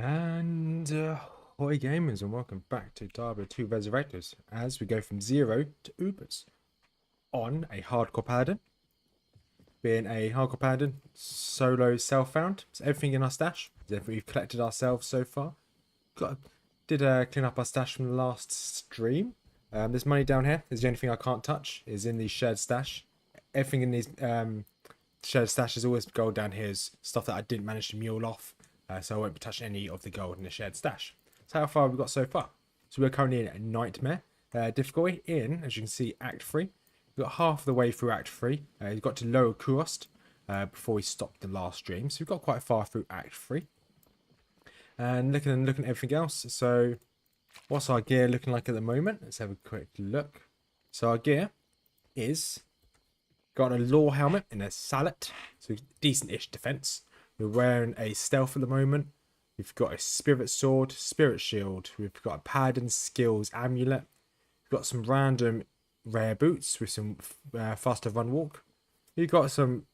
And Ahoy gamers, and welcome back to Diablo 2 Resurrected as we go from 0 to Ubers on a hardcore paladin. Being a hardcore paladin, solo self-found, so everything in our stash is everything we've collected ourselves so far. Did clean up our stash from the last stream. This money down here is the only thing I can't touch, is in the shared stash. Everything in these shared stash is always gold. Down here is stuff that I didn't manage to mule off. So I won't be touching any of the gold in the shared stash. So how far have we got so far? So we're currently in a Nightmare difficulty in, as you can see, Act 3. We've got half the way through Act 3. We've got to Lower Kurost before we stopped the last stream. So we've got quite far through Act 3. And looking at everything else. So what's our gear looking like at the moment? Let's have a quick look. So our gear is got a Law helmet and a Salet. So decent-ish defense. We're wearing a stealth at the moment. We've got a spirit sword, spirit shield. We've got a Paladin skills amulet. We've got some random rare boots with some faster run walk. We've got some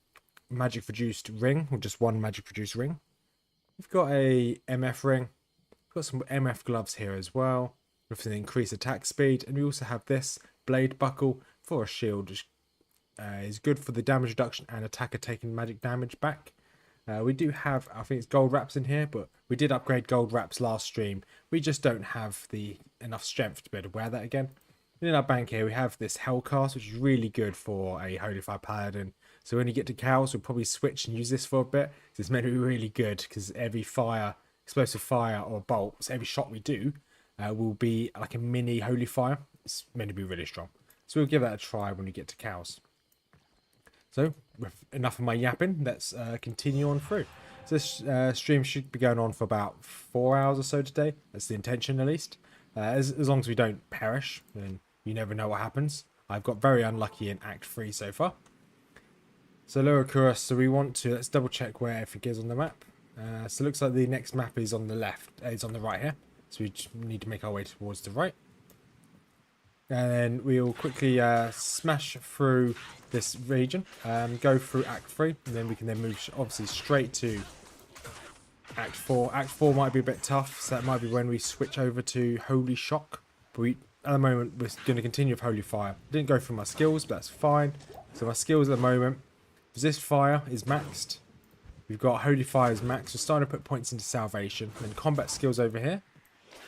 magic produced ring, or just one magic produced ring. We've got a MF ring. We've got some MF gloves here as well, with an increased attack speed. And we also have this blade buckle for a shield, which is good for the damage reduction and attacker taking magic damage back. We do have, I think it's gold wraps in here, but we did upgrade gold wraps last stream. We just don't have the enough strength to be able to wear that again. And in our bank here, we have this Hellcast, which is really good for a Holy Fire Paladin. So when you get to cows, we'll probably switch and use this for a bit. It's meant to be really good because every fire, explosive fire or bolt, so every shot we do will be like a mini Holy Fire. It's meant to be really strong. So we'll give that a try when we get to cows. So, with enough of my yapping, let's continue on through. So this stream should be going on for about 4 hours or so today. That's the intention, at least. As long as we don't perish, then you never know what happens. I've got very unlucky in Act 3 so far. So Lower Kuros, so we want to, let's double check where everything is on the map. So it looks like the next map is on the left, it's on the right here. So we just need to make our way towards the right. And then we'll quickly smash through this region, go through Act 3, and then we can then move obviously straight to Act 4. Act 4 might be a bit tough, so that might be when we switch over to Holy Shock. But at the moment, we're going to continue with Holy Fire. Didn't go through my skills, but that's fine. So my skills at the moment, Resist Fire is maxed. We've got Holy Fire is maxed. We're starting to put points into Salvation. And then combat skills over here,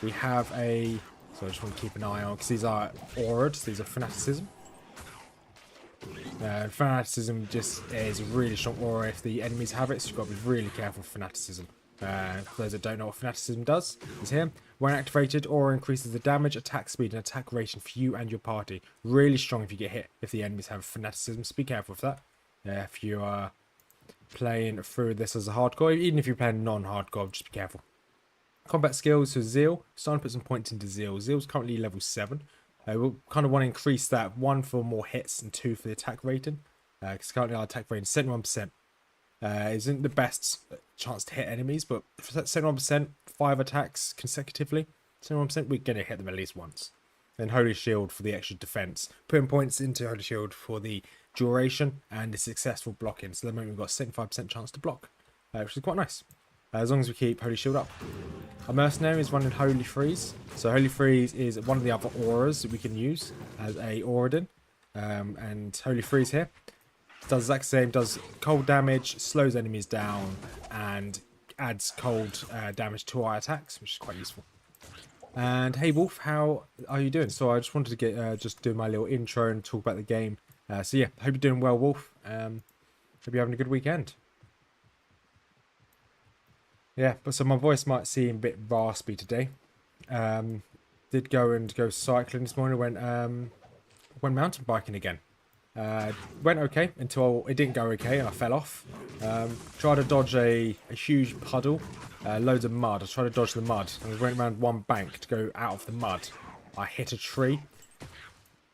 we have a... So I just want to keep an eye on, because these are Aurads, these are Fanaticism. Fanaticism just is a really strong aura if the enemies have it, so you've got to be really careful with Fanaticism. For those that don't know what Fanaticism does, is here. When activated, aura increases the damage, attack speed, and attack rating for you and your party. Really strong if you get hit, if the enemies have Fanaticism, so be careful with that. If you are playing through this as a hardcore, even if you're playing non-hardcore, just be careful. Combat skills, so Zeal. Starting to put some points into Zeal. Zeal's currently level 7. We'll kind of want to increase that, 1 for more hits and 2 for the attack rating. Because currently our attack rating is 71%. Isn't the best chance to hit enemies, but for that 71%, 5 attacks consecutively, 71%, we're going to hit them at least once. Then Holy Shield for the extra defense. Putting points into Holy Shield for the duration and the successful blocking. So at the moment we've got a 75% chance to block, which is quite nice. As long as we keep Holy Shield up. Our Mercenary is running Holy Freeze. So Holy Freeze is one of the other auras that we can use as a Auradin. And Holy Freeze here does the exact same, does cold damage, slows enemies down, and adds cold damage to our attacks, which is quite useful. And hey Wolf, how are you doing? So I just wanted to get just do my little intro and talk about the game. So yeah, hope you're doing well, Wolf. Hope you're having a good weekend. Yeah, but so my voice might seem a bit raspy today. Did go cycling this morning. Went mountain biking again. Went okay until it didn't go okay and I fell off. Tried to dodge a huge puddle, loads of mud. I tried to dodge the mud and I went around one bank to go out of the mud. I hit a tree.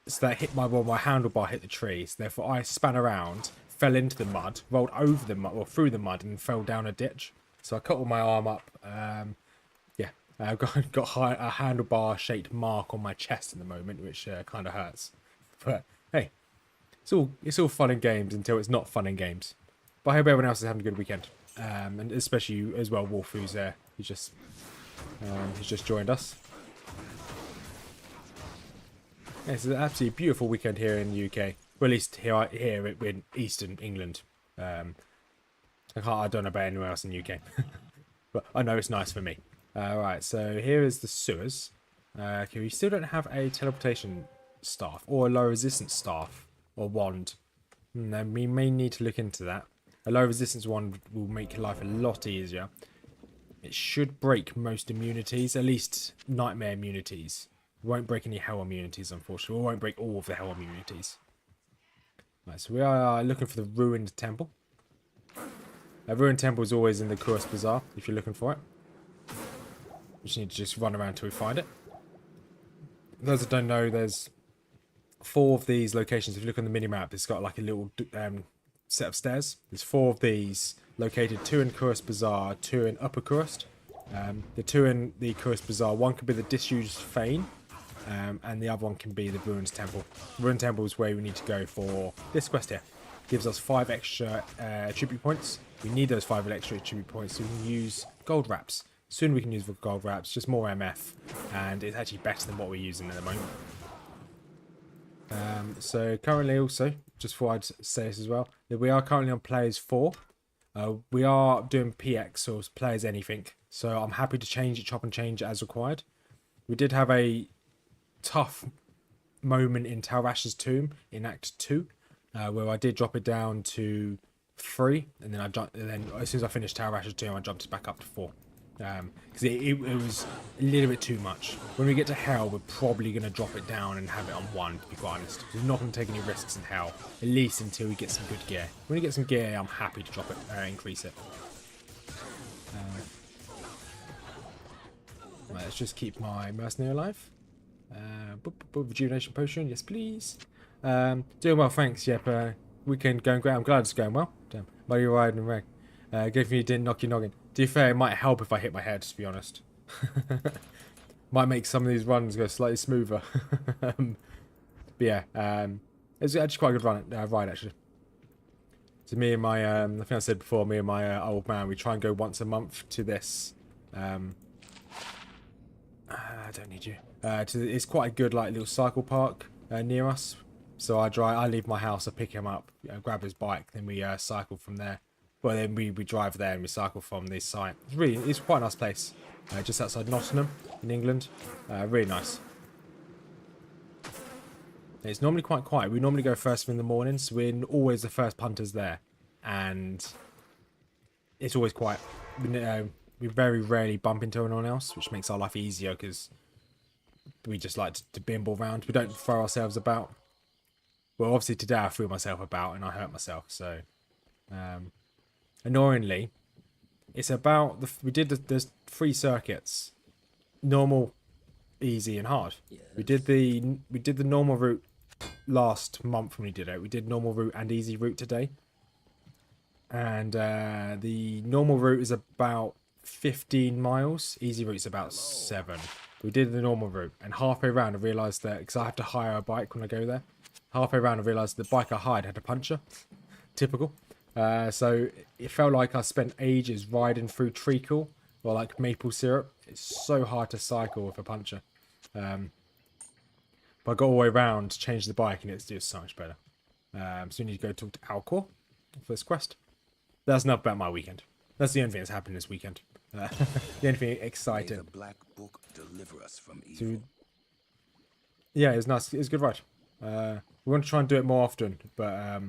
So that hit my handlebar hit the tree. So therefore I span around, fell into the mud, rolled over the mud or through the mud and fell down a ditch. So I cut all my arm up. Yeah, I've got a handlebar shaped mark on my chest at the moment, which kind of hurts. But hey, it's all fun and games until it's not fun and games. But I hope everyone else is having a good weekend, and especially you as well, Wolf, who's He's just joined us. Yeah, it's an absolutely beautiful weekend here in the UK. Well, at least here in Eastern England. I don't know about anywhere else in the UK, but I know it's nice for me. Right, so here is the sewers. Okay, we still don't have a teleportation staff or a low resistance staff or wand. Then we may need to look into that. A low resistance wand will make life a lot easier. It should break most immunities, at least nightmare immunities. It won't break any hell immunities, unfortunately. It won't break all of the hell immunities. Right, so we are looking for the ruined temple. A ruined temple is always in the Kurus Bazaar, if you're looking for it. You just need to just run around until we find it. For those that don't know, there's 4 of these locations. If you look on the mini-map, it's got like a little set of stairs. There's 4 of these located, 2 in Kurus Bazaar, 2 in Upper Kurus. The 2 in the Kurus Bazaar, one could be the disused Fane, and the other one can be the Ruined Temple. The Ruined Temple is where we need to go for this quest here. Gives us 5 extra attribute points. We need those 5 extra attribute points so we can use gold wraps. Soon we can use the gold wraps, just more MF, and it's actually better than what we're using at the moment. So currently also, just thought I'd say this as well, that we are currently on players 4. We are doing PX or players anything, so I'm happy to change it, chop and change it as required. We did have a tough moment in Talrash's Tomb in Act 2, where I did drop it down to 3, and then as soon as I finished Talrash's Tomb, I jumped it back up to 4. Because it was a little bit too much. When we get to Hell, we're probably going to drop it down and have it on 1, to be quite honest. We're not going to take any risks in Hell, at least until we get some good gear. When we get some gear, I'm happy to drop it, increase it. Right, let's just keep my mercenary alive. Rejuvenation potion, yes please. Doing well, thanks. Yep, weekend going great. I'm glad it's going well. Damn, while you're riding and reg. Good for you didn't knock your noggin. To be fair, it might help if I hit my head, to be honest. Might make some of these runs go slightly smoother. But yeah, it's actually quite a good ride, actually. So me and my, I think I said before, me and my old man, we try and go once a month to this. I don't need you. It's quite a good like little cycle park near us. So I leave my house, I pick him up, grab his bike, then we cycle from there. Well, then we drive there and we cycle from this site. It's quite a nice place. Just outside Nottingham in England. Really nice. It's normally quite quiet. We normally go first thing in the morning, so we're always the first punters there. And it's always quiet. We very rarely bump into anyone else, which makes our life easier because we just like to bimble around. We don't throw ourselves about. Well, obviously today I threw myself about and I hurt myself, so... annoyingly, it's about we did there's 3 circuits, normal, easy, and hard. Yes. We did the normal route last month when we did it. We did normal route and easy route today, and the normal route is about 15 miles. Easy route's about 7. We did the normal route, and halfway around I realised that because I have to hire a bike when I go there. Halfway around I realised the bike I hired had a puncture. Typical. So it felt like I spent ages riding through treacle or like maple syrup. It's so hard to cycle with a puncture. But I got all the way around, changed the bike, and it's just so much better. So we need to go talk to Alcor for this quest. That's not about my weekend. That's the only thing that's happened this weekend. The only thing exciting. May the black book deliver us from evil. So, yeah, it was nice. It was a good ride. We want to try and do it more often, but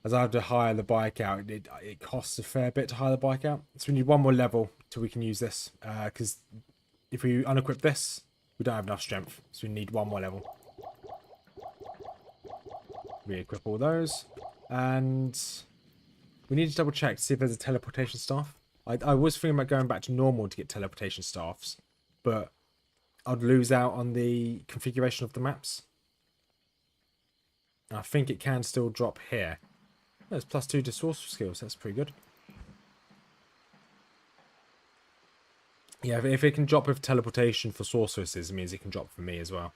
as I have to hire the bike out, it costs a fair bit to hire the bike out. So we need 1 more level till we can use this. Because if we unequip this, we don't have enough strength. So we need 1 more level. Re-equip all those. And we need to double check to see if there's a teleportation staff. I was thinking about going back to normal to get teleportation staffs. But I'd lose out on the configuration of the maps. I think it can still drop here. There's +2 to sorcerer skills. That's pretty good. Yeah, if it can drop with teleportation for sorceresses, it means it can drop for me as well.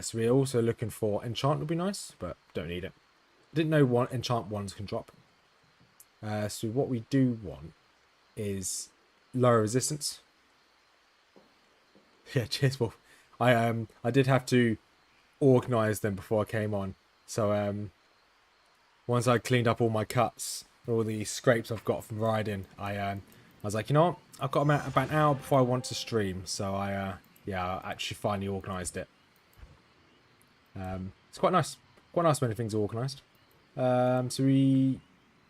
So we're also looking for enchant would be nice, but don't need it. I didn't know enchant ones can drop. So what we do want is lower resistance. Yeah, cheers, Wolf. I did have to organise them before I came on. So once I cleaned up all my cuts, all the scrapes I've got from riding, I was like, you know what? I've got about an hour before I want to stream. So yeah, I actually finally organised it. It's quite nice. Quite nice when things are organised. So we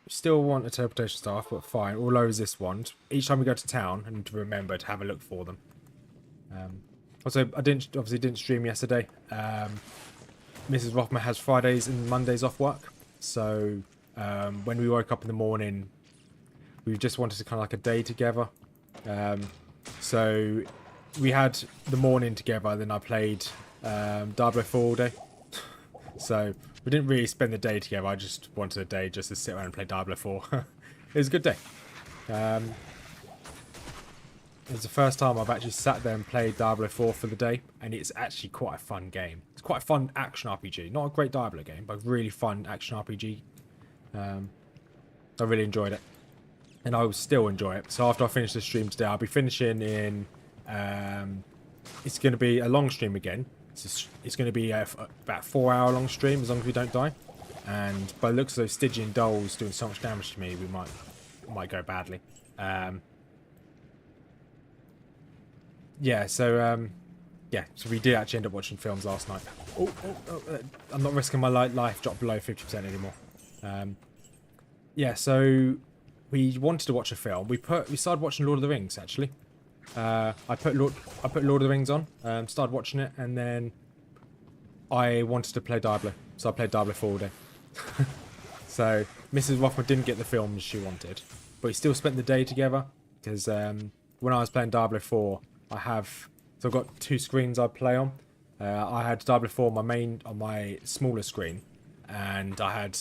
still want a teleportation staff, but fine. All low resist wand. Each time we go to town, I need to remember to have a look for them. Also, I obviously didn't stream yesterday. Mrs. Rothman has Fridays and Mondays off work. So when we woke up in the morning, we just wanted to kind of like a day together. So we had the morning together, then I played Diablo 4 all day. So we didn't really spend the day together. I just wanted a day just to sit around and play Diablo 4. It was a good day. It was the first time I've actually sat there and played Diablo 4 for the day, and it's actually quite a fun game. It's quite a fun action RPG. Not a great Diablo game, but a really fun action RPG. I really enjoyed it, and I will still enjoy it. So after I finish the stream today, I'll be finishing in... it's going to be a long stream again. It's going to be about 4-hour long stream, as long as we don't die. And by the looks of those Stygian dolls doing so much damage to me, we might go badly. Yeah, so so we did actually end up watching films last night. I'm not risking my life drop below 50% anymore. Yeah, so we wanted to watch a film. We started watching Lord of the Rings actually. I put Lord of the Rings on, started watching it, and then I wanted to play Diablo, so I played Diablo 4 all day. So Mrs. Rothman didn't get the film she wanted, but we still spent the day together because when I was playing Diablo 4, I've got 2 screens I play on. I had Diablo 4 on my smaller screen, and I had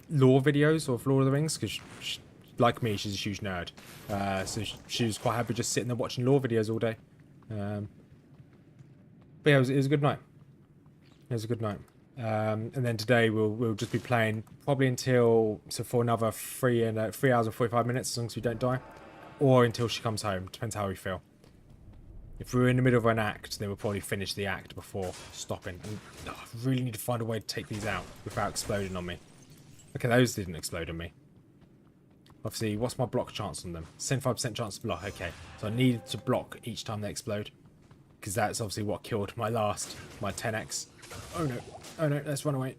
lore videos of Lord of the Rings because, like me, she's a huge nerd. So she was quite happy just sitting there watching lore videos all day. But yeah, it was a good night. It was a good night. And then today we'll just be playing probably for another 3 hours and 45 minutes, as long as we don't die, or until she comes home. Depends how we feel. If we're in the middle of an act, then we'll probably finish the act before stopping. And I really need to find a way to take these out without exploding on me. Okay, those didn't explode on me. Obviously, what's my block chance on them? 75% chance to block. Okay, so I needed to block each time they explode, because that's obviously what killed my 10x. Oh no, let's run away.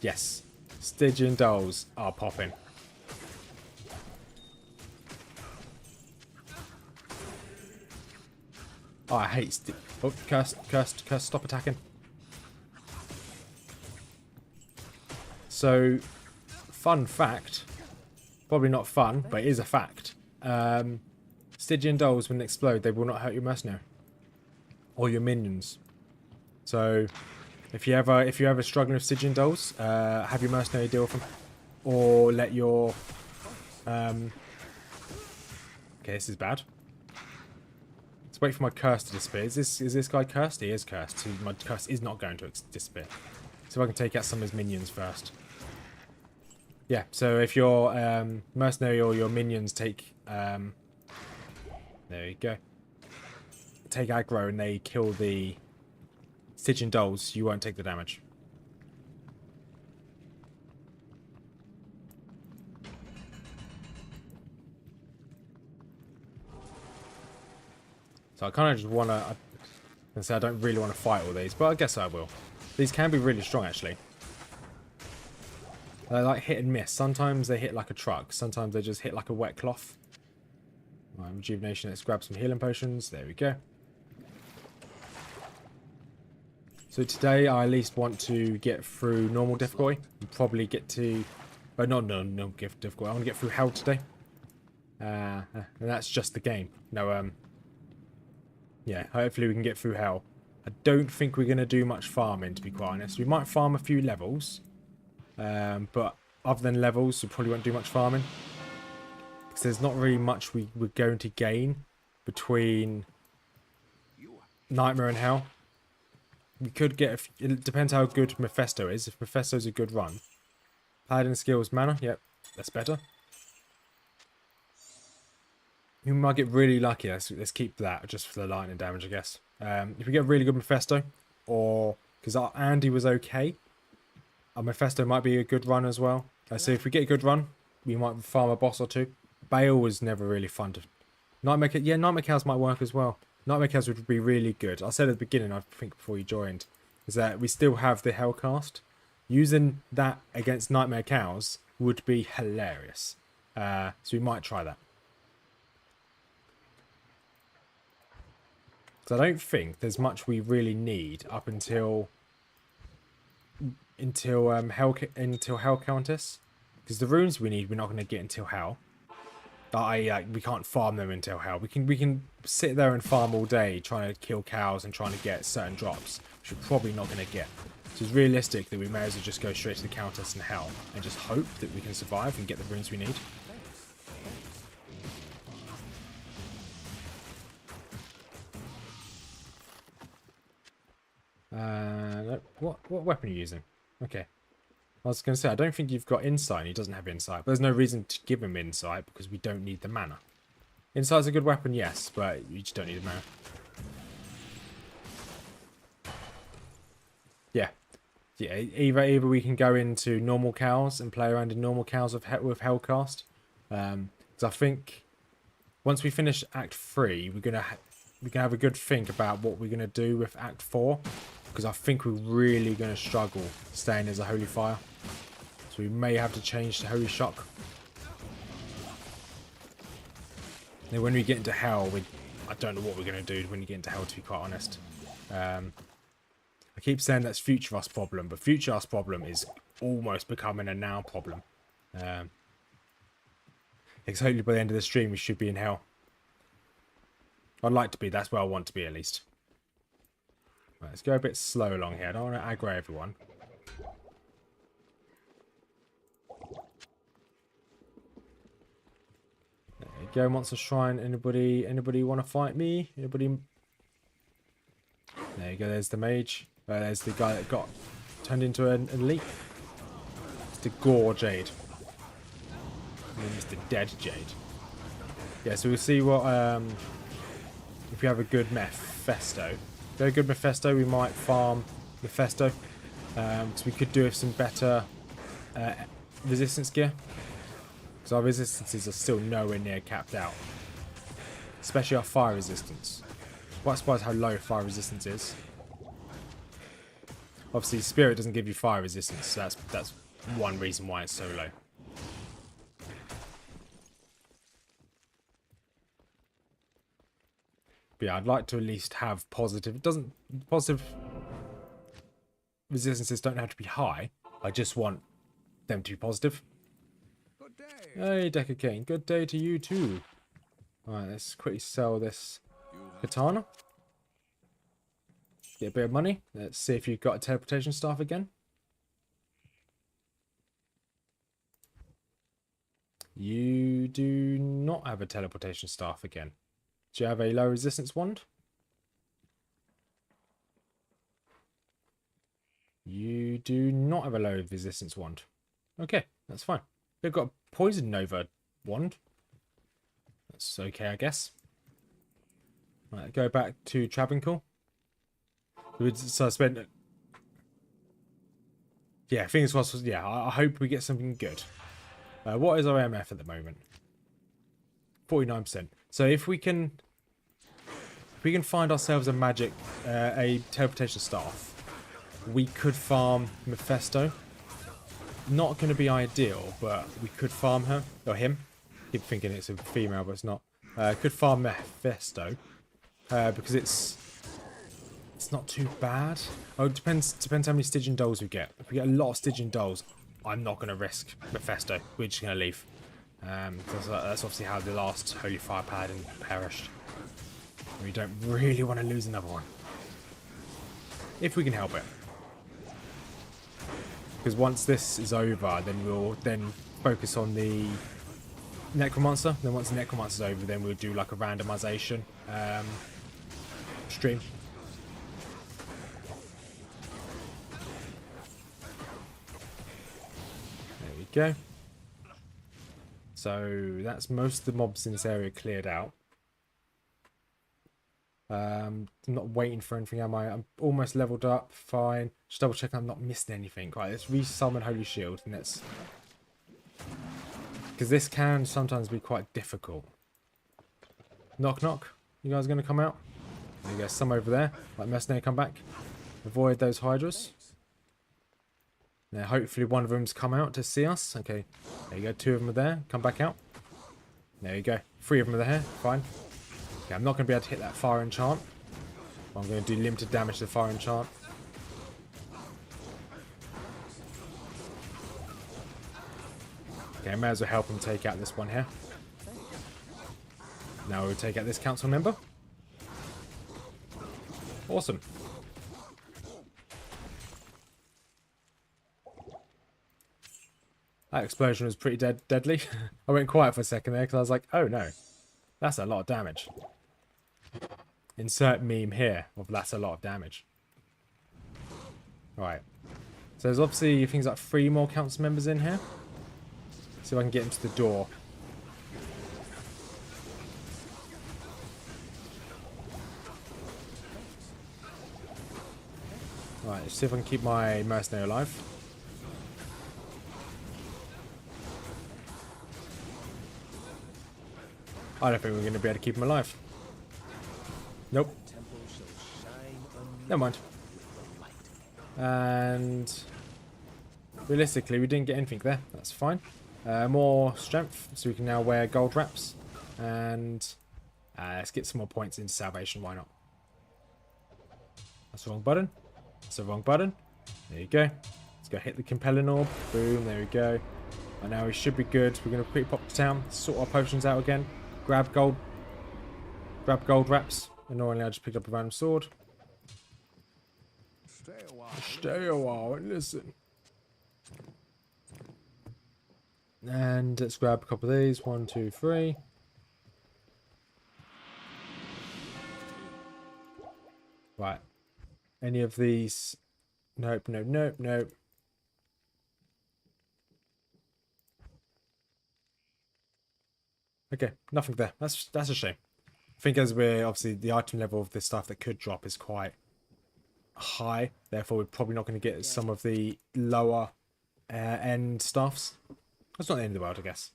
Yes, Stygian dolls are popping. Oh, I hate cursed, stop attacking. So, fun fact, probably not fun, but it is a fact. Stygian dolls, when they explode, they will not hurt your mercenary or your minions. So, if you're ever struggling with Stygian dolls, have your mercenary deal with them, or let your okay, this is bad. Let's wait for my curse to disappear. Is this guy cursed? He is cursed. So my curse is not going to disappear. So if I can take out some of his minions first. Yeah, so if your mercenary or your minions take... there you go. Take aggro and they kill the Stygian dolls, you won't take the damage. So I kind of just want to... I don't really want to fight all these, but I guess I will. These can be really strong, actually. They're like hit and miss. Sometimes they hit like a truck. Sometimes they just hit like a wet cloth. Right, rejuvenation. Let's grab some healing potions. There we go. So today I at least want to get through normal difficulty. And probably get to... Oh, not normal difficulty. I want to get through hell today. And that's just the game. No, yeah, hopefully we can get through hell. I don't think we're going to do much farming, to be quite honest. We might farm a few levels. But other than levels, we probably won't do much farming. Because there's not really much we're going to gain between Nightmare and Hell. We could get... It depends how good Mephisto is. If Mephisto's a good run. Paladin skills, mana. Yep, that's better. We might get really lucky. Let's keep that just for the lightning damage, I guess. If we get a really good Mephisto, or... Because our Andy was okay. Our Mephisto might be a good run as well. So if we get a good run, we might farm a boss or two. Bale was never really fun to... Nightmare Cows might work as well. Nightmare Cows would be really good. I said at the beginning, I think before you joined, is that we still have the Hellcast. Using that against Nightmare Cows would be hilarious. So we might try that. So I don't think there's much we really need up until Hell Countess, because the runes we need we're not going to get until Hell. We can't farm them until Hell. We can sit there and farm all day trying to kill cows and trying to get certain drops, which we're probably not going to get. So it's realistic that we may as well just go straight to the Countess and Hell and just hope that we can survive and get the runes we need. What weapon are you using? Okay. I was going to say, I don't think you've got insight, and he doesn't have insight. But there's no reason to give him insight, because we don't need the mana. Insight's a good weapon, yes, but you just don't need the mana. Yeah. Yeah, either we can go into normal cows and play around in normal cows with Hellcast. Because I think once we finish Act 3, we're going to have a good think about what we're going to do with Act 4. Because I think we're really going to struggle staying as a Holy Fire. So we may have to change to Holy Shock. Then when we get into Hell, I don't know what we're going to do when you get into Hell, to be quite honest. I keep saying that's Future Us problem, but Future Us problem is almost becoming a now problem. Because hopefully by the end of the stream we should be in Hell. I'd like to be, that's where I want to be at least. Right, let's go a bit slow along here. I don't want to aggro everyone. There you go, Monster Shrine. Anybody want to fight me? Anybody? There you go, there's the mage. There's the guy that got turned into an elite. It's the Gore Jade. And then it's the Dead Jade. Yeah, so we'll see what... if we have a good Mephisto. If we have a good Mephisto, we might farm Mephisto. So we could do with some better resistance gear. Because our resistances are still nowhere near capped out. Especially our fire resistance. Quite surprised how low fire resistance is. Obviously, Spirit doesn't give you fire resistance, so that's one reason why it's so low. But yeah, I'd like to at least have positive. Positive resistances don't have to be high. I just want them to be positive. Good day. Hey, Decker King. Good day to you too. Alright, let's quickly sell this katana. Get a bit of money. Let's see if you've got a teleportation staff again. You do not have a teleportation staff again. Do you have a low resistance wand? You do not have a low resistance wand. Okay, that's fine. They've got a Poison Nova wand. That's okay, I guess. Right, go back to Travancore. So I spent... Yeah, fingers crossed. Yeah, I hope we get something good. What is our MF at the moment? 49%. So if we can find ourselves a magic, a teleportation staff, we could farm Mephisto. Not going to be ideal, but we could farm her or him. Keep thinking it's a female, but it's not. Could farm Mephisto because it's not too bad. Oh, it depends how many Stygian dolls we get. If we get a lot of Stygian dolls, I'm not going to risk Mephisto. We're just going to leave. That's obviously how the last Holy Fire Paladin perished. We don't really want to lose another one. If we can help it. Because once this is over, then we'll focus on the Necromancer. Then once the Necromancer's over, then we'll do like a randomization stream. go. So that's most of the mobs in this area cleared out. I'm not waiting for anything, am I? I'm almost leveled up. Fine. Just double check I'm not missing anything. Right, let's resummon Holy Shield. And let's... because this can sometimes be quite difficult. Knock, knock. You guys going to come out? There you go. Some over there. Like mercenary, come back. Avoid those hydras. Now, hopefully one of them's come out to see us. Okay. There you go. 2 of them are there. Come back out. There you go. 3 of them are there. Fine. Okay, I'm not going to be able to hit that fire enchant. I'm going to do limited damage to the fire enchant. Okay, I may as well help him take out this one here. Now we'll take out this council member. Awesome. That explosion was pretty deadly. I went quiet for a second there because I was like, oh no. That's a lot of damage. Insert meme here of that's a lot of damage. Right. So there's obviously things like 3 more council members in here. See if I can get into the door. Right, let's see if I can keep my mercenary alive. I don't think we're going to be able to keep him alive. Nope. Never mind. And realistically, we didn't get anything there. That's fine. More strength, so we can now wear gold wraps. And let's get some more points into salvation. Why not? That's the wrong button. That's the wrong button. There you go. Let's go hit the compelling orb. Boom. There we go. And now we should be good. We're going to quickly pop to town. Sort our potions out again. Grab gold wraps. Annoyingly, I just picked up a random sword. Stay a while and listen. And let's grab a couple of these. 1, 2, 3. Right. Any of these? Nope, nope, nope, nope. Okay, nothing there. That's a shame. I think as we're obviously the item level of this stuff that could drop is quite high, therefore we're probably not going to get some of the lower end stuffs. That's not the end of the world, I guess.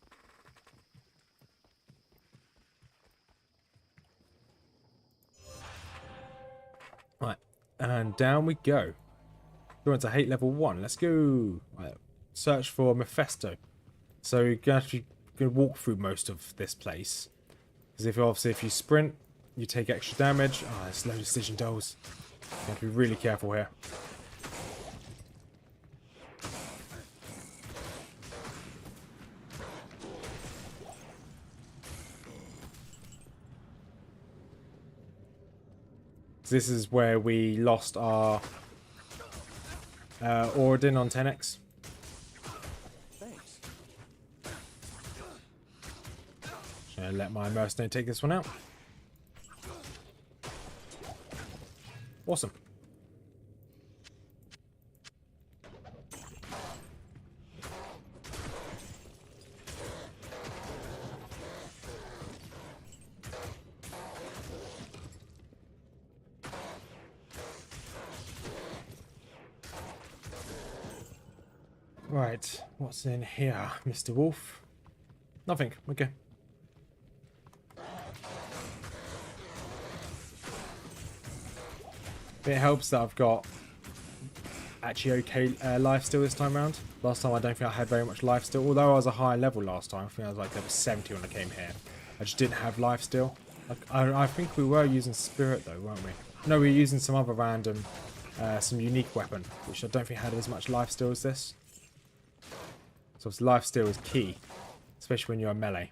Right, and down we go. We're on to hate level 1. Let's go. Right, search for Mephisto. So you're going to walk through most of this place. Because if you sprint, you take extra damage. Oh, there's loads of decision dolls. You have to be really careful here. This is where we lost our Auradin on 10x. Should I let my mercenary take this one out? Awesome. Right, what's in here, Mr. Wolf? Nothing, okay. It helps that I've got actually okay life steal this time around. Last time I don't think I had very much life steal, although I was a higher level last time. I think I was like level 70 when I came here. I just didn't have life steal. I think we were using spirit though, weren't we? No, we were using some other random, some unique weapon, which I don't think had as much life steal as this. So life steal is key, especially when you're a melee.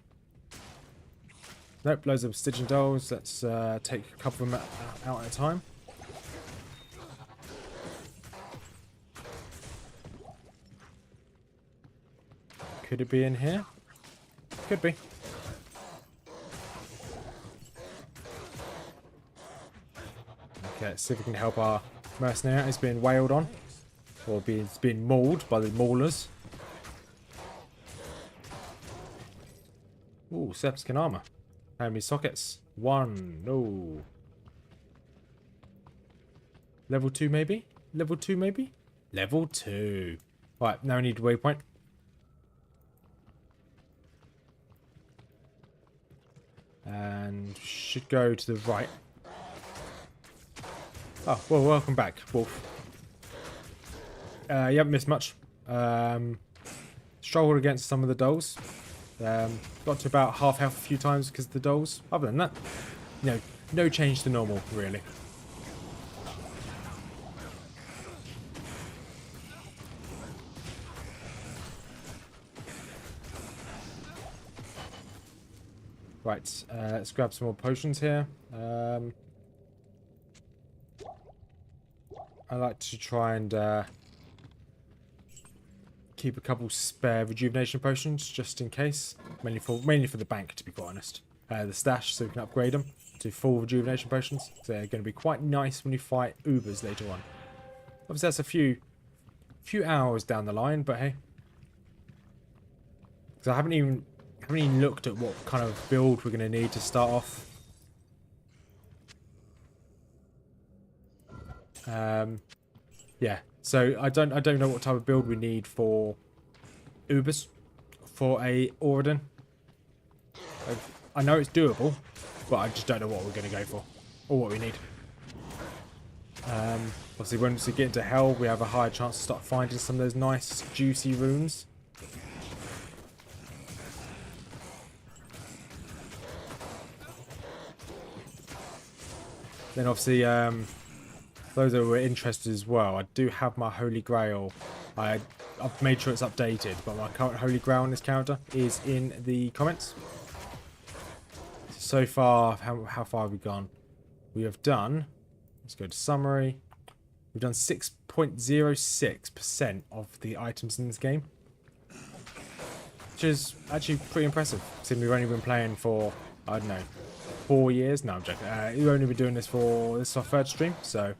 Nope, loads of Stygian dolls. Let's take a couple of them out at a time. Could it be in here? Could be. Okay, let's see if we can help our mercenary out. He's being wailed on. Or he's being mauled by the maulers. Ooh, Sepskin armor. How many sockets? 1. No. Level 2 maybe? Level 2 maybe? Level 2. Right, now we need a waypoint. And should go to the right. Oh, well, welcome back, Wolf. You haven't missed much. Struggled against some of the dolls. Got to about half health a few times because of the dolls. Other than that, no change to normal, really. Right, let's grab some more potions here. I like to try and keep a couple spare rejuvenation potions just in case, mainly for the bank, to be quite honest. The stash, so we can upgrade them to full rejuvenation potions. So they're going to be quite nice when you fight Ubers later on. Obviously, that's a few hours down the line, but hey, because I haven't even looked at what kind of build we're going to need to start off. Yeah, so I don't know what type of build we need for Ubers for a Auradin. I know it's doable, but I just don't know what we're going to go for or what we need. Obviously, once we get into Hell, we have a higher chance to start finding some of those nice, juicy runes. Then obviously, those that were interested as well, I do have my Holy Grail. I've made sure it's updated, but my current Holy Grail on this character is in the comments. So far, how far have we gone? We have done, let's go to summary. We've done 6.06% of the items in this game, which is actually pretty impressive, since we've only been playing for, I don't know, 4 years. No, I'm joking. We've only been doing this for, this is our third stream, so.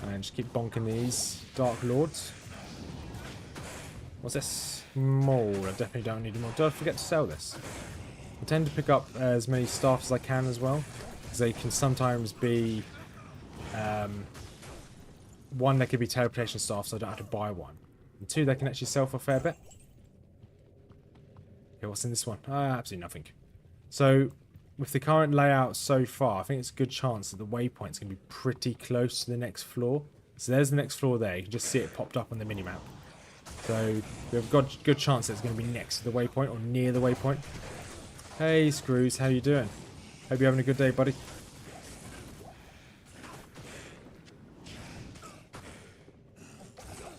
And just keep bonking these Dark Lords. What's this? Mold. I definitely don't need more. Did I forget to sell this? I tend to pick up as many staffs as I can as well, because they can sometimes be one, they could be teleportation staff, so I don't have to buy one. And two, they can actually sell for a fair bit. Okay, what's in this one? Absolutely nothing. So, with the current layout so far, I think it's a good chance that the waypoint's going to be pretty close to the next floor. So there's the next floor there. You can just see it popped up on the minimap. So we've got a good chance that it's going to be next to the waypoint or near the waypoint. Hey, Screws, how you doing? Hope you're having a good day, buddy.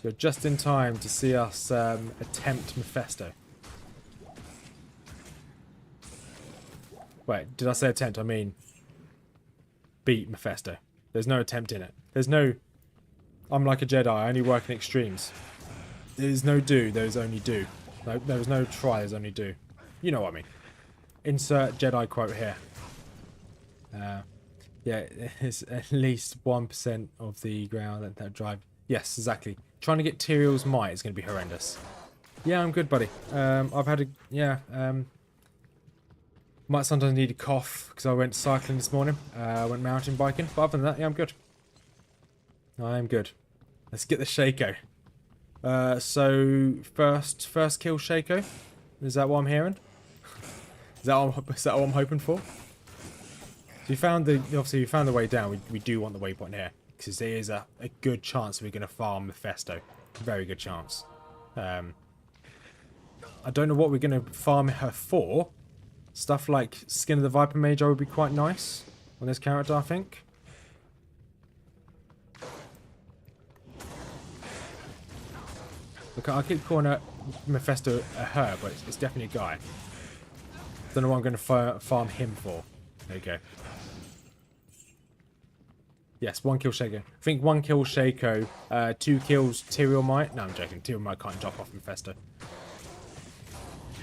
You're just in time to see us attempt Mephisto. Wait, did I say attempt? I mean beat Mephisto. There's no attempt in it. There's no, I'm like a Jedi, I only work in extremes. There's no do, there's only do. No, there's no try, there's only do. You know what I mean. Insert Jedi quote here. Yeah, it's at least 1% of the ground that drive. Yes, exactly. Trying to get Tyrael's might is going to be horrendous. Yeah, I'm good, buddy. I've had a, might sometimes need a cough because I went cycling this morning. I went mountain biking. But other than that, yeah, I'm good. I am good. Let's get the Shaco. So first kill Shaco. Is that what I'm hearing? Is that what I'm hoping for? So obviously we found the way down. We do want the waypoint here because there is a good chance we're going to farm Mephisto. Very good chance. I don't know what we're going to farm her for. Stuff like Skin of the Viper Mage would be quite nice on this character, I think. Look, I keep calling her Mephisto a her, but it's definitely a guy. Don't know what I'm going to farm him for. There you go. Yes, 1 kill Shaco. I think 1 kill Shaco, 2 kills Tyrael might. No, I'm joking. Tyrael might can't drop off Mephisto.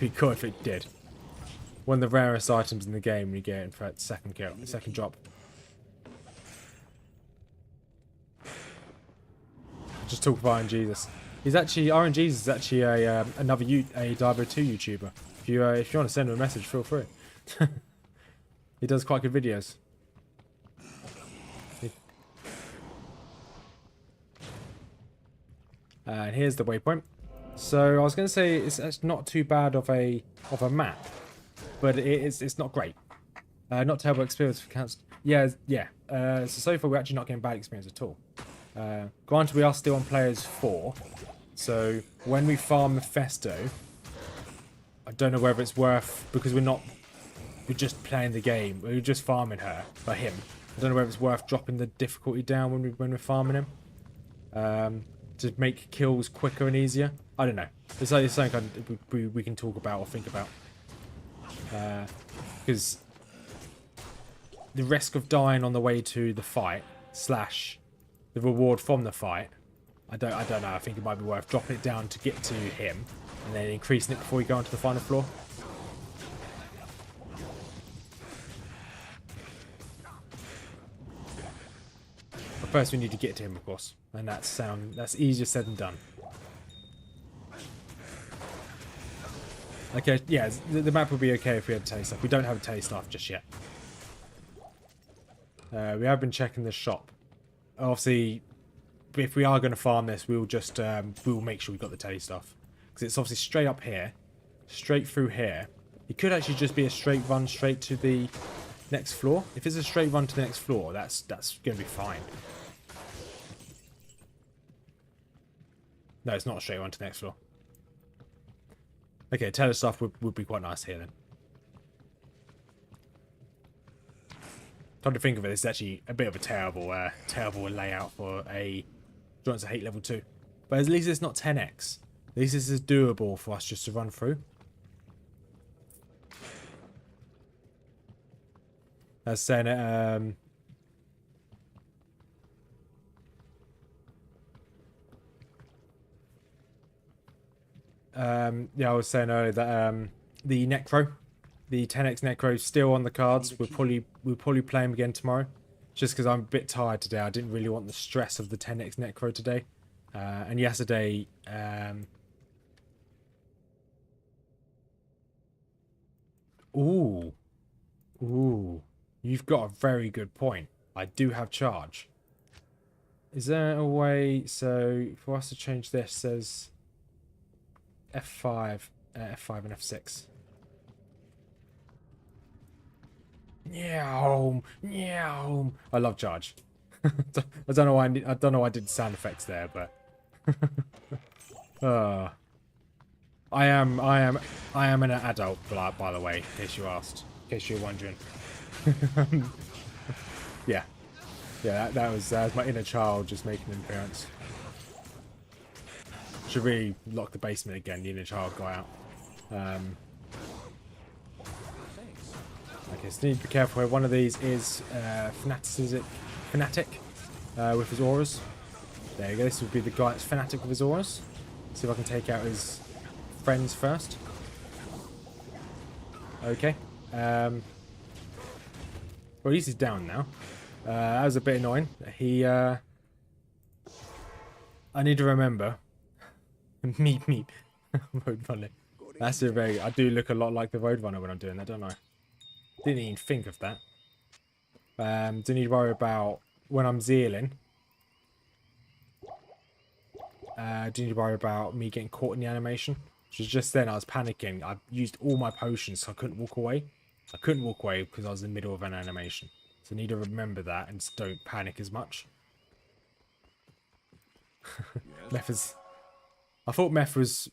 He could if it did. One of the rarest items in the game when you get in for that second kill, second drop. Just talk about RNG Jesus. He's actually RNG is actually a a Diablo 2 YouTuber. If you want to send him a message, feel free. He does quite good videos. And here's the waypoint. So I was going to say it's not too bad of a map, but it's not great. Not terrible experience for council. Yeah. So far we're actually not getting bad experience at all. Granted, we are still on players 4, so when we farm Mephisto, I don't know whether it's worth, because we're just playing the game. We're just farming her, or him. I don't know whether it's worth dropping the difficulty down when we're farming him, to make kills quicker and easier. I don't know. It's something we can talk about or think about, because the risk of dying on the way to the fight / the reward from the fight, I don't know. I think it might be worth dropping it down to get to him, and then increasing it before you go onto the final floor. But first we need to get to him, of course, and that's easier said than done. Okay, yeah, the map would be okay if we had a taste stuff. We don't have a taste stuff just yet. We have been checking the shop. Obviously, if we are going to farm this, we'll make sure we got the taste stuff, because it's obviously straight up here, straight through here. It could actually just be a straight run straight to the next floor. If it's a straight run to the next floor, that's going to be fine. No, it's not a straight run to the next floor. Okay, tailor stuff would be quite nice here then. Come to think of it, it's actually a bit of a terrible layout for a Joints of Hate level 2. But at least it's not 10x. At least this is doable for us just to run through. As saying it, yeah, I was saying earlier that the Necro, the 10x Necro is still on the cards. We'll probably play him again tomorrow, just because I'm a bit tired today. I didn't really want the stress of the 10x Necro today, and yesterday. Ooh, you've got a very good point. I do have charge. Is there a way? So for us to change this, says F5, F5 and F6. Meow. I love charge. I don't know why I did sound effects there, but I am an adult, by the way, in case you asked, in case you're wondering. yeah, that was my inner child just making an appearance. Should really lock the basement again. The inner child got out. Okay, so need to be careful here. One of these is Fanatic with his auras. There you go. This would be the guy that's Fanatic with his auras. See if I can take out his friends first. Okay. Well, at least he's down now. That was a bit annoying. I need to remember. Meep. Roadrunner. That's a very. I do look a lot like the Roadrunner when I'm doing that, don't I? Didn't even think of that. Don't need to worry about when I'm zealing. Don't need to worry about me getting caught in the animation. Which was just then I was panicking. I used all my potions, so I couldn't walk away. I couldn't walk away because I was in the middle of an animation. So I need to remember that and just don't panic as much. Meth is... I thought Meth was...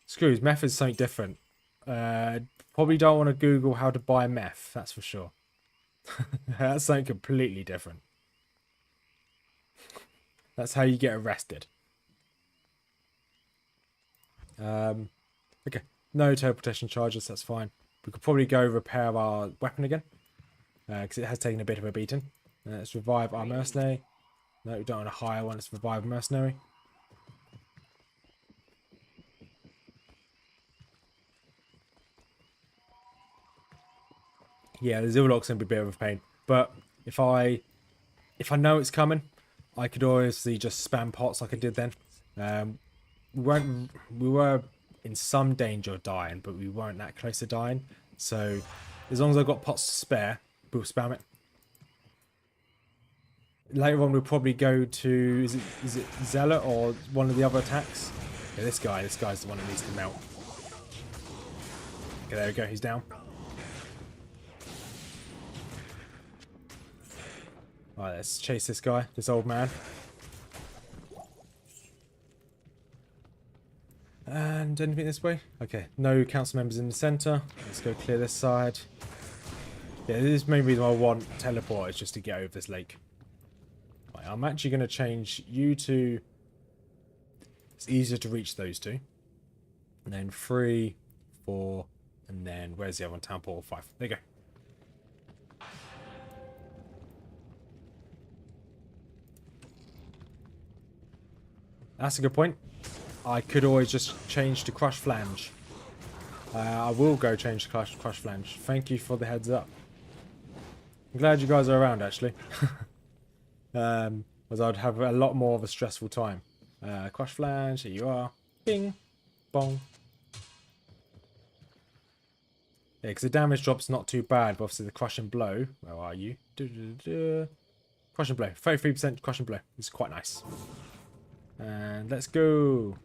Screws, Meth is something different. Probably don't want to Google how to buy meth, that's for sure. That's something completely different. That's how you get arrested. Okay, no teleportation charges, that's fine. We could probably go repair our weapon again, because it has taken a bit of a beating. Let's revive our mercenary. No, we don't want a higher one, let's revive mercenary. Yeah, the Zillock's going to be a bit of a pain. But if I know it's coming, I could obviously just spam pots like I did then. We were in some danger of dying, but we weren't that close to dying. So as long as I've got pots to spare, we'll spam it. Later on, we'll probably go to is it Zealot or one of the other attacks? Yeah, this guy's the one that needs to melt. Okay, there we go. He's down. Alright, let's chase this guy, this old man. And anything this way? Okay, no council members in the centre. Let's go clear this side. Yeah, this is maybe what I want teleport, is just to get over this lake. Right, I'm actually going to change you to... It's easier to reach those two. And then 3, 4, and then where's the other one? Town portal 5. There you go. That's a good point. I could always just change to Crush Flange. I will go change to Crush Flange. Thank you for the heads up. I'm glad you guys are around, actually. As I'd have a lot more of a stressful time. Crush Flange, here you are. Bing. Bong. Yeah, because the damage drop's not too bad, but obviously the Crush and Blow. Where are you? Crush and Blow. 33% Crush and Blow. It's quite nice. And let's go.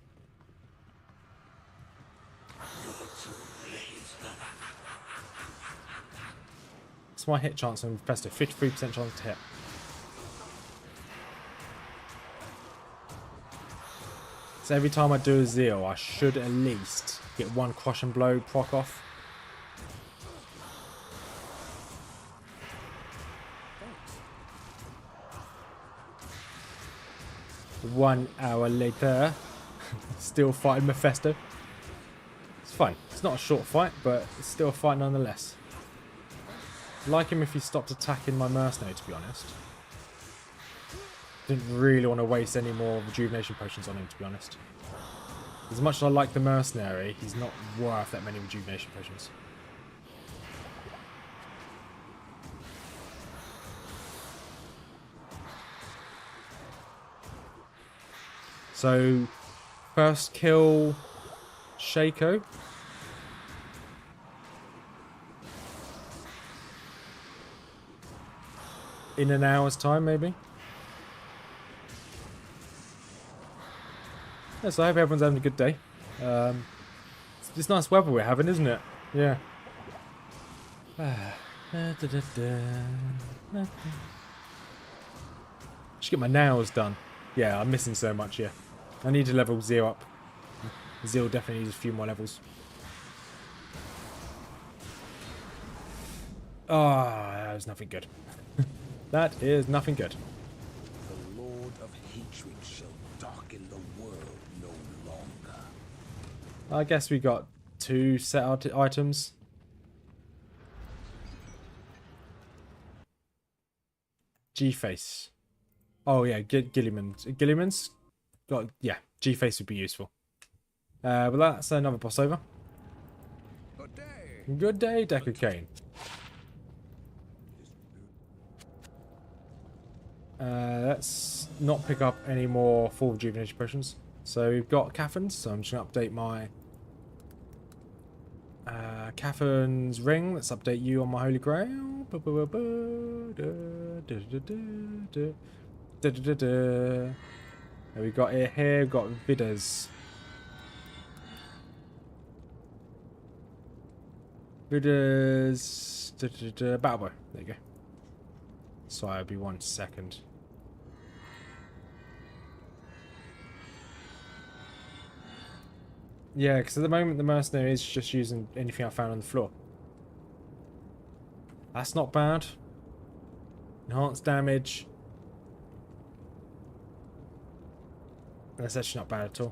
What's my hit chance on Infestor? 53% chance to hit. So every time I do a Zeal, I should at least get one Crush and Blow proc off. One hour later, still fighting Mephisto. It's fine. It's not a short fight, but it's still a fight nonetheless. I like him if he stopped attacking my mercenary, to be honest. Didn't really want to waste any more rejuvenation potions on him, to be honest. As much as I like the mercenary, he's not worth that many rejuvenation potions. So, first kill Shaco. In an hour's time, maybe. Yeah, so I hope everyone's having a good day. It's nice weather we're having, isn't it? Yeah. Should get my nails done. Yeah, I'm missing so much here. I need to level Zeal up. Zeal definitely needs a few more levels. Ah, that was nothing good. That is nothing good. The Lord of Hatred shall darken the world no longer. I guess we got 2 set out items. G-Face. Oh yeah, Gilliman's. Gilliman's got, yeah, G-Face would be useful. But that's another boss over. Good day. Good day, Decker Kane. Let's not pick up any more full rejuvenation potions. So we've got Catherine's, so I'm just going to update my Catherine's ring. Let's update you on my Holy Grail. We got it here, we've got Vida's. Vida's battle bow. There you go. Sorry, I'll be 1 second. Yeah, because at the moment the mercenary is just using anything I found on the floor. That's not bad. Enhanced damage. That's actually not bad at all.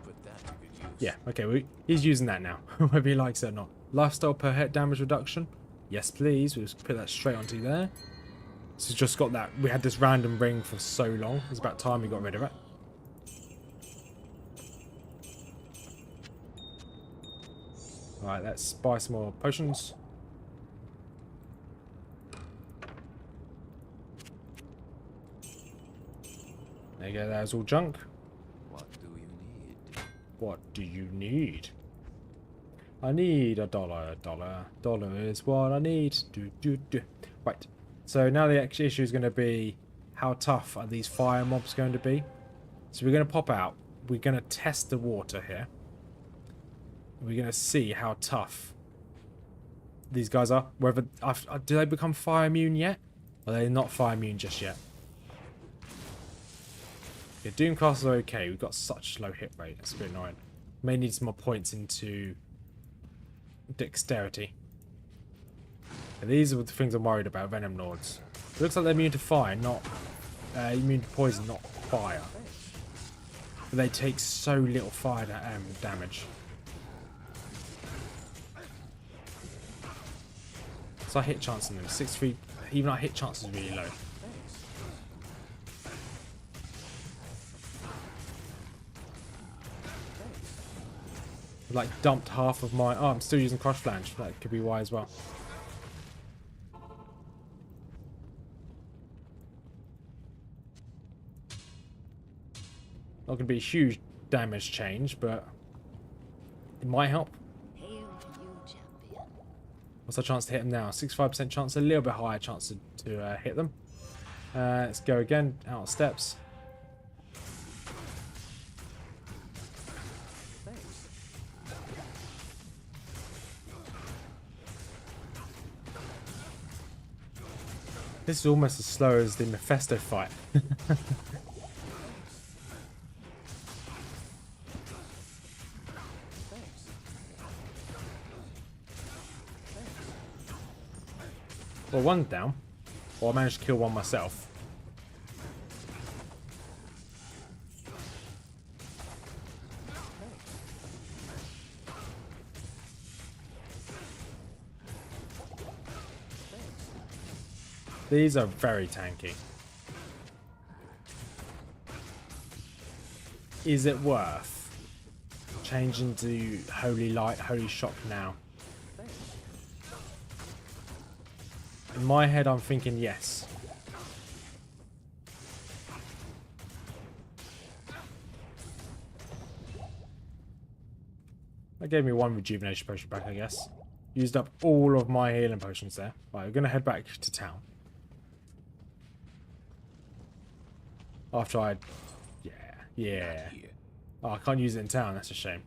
Put that to good use. Yeah, okay, he's using that now, whether he likes it or not. Lifestyle per hit damage reduction. Yes, please. We'll just put that straight onto there. So we've just got that. We had this random ring for so long. It's about time we got rid of it. Alright, let's buy some more potions. you go, there's all junk. What do you need? What do you need? I need a dollar. Dollar is what I need. Right. So now the actual issue is going to be how tough are these fire mobs going to be? So we're going to pop out. We're going to test the water here. We're going to see how tough these guys are. Whether do they become fire immune yet? Are they not fire immune just yet? Yeah, Doom classes are okay. We've got such low hit rate. It's a bit annoying. May need some more points into dexterity. And these are the things I'm worried about. Venom Lords. It looks like they're immune to fire, not immune to poison, not fire. But they take so little fire damage. So our hit chance in them 6-3. Even our hit chance is really low. I've like dumped half of my. Oh, I'm still using Crush Flange. That could be why as well. Not going to be a huge damage change, but it might help. Hail to you, champion. What's our chance to hit them now? 65% chance, a little bit higher chance to hit them. Let's go again. Out steps. This is almost as slow as the Mephisto fight. Well, one's down. Well, I managed to kill one myself. These are very tanky. Is it worth changing to Holy Light, Holy Shock now? In my head, I'm thinking yes. That gave me one rejuvenation potion back, I guess. Used up all of my healing potions there. Right, we're going to head back to town. After I... Yeah. Oh, I can't use it in town. That's a shame.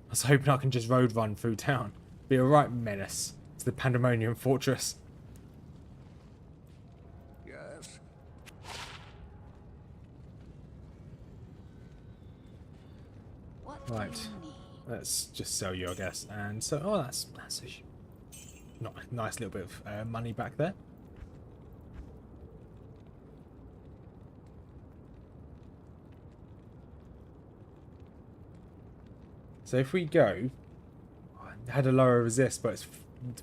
I was hoping I can just road run through town. Be a right menace to the Pandemonium Fortress. Yes. What do Right. you need? Let's just sell you, I guess. And so... Oh, that's a not a nice little bit of money back there. So if we go, I had a lower resist, but it's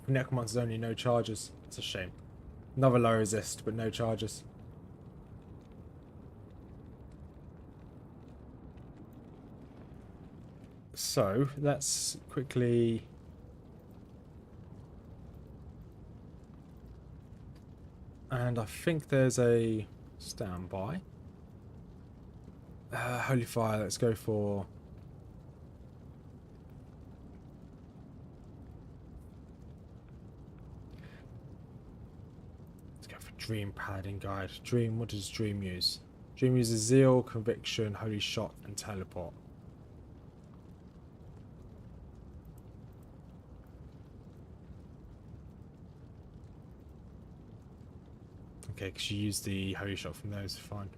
Necromancer's only no charges. It's a shame. Another low resist, but no charges. So let's quickly. And I think there's a standby. Holy Fire, let's go for. Dream Paladin Guide. Dream, what does Dream use? Dream uses Zeal, Conviction, Holy Shot, and Teleport. Okay, because you use the Holy Shot from those, fine.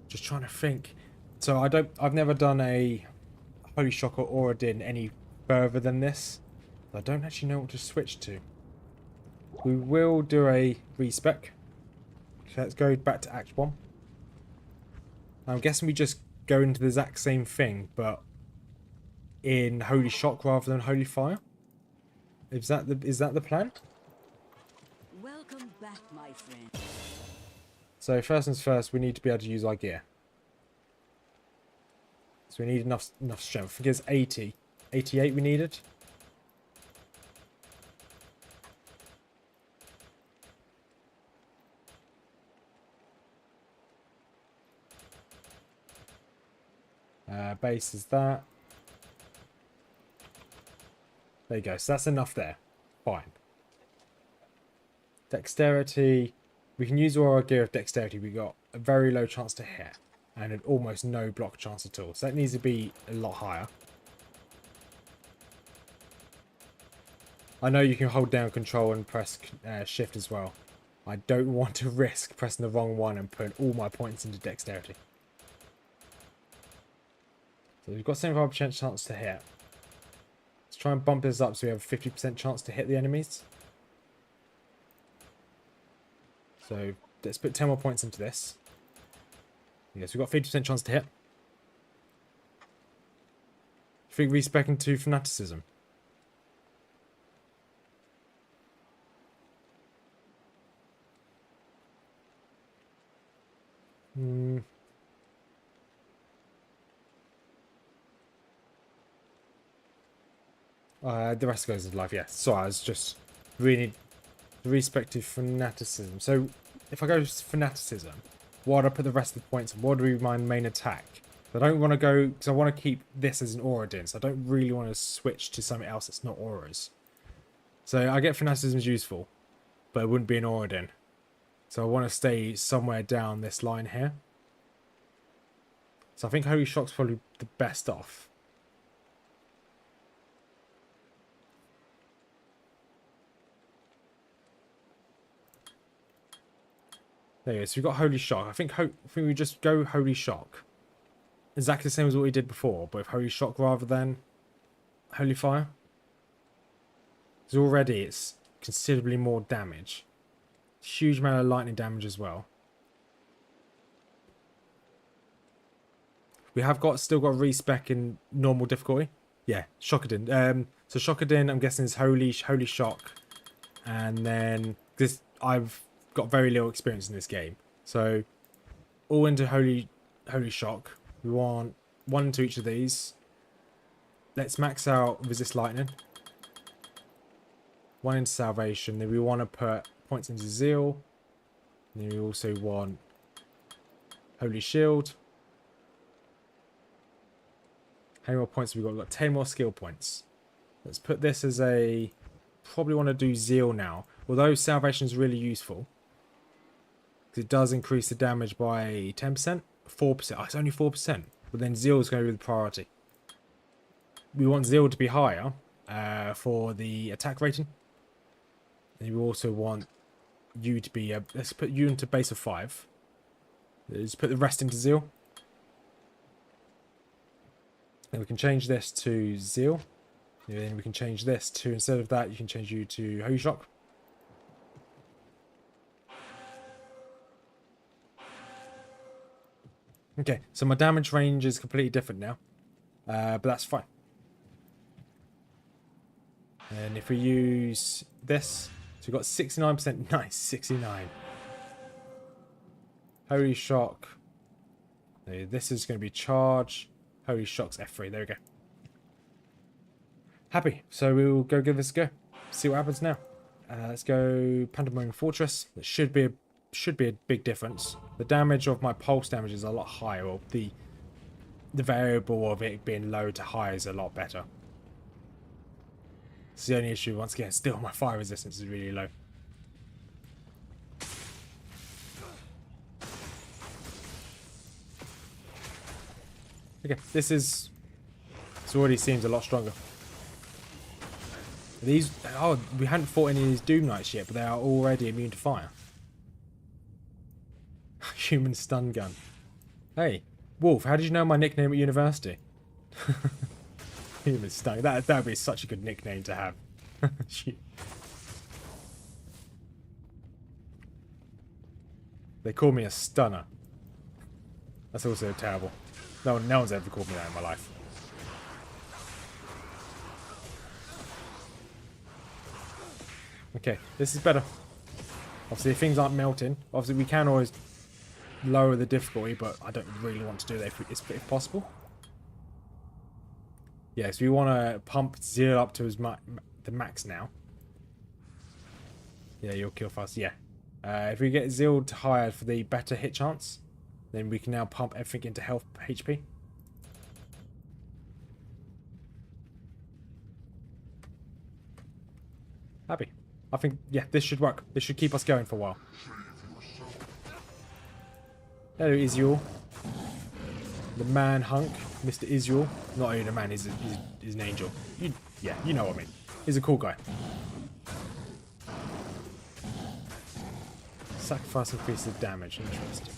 Just trying to think. So I've never done a Holy Shock or Auradin any further than this. I don't actually know what to switch to. We will do a respec. So let's go back to Act 1. I'm guessing we just go into the exact same thing, but in Holy Shock rather than Holy Fire. Is that the plan? Welcome back, my friend. So first things first, we need to be able to use our gear. So we need enough strength. I think it's 80. 88 we needed. base is that. There you go. So that's enough there. Fine. Dexterity. We can use all our gear of dexterity. We got a very low chance to hit. And an almost no block chance at all. So that needs to be a lot higher. I know you can hold down control and press shift as well. I don't want to risk pressing the wrong one and putting all my points into dexterity. So we've got 75% chance to hit. Let's try and bump this up so we have a 50% chance to hit the enemies. So let's put 10 more points into this. Yes, we've got 50% chance to hit. I think respec into fanaticism. The rest goes into life, yeah. Sorry, I was just really the respective fanaticism. So if I go to fanaticism, what do I put the rest of the points on? What do be my main attack? I don't want to go, because I want to keep this as an Auradin, so I don't really want to switch to something else that's not auras. So I get fanaticism is useful, but it wouldn't be an Auradin. So I want to stay somewhere down this line here. So I think Holy Shock's probably the best off. There you go. So we've got Holy Shock. I think we just go Holy Shock. Exactly the same as what we did before, but with Holy Shock rather than Holy Fire. Because already it's considerably more damage. Huge amount of lightning damage as well. We have still got respec in normal difficulty. Yeah, Shockadin. So Shockadin, I'm guessing is Holy Shock, and then this I've got very little experience in this game, so all into Holy Shock. We want one into each of these. Let's max out resist lightning. One into salvation. Then we want to put points into zeal. And then we also want Holy Shield. How many more points have we got? We've got 10 more skill points. Let's put this as a... Probably want to do zeal now. Although salvation is really useful. Because it does increase the damage by 10%? 4%. Oh, it's only 4%. But then zeal is going to be the priority. We want zeal to be higher for the attack rating. And we also want you to be... let's put you into base of 5. Let's put the rest into zeal. And we can change this to zeal. And then we can change this to, instead of that, you can change you to Holy Shock. Okay, so my damage range is completely different now. But that's fine. And if we use this, so we've got 69%. Nice, 69. Holy Shock. This is going to be charge. Holy Shock's F3. There we go. Happy. So we'll go give this a go. See what happens now. Let's go Pandemonium Fortress. That should be a big difference. The damage of my pulse damage is a lot higher. Or the variable of it being low to high is a lot better. It's the only issue. Once again, still my fire resistance is really low. Okay, this already seems a lot stronger. These, oh, we hadn't fought any of these Doom Knights yet, but they are already immune to fire. Human stun gun. Hey, Wolf, how did you know my nickname at university? Human stun. That would be such a good nickname to have. They call me a stunner. That's also terrible. No one's ever called me that in my life. Okay, this is better. Obviously, if things aren't melting, obviously we can always lower the difficulty, but I don't really want to do that if possible. Yeah, so we want to pump zeal up to the max now. Yeah, you'll kill fast. Yeah. If we get zeal to higher for the better hit chance, then we can now pump everything into health HP. Happy. I think, yeah, this should work. This should keep us going for a while. Hello, Israel. The man hunk, Mr. Israel. Not even a man, he's an angel. Yeah, you know what I mean. He's a cool guy. Sacrifice increases damage. Interesting.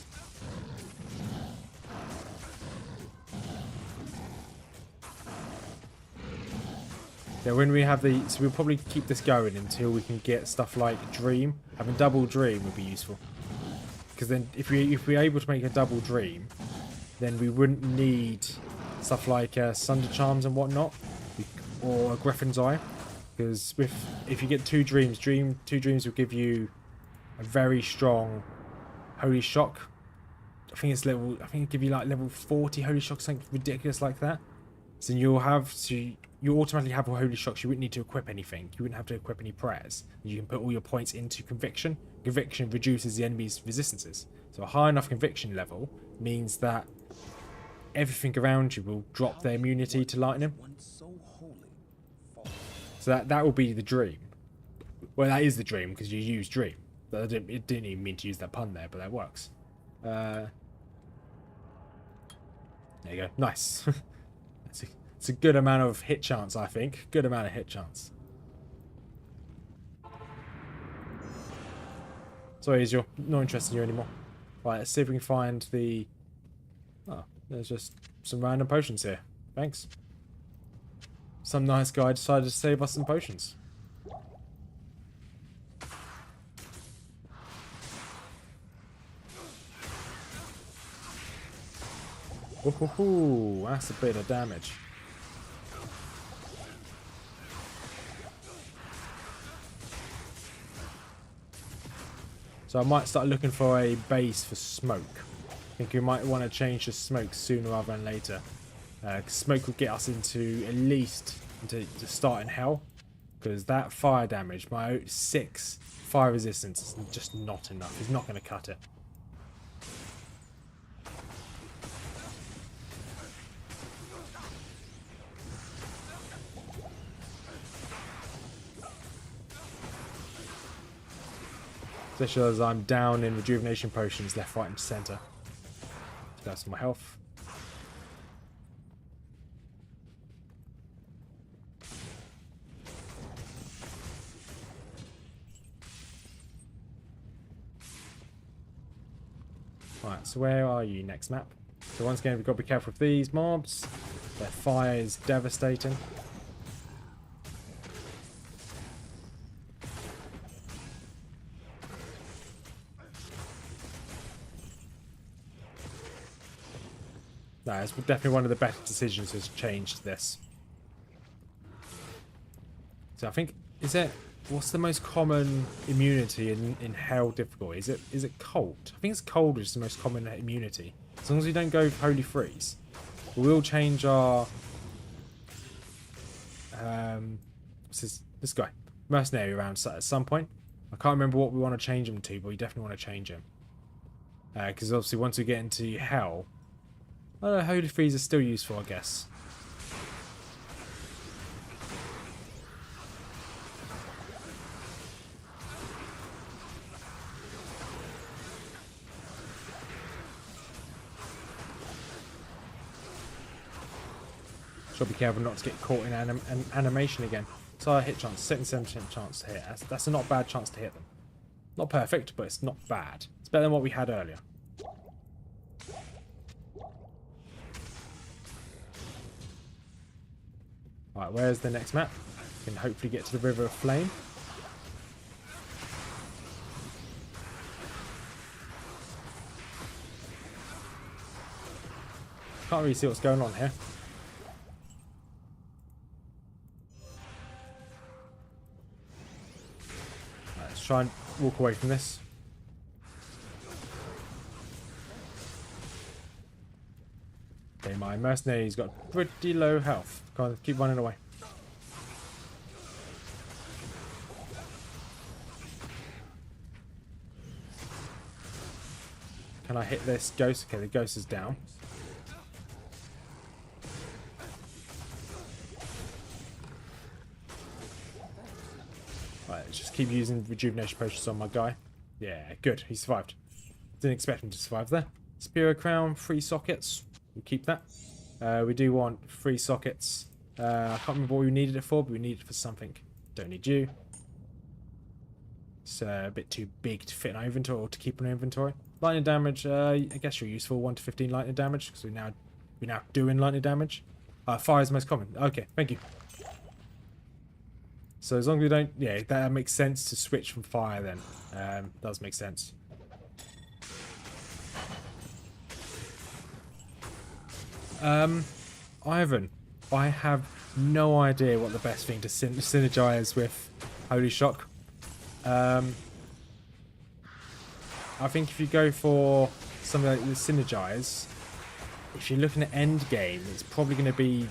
Yeah, when we have the... So we'll probably keep this going until we can get stuff like Dream. Having double Dream would be useful. Because then if we're able to make a double Dream, then we wouldn't need stuff like Sunder Charms and whatnot. Or a Griffin's Eye. Because if you get two Dreams will give you a very strong Holy Shock. I think it'll give you like level 40 Holy Shock, something ridiculous like that. So you automatically have a Holy Shocks. You wouldn't need to equip anything. You wouldn't have to equip any prayers. You can put all your points into Conviction. Conviction reduces the enemy's resistances. So a high enough Conviction level means that everything around you will drop their immunity to lightning. So that will be the Dream. Well, that is the Dream because you use Dream. It didn't even mean to use that pun there, but that works. There you go. Nice. It's a good amount of hit chance, I think. Good amount of hit chance. Sorry, Israel. Not interested in you anymore. Right, let's see if we can find the... Oh, there's just some random potions here. Thanks. Some nice guy decided to save us some potions. Ooh, that's a bit of damage. So I might start looking for a base for smoke. I think we might want to change the smoke sooner rather than later. Because smoke will get us into at least to start in hell. Because that fire damage, my 6 fire resistance is just not enough. It's not going to cut it. Especially as I'm down in rejuvenation potions left, right and centre. So that's my health. Right, so where are you next map? So once again we've got to be careful with these mobs. Their fire is devastating. No, it's definitely one of the better decisions has changed this. So I think, what's the most common immunity in Hell difficult? Is it cold? I think it's cold which is the most common immunity. As long as we don't go Holy Freeze. We will change our this guy. Mercenary around at some point. I can't remember what we want to change him to, but we definitely want to change him. Because obviously once we get into Hell, Holy Freeze is still useful, I guess. Should be careful not to get caught in animation again. So our hit chance, 77% chance to hit. That's a not bad chance to hit them. Not perfect, but it's not bad. It's better than what we had earlier. Alright, where's the next map? We can hopefully get to the River of Flame. Can't really see what's going on here. Right, let's try and walk away from this. Okay, my mercenary's got pretty low health. Can't keep running away. Can I hit this ghost? Okay, the ghost is down. Right, let's just keep using rejuvenation potions on my guy. Yeah, good. He survived. Didn't expect him to survive there. Spear crown, 3 sockets. We'll keep that. We do want 3 sockets. I can't remember what we needed it for, but we need it for something. Don't need you. It's a bit too big to fit in our inventory or to keep in our inventory. Lightning damage, I guess you're useful. 1 to 15 lightning damage because we're now doing lightning damage. Fire is the most common. Okay, thank you. So as long as we don't, yeah, that makes sense to switch from fire then. Does make sense. Ivan, I have no idea what the best thing to synergize with Holy Shock. I think if you go for something like the synergize, if you're looking at end game, it's probably going to be.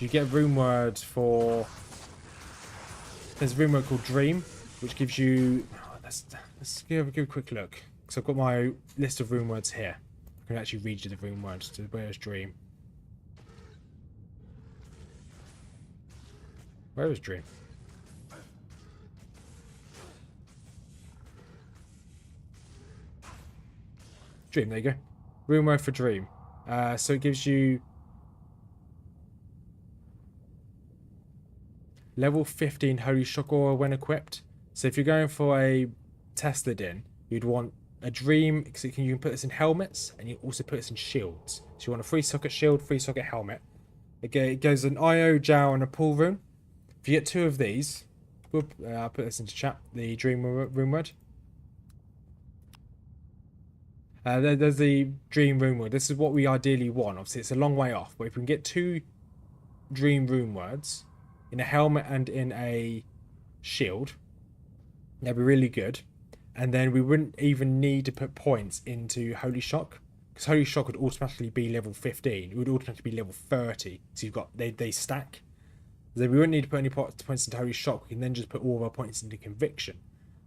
You get a rune word for. There's a rune word called Dream, which gives you. Let's give a quick look. So I've got my list of rune words here. I can actually read you the rune words. So where's Dream? Where is Dream? Dream, there you go. Rune word for Dream. So it gives you level 15 Holy Shock Aura when equipped. So if you're going for a Tesladin, you'd want a Dream, because you can put this in helmets, and you also put this in shields. So you want a 3-socket shield, 3-socket helmet. It goes an IO, Jow, and a pull rune. If you get 2 of these, I'll put this into chat, the Dream rune word. There's the Dream rune word. This is what we ideally want. Obviously, it's a long way off, but if we can get 2 Dream rune words in a helmet and in a shield, that'd be really good. And then we wouldn't even need to put points into Holy Shock, because Holy Shock would automatically be level 15. It would automatically be level 30. So you've got they stack. Then we wouldn't need to put any points into Holy Shock. We can then just put all of our points into Conviction.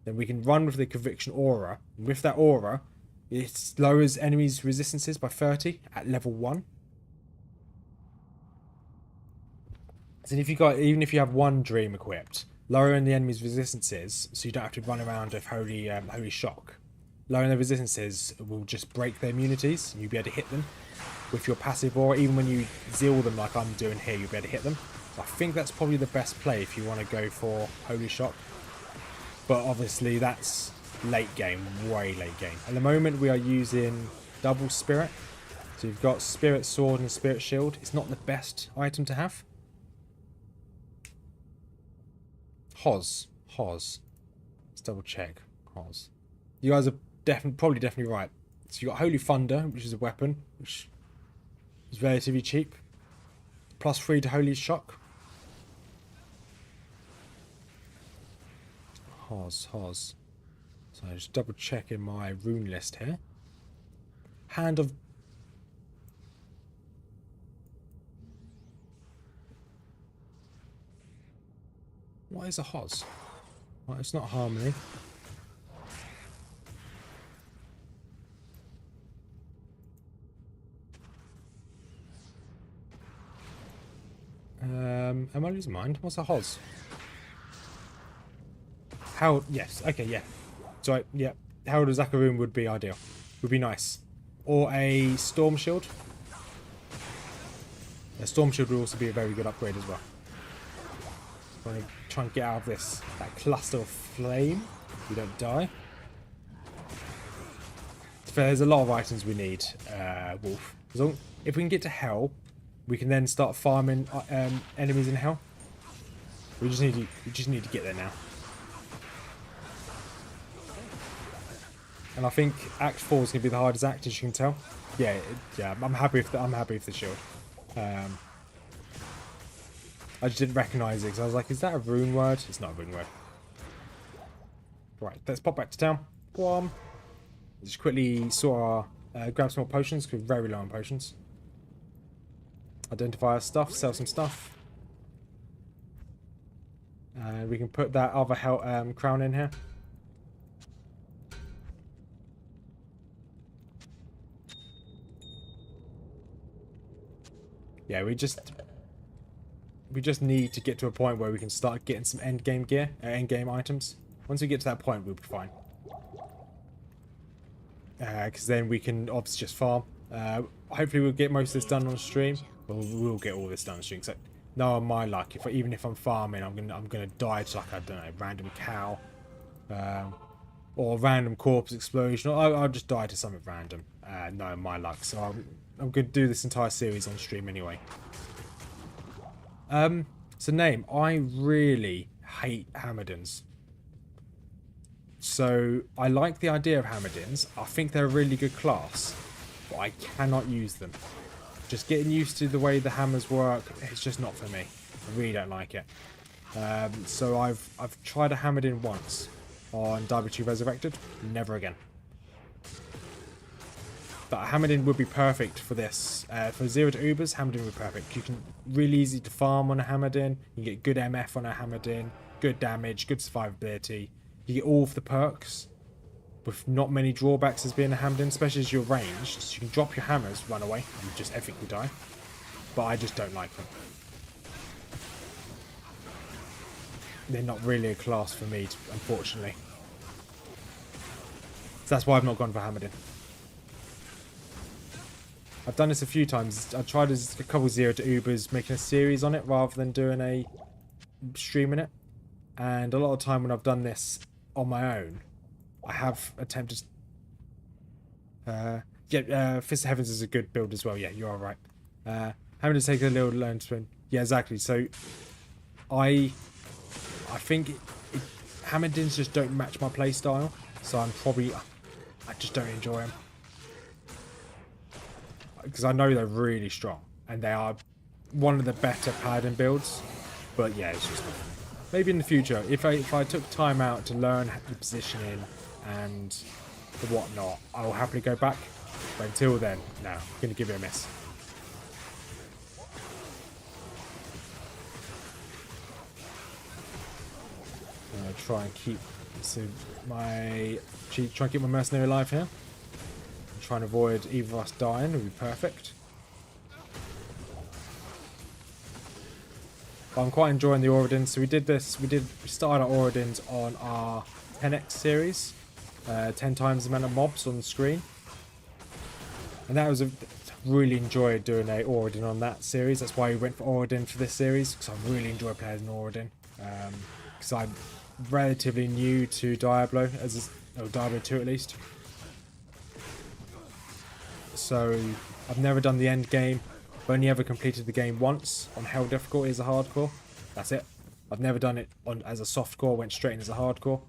Then we can run with the Conviction aura. And with that aura, it lowers enemies' resistances by 30 at level 1. So if you got, even if you have 1 Dream equipped, lowering the enemy's resistances, so you don't have to run around with Holy Shock. Lowering the resistances will just break their immunities, and you'll be able to hit them with your passive aura. Even when you zeal them like I'm doing here, you'll be able to hit them. So I think that's probably the best play if you want to go for Holy Shock. But obviously that's late game, way late game. At the moment we are using double Spirit. So you've got Spirit Sword and Spirit Shield. It's not the best item to have. Hoz. Let's double check. Hoz. You guys are probably definitely right. So you got Holy Thunder, which is a weapon, which is relatively cheap. +3 to Holy Shock. Hoz. So I just double check in my rune list here. Hand of. What is a Hoz? Well, it's not Harmony. Am I losing mind? What's a Hoz? How? Yes. Okay. Yeah. So yeah, Herald of Zakarum would be ideal. Would be nice. Or a Storm Shield. A Storm Shield would also be a very good upgrade as well. I'm going to try and get out of that cluster of flame. We don't die. There's a lot of items we need, Wolf. If we can get to Hell, we can then start farming enemies in Hell. We just need to get there now. And I think Act 4 is going to be the hardest act, as you can tell. Yeah. I'm happy with the shield. I just didn't recognise it because I was like, is that a rune word? It's not a rune word. Right, let's pop back to town. Go on. Just quickly grab some more potions because we're very low on potions. Identify our stuff, sell some stuff. And we can put that other crown in here. Yeah, we just we just need to get to a point where we can start getting some end game gear, end game items. Once we get to that point, we'll be fine. Because then we can obviously just farm. Hopefully we'll get most of this done on stream. Well, we'll get all this done on stream. So, no, on my luck, even if I'm farming, I'm gonna die to, like, I don't know, random cow, or random corpse explosion. Or I'll just die to something random. No, my luck. So I'm gonna do this entire series on stream anyway. So name, I really hate Hammerdins. So I like the idea of Hammerdins. I think they're a really good class, but I cannot use them. Just getting used to the way the hammers work, it's just not for me. I really don't like it. So I've tried a Hammerdin once on Diablo 2 Resurrected, never again. But Hammerdin would be perfect for this. For 0 to Ubers, Hammerdin would be perfect. You can really easy to farm on a Hammerdin. You get good MF on a Hammerdin, good damage, good survivability. You get all of the perks with not many drawbacks as being a Hammerdin, especially as you're ranged. So you can drop your hammers, run away, and just epically die. But I just don't like them. They're not really a class for me, unfortunately. So that's why I've not gone for Hammerdin. I've done this a few times. I tried a couple 0 to Ubers, making a series on it rather than doing a streaming it. And a lot of time when I've done this on my own, I have attempted. Fist of Heavens is a good build as well. Yeah, you are right. Having to take a little learn to win. Yeah, exactly. So I think Hammerdins just don't match my playstyle. So I just don't enjoy them. Because I know they're really strong. And they are one of the better Paladin builds. But yeah, it's just... Maybe in the future, if I took time out to learn the positioning and the whatnot, I will happily go back. But until then, no, I'm going to give it a miss. I'm going to try and keep my mercenary alive here. Try and avoid either of us dying would be perfect. But I'm quite enjoying the Auradin. So we started our Auradins on our 10x series. 10 times the amount of mobs on the screen. And that was really enjoyed doing a Auradin on that series. That's why we went for Auradin for this series. Because I really enjoy playing an Auradin. Because I'm relatively new to Diablo. Diablo 2 at least. So I've never done the end game. I've only ever completed the game once on Hell difficulty as a hardcore. That's it. I've never done it as a softcore. Went straight in as a hardcore.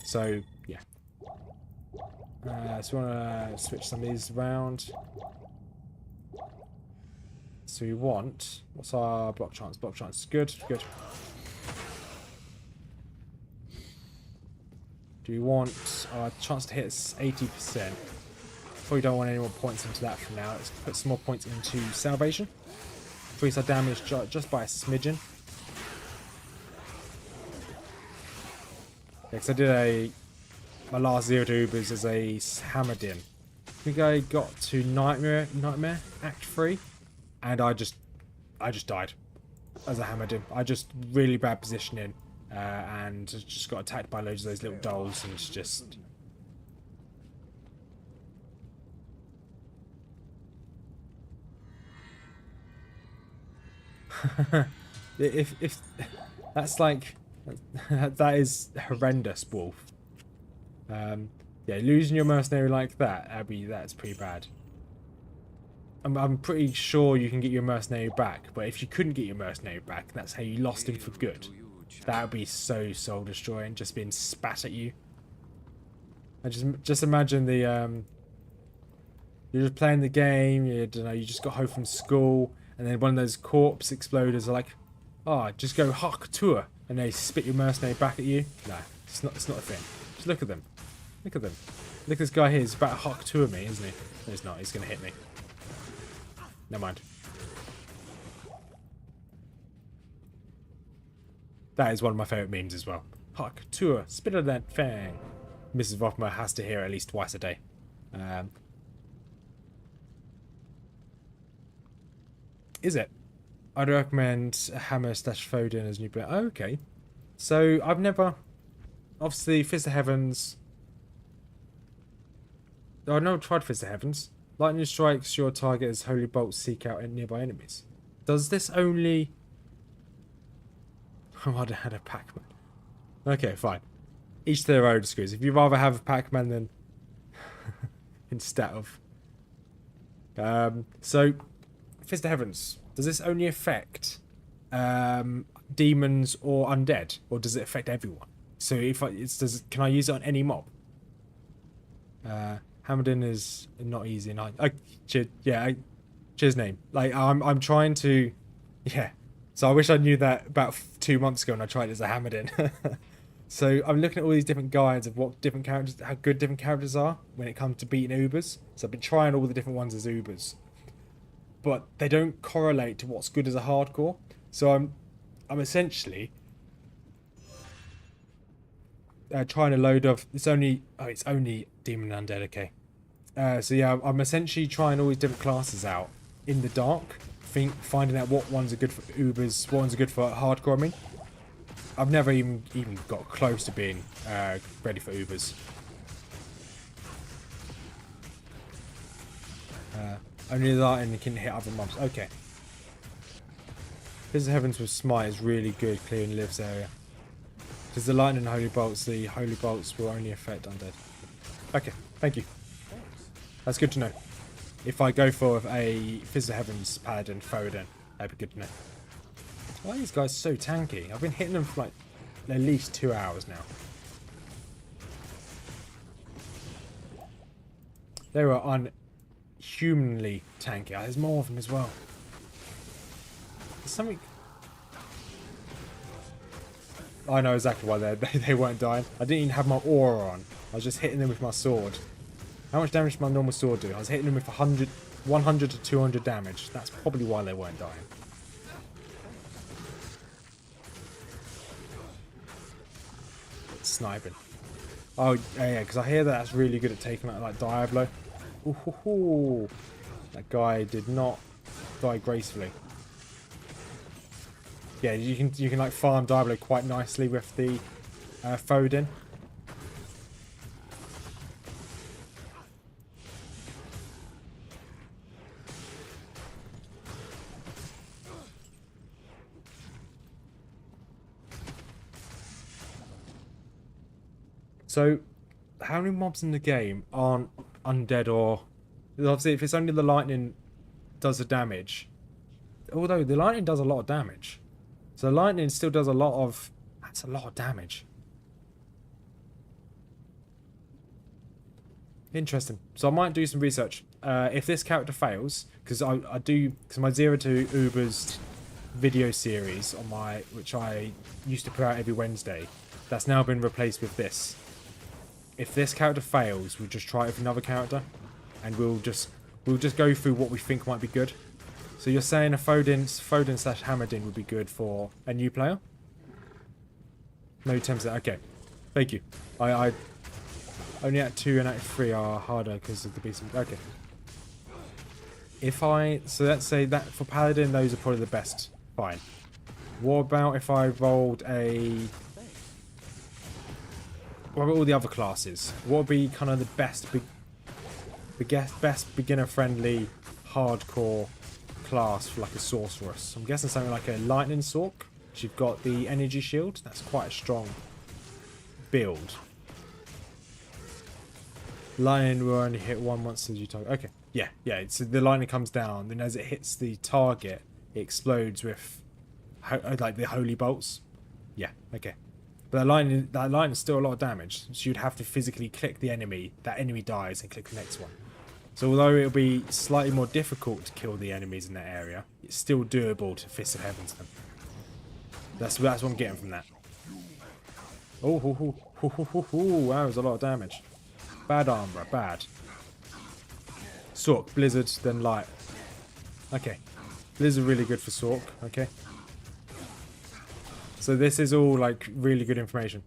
So yeah. So we want to switch some of these around. So we want... What's our block chance? Block chance is good. Good. Do we want our chance to hit 80%? Probably don't want any more points into that for now. Let's put some more points into salvation. Increase our damage just by a smidgen. Yeah, because I did my last 0 to Ubers as a Hammerdin. I think I got to Nightmare Act 3, and I just died as a Hammerdin. I just really bad positioning, and just got attacked by loads of those little dolls, and it's just... if that's like that is horrendous, Wolf. Yeah, losing your mercenary like that's pretty bad. I'm pretty sure you can get your mercenary back, but if you couldn't get your mercenary back, that's how you lost him for good. That would be so soul destroying, just being spat at you. I just imagine the you're just playing the game, you just got home from school. And then one of those corpse exploders are like, oh, just go Hawk Tour, and they spit your mercenary back at you. No, it's not a thing. Just look at them. Look at them. Look at this guy here. He's about to Hawk Tour me, isn't he? No, he's not. He's going to hit me. Never mind. That is one of my favourite memes as well. Hawk Tour, spit of that fang. Mrs. Vothma has to hear it at least twice a day. Is it? I'd recommend Hammer slash Foden as new player. Oh, okay. So I've never, obviously Fist of Heavens. I've never tried Fist of Heavens. Lightning strikes your target as holy bolts seek out nearby enemies. Does this only? Oh, I had a Pac-Man. Okay, fine. Each to their own, screws. If you'd rather have a Pac-Man than instead of. So, Fist of Heavens. Does this only affect demons or undead, or does it affect everyone? So if can I use it on any mob? Hamilton is not easy, and cheers name. Like I'm trying to, yeah. So I wish I knew that about 2 months ago when I tried it as a Hamilton. So I'm looking at all these different guides of what different characters, how good different characters are when it comes to beating Ubers. So I've been trying all the different ones as Ubers, but they don't correlate to what's good as a hardcore. So I'm essentially trying to load off. It's only demon and undead. Okay. So yeah, I'm essentially trying all these different classes out in the dark, finding out what ones are good for Ubers, what ones are good for hardcore. I mean, I've never even got close to being ready for Ubers. Only the lightning can hit other mobs. Okay. Fist of Heavens with Smite is really good clearing Liv's area. Because the lightning and holy bolts will only affect undead. Okay, thank you. That's good to know. If I go for a Fist of Heavens Paladin Foden, that'd be good to know. Why are these guys so tanky? I've been hitting them for like at least 2 hours now. They were unhumanly tanky. There's more of them as well. There's something. I know exactly why they weren't dying. I didn't even have my aura on. I was just hitting them with my sword. How much damage did my normal sword do? I was hitting them with 100 to 200 damage. That's probably why they weren't dying. Sniping. Oh yeah, because I hear that's really good at taking out like Diablo. Ooh, that guy did not die gracefully. Yeah, you can like farm Diablo quite nicely with the Foden. So, how many mobs in the game aren't undead or... Obviously, if it's only the lightning does the damage. Although, the lightning does a lot of damage. So, lightning still does a lot of... That's a lot of damage. Interesting. So, I might do some research. If this character fails, because I do... Because my 0 to Uber's video series on my... Which I used to put out every Wednesday. That's now been replaced with this. If this character fails, we'll just try it with another character, and we'll just go through what we think might be good. So you're saying a Foden slash Hammerdin would be good for a new player? No 10%. Okay, thank you. I only Act 2 and Act 3 are harder because of the beast. Okay. So let's say that for Paladin, those are probably the best. Fine. What about if I rolled a... What about all the other classes? What would be kind of the best beginner-friendly hardcore class for like a sorceress? I'm guessing something like a lightning sorc. You've got the energy shield. That's quite a strong build. Lightning will only hit one monster as you target. Okay, yeah. So the lightning comes down, then as it hits the target, it explodes with like the holy bolts. Yeah, okay. But that lightning is still a lot of damage. So you'd have to physically click the enemy. That enemy dies and click the next one. So although it'll be slightly more difficult to kill the enemies in that area, it's still doable to Fist of Heavens them. That's what I'm getting from that. Oh, that was a lot of damage. Bad armor, bad. Sorc, Blizzard, then Light. Okay. Blizzard really good for Sorc, okay. So this is all like really good information.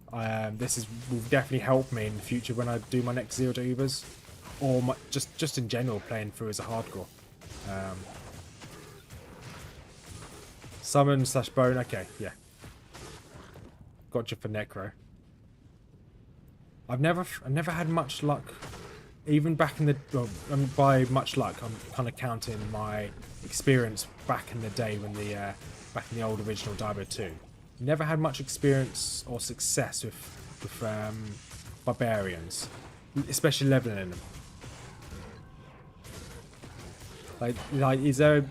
This will definitely help me in the future when I do my next 0 to Ubers, or just in general playing through as a hardcore. Summon slash bone. Okay, yeah. Gotcha for Necro. I've never had much luck. Even back in the... Well, by much luck, I'm kind of counting my experience back in the day when the... back in the old original Diablo 2. Never had much experience or success with barbarians. Especially leveling them. Like, is there...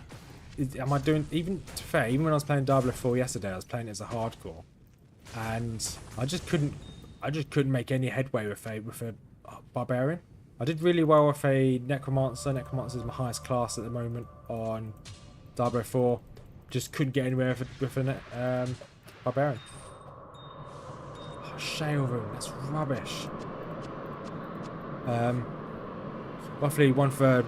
am I doing... Even, to be fair, even when I was playing Diablo 4 yesterday, I was playing it as a hardcore. And I just couldn't make any headway with a barbarian. I did really well with a necromancer. Necromancer is my highest class at the moment on Diablo 4. Just couldn't get anywhere with a barbarian. Oh, Shale Room, that's rubbish. Roughly one third.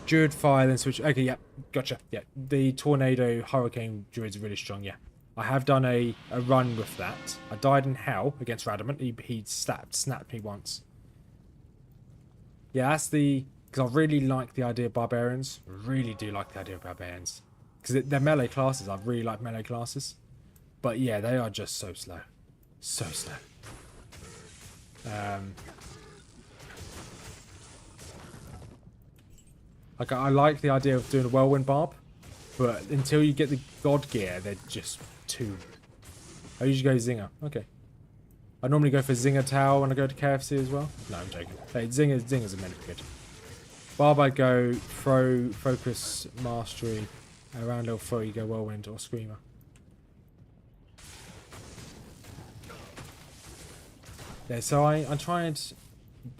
Druid fire, then switch. Okay, yeah, gotcha. Yeah, the tornado hurricane druid's really strong. Yeah, I have done a run with that. I died in hell against Radamant. He snapped me once. Yeah, that's the... Because I really like the idea of barbarians. Really do like the idea of barbarians. Because they're melee classes. I really like melee classes. But yeah, they are just so slow. So slow. Like, I like the idea of doing a whirlwind barb, but until you get the god gear, they're just too... I usually go Zinger. Okay. I normally go for Zinger Towel when I go to KFC as well. No, I'm joking. Hey, Zingers are meant to be good. Barb, I go throw, focus, mastery. Around level 4, you go whirlwind or screamer. Yeah, so I tried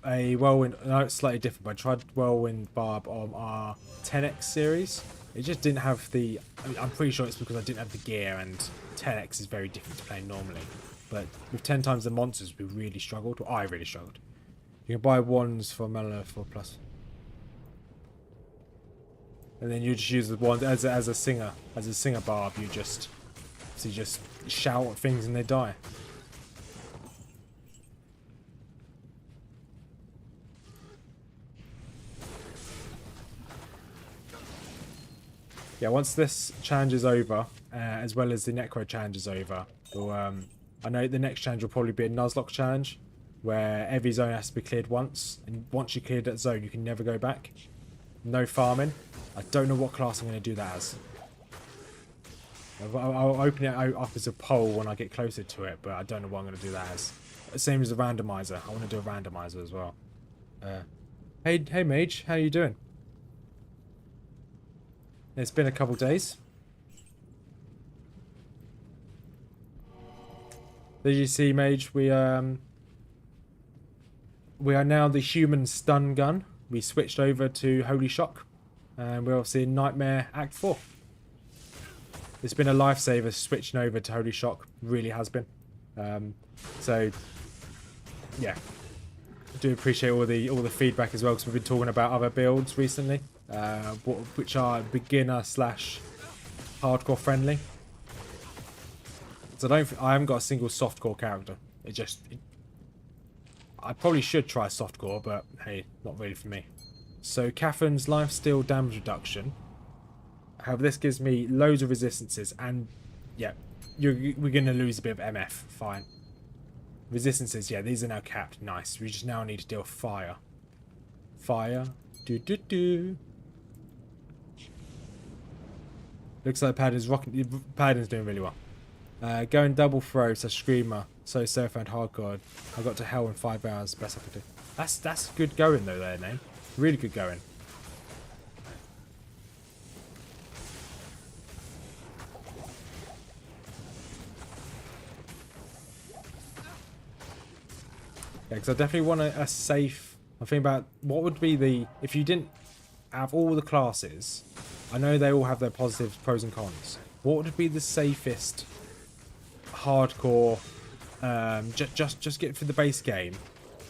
a whirlwind. No, it's slightly different, but I tried whirlwind barb on our 10x series. It just didn't have the... I mean, I'm pretty sure it's because I didn't have the gear, and 10x is very different to playing normally. But with 10 times the monsters, we really struggled. Well, I really struggled. You can buy wands for Mellow 4+. And then you just use the wand as a singer. As a singer barb, you just shout at things and they die. Yeah, once this challenge is over, as well as the Necro challenge is over, we'll, I know the next challenge will probably be a Nuzlocke challenge, where every zone has to be cleared once, and once you clear that zone, you can never go back. No farming. I don't know what class I'm going to do that as. I'll open it up as a poll when I get closer to it, but I don't know what I'm going to do that as. Same as a randomizer. I want to do a randomizer as well. Hey Mage, how you doing? It's been a couple days. As you see, Mage, we are now the human stun gun. We switched over to Holy Shock, and we're obviously in Nightmare Act 4. It's been a lifesaver switching over to Holy Shock. Really has been. So yeah, I do appreciate all the feedback as well, because we've been talking about other builds recently, which are beginner / hardcore friendly. So I haven't got a single softcore character. I probably should try softcore, but hey, not really for me. So Catherine's lifesteal damage reduction. However, this gives me loads of resistances, and yeah, we're going to lose a bit of MF. Fine. Resistances, yeah, these are now capped. Nice. We just now need to deal with fire. Fire. Looks like Paladin's doing really well. Going double throw, so Screamer, so Surfer and Hardcore. I got to hell in 5 hours, best I could do. That's good going though there, Name. Really good going. Yeah, because I definitely want a safe... I'm thinking about what would be the... If you didn't have all the classes, I know they all have their positives, pros and cons. What would be the safest hardcore, just get through the base game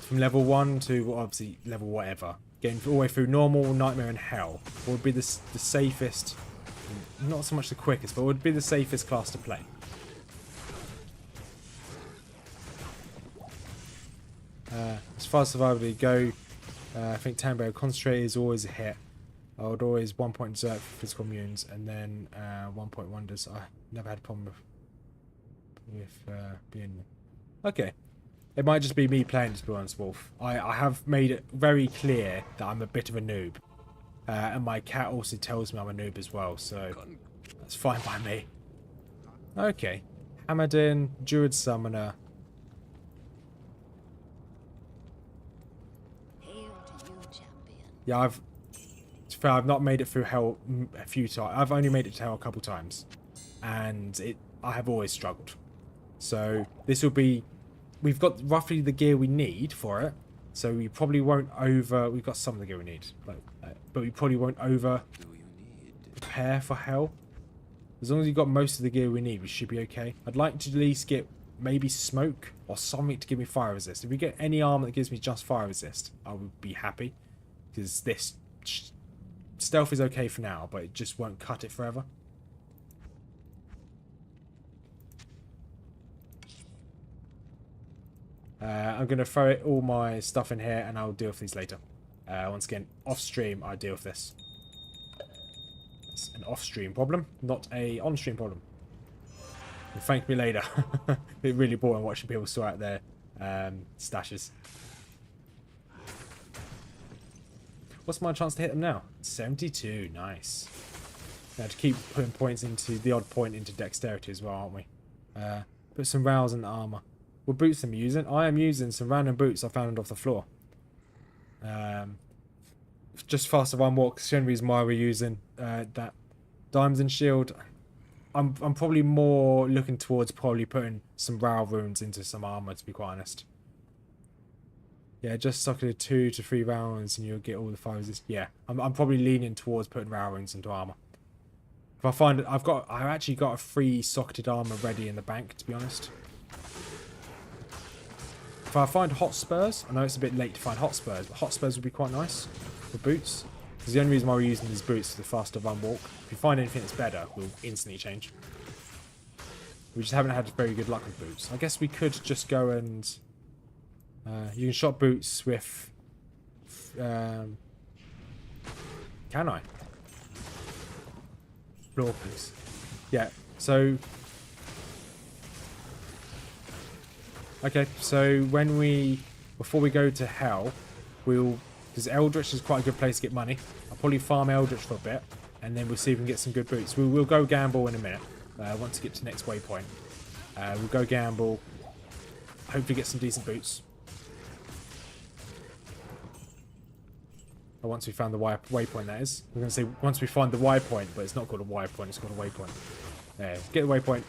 from level 1 to obviously level whatever, getting all the way through normal, nightmare and hell? What would be the safest, not so much the quickest, but what would be the safest class to play? As far as survival you go, I think Tambo Concentrate is always a hit. I would always 1 point Zerk for physical immunes, and then 1 point wonders. I never had a problem with being... Okay. It might just be me playing, to be honest, Wolf. I have made it very clear that I'm a bit of a noob. And my cat also tells me I'm a noob as well, so that's fine by me. Okay. Hammerden, Druid Summoner. Hail to you, champion. Yeah, I've not made it through hell a few times. I've only made it to hell a couple times. And I have always struggled. So this will be... We've got roughly the gear we need for it. So we probably won't over... We've got some of the gear we need. But we probably won't over prepare for hell. As long as you've got most of the gear we need, we should be okay. I'd like to at least get maybe smoke or something to give me fire resist. If we get any armor that gives me just fire resist, I would be happy. Because this stealth is okay for now, but it just won't cut it forever. I'm going to throw all my stuff in here and I'll deal with these later. Once again, off stream, I deal with this. It's an off-stream problem, not a on-stream problem. And thank me later. It's really boring watching people sort out their stashes. What's my chance to hit them now? 72, nice. Now to keep putting points into the odd point into dexterity as well, aren't we? Put some rows in the armor. What boots am I using? I am using some random boots I found off the floor. Just faster run walk. It's the only reason why we're using that diamonds and shield. I'm probably more looking towards probably putting some row runes into some armor, to be quite honest. Yeah, just suck it 2 to 3 rounds and you'll get all the fire resist. Yeah, I'm probably leaning towards putting row runes into armor. If I find it, I've actually got a free socketed armor ready in the bank, to be honest. If I find hot spurs, I know it's a bit late to find hot spurs, but hot spurs would be quite nice for boots. Because the only reason why we're using these boots is the faster run walk. If we find anything that's better, we'll instantly change. We just haven't had very good luck with boots. I guess we could just go and... you can shop boots with... can I? Floor boots. Yeah, so... Okay, so when before we go to hell, because Eldritch is quite a good place to get money. I'll probably farm Eldritch for a bit, and then we'll see if we can get some good boots. We'll go gamble in a minute, once we get to the next waypoint. We'll go gamble, hopefully get some decent boots. Or once we found the waypoint, that is. We're going to say once we find the waypoint, but it's not called a waypoint, it's called a waypoint. Get the waypoint,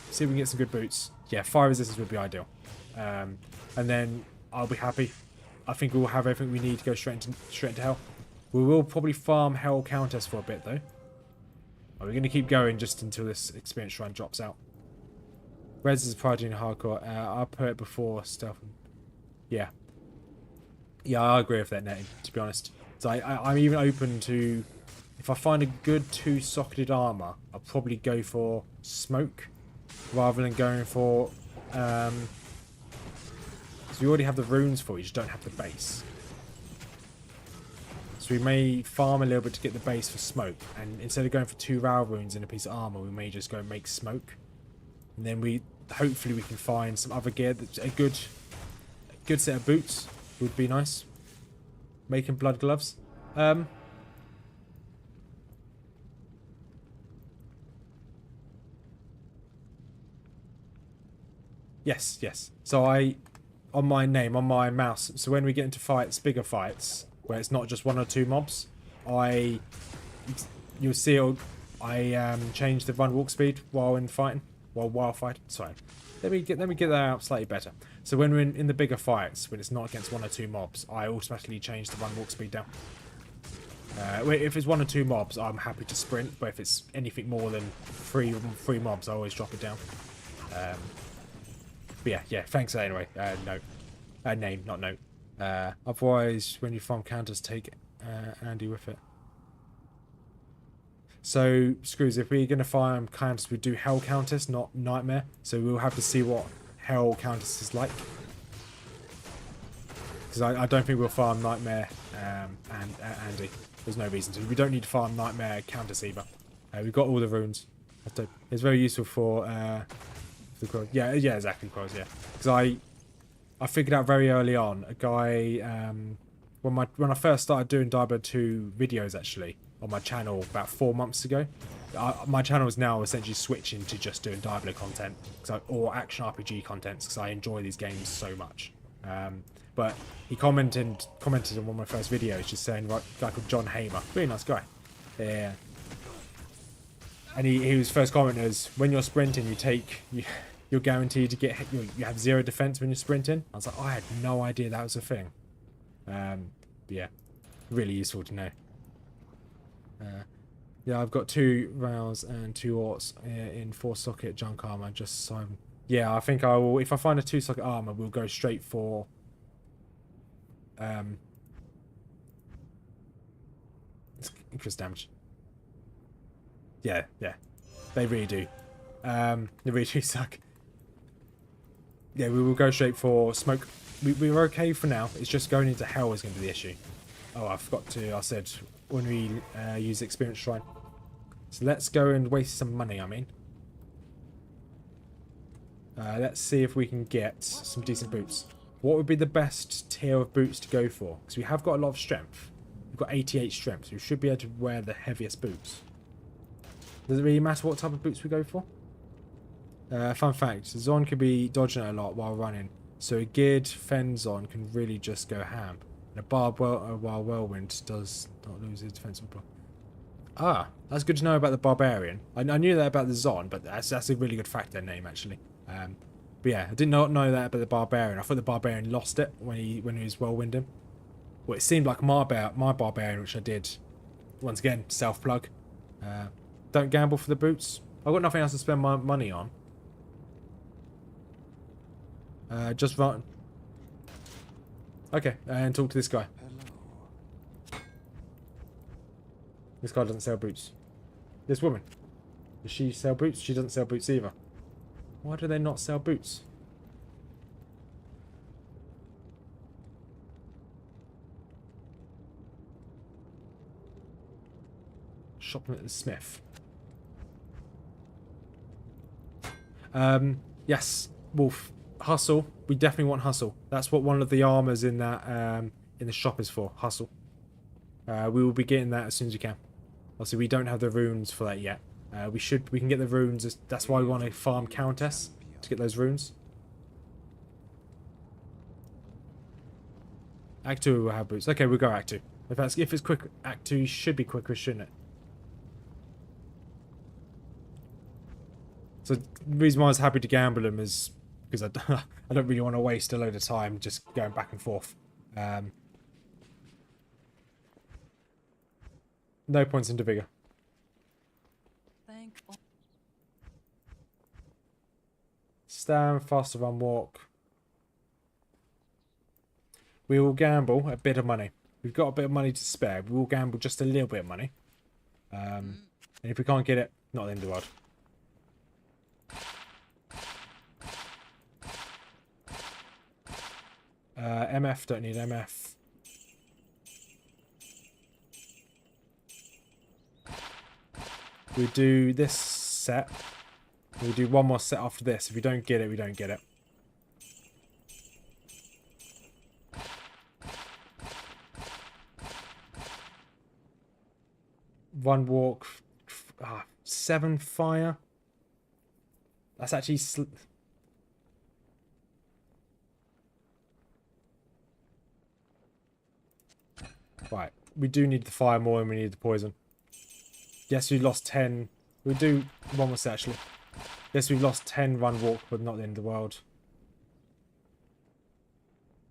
see if we can get some good boots. Yeah, fire resistance would be ideal. And then I'll be happy. I think we'll have everything we need to go straight into hell. We will probably farm hell countess for a bit though. We're going to keep going just until this experience run drops out. Res is Paladin Hardcore. I'll put it before stealth. Yeah. Yeah, I agree with that, Nettie, to be honest. So I'm even open to... If I find a good 2-socketed armor, I'll probably go for smoke rather than going for... So we already have the runes for it, you just don't have the base. So we may farm a little bit to get the base for smoke. And instead of going for 2 row runes in a piece of armor, we may just go and make smoke. And then hopefully we can find some other gear. That's a good set of boots would be nice. Making blood gloves. Yes. So on my name, on my mouse, so when we get into fights, bigger fights, where it's not just 1 or 2 mobs, you'll see I change the run walk speed while fighting. Sorry. Let me get that out slightly better. So when we're in the bigger fights, when it's not against 1 or 2 mobs, I automatically change the run walk speed down. If it's 1 or 2 mobs, I'm happy to sprint, but if it's anything more than 3 mobs, I always drop it down. But yeah, thanks anyway. Note. Name, not note. Otherwise, when you farm counters, take Andy with it. So, screws, if we're going to farm counters, we do Hell Countess, not Nightmare. So we'll have to see what Hell Countess is like. Because I don't think we'll farm Nightmare and Andy. There's no reason to. We don't need to farm Nightmare Countess either. We've got all the runes. It's very useful for the crows. Yeah, exactly, crows, yeah. Because I figured out very early on, a guy, when I first started doing Diablo 2 videos, actually, on my channel about 4 months ago, my channel is now essentially switching to just doing Diablo content, or action RPG content, because I enjoy these games so much. But he commented on one of my first videos, just saying, right, a guy called John Hamer, really nice guy. Yeah. And his first comment was, when you're sprinting, you're guaranteed to get hit. You have 0 defense when you're sprinting. I was like, oh, I had no idea that was a thing. But yeah, really useful to know. Yeah, I've got 2 rails and 2 orts in 4-socket junk armor. Just so yeah, I think I will. If I find a 2-socket armor, we'll go straight for increase damage. Yeah, they really do. They really do suck. Yeah, we will go straight for smoke. We're okay for now. It's just going into hell is going to be the issue. Oh, I forgot to. I said when we use experience shrine. So let's go and waste some money. I mean, let's see if we can get some decent boots. What would be the best tier of boots to go for? Because we have got a lot of strength. We've got 88 strength, so we should be able to wear the heaviest boots. Does it really matter what type of boots we go for? Fun fact, Zon could be dodging it a lot while running, so a geared Fen Zon can really just go ham. And a barbed while Whirlwind does not lose his defensive block. Ah, that's good to know about the Barbarian. I knew that about the Zon, but that's a really good fact, their name, actually. But yeah, I did not know that about the Barbarian. I thought the Barbarian lost it when he was Whirlwinding. Well, it seemed like my Barbarian, which I did, once again, self-plug. Don't gamble for the boots. I've got nothing else to spend my money on. Just run. Okay, and talk to this guy. Hello. This guy doesn't sell boots. This woman. Does she sell boots? She doesn't sell boots either. Why do they not sell boots? Shopping at the Smith. Yes, Wolf. Hustle. We definitely want hustle. That's what one of the armors in that in the shop is for. Hustle. We will be getting that as soon as we can. Obviously, we don't have the runes for that yet. We can get the runes. That's why we want to farm Countess to get those runes. Act 2 will have boots. Okay, we'll go Act 2. If it's quick, Act 2 should be quicker, shouldn't it? So the reason why I was happy to gamble them is because I don't really want to waste a load of time just going back and forth. No points into vigor. Stand, faster run, walk. We will gamble a bit of money. We've got a bit of money to spare. We will gamble just a little bit of money. And if we can't get it, not the end of the world. MF, don't need MF. We do this set. We do one more set after this. If we don't get it, we don't get it. One walk. 7 fire. That's actually... Right, we do need the fire more than we need the poison. Yes, we lost 10. We'll do one more set, actually. Yes, we've lost 10 run walk, but not the end of the world.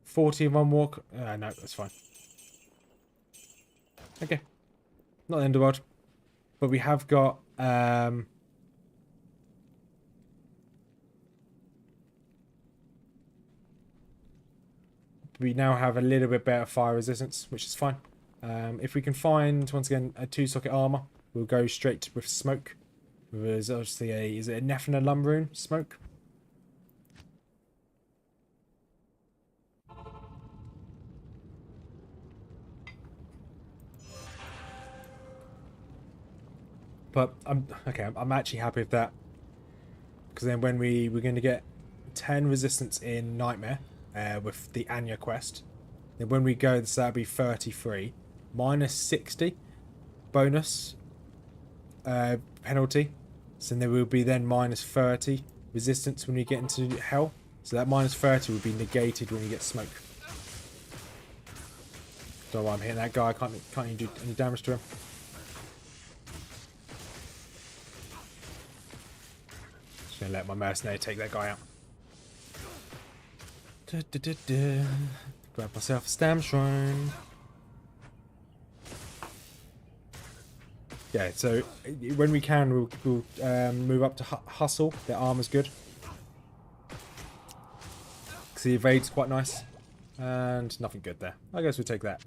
40 run walk. No, that's fine. Okay. Not the end of the world. But we have got... we now have a little bit better fire resistance, which is fine. If we can find, once again, a 2-socket armor, we'll go straight with smoke. There's obviously is it a Nephina Lumrune smoke? But I'm actually happy with that. Because then when we're going to get 10 resistance in Nightmare with the Anya quest. Then when we go, so that'll be 33. Minus 60 bonus penalty. So there will be then minus 30 resistance when we get into Hell. So that minus 30 will be negated when you get smoke. Don't know why I'm hitting that guy. I can't even do any damage to him. Just gonna let my mercenary take that guy out. Grab myself a stam shrine. Yeah, so when we can, we'll move up to Hustle. Their armor's good. Because the evade's quite nice. And nothing good there. I guess we'll take that.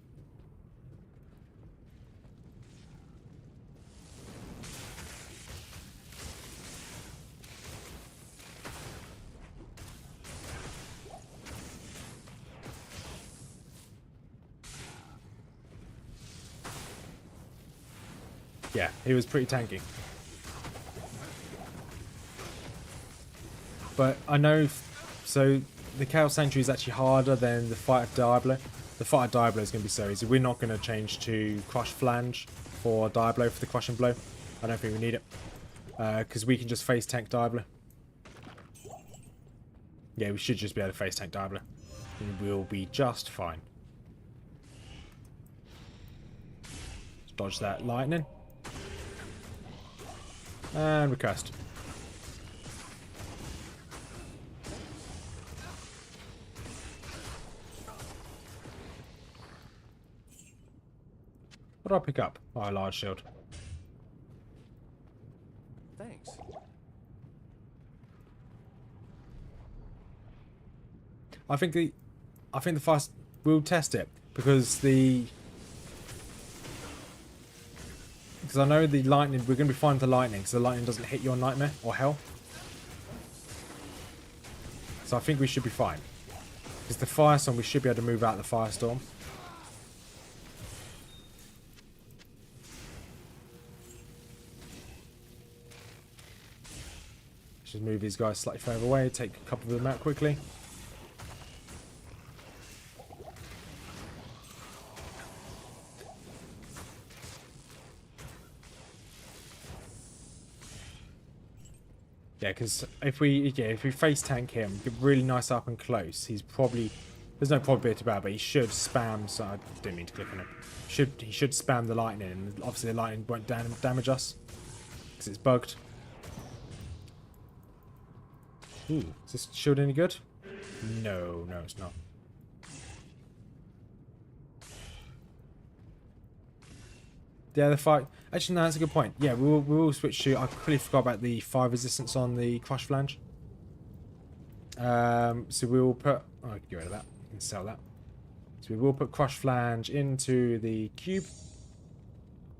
Yeah, he was pretty tanky. But I know, so the Chaos Sanctuary is actually harder than the Fight of Diablo. The Fight of Diablo is going to be so easy. We're not going to change to Crush Flange for Diablo for the Crushing Blow. I don't think we need it. Because we can just face tank Diablo. Yeah, we should just be able to face tank Diablo. And we'll be just fine. Let's dodge that lightning. And we're cursed. What do I pick up? Oh, a large shield. Thanks. I think the fast we'll test it because I know the lightning, we're going to be fine with the lightning because the lightning doesn't hit your Nightmare or Hell. So I think we should be fine. Because the Firestorm, we should be able to move out the Firestorm. Just move these guys slightly further away, take a couple of them out quickly. Yeah, because if we face tank him, get really nice up and close, he's probably, there's no probability about it, but he should spam. So I didn't mean to click on it. He should spam the lightning, and obviously the lightning won't damage us because it's bugged. Ooh, is this shield any good? No, it's not. Yeah, the fight. Actually, no, that's a good point. Yeah, we will switch to. I completely forgot about the 5 resistance on the Crush Flange. So we will put. Oh, I can get rid of that. I can sell that. So we will put Crush Flange into the cube.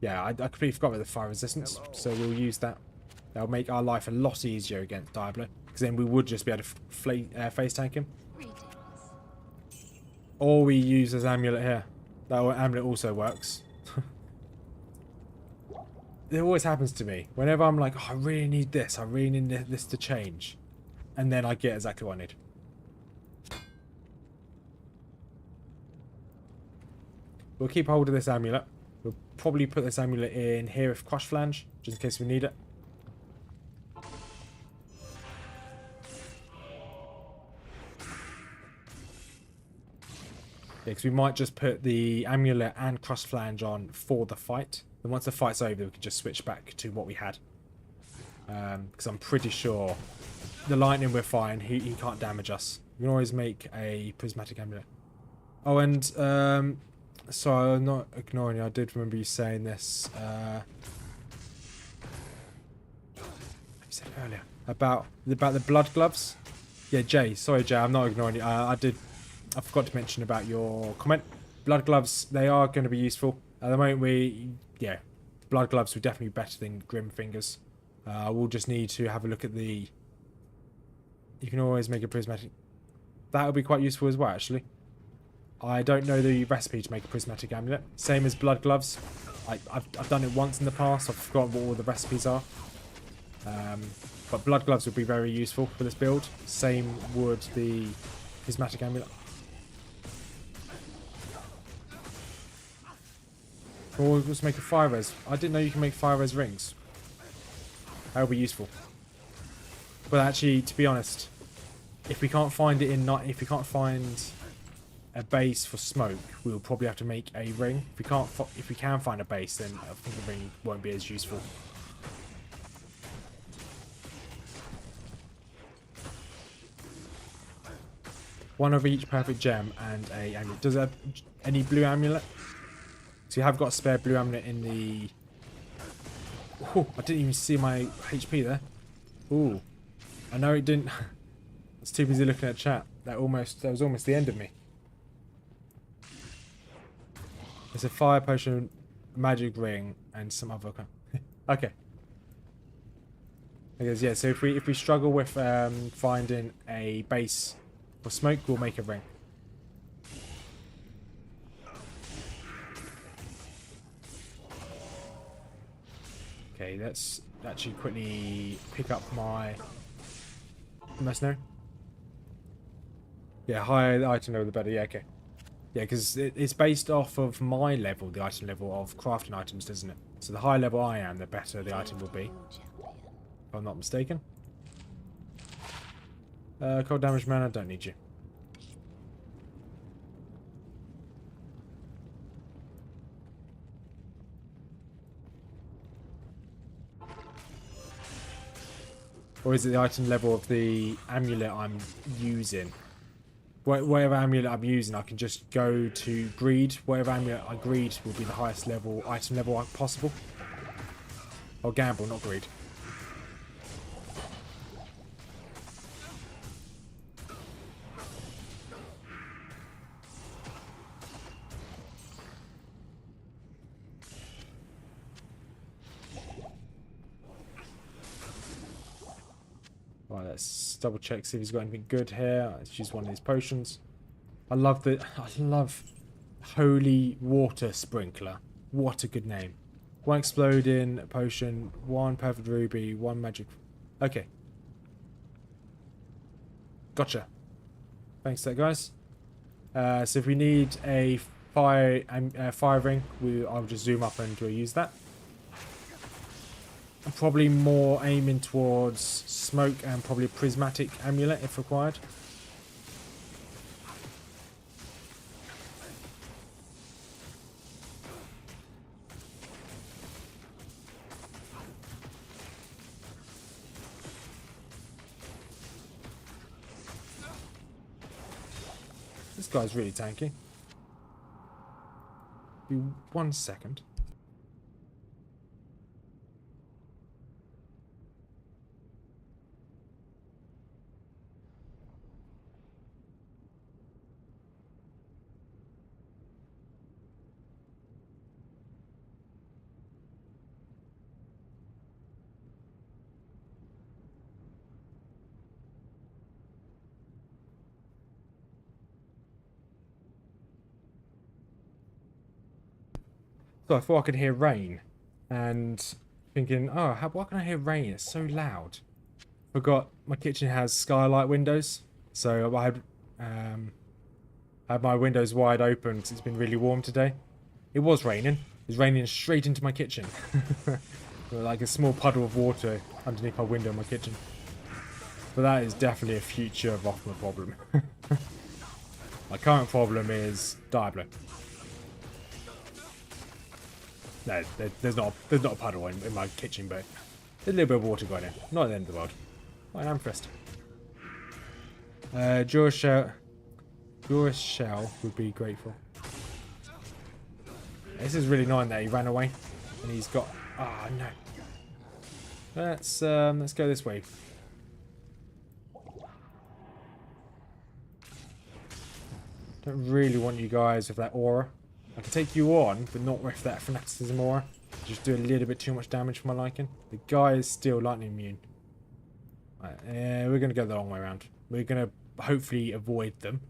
Yeah, I completely forgot about the 5 resistance. Hello. So we'll use that. That'll make our life a lot easier against Diablo. Because then we would just be able to face tank him. Greetings. Or we use his amulet here. That amulet also works. It always happens to me. Whenever I'm like, oh, I really need this. I really need this to change. And then I get exactly what I need. We'll keep hold of this amulet. We'll probably put this amulet in here with Crush Flange, just in case we need it. Yeah, because we might just put the amulet and Crush Flange on for the fight. And once the fight's over, we can just switch back to what we had. Because I'm pretty sure the lightning we're fine. He can't damage us. We can always make a prismatic amulet. Oh, and sorry, I'm not ignoring you. I did remember you saying this. You said earlier about the blood gloves. Yeah, Jay. Sorry, Jay. I'm not ignoring you. I forgot to mention about your comment. Blood gloves. They are going to be useful. At the moment, blood gloves are definitely better than Grim Fingers. We'll just need to have a look at the. You can always make a prismatic. That would be quite useful as well, actually. I don't know the recipe to make a prismatic amulet. Same as blood gloves. I've done it once in the past. I've forgotten what all the recipes are. But blood gloves would be very useful for this build. Same would the prismatic amulet. Or let's make a fire res. I didn't know you can make fire res rings. That would be useful. But actually, to be honest, if we can't find it in night, if we can't find a base for smoke, we'll probably have to make a ring. If we can find a base, then I think the ring won't be as useful. One of each perfect gem and a amulet. Does it have any blue amulet? So you have got a spare blue amulet in the... Oh, I didn't even see my HP there. Ooh. I know it didn't... I was too busy looking at chat. That was almost the end of me. It's a fire potion, magic ring, and some other... Okay. I guess, yeah, so if we struggle with finding a base for smoke, we'll make a ring. Okay, let's actually quickly pick up my mercenary. Yeah, higher the item level, the better. Yeah, okay. Yeah, because it's based off of my level, the item level of crafting items, doesn't it? So the higher level I am, the better the item will be. If I'm not mistaken. Cold damage man, I don't need you. Or is it the item level of the amulet I'm using? Whatever amulet I'm using, I can just go to greed. Whatever amulet I greed will be the highest level item level possible. Or gamble, not greed. Right, let's double check, see if he's got anything good here. Let's use one of these potions. I love Holy Water Sprinkler. What a good name. One exploding potion, one perfect ruby, one magic. Okay. Gotcha. Thanks for that, guys. So if we need a fire ring, I'll just zoom up and we'll use that. I'm probably more aiming towards smoke and probably a prismatic amulet if required. This guy's really tanky. Be 1 second. So I thought I could hear rain, and thinking, oh, why can I hear rain? It's so loud. Forgot my kitchen has skylight windows, so I had my windows wide open because it's been really warm today. It was raining. It was raining straight into my kitchen. Like a small puddle of water underneath my window in my kitchen. But that is definitely a future Vothma problem. My current problem is Diablo. No, there's not a puddle in my kitchen, but there's a little bit of water going in. Not at the end of the world. I am impressed. Durashell would be grateful. This is really annoying that he ran away, and he's got. Ah, no. Let's go this way. Don't really want you guys with that aura. I can take you on, but not with that fanaticism aura. Just do a little bit too much damage for my liking. The guy is still lightning immune. Right, we're going to go the long way around. We're going to hopefully avoid them.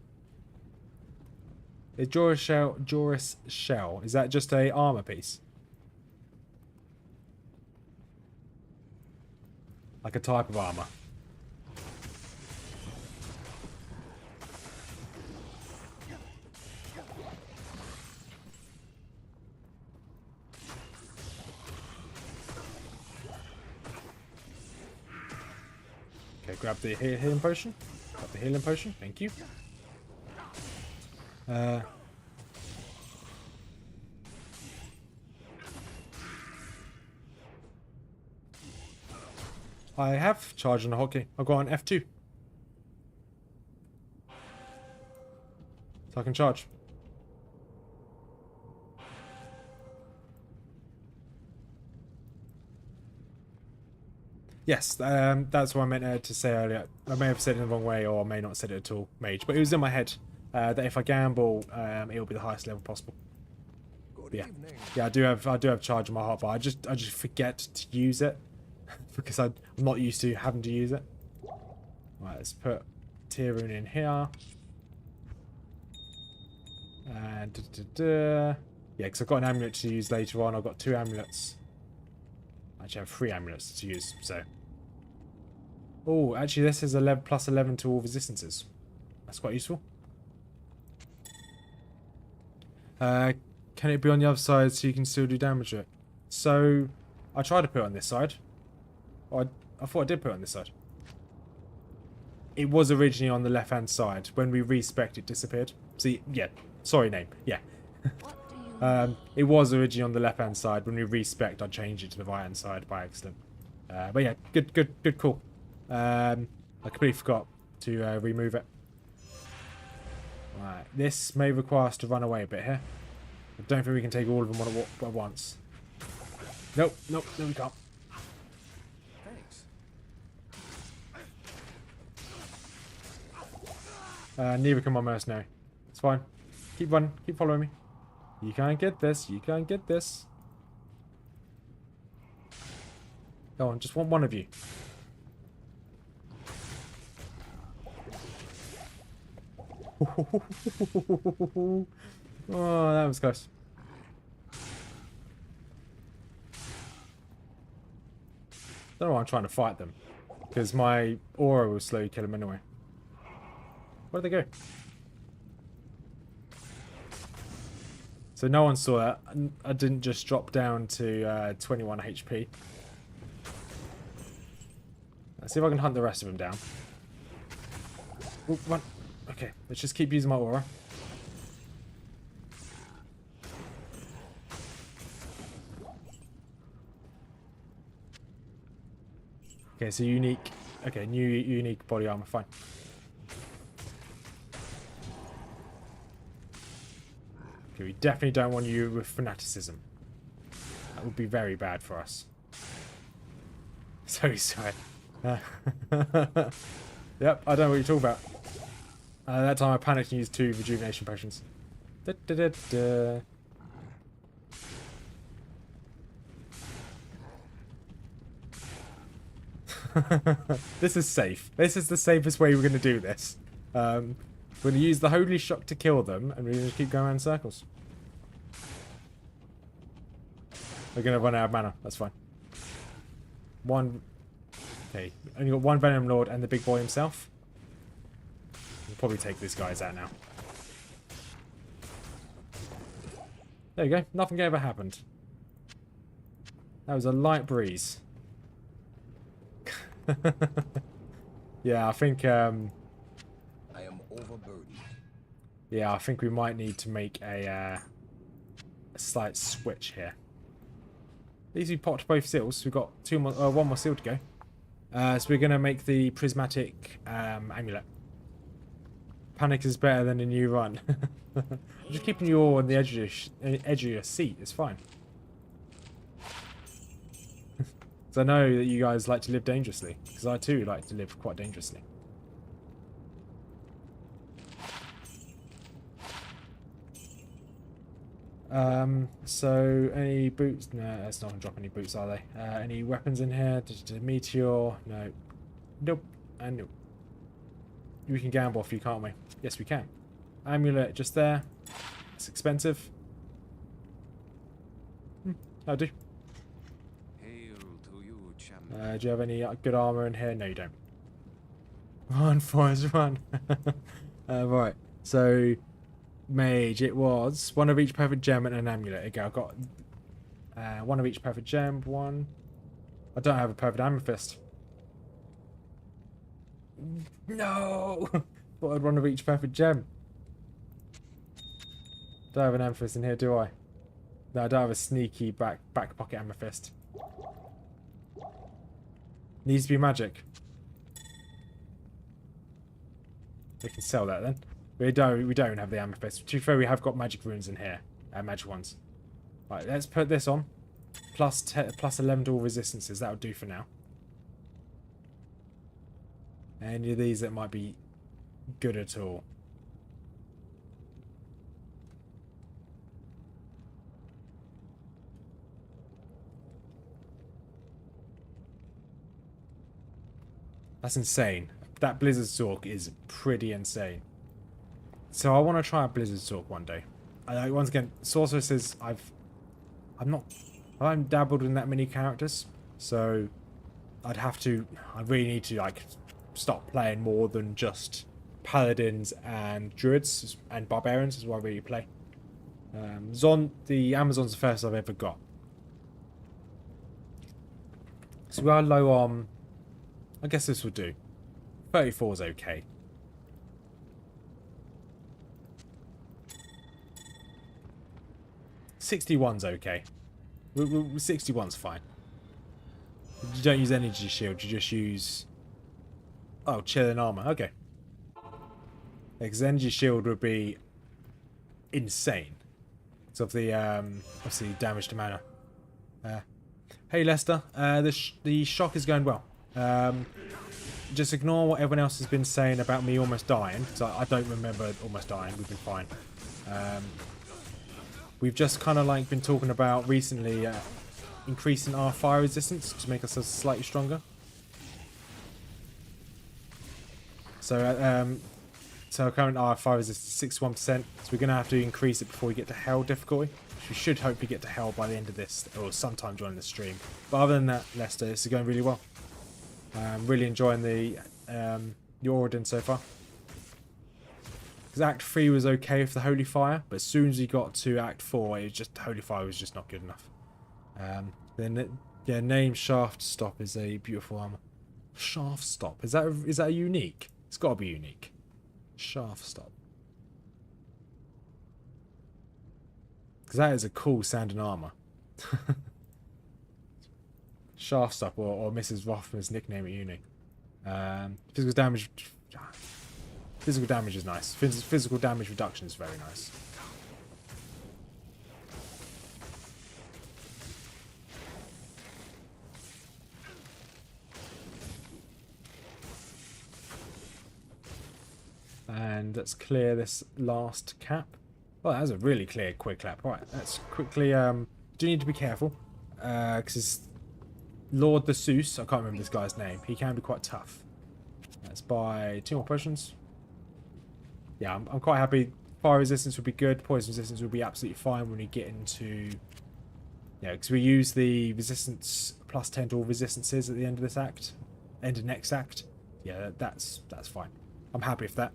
The Joris Shell. Is that just a armor piece? Like a type of armor. Okay, grab the healing potion. Grab the healing potion. Thank you. I have charged on the hotkey. I've got on F2. So I can charge. Yes, that's what I meant to say earlier. I may have said it in the wrong way, or I may not have said it at all, mage. But it was in my head that if I gamble, it will be the highest level possible. Yeah, yeah, I do have charge on my hotbar. I just forget to use it because I'm not used to having to use it. Right, let's put tier rune in here. And yeah, because I've got an amulet to use later on. I've got 2 amulets. Actually, I have 3 amulets to use. So, oh, actually, this is 11 plus 11 to all resistances. That's quite useful. Can it be on the other side so you can still do damage to it? So, I tried to put it on this side. I thought I did put it on this side. It was originally on the left-hand side. When we respec'd, it disappeared. See, yeah. Sorry, name. Yeah. It was originally on the left-hand side. When we respec'd, I changed it to the right-hand side by accident. But yeah, good call. I completely forgot to remove it. Right, this may require us to run away a bit here. I don't think we can take all of them at once. Nope, no, we can't. Neither can my mercenary. It's fine. Keep running. Keep following me. You can't get this. You can't get this. Go on. Just want one of you. Oh, that was close. Don't know why I'm trying to fight them. Because my aura will slowly kill them anyway. Where'd they go? So no one saw that. I didn't just drop down to 21 HP. Let's see if I can hunt the rest of them down. Ooh, run. Okay, let's just keep using my aura. Okay, so unique. Okay, new unique body armor. Fine. Okay, we definitely don't want you with fanaticism. That would be very bad for us. So sorry. Yep, I don't know what you're talking about. That time I panicked and used 2 rejuvenation potions. Da, da, da, da. This is safe. This is the safest way we're going to do this. We're going to use the Holy Shock to kill them, and we're going to keep going around in circles. We're going to run out of mana. That's fine. One. Okay, only got 1 Venom Lord and the big boy himself. We'll probably take these guys out now. There you go. Nothing ever happened. That was a light breeze. Yeah, I think I am overburdened. yeah, I think we might need to make a slight switch here. At least we popped both seals. We've got 1 more seal to go. So we're gonna make the prismatic amulet. Panic is better than a new run. I'm just keeping you all on the edge of your seat. It's fine. Because I know that you guys like to live dangerously. Because I too like to live quite dangerously. So any boots? No, it's not gonna drop any boots, are they? Any weapons in here? Meteor? No. Nope. And nope. We can gamble off you, can't we? Yes, we can. Amulet just there. It's expensive. I do. Hail to you, champion. Do you have any good armor in here? No, you don't. Run, Forrest, run. Right. So, mage, it was one of each perfect gem and an amulet. Okay, I've got one of each perfect gem. One. I don't have a perfect amethyst. No! Thought I'd one of each perfect gem. Don't have an amethyst in here, do I? No, I don't have a sneaky back pocket amethyst. Needs to be magic. We can sell that then. We don't have the amethyst. To be fair, we have got magic runes in here. Magic ones. Right, let's put this on. Plus 11 to all resistances. That'll do for now. Any of these that might be good at all. That's insane. That Blizzard Sork is pretty insane. So I want to try a Blizzard Sork one day. Once again, Sorcerer says I haven't dabbled in that many characters, so I really need to like start playing more than just Paladins and Druids and Barbarians is what I really play. The Amazon's the first I've ever got. So we are low on. I guess this will do. 34 is okay. 61's okay. 61's fine. You don't use energy shield, you just use... Oh, chill and armor. Okay. Because energy shield would be insane. Because of the, obviously, damage to mana. Hey, Lester. The shock is going well. Just ignore what everyone else has been saying about me almost dying. So I don't remember almost dying. We've been fine. We've just kind of like been talking about recently increasing our fire resistance to make ourselves slightly stronger. So so current our fire resistance is 61%. So we're going to have to increase it before we get to hell difficulty. We should hopefully get to hell by the end of this, or sometime during the stream. But other than that, Lester, this is going really well. Really enjoying the Auradin so far. Because Act 3 was okay with the Holy Fire, but as soon as we got to Act 4, it was just Holy Fire was just not good enough. Then yeah, name Shaft Stop is a beautiful armor. Shaft Stop, is that unique? It's got to be unique. Shaft Stop. Because that is a cool sounding armor. Shaft Stop or Mrs. Rothman's nickname at uni. Physical damage. Physical damage is nice. Physical damage reduction is very nice. And let's clear this last cap. Oh, that was a really clear, quick cap. Right, let's quickly... do need to be careful. Because Lord the Seuss, I can't remember this guy's name. He can be quite tough. Let's buy 2 more potions. Yeah, I'm quite happy. Fire resistance would be good. Poison resistance would be absolutely fine when we get into... Yeah, because we use the resistance plus 10 to all resistances at the end of this act. End of next act. Yeah, that's fine. I'm happy with that.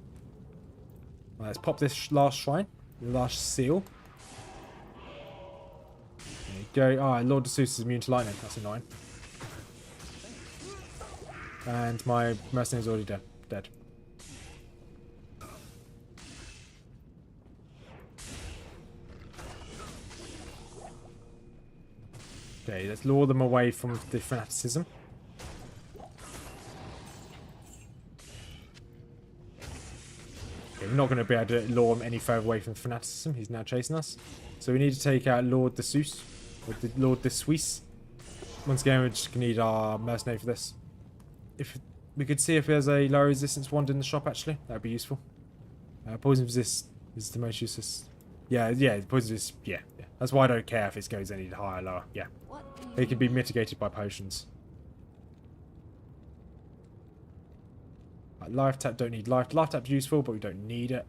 Right, let's pop this last shrine. The last seal. There you go. Oh, Lord the Seuss is immune to lightning. That's annoying. And my mercenary's already dead. Okay, let's lure them away from the fanaticism. Okay, we're not going to be able to lure him any further away from fanaticism. He's now chasing us. So we need to take out Lord the Seuss. Or Lord the Swiss. Once again, we're just going to need our mercenary for this. If we could see if there's a low resistance wand in the shop, actually, that'd be useful. Poison resist is the most useless. Yeah, poison resist. Yeah. That's why I don't care if it goes any higher or lower. Yeah, it can be mitigated by potions. Life tap, don't need life. Life tap's useful, but we don't need it.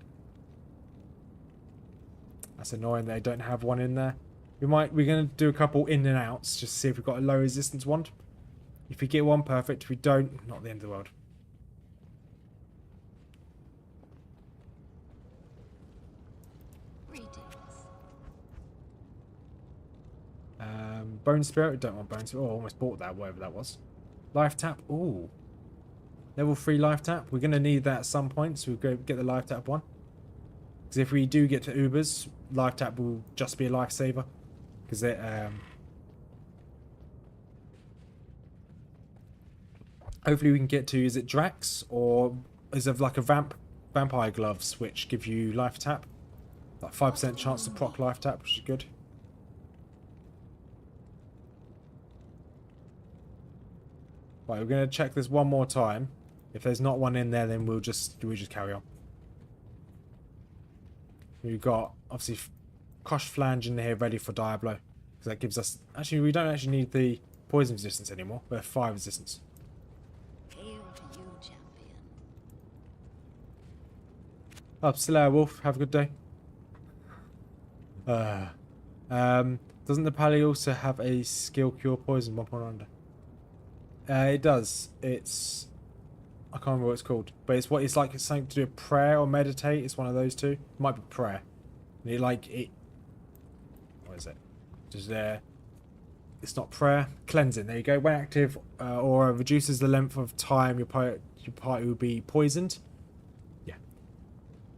That's annoying they don't have one in there. We're gonna do a couple in and outs just to see if we've got a low resistance one. If we get one, perfect. If we don't, not the end of the world. Greetings. Bone Spirit, don't want Bone Spirit. Oh, I almost bought that, whatever that was. Life Tap, ooh. Level 3 Life Tap. We're going to need that at some point, so we'll go get the Life Tap one. Because if we do get to Ubers, Life Tap will just be a lifesaver. Because it, hopefully we can get to, is it Drax? Or is it like a Vampire Gloves, which give you Life Tap? Like 5% chance to proc Life Tap, which is good. Right, we're going to check this one more time. If there's not one in there, then we'll just carry on. We've got, obviously, Crushed Flange in here ready for Diablo. Because that gives us... Actually, we don't actually need the poison resistance anymore. We have fire resistance. Hail to you, champion. Up, Slayer Wolf. Have a good day. Doesn't the Pally also have a skill cure poison 1 point under? It does. It's... I can't remember what it's called. But it's like it's something to do with prayer or meditate. It's one of those two. It might be prayer. And it what is it? Just there. It's not prayer. Cleansing. There you go. When active, or reduces the length of time your party will be poisoned. Yeah.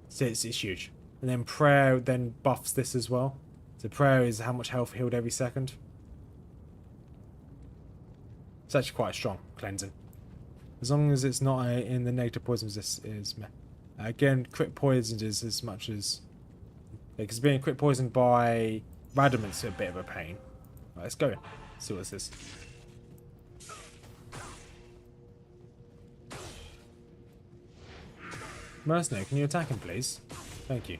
So it's huge. And then prayer then buffs this as well. So prayer is how much health healed every second. It's actually quite strong cleansing. As long as it's not in the negative poisons, this is meh. Again, crit poisoned is as much as... Because being crit poisoned by Radament's a bit of a pain. Right, let's go. See what this is. Mercenary, can you attack him, please? Thank you.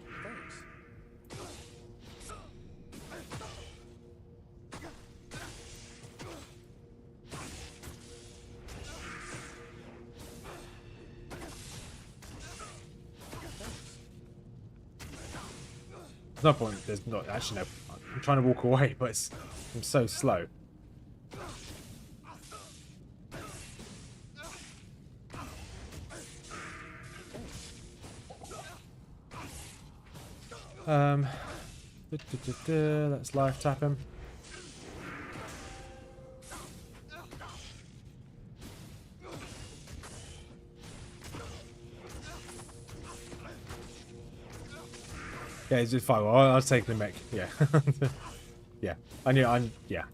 There's no point. There's not actually no. I'm trying to walk away, but I'm so slow. Let's life tap him. Yeah, it's just fine. Well, I'll take the mech. Yeah. Yeah. I knew. Yeah.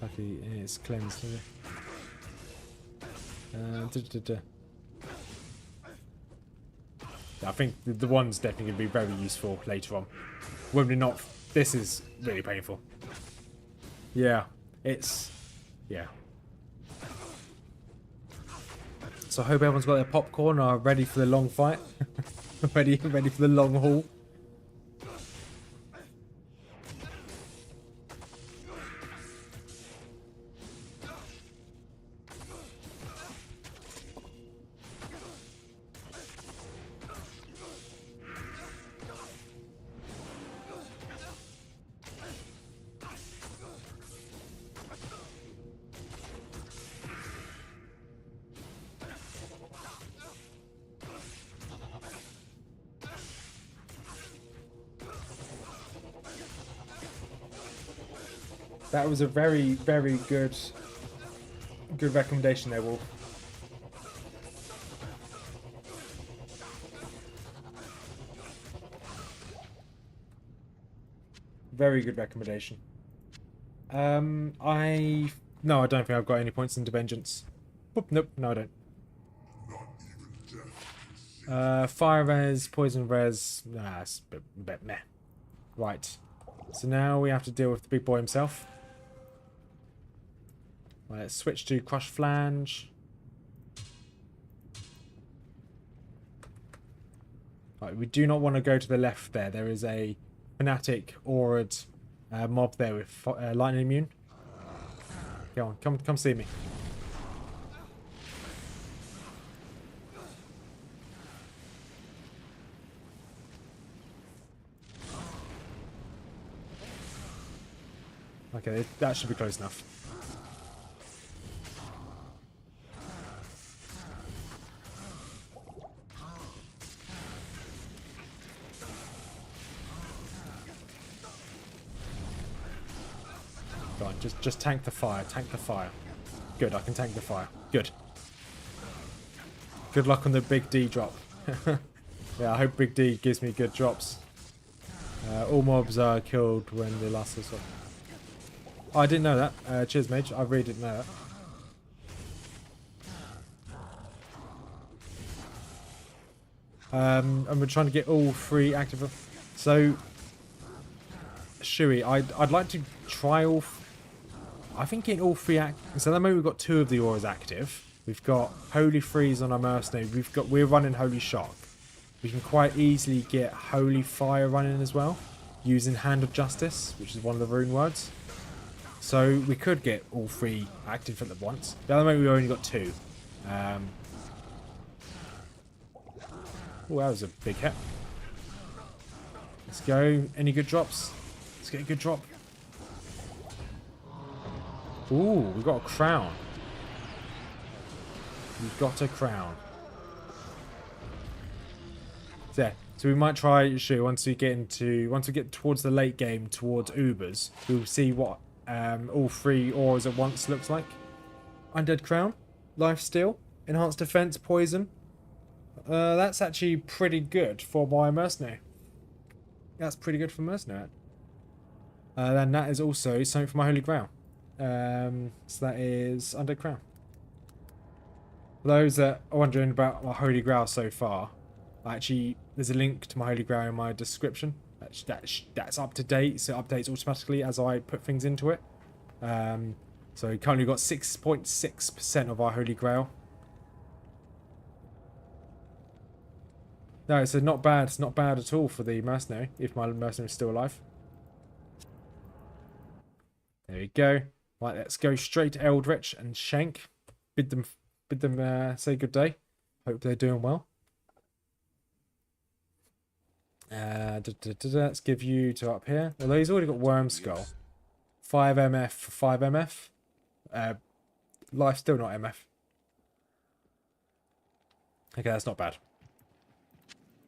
Luckily, it's cleansed. I think the one's definitely going to be very useful later on. Whether or not, this is really painful. Yeah. It's... Yeah. So I hope everyone's got their popcorn and are ready for the long fight. ready for the long haul. That was a very, very good recommendation there, Wolf. Very good recommendation. No, I don't think I've got any points into vengeance. Oop, nope, no, I don't. Fire res, poison res. Nah, it's a bit meh. Right. So now we have to deal with the big boy himself. Right, let's switch to Crush Flange. Right, we do not want to go to the left there. There is a fanatic Auradin mob there with lightning immune. Go on, come see me. Okay, that should be close enough. Go on, just tank the fire, tank the fire. Good, I can tank the fire. Good. Good luck on the big D drop. Yeah, I hope big D gives me good drops. All mobs are killed when they last us. Oh, I didn't know that. Cheers, mage. I really didn't know that. And we're trying to get all 3 active. So, Shui, I'd like to try all. I think getting all 3 active. So at the moment we've got 2 of the auras active. We've got Holy Freeze on our mercenary. We're running Holy Shock. We can quite easily get Holy Fire running as well, using Hand of Justice, which is one of the rune words. So we could get all 3 active at once. At the moment we've only got 2. Oh, that was a big hit. Let's go. Any good drops? Let's get a good drop. Ooh, we've got a crown. We've got a crown. Yeah, so we might try once we get towards the late game, towards Ubers, we'll see what all 3 auras at once looks like. Undead Crown, Life Steal, Enhanced Defense, Poison. That's actually pretty good for my mercenary. That's pretty good for mercenary. Then that is also something for my Holy Grail. So that is Undead Crown. For those that are wondering about my Holy Grail so far, actually, there's a link to my Holy Grail in my description. That's up to date, so it updates automatically as I put things into it. So we currently got 6.6% of our Holy Grail. No, so not bad. It's not bad at all for the mercenary, if my mercenary is still alive. There we go. Right, let's go straight to Eldritch and Shank. Bid them say good day. Hope they're doing well. Let's give you to up here. Although he's already got Worm Skull. 5 MF for 5 MF. Life still not MF. Okay, that's not bad.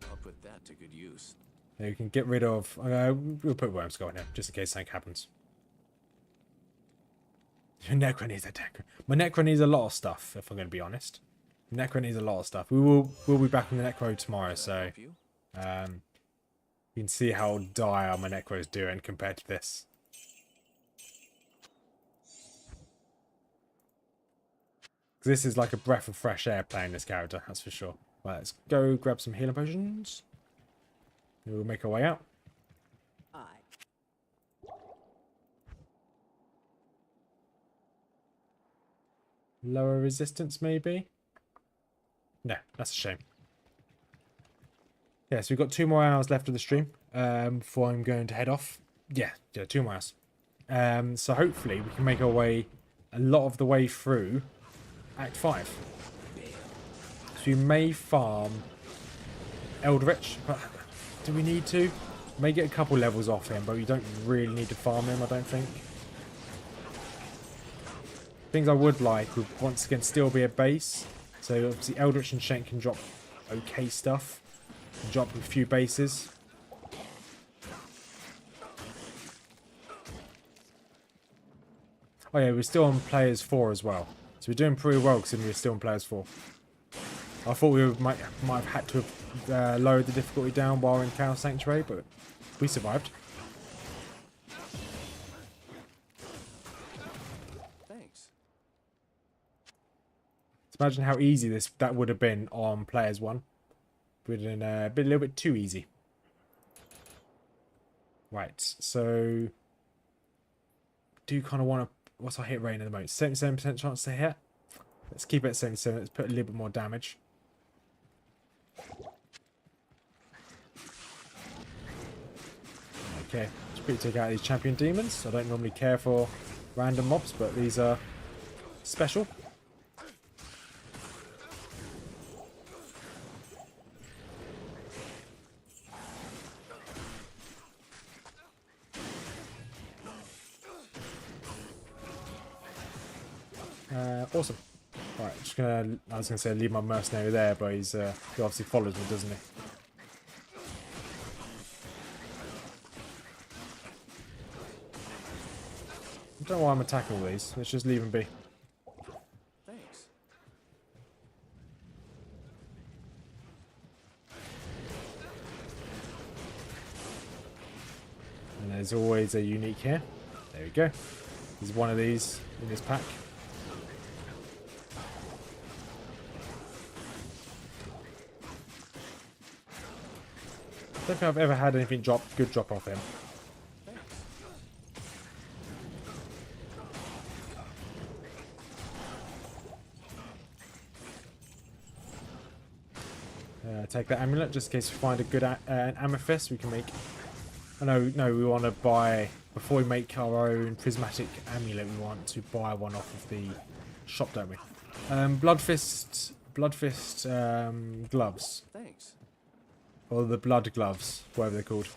I'll put that to good use. You can get rid of. We'll put Worm Skull in here just in case something happens. Your Necro needs a Necro. My Necro needs a lot of stuff, if I'm going to be honest. Necro needs a lot of stuff. We'll be back on the Necro tomorrow, so you can see how dire my Necro is doing compared to this. This is like a breath of fresh air playing this character, that's for sure. Right, let's go grab some healing potions. We'll make our way out. Lower resistance, maybe? No, that's a shame. Yeah, so we've got 2 more hours left of the stream before I'm going to head off. Yeah, 2 more hours. So hopefully we can make our way a lot of the way through Act 5. So we may farm Eldritch, but do we need to? May get a couple levels off him, but we don't really need to farm him, I don't think. Things I would like would once again still be a base. So obviously Eldritch and Shank can drop okay stuff. Can drop a few bases. Oh yeah, we're still on players 4 as well. So we're doing pretty well considering we're still on players 4. I thought we might have had to have lowered the difficulty down while in Chaos Sanctuary, but we survived. Imagine how easy that would have been on players 1. Would have been a little bit too easy. Right, so do kind of want to. What's our hit rate at the moment? 77% chance to hit. Let's keep it at 77. Let's put a little bit more damage. Okay, let's quickly take out these champion demons. I don't normally care for random mobs, but these are special. Awesome. Right, just gonna. I was gonna say leave my mercenary there, but he obviously follows me, doesn't he? I don't know why I'm attacking all these. Let's just leave them be. Thanks. And there's always a unique here. There we go. There's one of these in this pack. I don't think I've ever had anything good drop off him. Take that amulet just in case we find a good an amethyst we can make. Oh, no, we want to buy, before we make our own prismatic amulet, we want to buy one off of the shop, don't we? Bloodfist gloves. Thanks. Or the blood gloves, whatever they're called.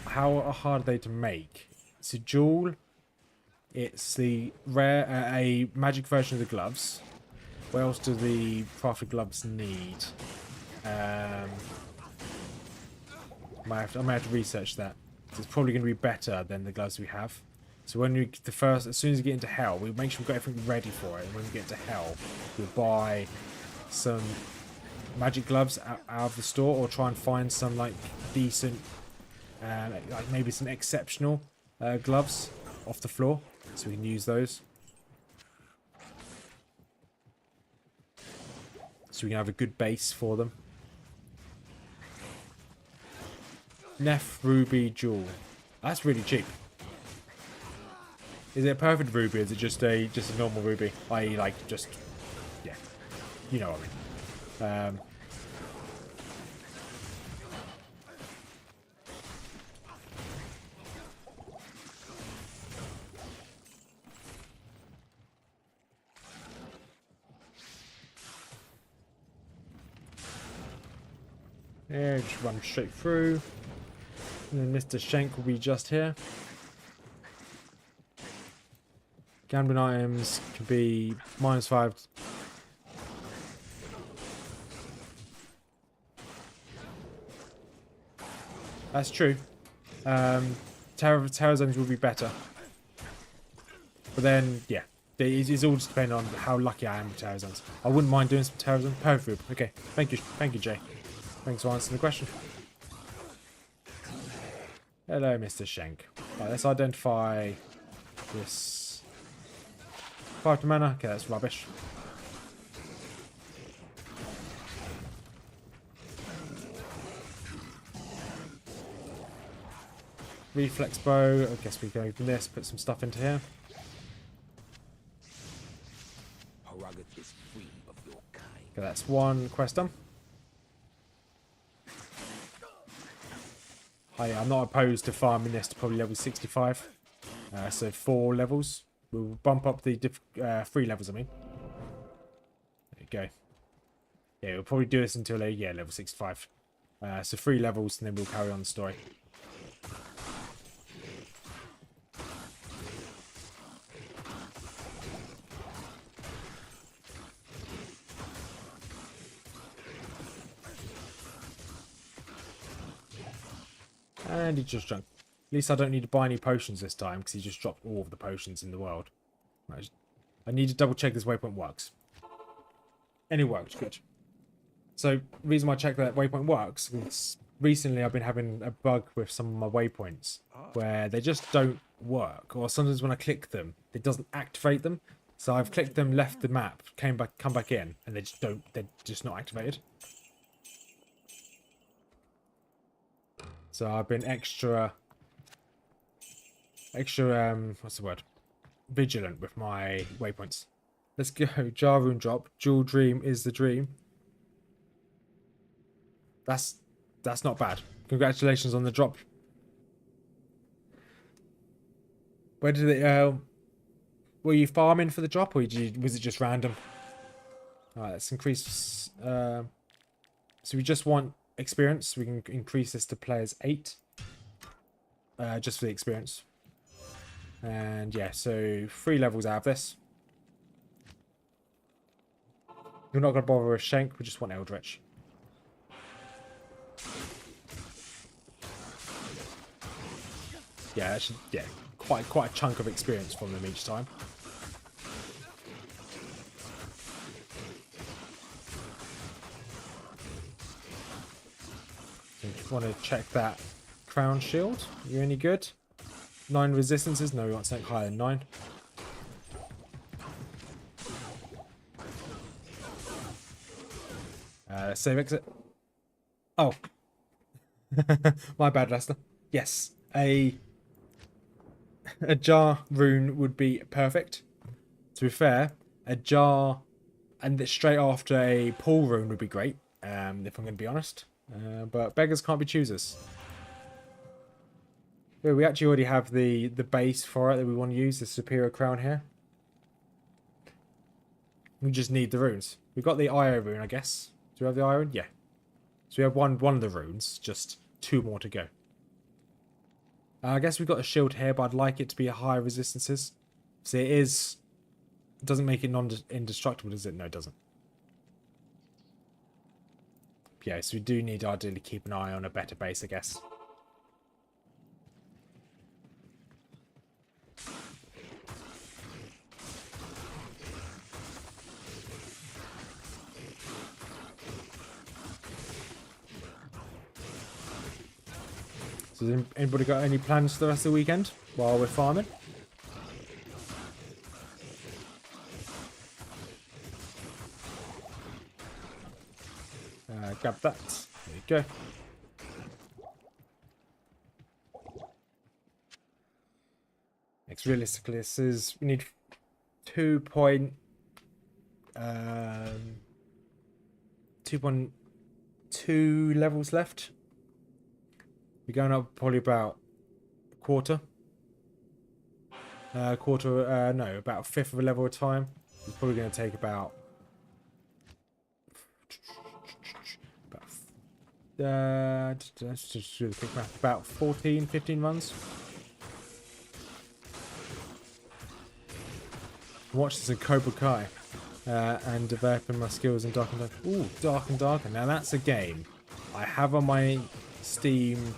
How hard are they to make? It's a jewel. It's the rare, a magic version of the gloves. What else do the crafted gloves need? I might have to research that. It's probably going to be better than the gloves we have. So when we as soon as we get into hell, we make sure we've got everything ready for it. And when we get to hell, we'll buy some magic gloves out of the store, or try and find some like decent, like maybe some exceptional gloves off the floor, so we can use those. So we can have a good base for them. Neph Ruby Jewel. That's really cheap. Is it a perfect ruby, or is it just a normal ruby? I.e. like just, yeah, you know what I mean. Yeah, just run straight through. And then Mr. Shank will be just here. Gambling items can be -5. That's true. Terror zones will be better. But then, yeah. It's all just depending on how lucky I am with terror zones. I wouldn't mind doing some terror zones. Perfect. Okay. Thank you, Jay. Thanks for answering the question. Hello, Mr. Shank. Right, let's identify this 5 mana. Okay, that's rubbish. Reflex bow. I guess we can open this, put some stuff into here. Is free of your kind. Okay, that's one quest done. I'm not opposed to farming this to probably level 65. So 4 levels. We'll bump up the 3 levels, I mean. There you go. Yeah, we'll probably do this until level 65. So 3 levels, and then we'll carry on the story. And he just drunk. At least I don't need to buy any potions this time, because he just dropped all of the potions in the world. I need to double check this waypoint works. And it worked, good. So, the reason why I check that waypoint works is recently I've been having a bug with some of my waypoints where they just don't work. Or sometimes when I click them, it doesn't activate them. So I've clicked them, left the map, come back in, and they're just not activated. So I've been extra, what's the word? Vigilant with my waypoints. Let's go. Jarun drop. Jewel Dream is the dream. That's not bad. Congratulations on the drop. Where did it, were you farming for the drop, or was it just random? Alright, let's increase, so we just want experience. We can increase this to players 8. Just for the experience. And yeah, so 3 levels out of this. We're not going to bother with Shank, we just want Eldritch. Yeah, actually, yeah, quite a chunk of experience from them each time. So just want to check that crown shield. You any good? 9 resistances? No, we want something higher than 9. Save exit. Oh. My bad, Lester. Yes, a jar rune would be perfect. To be fair, a jar and straight after a pull rune would be great, if I'm going to be honest. But beggars can't be choosers. Yeah, we actually already have the base for it that we want to use, the superior crown here. We just need the runes. We've got the IO rune, I guess. Do we have the IO rune? Yeah. So we have one of the runes, just 2 more to go. I guess we've got a shield here, but I'd like it to be a higher resistances. So it is... It doesn't make it indestructible, does it? No, it doesn't. Yeah, so we do need ideally keep an eye on a better base, I guess. So has anybody got any plans for the rest of the weekend while we're farming? Grab that. There you go. Next, realistically, this is we need 2.2 levels left. We're going up probably about a quarter. No, about a fifth of a level at a time. It's probably going to take about let's just do the quick math. About 14, 15 runs. Watch this in Cobra Kai and developing my skills in Dark and Darker. Ooh, Dark and Darker. Now that's a game I have on my Steam.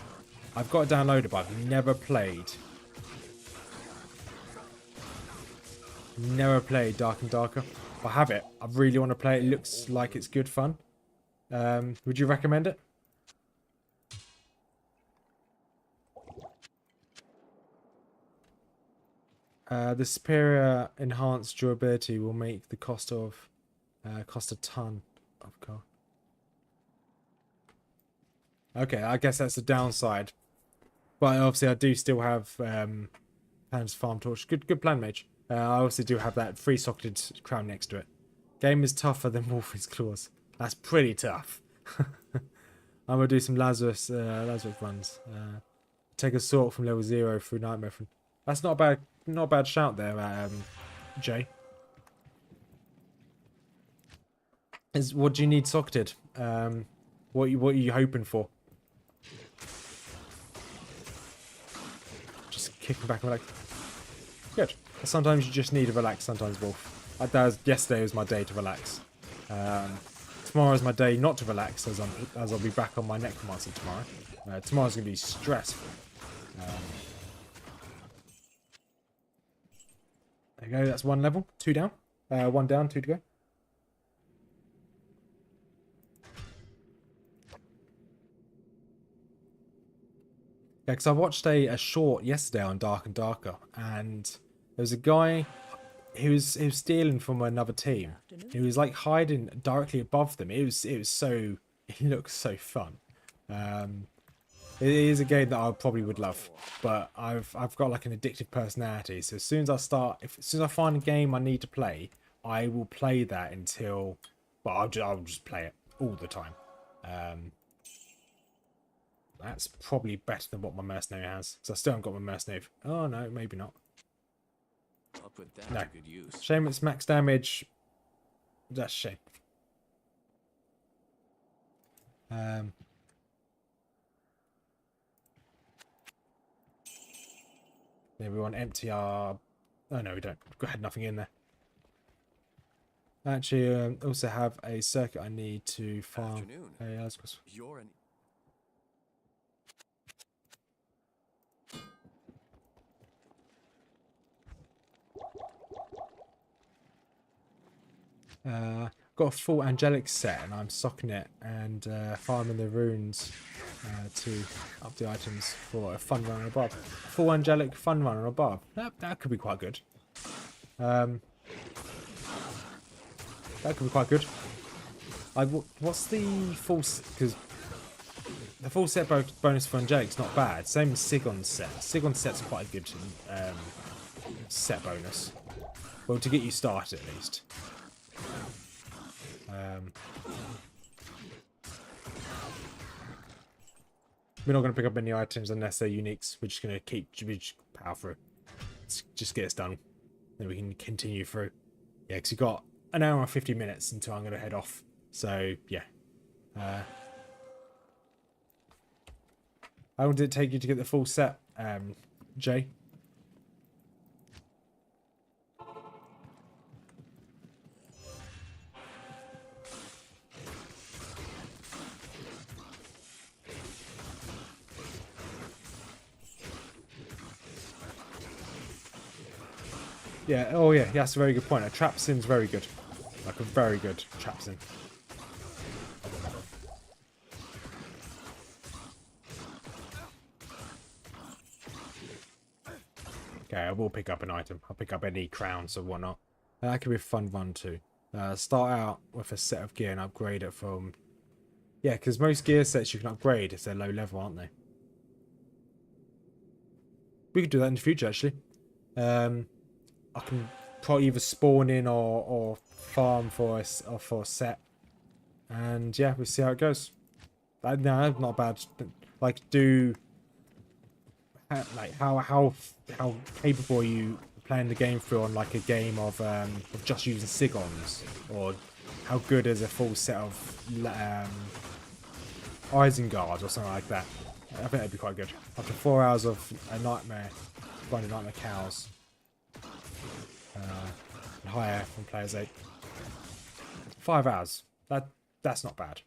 I've got it downloaded, but I've never played. Never played Dark and Darker. I have it. I really want to play it. It looks like it's good fun. Would you recommend it? The superior enhanced durability will make the cost a ton of car. Okay, I guess that's the downside. But obviously, I do still have plans farm torch. Good plan, mage. I also do have that free socketed crown next to it. Game is tougher than Wolfie's Claws. That's pretty tough. I'm gonna do some Lazarus runs. Take a sort from level 0 through Nightmare. That's not a bad shout there, Jay. What do you need socketed? What are you hoping for? Just kicking back and like, good. Sometimes you just need to relax. Sometimes, Wolf. Yesterday was my day to relax. Tomorrow's my day not to relax, as I'll be back on my Necromancer tomorrow. Tomorrow's gonna be stressful. There you go. That's 1 level. 2 down. 1 down. 2 to go. Yeah, because I watched a short yesterday on Dark and Darker, and there was a guy who was stealing from another team. He was like hiding directly above them. It was so, he looks so fun. It is a game that I probably would love, but I've got like an addictive personality. So as soon as I find a game I need to play, I will play that until, well, I'll just play it all the time. That's probably better than what my mercenary has, because I still haven't got my mercenary. Oh no, maybe not. I'll put that No. to good use. Shame it's max damage. That's a shame. Yeah, we want empty our... Oh no, we don't. We've got nothing in there. Actually, also have a circuit I need to farm. Afternoon. Hey, Asgos. You're an Got a full angelic set and I'm socking it and farming the runes to up the items for a fun run above. Full angelic fun run above. That could be quite good. That could be quite good. What's the full? Because the full set bonus for angelic's not bad. Same as Sigon's set. Sigon's set's quite a good set bonus. Well, to get you started at least. We're not going to pick up any items unless they're uniques. We're just going to power through. Let's just get us done. Then we can continue through. Yeah, because we've got an hour and 50 minutes until I'm going to head off. So, yeah. How long did it take you to get the full set, Jay? Yeah, oh yeah, that's a very good point. A trap sin's very good. Like a very good trap sin. Okay, I will pick up an item. I'll pick up any crowns or whatnot. That could be a fun run too. Start out with a set of gear and upgrade it from... Yeah, because most gear sets you can upgrade if they're low level, aren't they? We could do that in the future, actually. I can probably either spawn in or farm for a set. And yeah, we'll see how it goes. No, not bad. Like, how capable are you playing the game through on like a game of just using Sigons, or how good is a full set of Isengard or something like that? I think that'd be quite good. After 4 hours of a nightmare, finding nightmare cows, and higher from players 8. 5 hours. That's not bad.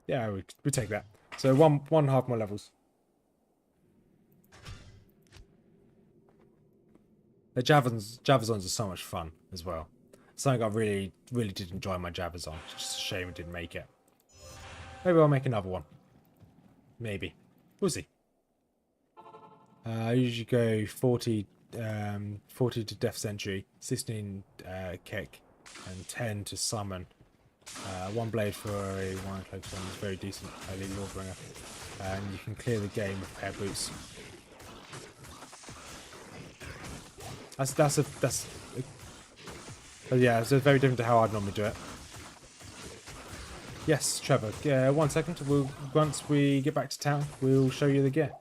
Yeah, we take that. So one half more levels. The Javazons are so much fun as well. Something I really did enjoy my Javazon. It's just a shame it didn't make it. Maybe I'll make another one. Maybe. We'll see. I usually go 40 to Death Sentry, 16 kick, and 10 to summon. One blade for a one cloak one is very decent. Elite Lordbringer, and you can clear the game with pair boots. Yeah, it's very different to how I'd normally do it. Yes, Trevor. 1 second. Once we get back to town, we'll show you the gear.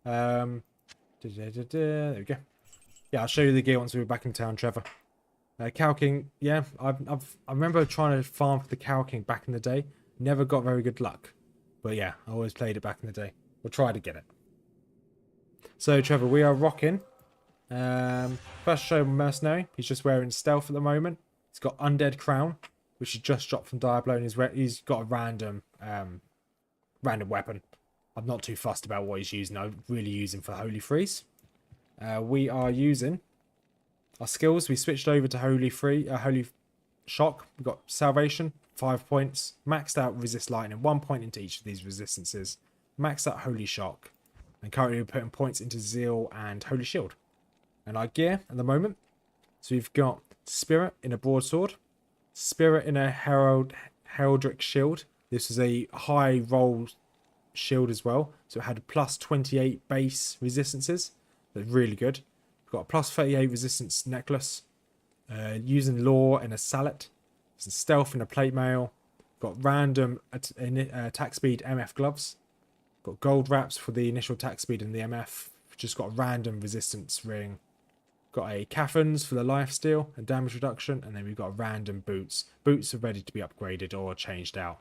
There we go. Yeah, I'll show you the gear once we're back in town, Trevor. Cow King, yeah, I remember trying to farm for the Cow King back in the day. Never got very good luck. But yeah, I always played it back in the day. We'll try to get it. So, Trevor, we are rocking. First show Mercenary. He's just wearing stealth at the moment. He's got Undead Crown, which he just dropped from Diablo, and he's got a random weapon. I'm not too fussed about what he's using. I really use him for Holy Freeze. We are using our skills. We switched over to Holy Shock. We've got Salvation, 5 points. Maxed out Resist Lightning, 1 point into each of these resistances. Maxed out Holy Shock. And currently we're putting points into Zeal and Holy Shield. And our gear at the moment. So we've got Spirit in a Broadsword. Spirit in a Heraldric Shield. This is a high roll shield as well. So it had plus 28 base resistances. That's really good. We've got a plus 38 resistance necklace. Using Law and a Sallet. Some stealth and a plate mail. Got random attack speed MF gloves. Got gold wraps for the initial attack speed and the MF. Just got a random resistance ring. Got a Cathans for the lifesteal and damage reduction. And then we've got random boots. Boots are ready to be upgraded or changed out.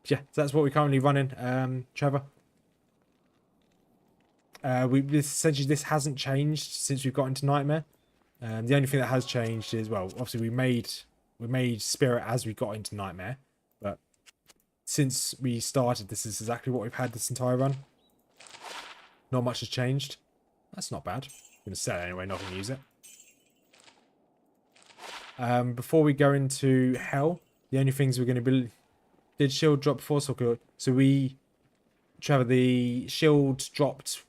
Yeah, so that's what we're currently running, Trevor. Essentially, this hasn't changed since we've got into Nightmare. The only thing that has changed is, well, obviously we made Spirit as we got into Nightmare, but since we started, this is exactly what we've had this entire run. Not much has changed. That's not bad. I'm going to sell it anyway, not going to use it. Before we go into Hell, the only things we're going to be... Did shield drop before? So Trevor, the shield dropped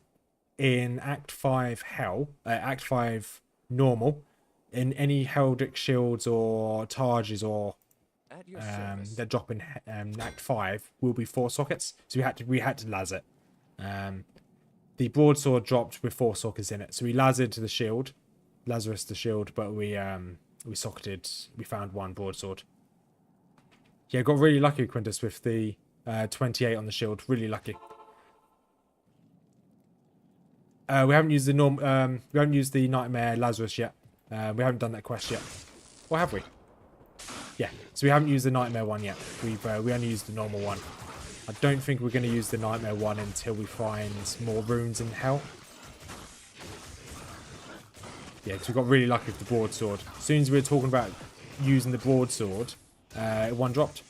in Act 5 Hell, Act 5 Normal. In any Heldic shields or Targes or that drop in Act 5 will be 4 sockets. So we had to las it. The broadsword dropped with 4 sockets in it, so we lasered to the shield, Lazarus the shield, but we socketed. We found 1 broadsword. Yeah, got really lucky, Quintus, with the 28 on the shield. Really lucky. We haven't used the we haven't used the Nightmare Lazarus yet. We haven't done that quest yet. Or have we? Yeah. So we haven't used the Nightmare one yet. We only used the normal one. I don't think we're going to use the Nightmare one until we find more runes in Hell. Yeah, because we got really lucky with the broadsword. As soon as we were talking about using the broadsword, 1 dropped.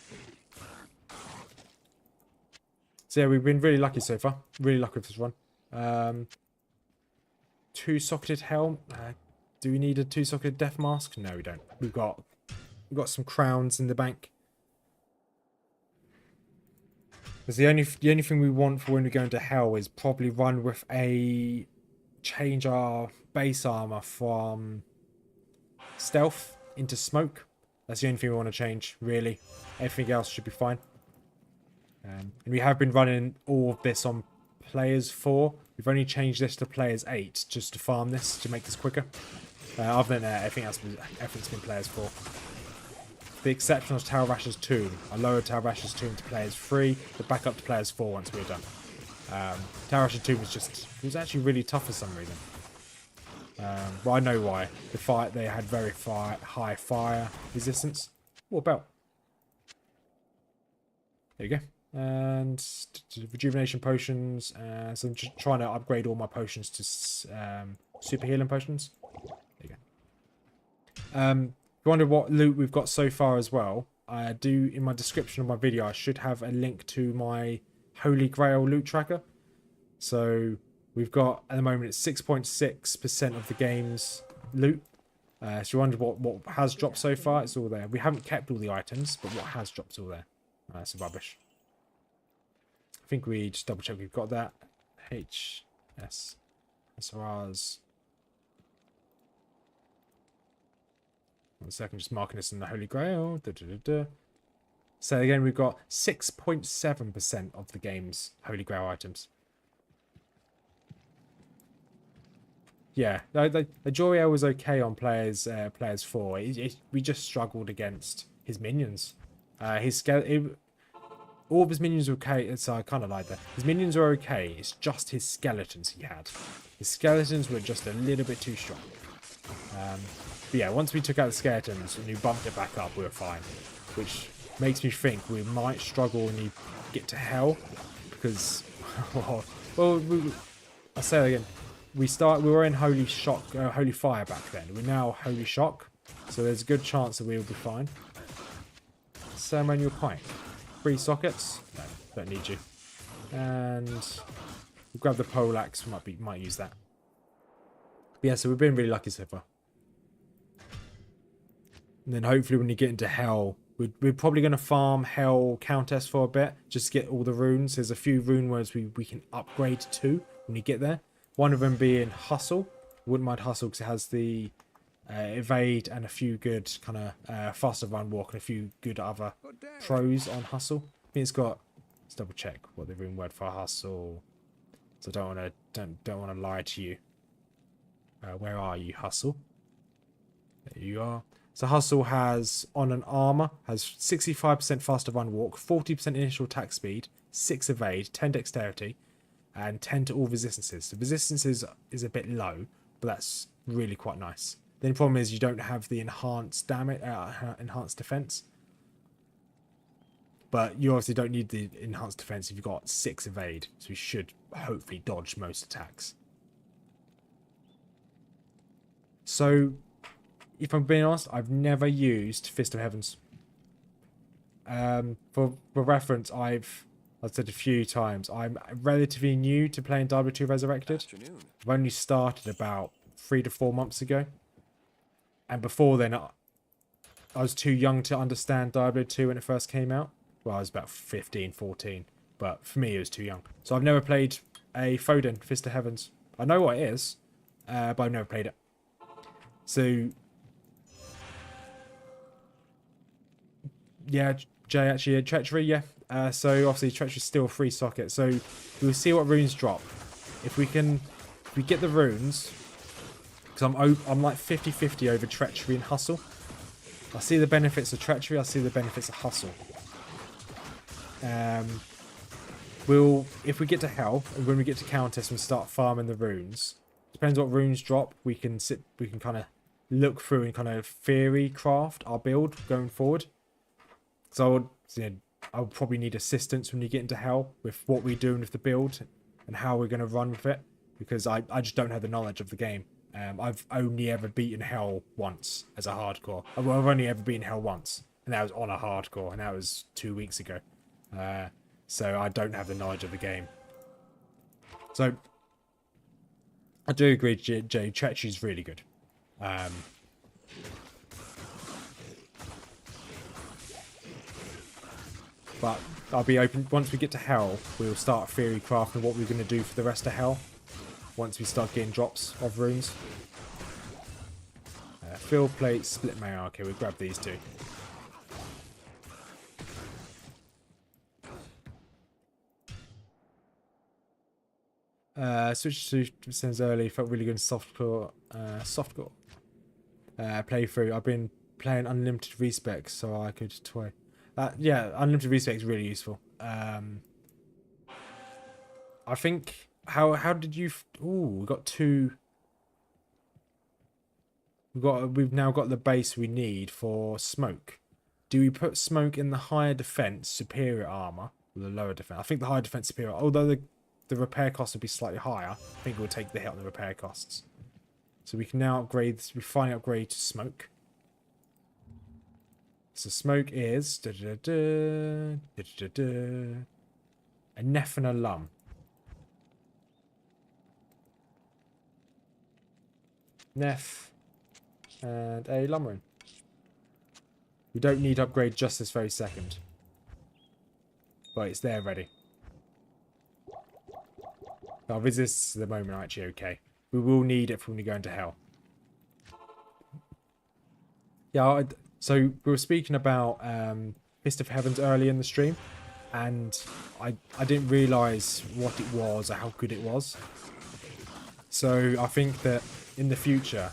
So yeah, we've been really lucky so far. Really lucky with this run. 2-socketed Hell. Do we need a 2-socketed Death Mask? No, we don't. We've got some crowns in the bank. Because the only thing we want for when we go into Hell is probably run with change our base armor from stealth into smoke. That's the only thing we want to change, really. Everything else should be fine. And we have been running all of this on players 4. We've only changed this to players 8 just to farm this, to make this quicker. Other than that, everything's been players 4. The exception was Tower Rasher's Tomb. I lowered Tower Rasher's Tomb to players 3, but back up to players 4 once we were done. Tower Rasher's Tomb was actually really tough for some reason. Well, I know why. They had very high fire resistance. What about? There you go. And rejuvenation potions. So I'm just trying to upgrade all my potions to super healing potions. There you go. If you wonder what loot we've got so far as well, I do in my description of my video. I should have a link to my Holy Grail loot tracker. So we've got at the moment it's 6.6% of the game's loot. So you wonder what has dropped so far. It's all there. We haven't kept all the items, but what has dropped all there. That's rubbish. I think we just double check we've got that. SRRs. 1 second, just marking this in the Holy Grail. So again, we've got 6.7% of the game's Holy Grail items. Yeah, the Joriel was okay on players 4. We just struggled against his minions. All of his minions were okay. So I kind of lied there. His minions were okay. It's just his skeletons he had. His skeletons were just a little bit too strong. But yeah, once we took out the skeletons and we bumped it back up, we were fine. Which makes me think we might struggle when you get to Hell. Because, well, I'll say that again. We were in Holy Fire back then. We're now Holy Shock. So there's a good chance that we'll be fine. Ceremonial Pike. 3 sockets. No, don't need you. And we'll grab the poleaxe. Might use that. But yeah, so we've been really lucky so far. And then hopefully when you get into Hell, we're probably going to farm Hell Countess for a bit. Just to get all the runes. There's a few rune words we can upgrade to when you get there. One of them being Hustle. Wouldn't mind Hustle because it has the evade and a few good kind of faster run walk and a few good other pros on Hustle. I think it's got. Let's double check what the rune word for Hustle. So don't want to lie to you. Where are you, Hustle? There you are. So Hustle has on an armor has 65% faster run walk, 40% initial attack speed, 6 evade, 10 dexterity, and 10 to all resistances. The resistances is a bit low, but that's really quite nice. The only problem is you don't have the enhanced damage, enhanced defense. But you obviously don't need the enhanced defense if you've got 6 evade, so you should hopefully dodge most attacks. So if I'm being honest, I've never used Fist of Heavens. For reference, I've said a few times, I'm relatively new to playing Diablo 2 Resurrected. Afternoon. I've only started about 3 to 4 months ago. And before then, I was too young to understand Diablo 2 when it first came out. Well, I was about 15, 14. But for me, it was too young. So I've never played a Foden, Fist of Heavens. I know what it is, but I've never played it. So, yeah, Jay, actually, Treachery, yeah. So obviously Treachery's still a free socket. So we'll see what runes drop. If we get the runes, because I'm like 50-50 over Treachery and Hustle. I see the benefits of Treachery, I see the benefits of Hustle. If we get to Hell, and when we get to Countess and start farming the runes, depends what runes drop, we can kind of look through and kind of theory craft our build going forward. So I'll probably need assistance when you get into Hell with what we're doing with the build and how we're going to run with it, because I just don't have the knowledge of the game. I've only ever beaten Hell once as a hardcore. I've only ever beaten Hell once, and that was on a hardcore, and that was 2 weeks ago. So I don't have the knowledge of the game. So I do agree, Jay. Treachery's really good. But I'll be open. Once we get to Hell, we'll start theory crafting what we're going to do for the rest of Hell. Once we start getting drops of runes. Fill plate, split mail. Okay, we'll grab these two. Switch to sends early. Felt really good in softcore. Playthrough. I've been playing unlimited respec, so I could toy. Yeah, unlimited respec is really useful. I think how did you? Ooh, we got two. We've now got the base we need for smoke. Do we put smoke in the higher defense superior armor or the lower defense? I think the higher defense superior. Although the repair costs would be slightly higher, I think we'll take the hit on the repair costs. So we can now upgrade. We finally upgrade to smoke. So smoke is a Neph and a Lum. Neph and a Lum rune. We don't need to upgrade just this very second. But it's there ready. Our resistance at the moment are actually okay. We will need it when we go into Hell. Yeah, so we were speaking about Fist of Heavens early in the stream, and I didn't realise what it was or how good it was. So I think that in the future,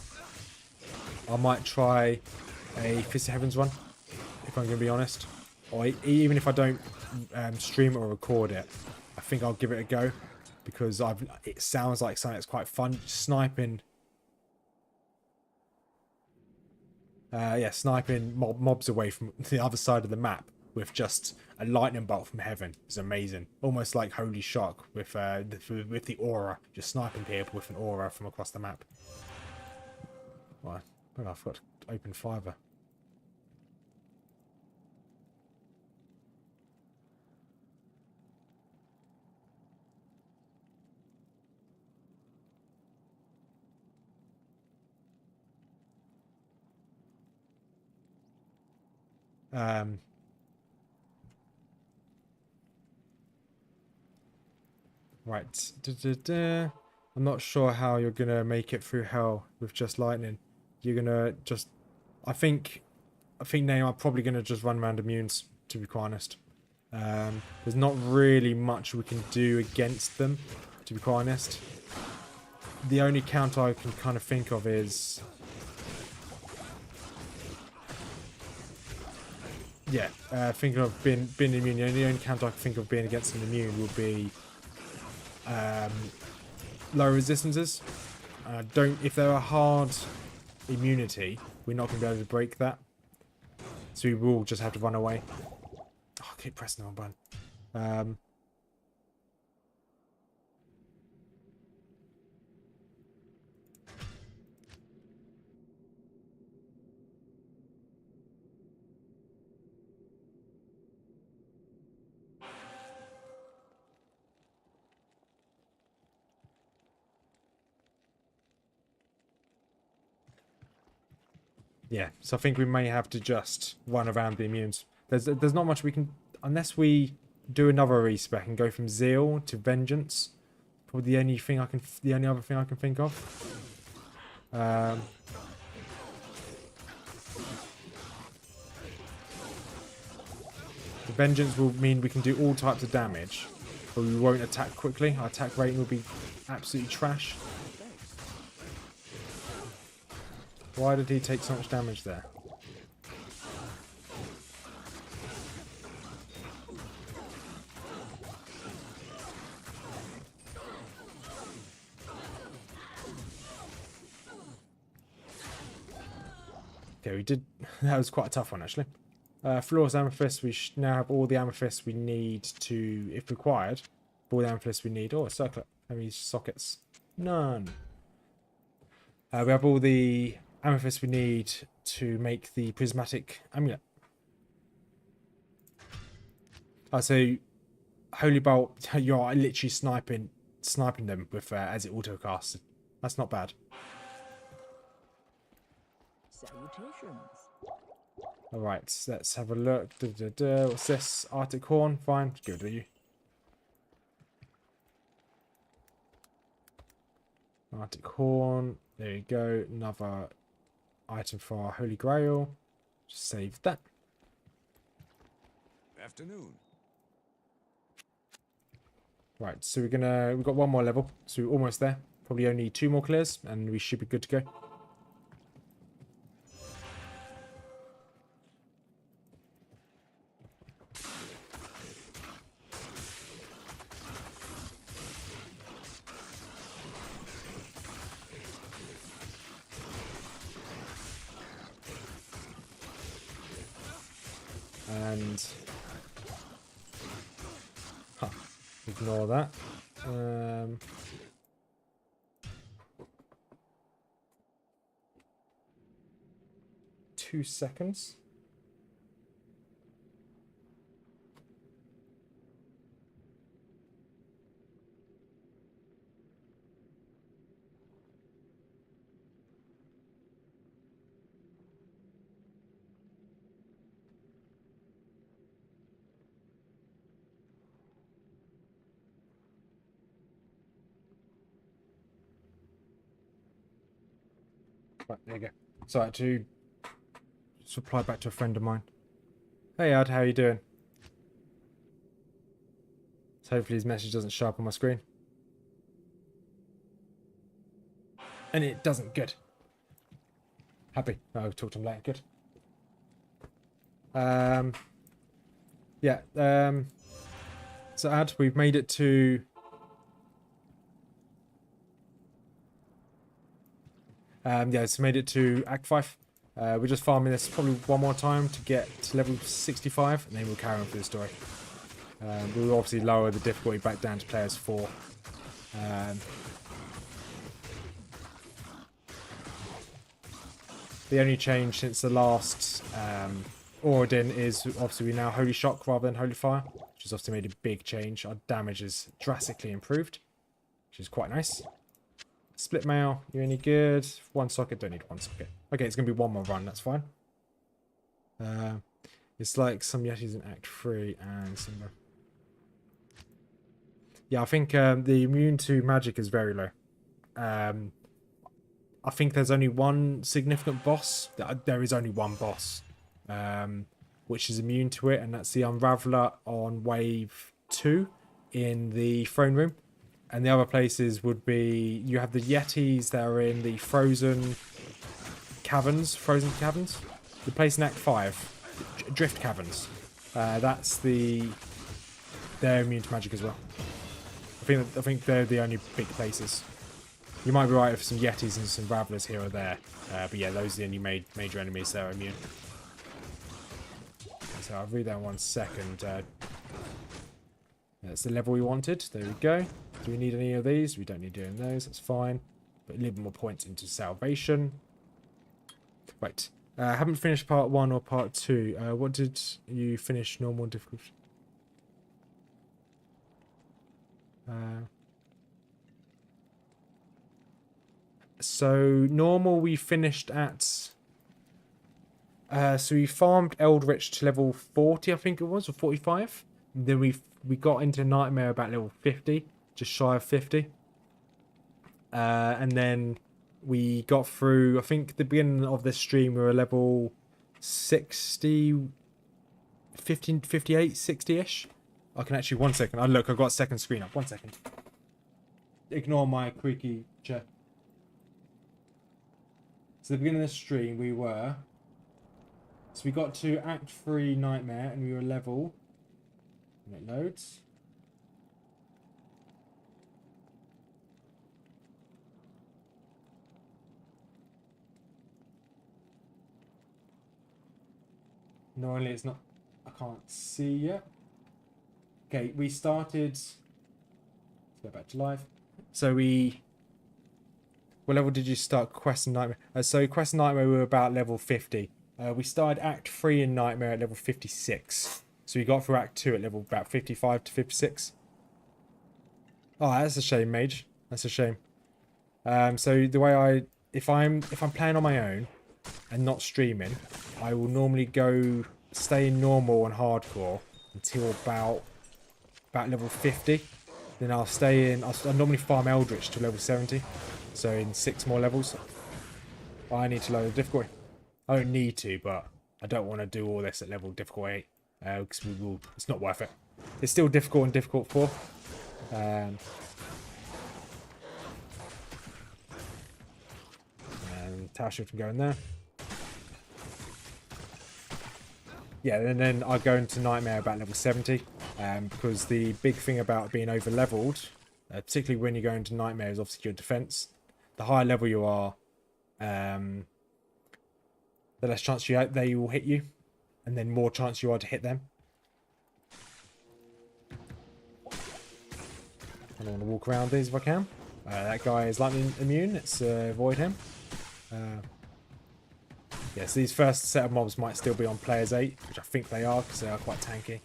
I might try a Fist of Heavens one, if I'm going to be honest. Or even if I don't stream it or record it, I think I'll give it a go, because it sounds like something that's quite fun. Sniping. Sniping mobs away from the other side of the map with just a lightning bolt from heaven is amazing. Almost like Holy Shock with the aura. Just sniping people with an aura from across the map. Well, I forgot to open Fiverr. Right. I'm not sure how you're gonna make it through Hell with just lightning. You're gonna just. I think now I'm probably gonna just run around immunes, to be quite honest. There's not really much we can do against them, to be quite honest. The only counter I can kind of think of is. Yeah, thinking of being immune. The only counter I can think of being against an immune will be low resistances. If they're a hard immunity, we're not going to be able to break that. So we will just have to run away. Oh, I keep pressing the wrong button. Yeah, so I think we may have to just run around the immunes. There's not much we can, unless we do another respec and go from Zeal to Vengeance. Probably the only other thing I can think of. The Vengeance will mean we can do all types of damage, but we won't attack quickly. Our attack rating will be absolutely trash. Why did he take so much damage there? Okay, we did. That was quite a tough one, actually. Flawless Amethyst. We now have all the amethysts we need to, if required, all the amethysts we need. Oh, a circlet. How many sockets? None. We have all the amethysts we need to make the prismatic amulet. So Holy Bolt, you're literally sniping them with as it auto casts. That's not bad. Salutations. Alright, let's have a look. What's this? Arctic Horn, fine. Good with you. Arctic Horn. There you go. Another item for our Holy Grail. Just save that. Afternoon. Right, so we've got one more level. So we're almost there. Probably only 2 more clears and we should be good to go. And ignore that. 2 seconds. Right, there you go. So I had to reply back to a friend of mine. Hey Ad, how you doing? So hopefully his message doesn't show up on my screen. And it doesn't. Good. Happy. I'll talk to him later. Good. Yeah. So Ad, we've made it to... yeah, so made it to Act 5. We're just farming this probably one more time to get to level 65, and then we'll carry on through the story. We will obviously lower the difficulty back down to players 4. The only change since the last Auradin is obviously we now Holy Shock rather than Holy Fire, which has obviously made a big change. Our damage is drastically improved, which is quite nice. Split mail, you any good? 1 socket, don't need 1 socket. Okay, it's going to be 1 more run, that's fine. It's like some Yetis in Act 3 and some... Yeah, I think the immune to magic is very low. I think there's only 1 significant boss. There is only 1 boss, which is immune to it, and that's the Unraveler on wave 2 in the throne room. And the other places would be, you have the Yetis that are in the frozen caverns. The place in Act 5, Drift Caverns. They're immune to magic as well. I think they're the only big places. You might be right with some Yetis and some Ravelers here or there. But yeah, those are the only major enemies that are immune. So I'll read that in 1 second. That's the level we wanted. There we go. Do we need any of these? We don't need doing those. That's fine. But a little more points into salvation. Right. I haven't finished part 1 or part 2. What did you finish normal difficulty? So normal we finished at So we farmed Eldritch to level 40, I think it was, or 45. Then we got into Nightmare about level 50, just shy of 50. And then we got through, I think the beginning of this stream we were level 60, 15, 58, 60-ish. I can actually, 1 second. Oh, look, I've got a second screen up. 1 second. Ignore my creaky chair. So the beginning of the stream we were... So we got to Act 3 Nightmare and we were level... And it loads. Normally it's not... I can't see yet. Okay, we started... Let's go back to live. So we... What level did you start Quest and Nightmare? So Quest and Nightmare we were about level 50. We started Act 3 in Nightmare at level 56. So we got through Act 2 at level about 55 to 56. Oh, that's a shame, Mage. That's a shame. So the way if I'm playing on my own and not streaming, I will normally stay in normal and hardcore until about level 50. Then I'll stay in. I'll normally farm Eldritch to level 70. So in 6 more levels. I need to lower the difficulty. I don't need to, but I don't want to do all this at level difficulty 8. Because it's not worth it. It's still difficult and difficult 4. And tower shift can go in there. Yeah, and then I go into Nightmare about level 70. Because the big thing about being over leveled, particularly when you go into Nightmare, is obviously your defense. The higher level you are, the less chance they will hit you, and then more chance you are to hit them. I want to walk around these if I can. That guy is lightning immune. Let's avoid him. Yeah, so these first set of mobs might still be on players 8, which I think they are because they are quite tanky.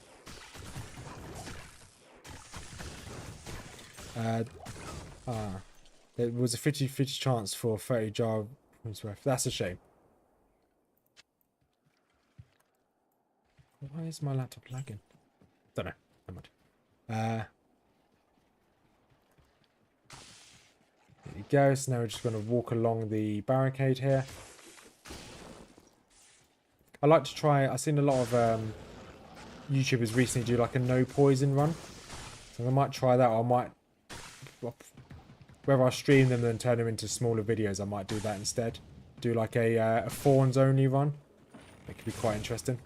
There was a 50-50 chance for 30 jar worth. That's a shame. Why is my laptop lagging? Don't know. Never mind. There you go. So now we're just going to walk along the barricade here. I like to try... I've seen a lot of YouTubers recently do like a no poison run. So I might try that, or I might... Whether I stream them and turn them into smaller videos, I might do that instead. Do like a Thorns only run. It could be quite interesting.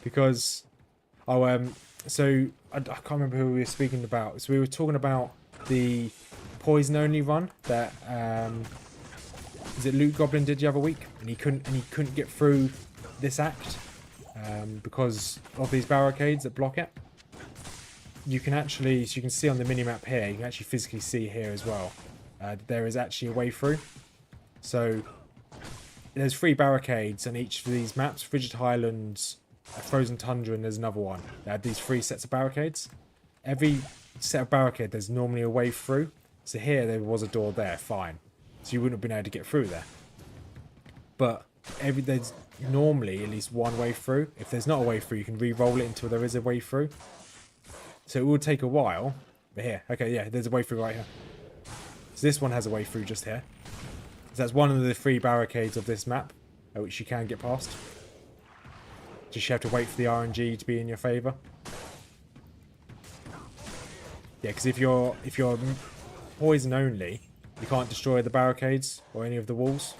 Because... so, I can't remember who we were speaking about. So we were talking about the poison only run that... is it Loot Goblin did the other week? And he couldn't get through this act. Because of these barricades that block it. You can actually, so you can see on the minimap here, you can actually physically see here as well. There is actually a way through. So, there's 3 barricades on each of these maps. Frigid Highlands, Frozen Tundra, and there's another one. They had these 3 sets of barricades. Every set of barricade, there's normally a way through. So here, there was a door there, fine. So you wouldn't have been able to get through there. But there's normally at least one way through. If there's not a way through, you can re-roll it until there is a way through. So it will take a while. But here, okay, yeah, there's a way through right here. So this one has a way through just here. So that's one of the 3 barricades of this map, which you can get past. Just you have to wait for the RNG to be in your favour. Yeah, because if you're poison only, you can't destroy the barricades or any of the walls,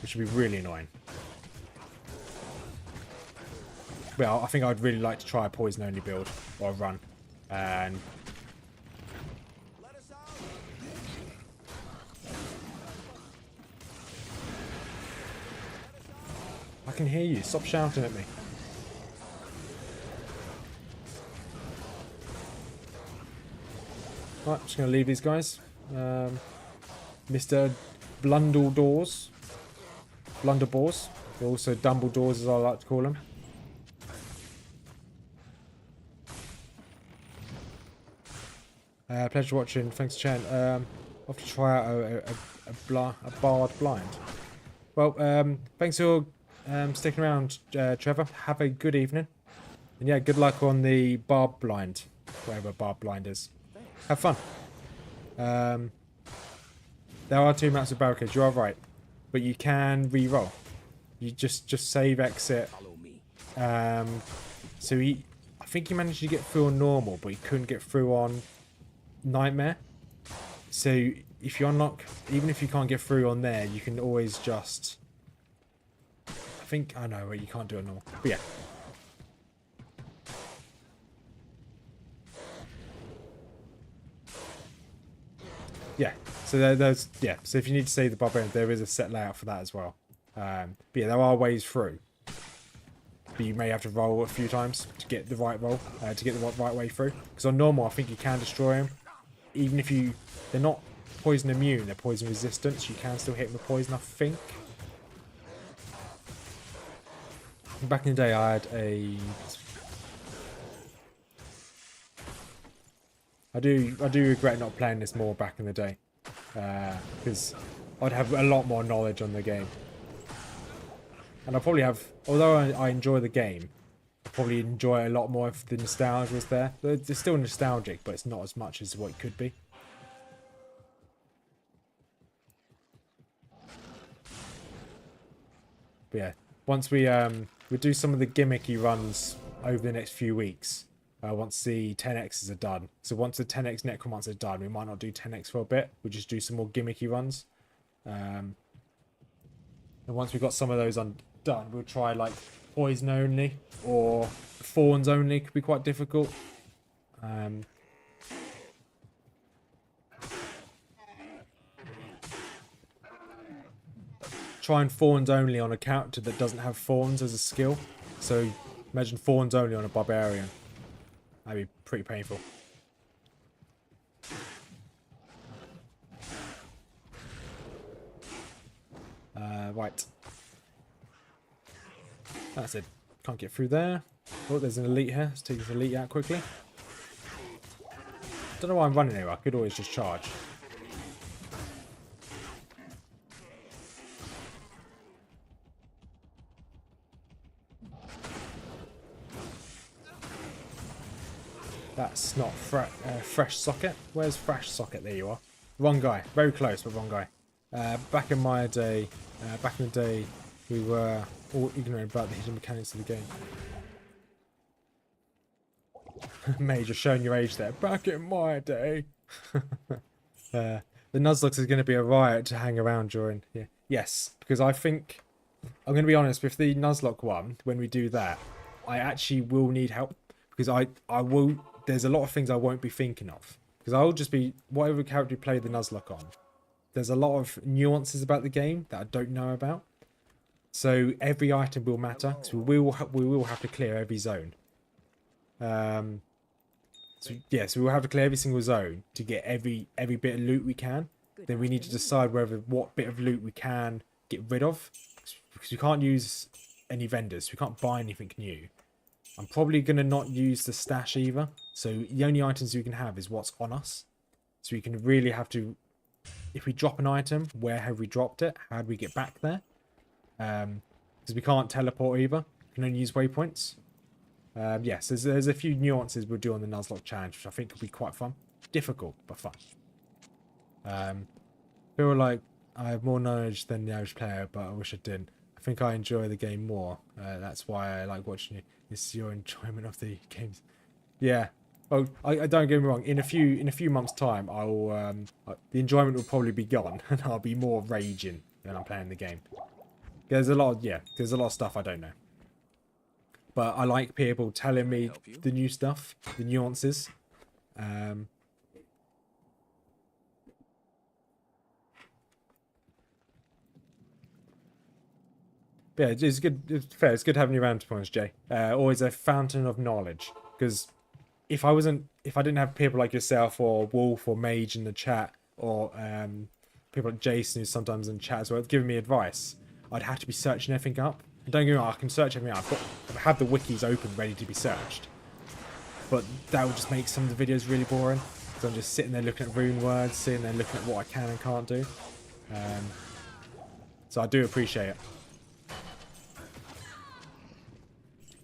which would be really annoying. Well, I think I'd really like to try a poison only build or a run, and I can hear you. Stop shouting at me. Right, I'm just going to leave these guys. Mr. Blundledores. Blunderbores. They're also Dumbledores, as I like to call them. Pleasure watching. Thanks, Chan. I'll have to try out a barred blind. Well, thanks for sticking around, Trevor. Have a good evening. And yeah, good luck on the barred blind, whatever barred blind is. Have fun. There are 2 maps of barricades, you are right. But you can re-roll. You just save, exit. Follow me. So I think he managed to get through on normal, but he couldn't get through on nightmare. So if you unlock, even if you can't get through on there, you can always just, I know, you can't do it normal. But yeah. Yeah, so there's, yeah, so if you need to save the barbarian, there is a set layout for that as well. But yeah, there are ways through. But you may have to roll a few times to get the right roll, to get the right way through. Because on normal, I think you can destroy them. Even if they're not poison immune, they're poison resistant, so you can still hit them with poison, I think. Back in the day, I had I do regret not playing this more back in the day, because I'd have a lot more knowledge on the game, and I probably have. Although I enjoy the game, I probably enjoy it a lot more if the nostalgia was there. It's still nostalgic, but it's not as much as what it could be. But yeah, once we do some of the gimmicky runs over the next few weeks. Once the 10x's are done. So once the 10x necromancer are done, we might not do 10x for a bit. We'll just do some more gimmicky runs. And once we've got some of those done, we'll try like poison only or thorns only. Could be quite difficult. Try and thorns only on a character that doesn't have thorns as a skill. So imagine thorns only on a barbarian. That'd be pretty painful. Right. That's it. Can't get through there. Oh, there's an elite here. Let's take this elite out quickly. Don't know why I'm running here. I could always just charge. That's not fresh socket. Where's fresh socket? There you are. Wrong guy. Very close, but wrong guy. Back in the day, we were all ignorant about the hidden mechanics of the game. Major showing your age there. Back in my day. The Nuzlocke is going to be a riot to hang around during. Yeah. Yes, because I think, I'm going to be honest, with the Nuzlocke one, when we do that, I actually will need help. Because I will, there's a lot of things I won't be thinking of. Because I'll just be, whatever character you play the Nuzlocke on, there's a lot of nuances about the game that I don't know about. So every item will matter. So we will have to clear every zone. So yes, we will have to clear every single zone to get every bit of loot we can. Then we need to decide what bit of loot we can get rid of. Because we can't use any vendors. We can't buy anything new. I'm probably going to not use the stash either. So the only items we can have is what's on us. So we can really have to, if we drop an item, where have we dropped it? How do we get back there? Because we can't teleport either. We can only use waypoints. Yes, there's a few nuances we'll do on the Nuzlocke challenge, which I think will be quite fun. Difficult, but fun. Feel like I have more knowledge than the average player, but I wish I didn't. I think I enjoy the game more. That's why I like watching you. It's your enjoyment of the games. Yeah. Well, I don't get me wrong. In a few months' time, the enjoyment will probably be gone, and I'll be more raging when I'm playing the game. There's a lot of stuff I don't know. But I like people telling me the new stuff, the nuances. But yeah, it's good. It's fair. It's good having you around, to be honest, Jay. Always a fountain of knowledge. Because if I didn't have people like yourself or Wolf or Mage in the chat, or people like Jason who's sometimes in chat as well, giving me advice, I'd have to be searching everything up. And don't get me wrong, I can search everything up. I have the wikis open, ready to be searched. But that would just make some of the videos really boring. Because I'm just sitting there looking at rune words, sitting there looking at what I can and can't do. So I do appreciate it.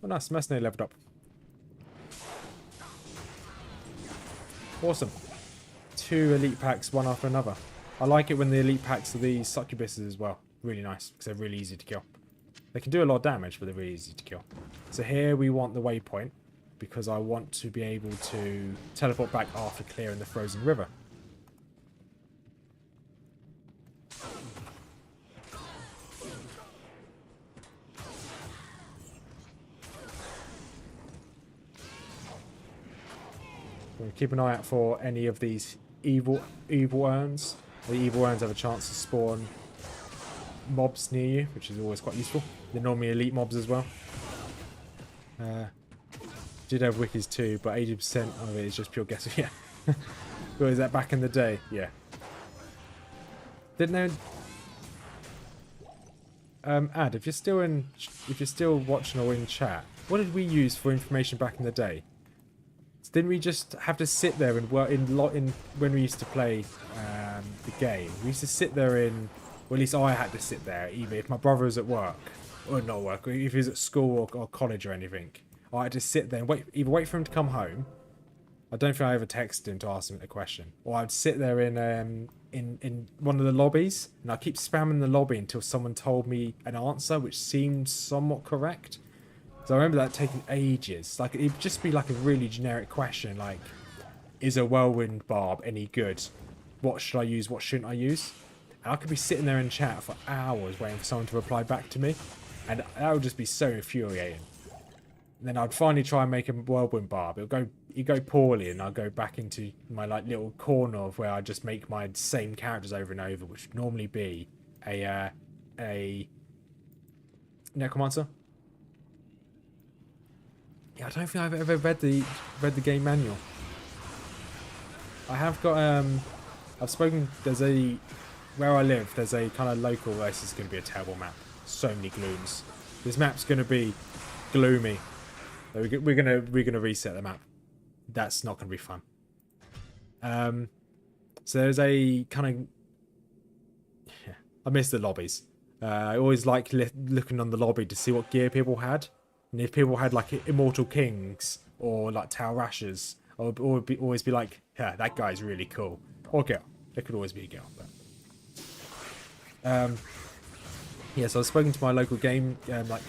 Oh, nice. Mercenary leveled up. Awesome. 2 elite packs, one after another. I like it when the elite packs are the succubuses as well. Really nice, because they're really easy to kill. They can do a lot of damage, but they're really easy to kill. So here we want the waypoint, because I want to be able to teleport back after clearing the frozen river. We'll keep an eye out for any of these evil urns. The evil urns have a chance to spawn mobs near you, which is always quite useful. They're normally elite mobs as well. Did have wikis too, but 80% of it is just pure guess. Yeah. Was that back in the day? Yeah. Didn't know. Ad, if you're still watching or in chat, what did we use for information back in the day? Didn't we just have to sit there and work in when we used to play the game? We used to sit there in, well, at least I had to sit there, either if my brother was at work, or not work, or if he was at school or college or anything. I had to sit there and wait for him to come home. I don't think I ever texted him to ask him a question. Or I'd sit there in one of the lobbies, and I'd keep spamming the lobby until someone told me an answer which seemed somewhat correct. So I remember that taking ages. Like, it'd just be like a really generic question, like, is a whirlwind barb any good? What should I use? What shouldn't I use? And I could be sitting there in chat for hours waiting for someone to reply back to me. And that would just be so infuriating. And then I'd finally try and make a whirlwind barb. It'd go poorly, and I'd go back into my like little corner of where I just make my same characters over and over, which would normally be a necromancer. Yeah, I don't think I've ever read the game manual. I have got I've spoken. Where I live, there's a kind of local. This is going to be a terrible map. So many glooms. This map's going to be gloomy. So we're gonna reset the map. That's not going to be fun. So there's a kind of. Yeah, I miss the lobbies. I always like looking on the lobby to see what gear people had. And if people had like Immortal Kings or like Tau Rashers, I would always be like, yeah, that guy's really cool. Or girl. There could always be a girl. But yeah, so I've spoken to my local game, like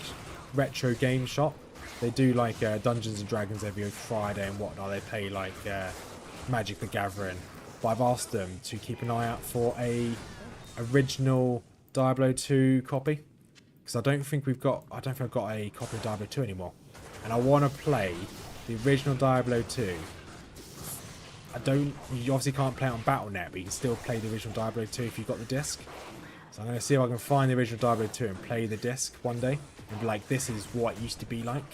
retro game shop. They do like Dungeons and Dragons every Friday and whatnot. They play like Magic the Gathering. But I've asked them to keep an eye out for a original Diablo 2 copy. Because I don't think I've got a copy of Diablo 2 anymore. And I want to play the original Diablo 2. You obviously can't play it on Battle.net, but you can still play the original Diablo 2 if you've got the disc. So I'm going to see if I can find the original Diablo 2 and play the disc one day. And be like, this is what it used to be like.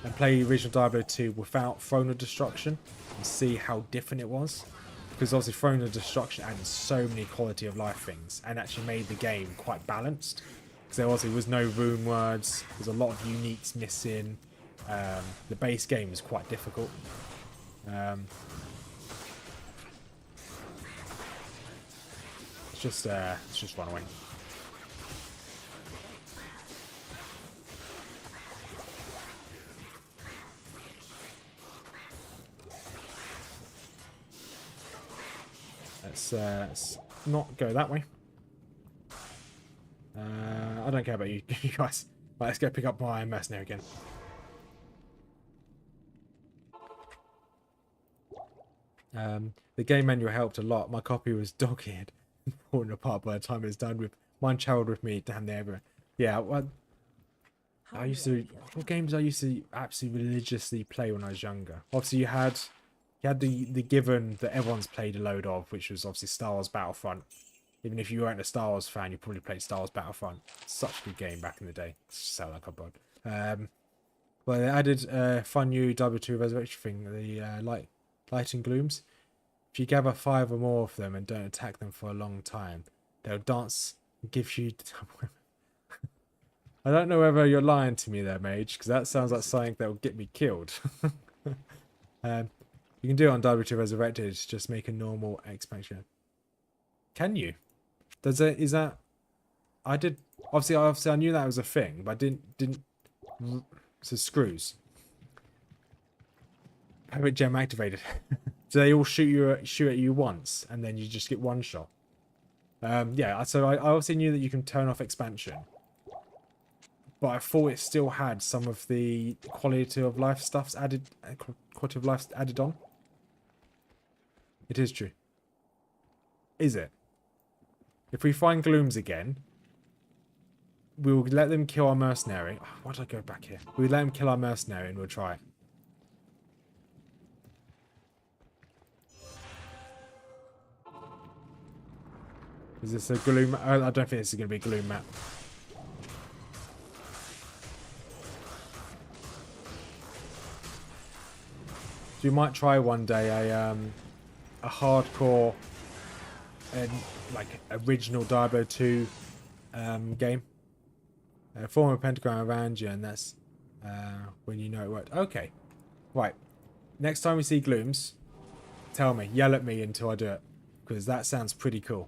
And play the original Diablo 2 without Throne of Destruction. And see how different it was. Because obviously Throne of Destruction added so many quality of life things. And actually made the game quite balanced. Because there obviously was no rune words. There's a lot of uniques missing. The base game is quite difficult. Let's just run away. Let's not go that way. I don't care about you guys. Right, let's go pick up my mercenary again. The game manual helped a lot. My copy was dog-eared and falling apart by the time it was done. With mine travelled with me down there. Yeah, well, what games I used to absolutely religiously play when I was younger. Obviously, you had the given that everyone's played a load of, which was obviously Star Wars Battlefront. Even if you weren't a Star Wars fan, you probably played Star Wars Battlefront. Such a good game back in the day. Sound like a bod. Well, they added a fun new Diablo 2 Resurrection thing, the light and glooms. If you gather 5 or more of them and don't attack them for a long time, they'll dance and give you... I don't know whether you're lying to me there, mage, because that sounds like something that will get me killed. You can do it on Diablo 2 Resurrected, just make a normal expansion. Can you? Does it? Is that? I did. Obviously, I knew that was a thing, but I didn't. So screws. Pirate gem activated. Do they all shoot at you once, and then you just get one shot? Yeah. So I obviously knew that you can turn off expansion, but I thought it still had some of the quality of life stuffs added. Quality of life added on. It is true. Is it? If we find glooms again, we'll let them kill our mercenary. Oh, why did I go back here? We'll let them kill our mercenary and we'll try it. Is this a gloom? I don't think this is going to be a gloom map. So you might try one day a hardcore and like original Diablo 2 game. Form a pentagram around you, and that's when you know it worked. Okay, right. Next time we see glooms, tell me, yell at me until I do it, because that sounds pretty cool.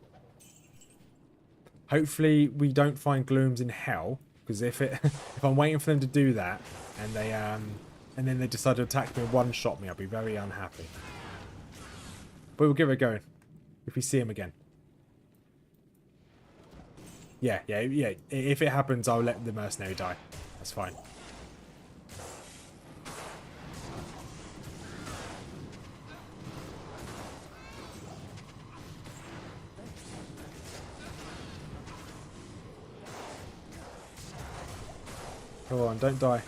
Hopefully we don't find glooms in hell, because if I'm waiting for them to do that and they and then they decide to attack me and one-shot me, I'll be very unhappy. But we'll give it a go if we see him again. Yeah. If it happens, I'll let the mercenary die. That's fine. Come on, don't die.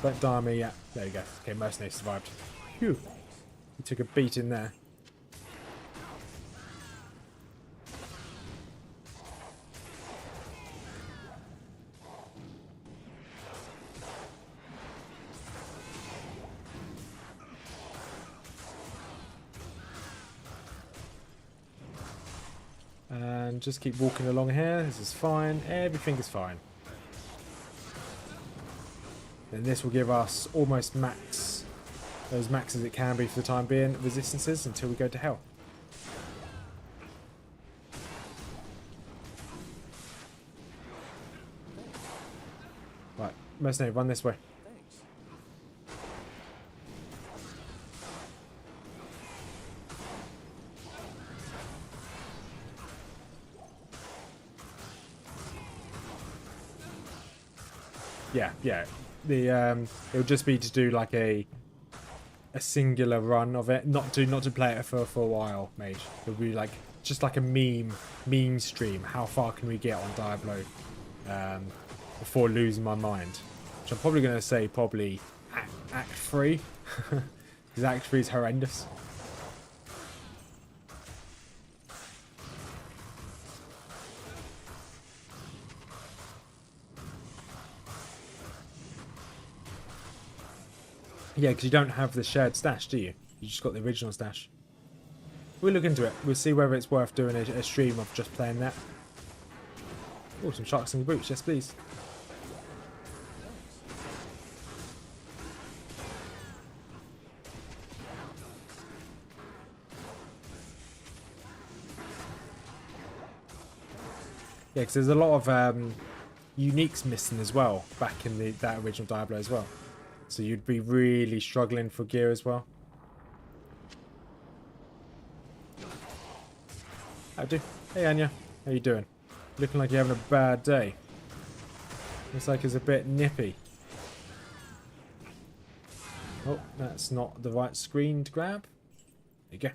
Don't die on me yet. There you go. Okay, mercenary survived. Phew. He took a beat in there. And just keep walking along here. This is fine. Everything is fine. Then this will give us almost max, as max as it can be for the time being, resistances until we go to hell. Right, mercenary, run this way. Yeah. It'll just be to do like a singular run of it, not to play it for a while, mate. It'll be like just like a meme stream. How far can we get on Diablo before losing my mind? Which I'm probably going to say Act 3, because Act 3 is horrendous. Yeah, because you don't have the shared stash, do you? You just got the original stash. We'll look into it. We'll see whether it's worth doing a stream of just playing that. Oh, some sharks in the boots. Yes, please. Yeah, because there's a lot of uniques missing as well back in that original Diablo as well. So you'd be really struggling for gear as well. How do? Hey Anya, how you doing? Looking like you're having a bad day. Looks like it's a bit nippy. Oh, that's not the right screen to grab. There you go.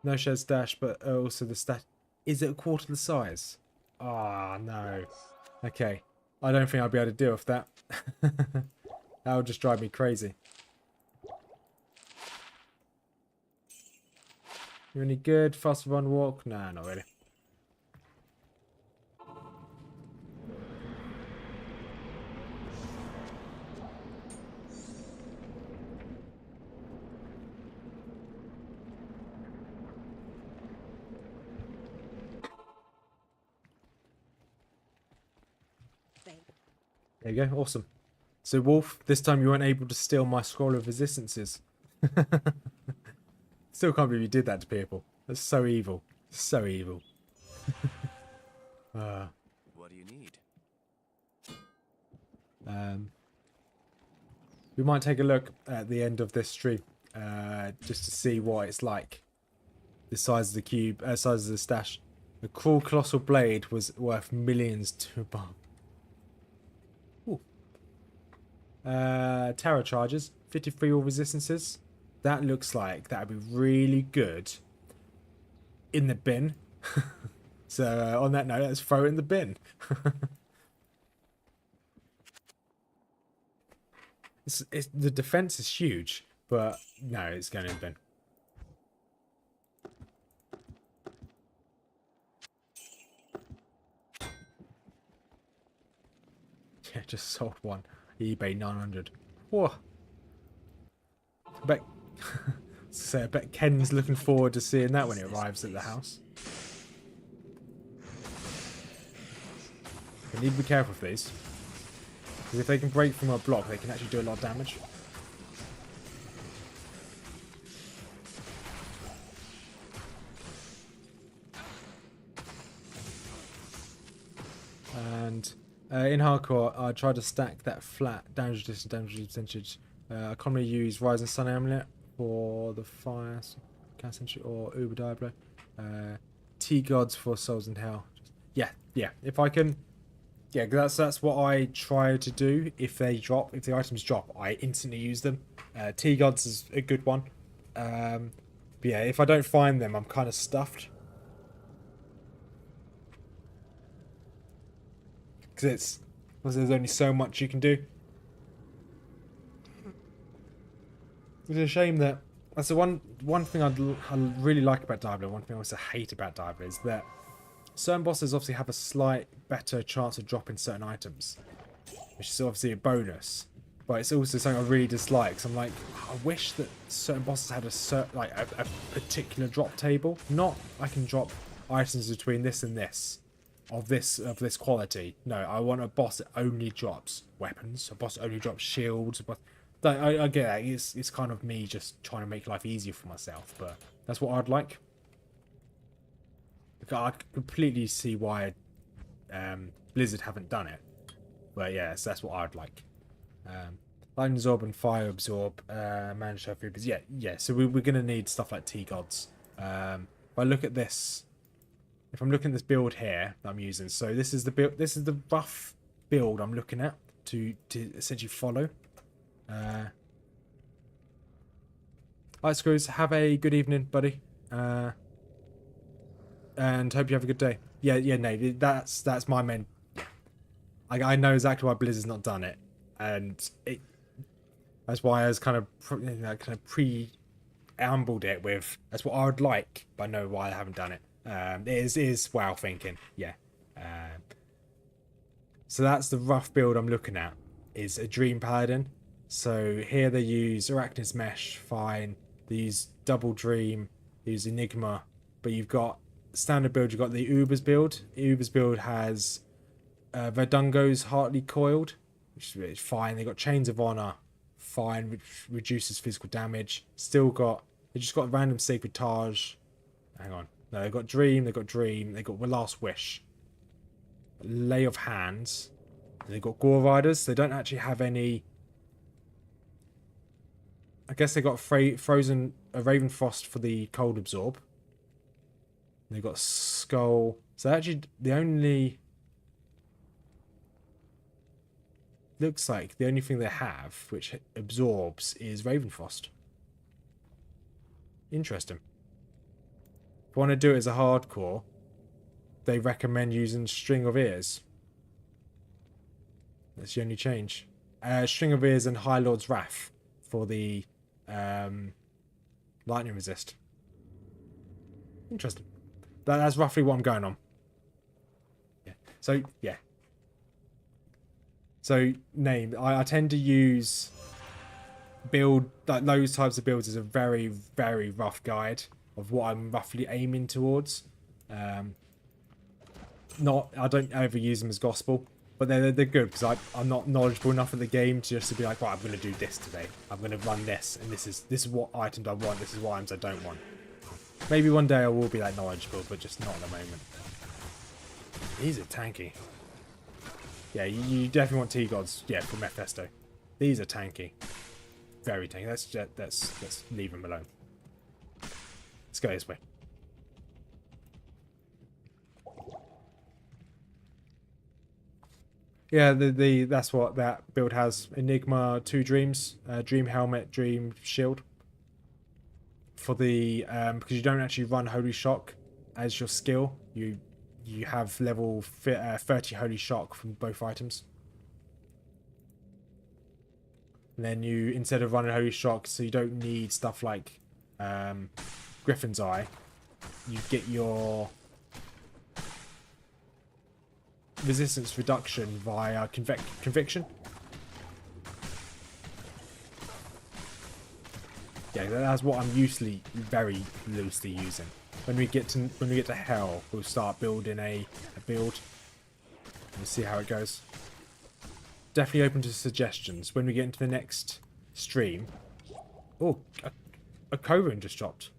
No shared stash, but also the stash. Is it a quarter the size? Ah, oh, no. Okay. I don't think I'll be able to deal with that. That would just drive me crazy. You any good? Fast run walk? Nah, not really. There you go, awesome. So Wolf, this time you weren't able to steal my scroll of resistances. Still can't believe you did that to people. That's so evil. So evil. What do you need? We might take a look at the end of this stream, just to see what it's like. The size of the cube, size of the stash. The cruel colossal blade was worth millions to bomb. Terror charges, 53 all resistances. That looks like that would be really good in the bin. So on that note, let's throw it in the bin. The defense is huge, but no, it's going in the bin. Yeah, just sold one. eBay 900. Whoa. I bet Ken's looking forward to seeing that when it arrives at the house. We need to be careful with these. Because if they can break from our block, they can actually do a lot of damage. And in hardcore, I tried to stack that flat damage percentage. I commonly use Rising Sun Amulet for the fire century or Uber Diablo. T-Gods for Souls in Hell. Yeah. If I can, yeah, that's what I try to do. If the items drop, I instantly use them. T-Gods is a good one. But yeah, if I don't find them, I'm kind of stuffed. Because there's only so much you can do. It's a shame that that's the one thing I really like about Diablo. One thing I also hate about Diablo is that certain bosses obviously have a slight better chance of dropping certain items, which is obviously a bonus. But it's also something I really dislike. So I'm like, I wish that certain bosses had a particular drop table. Not I can drop items between this and this. Of this quality. No, I want a boss that only drops weapons. A boss that only drops shields. But I get that. It's kind of me just trying to make life easier for myself. But that's what I'd like. I completely see why Blizzard haven't done it. But yeah, so that's what I'd like. Lightning Absorb and Fire Absorb. Manage to have 3 yeah. So we're going to need stuff like T-Gods. If I look at this. If I'm looking at this build here that I'm using, so this is the build. This is the rough build I'm looking at to essentially follow. Alright, Screws. Have a good evening, buddy. And hope you have a good day. Yeah, no, that's my main. I know exactly why Blizzard's not done it, and that's why I was kind of preambled it with. That's what I would like, but I know why I haven't done it. It is wow thinking, yeah. So that's the rough build I'm looking at. Is a Dream Paladin. So here they use Arachnid's Mesh, fine. They use Double Dream, they use Enigma, but you've got standard build. You've got the Uber's build. Uber's build has Verdungo's Heartly Coiled, which is fine. They got Chains of Honor, fine, which reduces physical damage. They just got random Sacred Taj. Hang on. No, they've got Dream, they've got Last Wish. Lay of Hands. They've got Gore Riders. They don't actually have any. I guess they got Frozen Ravenfrost for the Cold Absorb. They've got Skull. So actually, the only. Looks like the only thing they have which absorbs is Ravenfrost. Interesting. If you want to do it as a hardcore, they recommend using String of Ears. That's the only change. String of Ears and High Lord's Wrath for the lightning resist. Interesting. That's roughly what I'm going on. Yeah. So, yeah. So, I tend to use build, like those types of builds as a very, very rough guide of what I'm roughly aiming towards. I don't ever use them as gospel, But they're good because I'm not knowledgeable enough of the game just to be like, right, I'm going to do this today. I'm going to run this, and this is what items I want. This is what items I don't want. Maybe one day I will be that knowledgeable, but just not at the moment. These are tanky. Yeah, you definitely want T-Gods. Yeah, from Mephisto. These are tanky. Very tanky. Let's leave them alone. Let's go this way. Yeah, that's what that build has. Enigma, 2 dreams, dream helmet, dream shield. For the because you don't actually run Holy Shock as your skill, you have level 30 Holy Shock from both items. And then you, instead of running Holy Shock, so you don't need stuff like Griffin's Eye, you get your resistance reduction via conviction. Yeah, that's what I'm very loosely using. When we get to hell, we'll start building a build and see how it goes. Definitely open to suggestions. When we get into the next stream, oh, a co-rune just dropped.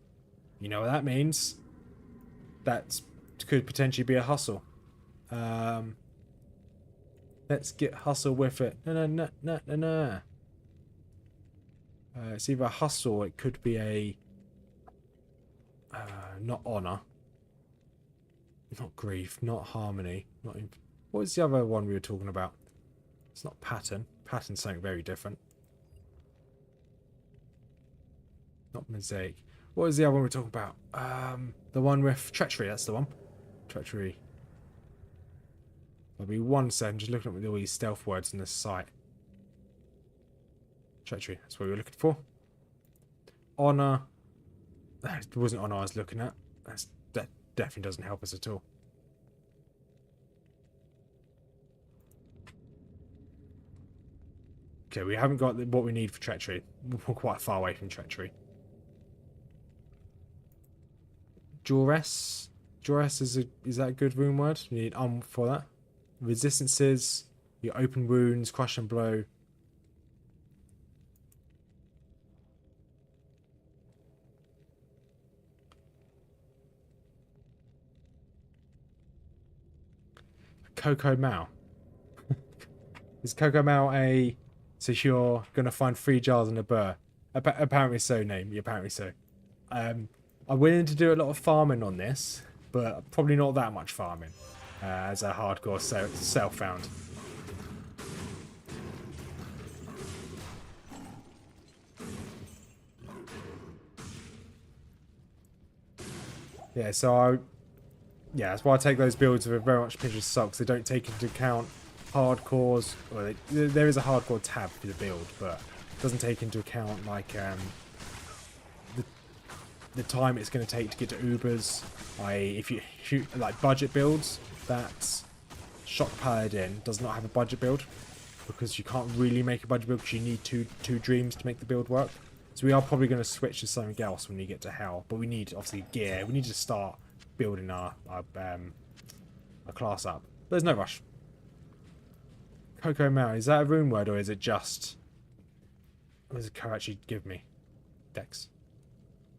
You know what that means? That could potentially be a hustle. Let's get hustle with it. No. It's either a hustle, or it could be a not honor, not grief, not harmony, not. What was the other one we were talking about? It's not pattern. Pattern's something very different. Not mosaic. What was the other one we were talking about? The one with treachery. That's the one. Treachery. There'll be 1 second. Just looking at all these stealth words in this site. Treachery. That's what we were looking for. Honor. It wasn't honor I was looking at. That definitely doesn't help us at all. Okay, we haven't got what we need for treachery. We're quite far away from treachery. Duress. Duress is that a good rune word? You need for that. Resistances. Your open wounds, crush and blow. Coco Mao. Is Coco Mao a... So you're going to find 3 jars in a burr. Apparently so, name. Apparently so. I'm willing to do a lot of farming on this, but probably not that much farming. As a hardcore self-found. Yeah, so yeah, that's why I take those builds with a very much pinch of salt, because they don't take into account hardcores. Well, there is a hardcore tab for the build, but it doesn't take into account like the time it's going to take to get to Ubers. If you shoot like budget builds, that Shock Paladin does not have a budget build, because you can't really make a budget build because you need two dreams to make the build work. So we are probably going to switch to something else when we get to hell, but we need obviously gear. We need to start building our class up. But there's no rush. Coco Mao, is that a rune word, or is it just... What does it actually give me? Dex.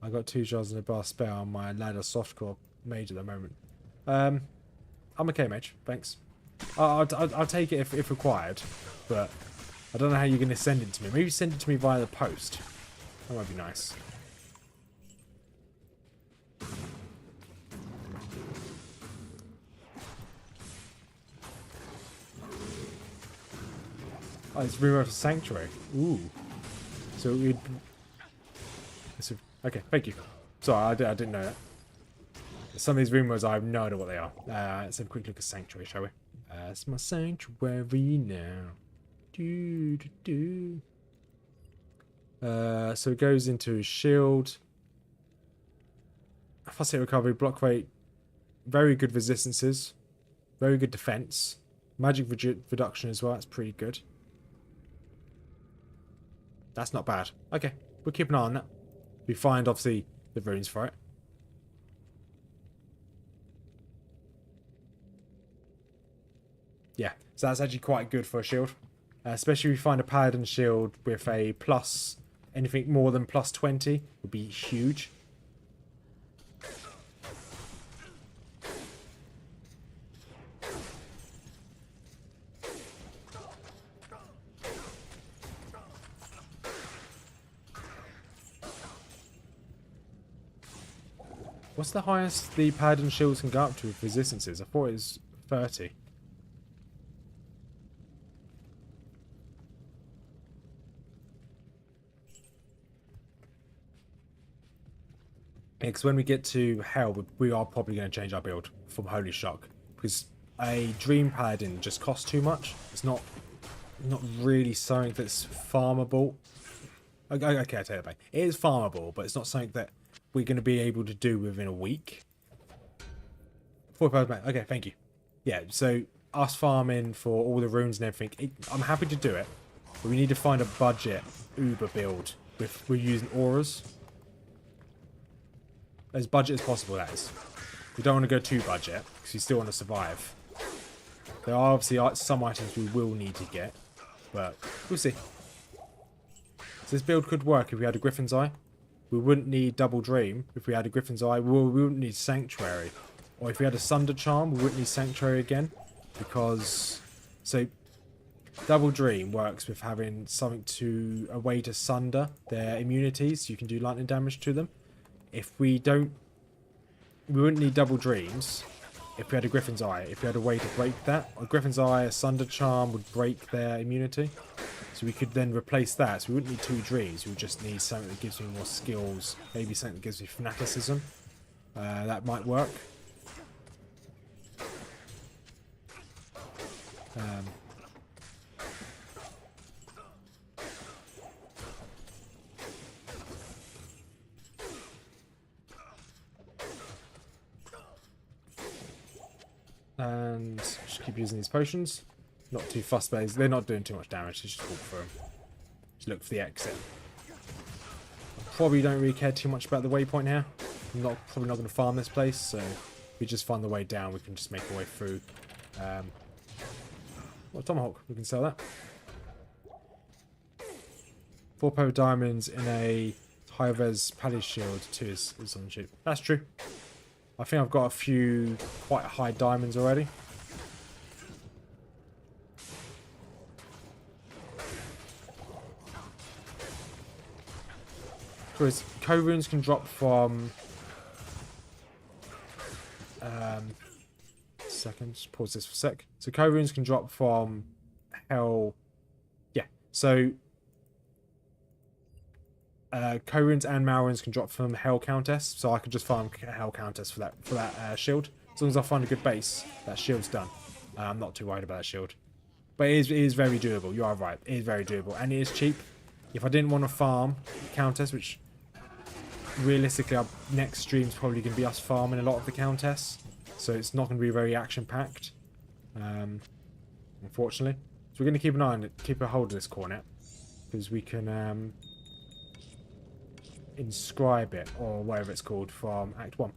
I got 2 jars in a bar spare on my ladder softcore mage at the moment. I'm okay, mage. Thanks. I'll take it if required, but I don't know how you're going to send it to me. Maybe send it to me via the post. That might be nice. Oh, it's Remote Sanctuary. Ooh. So we'd... Okay, thank you. Sorry, I didn't know that. Some of these rumors, I have no idea what they are. Let's have a quick look at Sanctuary, shall we? It's my sanctuary now. So it goes into shield. Fast hit recovery, block rate. Very good resistances. Very good defense. Magic reduction as well, that's pretty good. That's not bad. Okay, we'll keep an eye on that. We find, obviously, the runes for it. Yeah, so that's actually quite good for a shield. Especially if you find a Paladin shield with a plus, anything more than plus 20 would be huge. What's the highest the Paladin shields can go up to with resistances? I thought it was 30. Because when we get to Hell, we are probably going to change our build from Holy Shock. Because a Dream Paladin just costs too much. It's not really something that's farmable. Okay, I take it back. It is farmable, but it's not something that we're going to be able to do within a week. 4 pounds back. Okay, thank you. Yeah, so us farming for all the runes and everything, I'm happy to do it. But we need to find a budget Uber build. We're using auras. As budget as possible, that is. We don't want to go too budget, because we still want to survive. There are obviously some items we will need to get, but we'll see. So this build could work if we had a Griffin's Eye. We wouldn't need Double Dream if we had a Griffin's Eye. We wouldn't need Sanctuary. Or if we had a Sunder Charm, we wouldn't need Sanctuary again. Because... So, Double Dream works with having a way to sunder their immunities. So you can do lightning damage to them. If we don't... We wouldn't need Double Dreams if we had a Griffin's Eye. If we had a way to break that. A Griffin's Eye, a Sunder Charm would break their immunity. So we could then replace that. So we wouldn't need 2 dreams. We would just need something that gives me more skills. Maybe something that gives me fanaticism. That might work. And just keep using these potions. Not too fussed, but they're not doing too much damage. Just walk through them. Just look for the exit. I probably don't really care too much about the waypoint here. I'm probably not going to farm this place, so if we just find the way down, we can just make our way through. Tomahawk, we can sell that. 4 power diamonds in a high res Pally shield 2 is on cheap. That's true. I think I've got a few quite high diamonds already. Whereas co-runes can drop from... Just pause this for a sec. So co-runes can drop from Hell... Yeah, so... co-runes and Malrunes can drop from Hell Countess, so I could just farm Hell Countess for that shield. As long as I find a good base, that shield's done. I'm not too worried about that shield. But it is very doable, you are right. It is very doable, and it is cheap. If I didn't want to farm Countess, which... Realistically, our next stream's probably going to be us farming a lot of the Countess. So it's not going to be very action-packed. Unfortunately. So we're going to keep an eye on it, keep a hold of this cornet. Because we can inscribe it, or whatever it's called, from Act 1.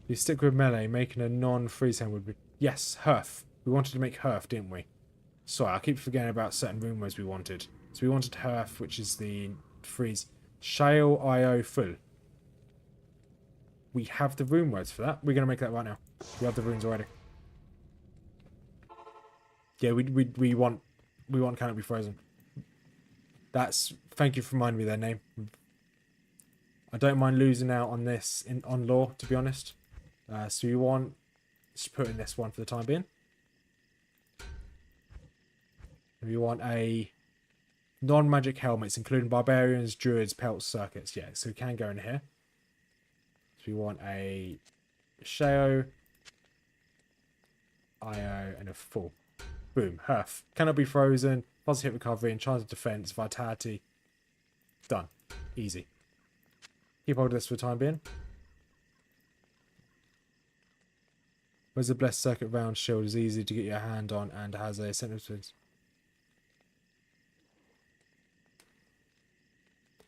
You stick with melee, making a non-freeze hand would be... Yes, Hearth. We wanted to make Hearth, didn't we? Sorry, I keep forgetting about certain rune words we wanted. So we wanted Hearth, which is the freeze... Shale IO full. We have the rune words for that. We're going to make that right now. We have the runes already. Yeah, we want Cannot Be Frozen. That's... Thank you for reminding me their name. I don't mind losing out on this on lore, to be honest. So we want... Let's put in this one for the time being. We want a... Non-magic helmets, including barbarians, druids, pelts, circuits. Yeah, so we can go in here. So we want a Shao, IO, and a full. Boom, Hearth. Cannot be frozen. Positive hit recovery, enchanted defense, vitality. Done. Easy. Keep hold of this for the time being. Where's the blessed circuit round shield is easy to get your hand on and has a sentence.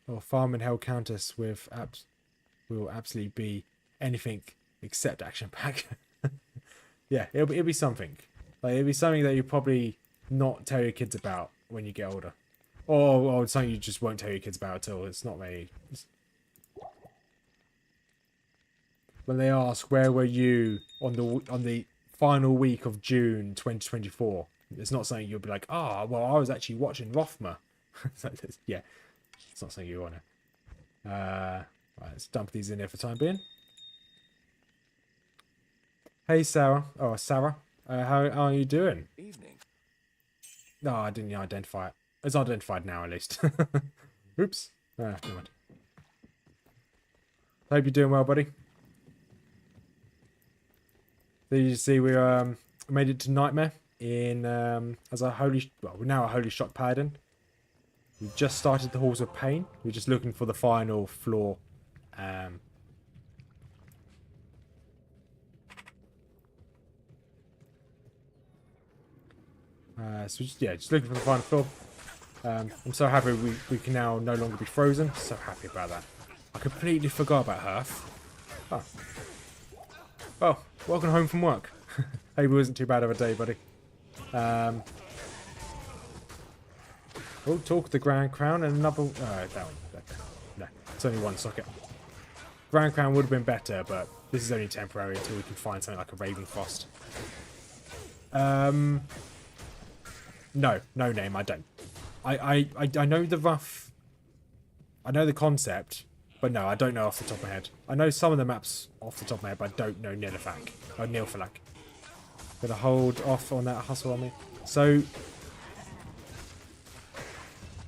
Or farming Hell Countess with will absolutely be anything except action pack. Yeah, it'll be something. Like, it'd be something that you probably not tell your kids about when you get older. Or something you just won't tell your kids about at all. It's not very... When they ask, where were you on the final week of June 2024? It's not something you'll be like, well, I was actually watching Rothma. Yeah, it's not something you want to. Right, let's dump these in there for the time being. Hey, Sarah. Oh, Sarah. How are you doing? Evening. No, I didn't identify it. It's identified now, at least. Oops. Never mind. Hope you're doing well, buddy. Did you see we made it to Nightmare in as a holy... Well, we're now a Holy Shock Paladin. We just started the Halls of Pain. We're just looking for the final floor. So just looking for the final floor. I'm so happy we can now no longer be frozen. So happy about that. I completely forgot about Hearth. Oh. Well, welcome home from work. Hope it wasn't too bad of a day, buddy. We'll talk the Grand Crown and another... that one. No, it's only one socket. Grand Crown would have been better, but this is only temporary until we can find something like a Ravenfrost. No name, I don't. I know the rough... I know the concept, but no, I don't know off the top of my head. I know some of the maps off the top of my head, but I don't know Nilfalak. Gonna hold off on that hustle on me. So...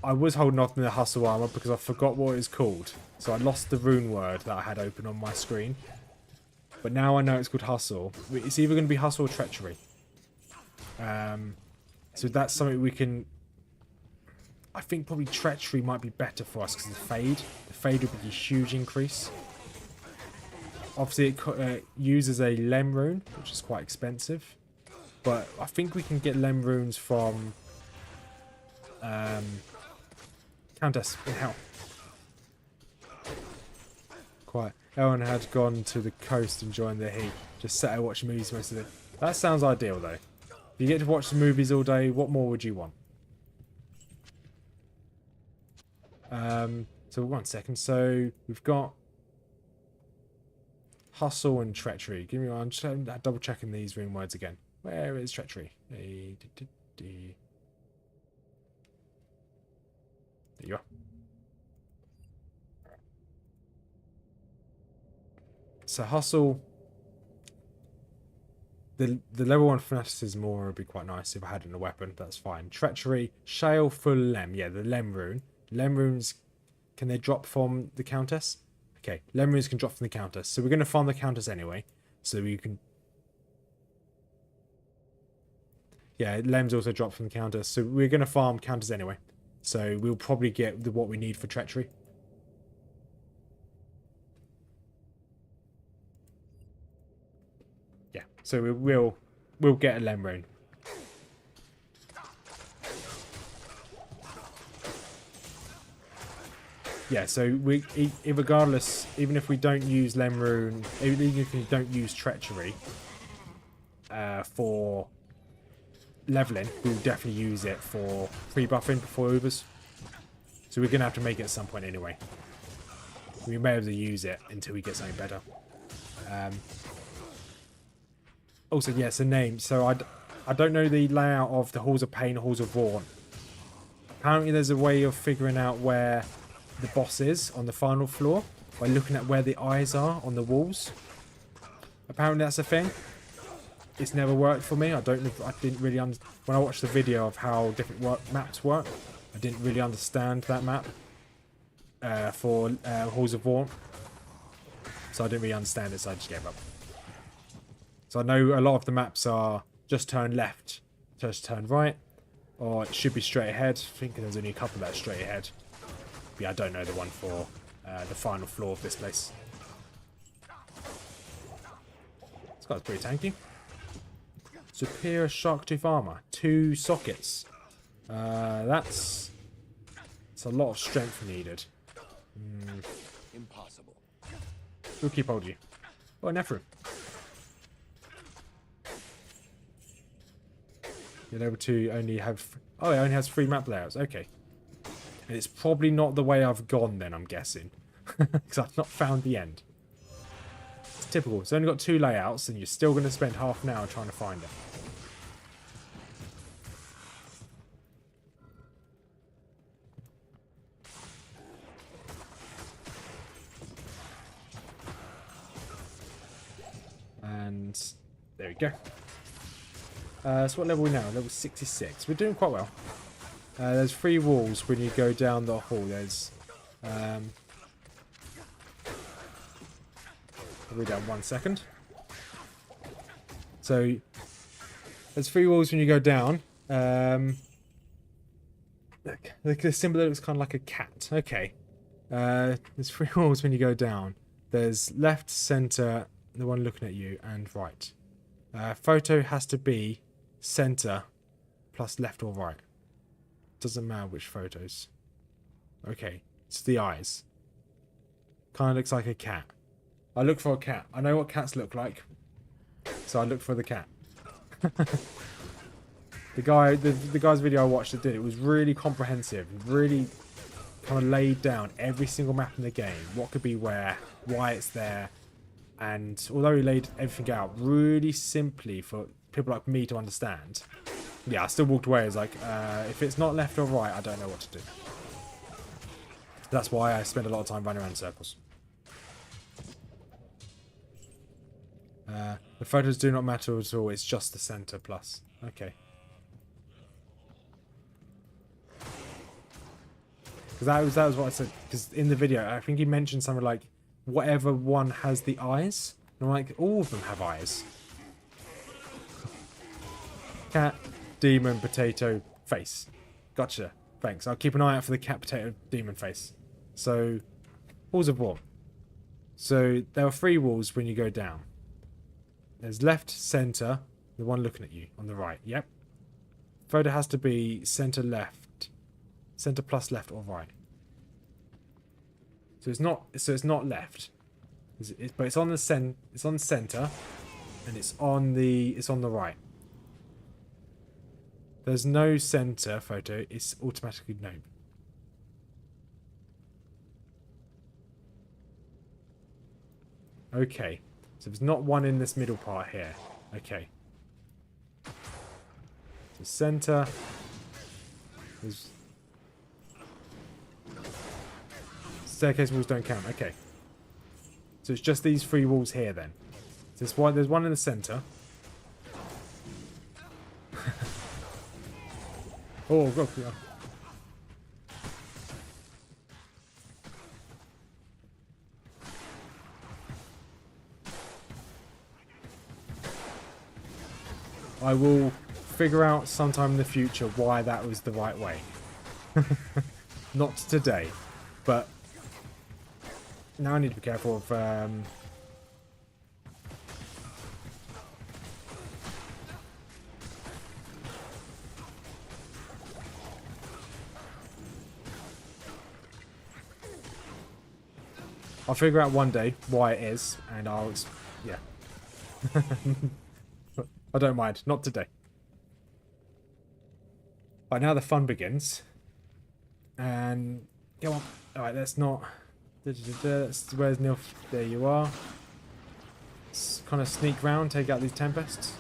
I was holding off on the hustle armor because I forgot what it's called. So I lost the rune word that I had open on my screen. But now I know it's called hustle. It's either going to be hustle or treachery. So that's something we can... I think probably treachery might be better for us because the fade. The fade would be a huge increase. Obviously it uses a lem rune, which is quite expensive. But I think we can get lem runes from... Countess in hell. Quiet. Ellen had gone to the coast enjoying the heat. Just sat there watching movies most of it. That sounds ideal though. If you get to watch the movies all day, what more would you want? So 1 second. So we've got hustle and treachery. Give me one. I'm just double checking these rune words again. Where is treachery? There you are. So hustle. The level 1 fanaticism aura would be quite nice if I had it in a weapon. That's fine. Treachery. Shale full lem. Yeah, the lem rune. Lem runes, can they drop from the countess? Okay, lem runes can drop from the countess. So we're going to farm the countess anyway. So we can... Yeah, lems also drop from the countess. So we're going to farm countess anyway. So we'll probably get what we need for treachery. Yeah, so we'll get a lem rune. Yeah, so regardless, even if we don't use lem rune, even if we don't use treachery for leveling, we'll definitely use it for free buffing before Ubers. So we're gonna have to make it at some point anyway. We may have to use it until we get something better. Also, yes, a name. So I don't know the layout of the Halls of Pain, Halls of Vaughn. Apparently, there's a way of figuring out where the boss is on the final floor by looking at where the eyes are on the walls. Apparently, that's a thing. It's never worked for me. I didn't really when I watched the video of how different maps work, I didn't really understand that map for Halls of Vaughn. So I didn't really understand it, so I just gave up. So I know a lot of the maps are just turn left, just turn right, or it should be straight ahead. I think there's only a couple that are straight ahead. But yeah, I don't know the one for the final floor of this place. This guy's pretty tanky. Superior Sharktooth Armor. 2 sockets. It's a lot of strength needed. Impossible. We'll keep hold of you. Oh, Nephru. You're able to only have... Oh, it only has 3 map layouts. Okay. And it's probably not the way I've gone then, I'm guessing. Because I've not found the end. It's typical. It's only got 2 layouts and you're still going to spend half an hour trying to find it. And there we go. So what level are we now? Level 66. We're doing quite well. There's 3 walls when you go down the hall. There's... I'll read down 1 second. So there's 3 walls when you go down. Look, the symbol looks kind of like a cat. Okay. There's 3 walls when you go down. There's left, center, the one looking at you, and right. Photo has to be center plus left or right. Doesn't matter which photos. Okay, it's the eyes. Kind of looks like a cat. I look for a cat. I know what cats look like, so I look for the cat. the guy's video I watched that did it was really comprehensive, really kind of laid down every single map in the game, what could be where, why it's there, and although he laid everything out really simply for people like me to understand, yeah, I still walked away as like, if it's not left or right, I don't know what to do. That's why I spend a lot of time running around in circles. The photos do not matter at all, it's just the center plus. Okay. Because that was what I said. Because in the video, I think he mentioned something like, whatever one has the eyes. And I'm like, all of them have eyes. Cat, demon, potato, face. Gotcha. Thanks. I'll keep an eye out for the cat, potato, demon face. So, walls of war. So, there are 3 walls when you go down. There's left, center, the one looking at you on the right. Yep. Photo has to be center, left. Center plus left or right. So it's not left. But it's on the it's on center and it's on the right. There's no center photo, it's automatically no. Okay. So there's not one in this middle part here. Okay. So center. There's staircase walls don't count. Okay. So it's just these 3 walls here then. So there's one in the center. Oh god. Yeah. I will figure out sometime in the future why that was the right way. Not today, but now I need to be careful of I'll figure out one day why it is, and yeah. I don't mind. Not today. Right, now the fun begins. And go on. Alright, let's not... Where's Neil? There you are. Let's kind of sneak round, take out these tempests.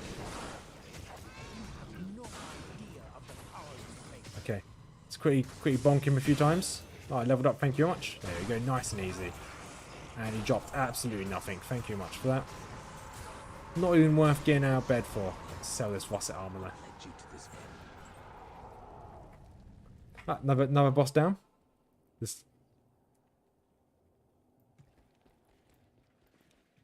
Okay. Let's quickly bonk him a few times. Alright, leveled up, thank you very much. There we go, nice and easy. And he dropped absolutely nothing. Thank you very much for that. Not even worth getting out of bed for. Let's sell this russet armor there. Ah, another boss down. This.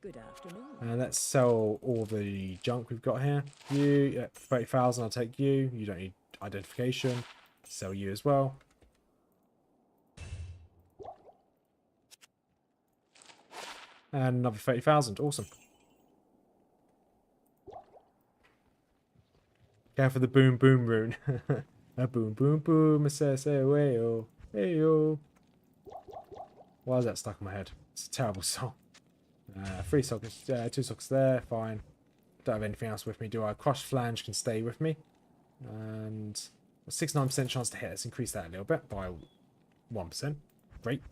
Good afternoon. And let's sell all the junk we've got here. You, yeah, 30,000. I'll take you. You don't need identification. Sell you as well. And another 30,000. Awesome. Care for the boom boom rune. A boom boom boom. Say away oh. Hey oh. Why is that stuck in my head? It's a terrible song. 3 sockets. 2 sockets there. Fine. Don't have anything else with me, do I? Cross flange can stay with me. And 69% chance to hit. Let's increase that a little bit by 1%. Great.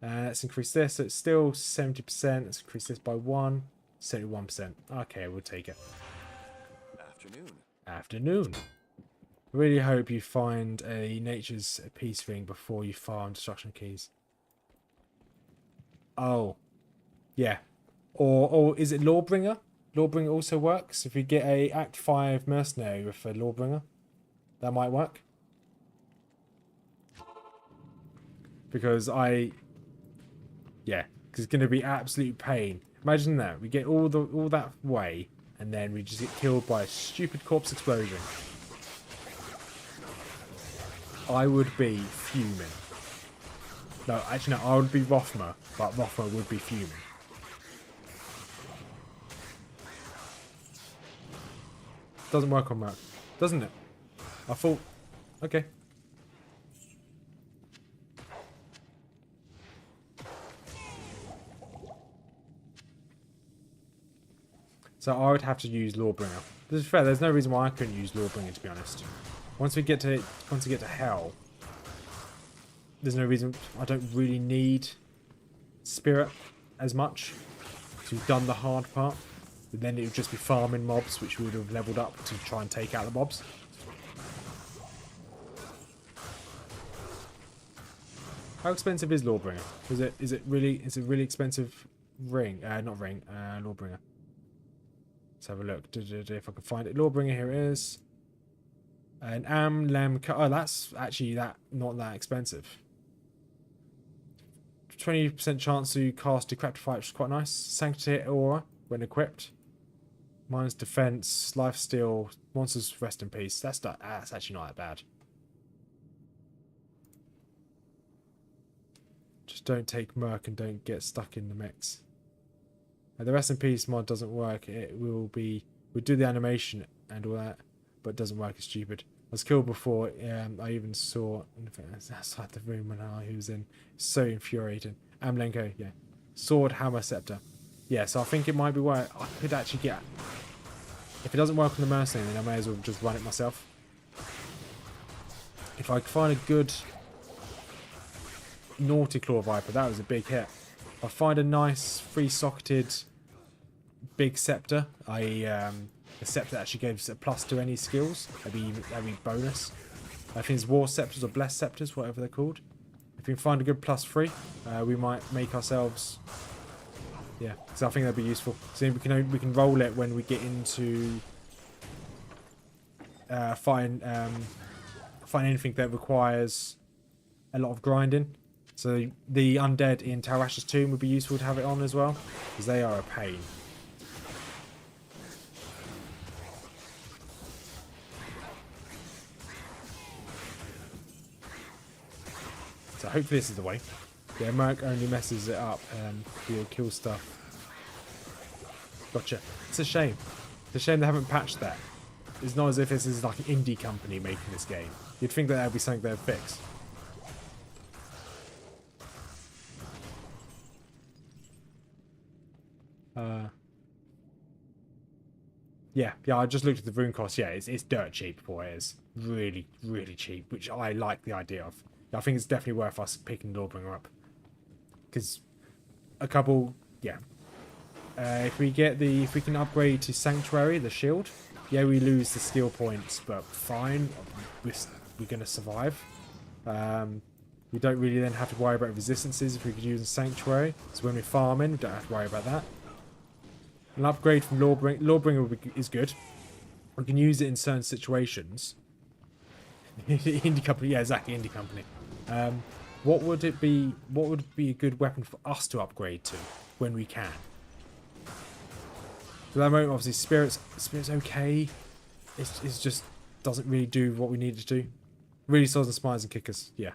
Let's increase this. So it's still 70%. Let's increase this by 1. 71%. Okay, we'll take it. Afternoon. Really hope you find a Nature's Peace ring before you farm destruction keys. Oh. Yeah. Or is it Lawbringer? Lawbringer also works. If we get a Act 5 mercenary with a Lawbringer, that might work. Because yeah, because it's going to be absolute pain. Imagine that. We get all that way, and then we just get killed by a stupid corpse explosion. I would be fuming. No, actually no, I would be Rothma, but Rothma would be fuming. Doesn't work on Merc, doesn't it? I thought, okay. So I would have to use Lawbringer. This is fair. There's no reason why I couldn't use Lawbringer, to be honest. Once we get to Hell, there's no reason. I don't really need Spirit as much. So we've done the hard part. But then it would just be farming mobs, which we would have leveled up to try and take out the mobs. How expensive is Lawbringer? Is it really expensive ring? Not ring. Lawbringer. Let's have a look. If I can find it. Lawbringer, here it is. An Lem. Oh, that's actually not that expensive. 20% chance to cast Decrepify, which is quite nice. Sanctity Aura when equipped. Minus defense, lifesteal, monsters rest in peace. That's actually not that bad. Just don't take Merc and don't get stuck in the mix. The rest in peace mod doesn't work. We'll do the animation and all that, but it doesn't work. It's stupid. I was killed before. I even saw outside the room when he was in. So infuriating. Amlenko, yeah. Sword, hammer, scepter. Yeah, so I think it might be where I could actually get. If it doesn't work on the mercenary, then I may as well just run it myself. If I could find a good Naughty Claw Viper, that was a big hit. If I find a nice free-socketed big scepter, a scepter that actually gives a plus to any skills, that'd be bonus. I think it's War Scepters or Blessed Scepters, whatever they're called. If we can find a good +3, we might make ourselves. Yeah, so I think that'd be useful. So we can roll it when we get into find anything that requires a lot of grinding. So the undead in Tarash's Tomb would be useful to have it on as well, because they are a pain. So hopefully this is the way. Yeah, Merc only messes it up and he'll kill stuff. Gotcha. It's a shame. It's a shame they haven't patched that. It's not as if this is like an indie company making this game. You'd think that would be something they'd fix. Yeah, I just looked at the rune cost. Yeah, it's dirt cheap for it is. Really, really cheap, which I like the idea of. I think it's definitely worth us picking Lawbringer up. Because a couple, yeah. If we can upgrade to Sanctuary, the shield, yeah, we lose the skill points, but fine, we're going to survive. We don't really then have to worry about resistances if we could use Sanctuary. So when we're farming, we don't have to worry about that. An upgrade from Lawbringer is good. We can use it in certain situations. Indie company, yeah, exactly, indie company. What would it be? What would be a good weapon for us to upgrade to when we can? So at that moment, obviously, Spirit's okay. It's just doesn't really do what we need it to do. Really, swords and spines and kickers, yeah.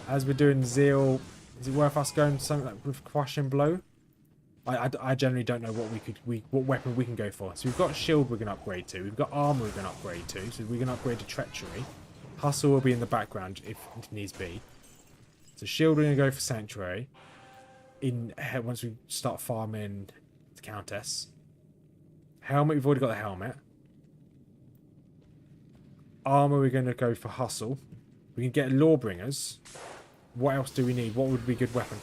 As we're doing Zeal, is it worth us going something like with Crushing Blow? I generally don't know what weapon we can go for. So we've got shield we can upgrade to. We've got armor we can upgrade to. So we can upgrade to treachery. Hustle will be in the background if it needs be. So shield we're gonna go for sanctuary. Once we start farming the Countess. Helmet, we've already got the helmet. Armor, we're going to go for hustle. We can get Lawbringers. What else do we need? What would be a good weapon?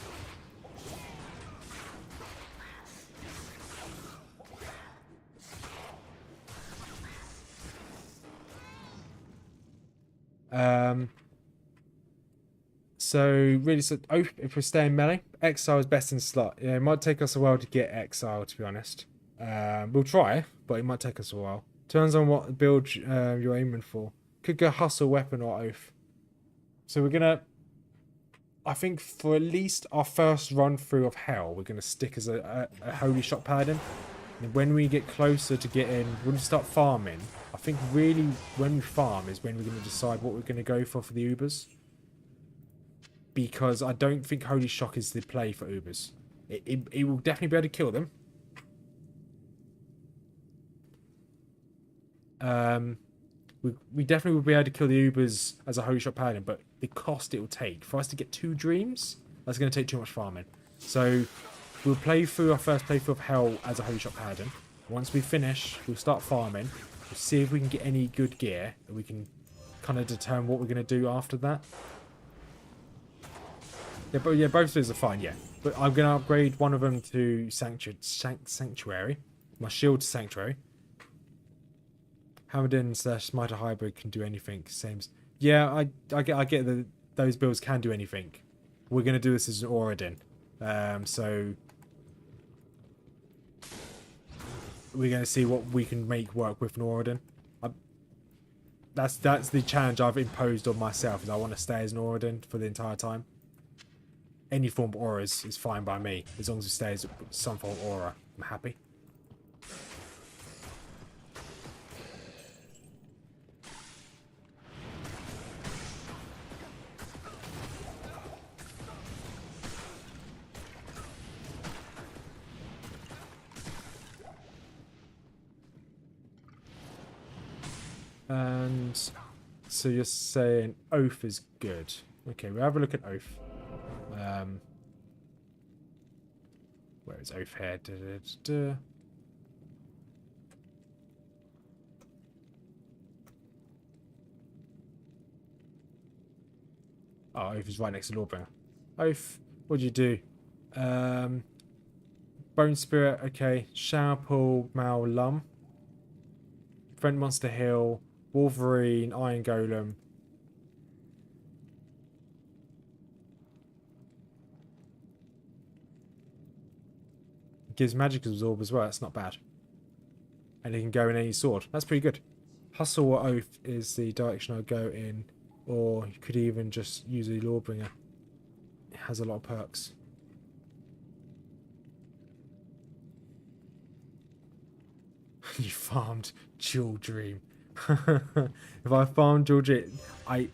So really, so if we're staying melee, Exile is best in slot. Yeah, it might take us a while to get Exile, to be honest. We'll try, but it might take us a while. Turns on what build you're aiming for. Could go hustle, weapon, or oath. So we're gonna, I think for at least our first run through of hell, we're gonna stick as a holy shot paladin. And when we get closer to getting, when we start farming, I think really when we farm is when we're gonna decide what we're gonna go for the Ubers. Because I don't think Holy Shock is the play for Ubers. It will definitely be able to kill them. We definitely will be able to kill the Ubers as a Holy Shock Paladin, but the cost it will take for us to get 2 dreams, that's going to take too much farming. So we'll play through our first playthrough of Hell as a Holy Shock Paladin. Once we finish, we'll start farming. We'll see if we can get any good gear, and we can kind of determine what we're going to do after that. Yeah, but yeah, both of those are fine, yeah. But I'm going to upgrade one of them to Sanctuary. My shield to Sanctuary. Paladin / Smiter Hybrid can do anything. Same. Yeah, I get that those builds can do anything. We're going to do this as an Auradin. So we're going to see what we can make work with an Auradin. That's the challenge I've imposed on myself, is I want to stay as an Auradin for the entire time. Any form of auras is fine by me, as long as it stays some form of aura. I'm happy. And so you're saying Oath is good. Okay, we'll have a look at Oath. Where is Oath here? Oh, Oath is right next to Lawbringer. Oath, what do you do? Bone Spirit, okay. Shower Pool, Mal Lum. Friend Monster Hill, Wolverine, Iron Golem. Gives magic absorb as well, that's not bad. And it can go in any sword. That's pretty good. Hustle or Oath is the direction I'll go in. Or you could even just use a Lawbringer. It has a lot of perks. You farmed Jewel Dream. If I farmed Jewel Dream, I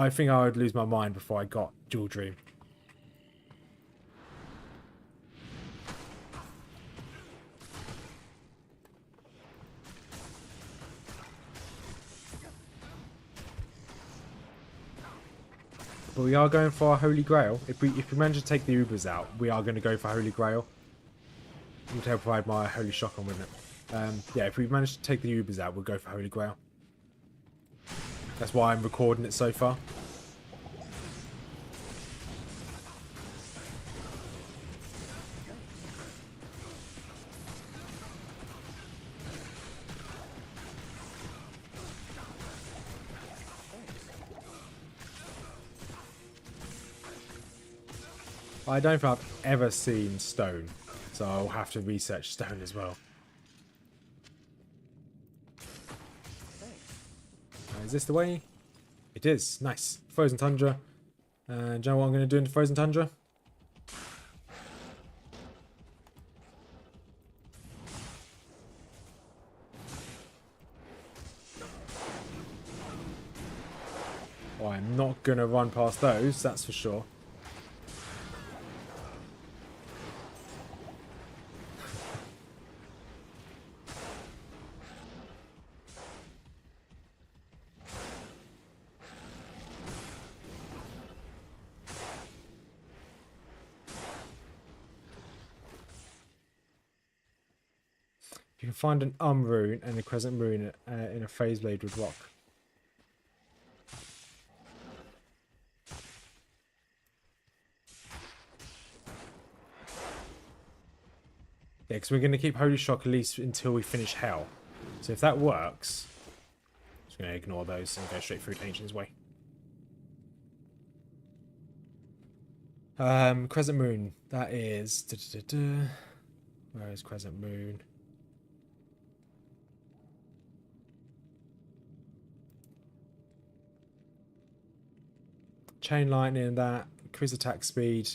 think I would lose my mind before I got Jewel Dream. But we are going for our Holy Grail. If we manage to take the Ubers out, we are going to go for Holy Grail. I'm going to provide my Holy Shock on with it. Yeah, if we manage to take the Ubers out, we'll go for Holy Grail. That's why I'm recording it so far. I don't think I've ever seen stone, so I'll have to research stone as well. Is this the way? It is. Nice. Frozen Tundra. Do you know what I'm going to do in the Frozen Tundra? Oh, I'm not going to run past those, that's for sure. You can find an rune and a crescent rune in a phase blade with rock. Yeah, because we're going to keep Holy Shock at least until we finish Hell. So if that works, I'm just going to ignore those and go straight through to Ancient's Way. Crescent Moon. That is... Where is Crescent Moon? Chain Lightning, that. Increase attack speed.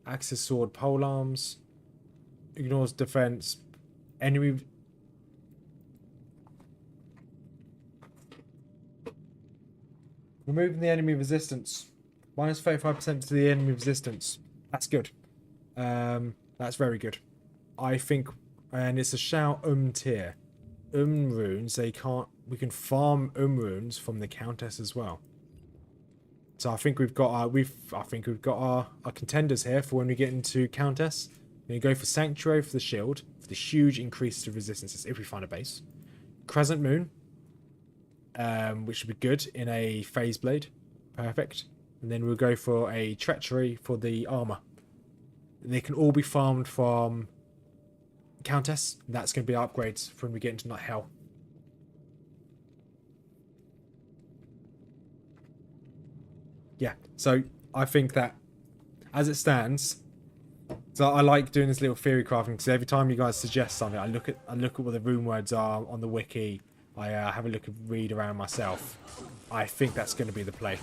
Axis Sword, Pole Arms. Ignores defense. Enemy... Removing the enemy resistance. Minus 35% to the enemy resistance. That's good. That's very good. I think... And it's a Shao tier. Runes, they can't... We can farm runes from the Countess as well. So I think we've got our contenders here for when we get into Countess. We're going to go for Sanctuary for the shield, for the huge increase to resistances if we find a base. Crescent Moon, which would be good in a Phase Blade. Perfect. And then we'll go for a Treachery for the armor. They can all be farmed from Countess. That's going to be upgrades for when we get into Night Hell. Yeah, so I think that as it stands, so I like doing this little theory crafting because every time you guys suggest something, I look at what the rune words are on the wiki. I have a look and read around myself. I think that's going to be the play,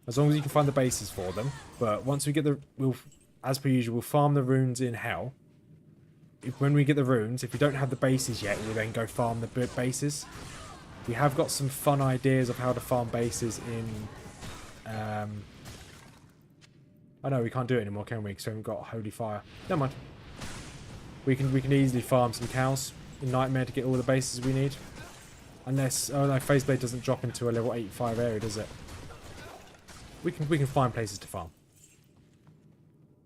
as long as you can find the bases for them. But once we get as per usual, we'll farm the runes in Hell. When we get the runes, if we don't have the bases yet, we'll then go farm the bases. We have got some fun ideas of how to farm bases in. I know we can't do it anymore, can we? Because we haven't got Holy Fire. Never mind. We can easily farm some cows in Nightmare to get all the bases we need. Unless, oh no, Phase Blade doesn't drop into a level 85 area, does it? We can find places to farm.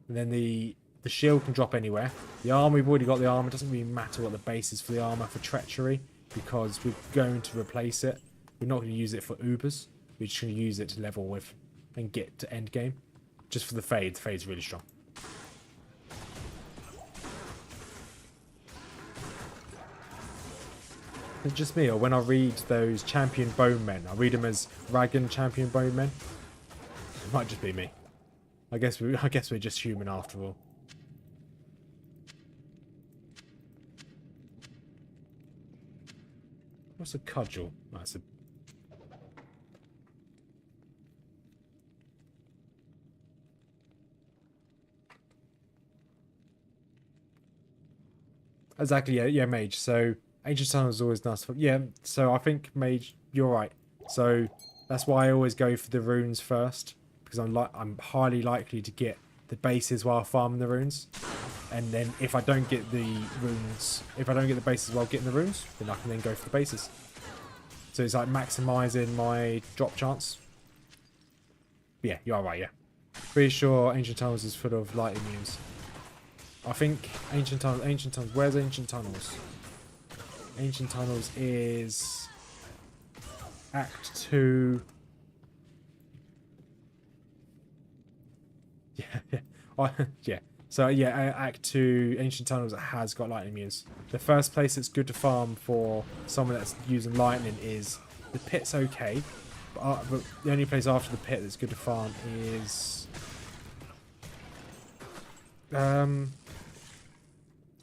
And then the shield can drop anywhere. The armor, we've already got the armor. It doesn't really matter what the base is for the armor for Treachery because we're going to replace it. We're not going to use it for Ubers. We're just going to use it to level with and get to end game. Just for the Fade. The Fade's really strong. It's just me, or when I read those Champion Bone Men, I read them as Ragan Champion Bone Men. It might just be me. I guess we're just human after all. What's a cudgel? That's a... Exactly, yeah, mage. So Ancient Tunnel is always nice. Yeah, so I think mage, you're right. So that's why I always go for the runes first, because I'm highly likely to get the bases while farming the runes. And then if I don't get the runes, if I don't get the bases while getting the runes, then I can then go for the bases. So it's like maximizing my drop chance. But yeah, you are right, yeah. Pretty sure Ancient Tunnels is full of light immunes. I think Ancient Tunnels, where's Ancient Tunnels? Ancient Tunnels is Act 2. Yeah. So yeah, Act 2, Ancient Tunnels has got lightning immunes. The first place that's good to farm for someone that's using lightning is the pit's okay, but the only place after the pit that's good to farm is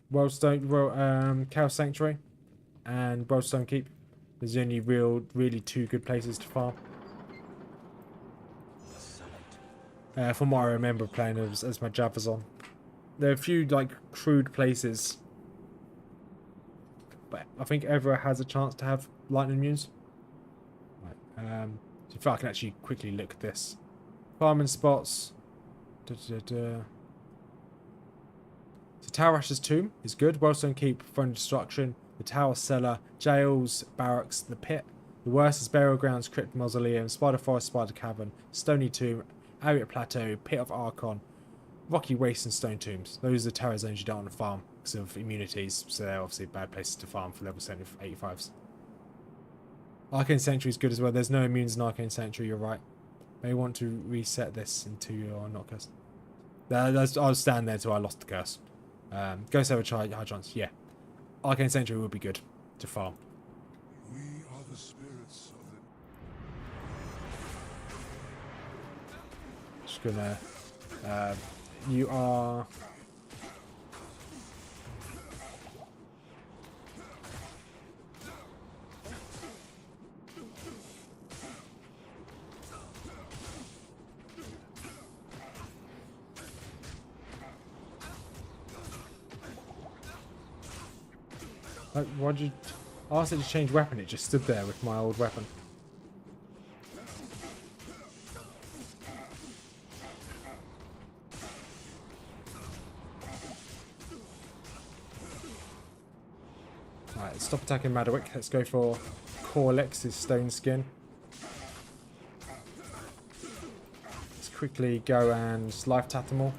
Chaos Sanctuary and Wellstone Keep. There's the only really two good places to farm. From what I remember playing as my Javazon. There are a few like crude places, but I think Evera has a chance to have lightning immunes. Right, so if I can actually quickly look at this. Farming spots. So Tower Asher's Tomb is good. Wellstone Keep, Throne of Destruction. The Tower Cellar, Jails, Barracks, the Pit. The worst is Burial Grounds, Crypt Mausoleum, Spider Forest, Spider Cavern, Stony Tomb, Ariat Plateau, Pit of Archon, Rocky Waste and Stone Tombs. Those are the terror zones you don't want to farm. stacks of immunities, so they're obviously bad places to farm for level 85s. Arcane Sanctuary is good as well. There's no immunes in Arcane Sanctuary, you're right. May want to reset this until you're not cursed. I'll stand there till I lost the curse. Ghost have a high chance, yeah. Arcane Sanctuary would be good to farm. We are the spirits of the... Just gonna... you are... Why'd you... I asked it to change weapon, it just stood there with my old weapon. Alright, stop attacking Madawick. Let's go for Corlex's Stone Skin. Let's quickly go and life tap them all.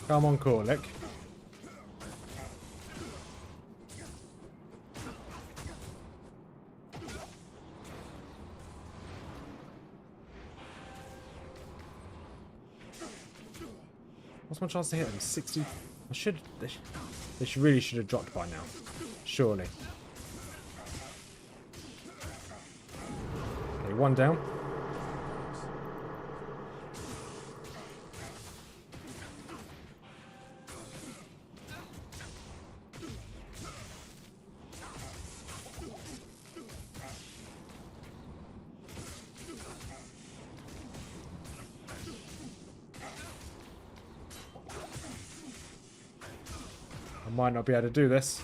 Come on, Corlick. What's my chance to hit them? 60. I should. They really should have dropped by now. Surely. Okay, one down. I might not be able to do this.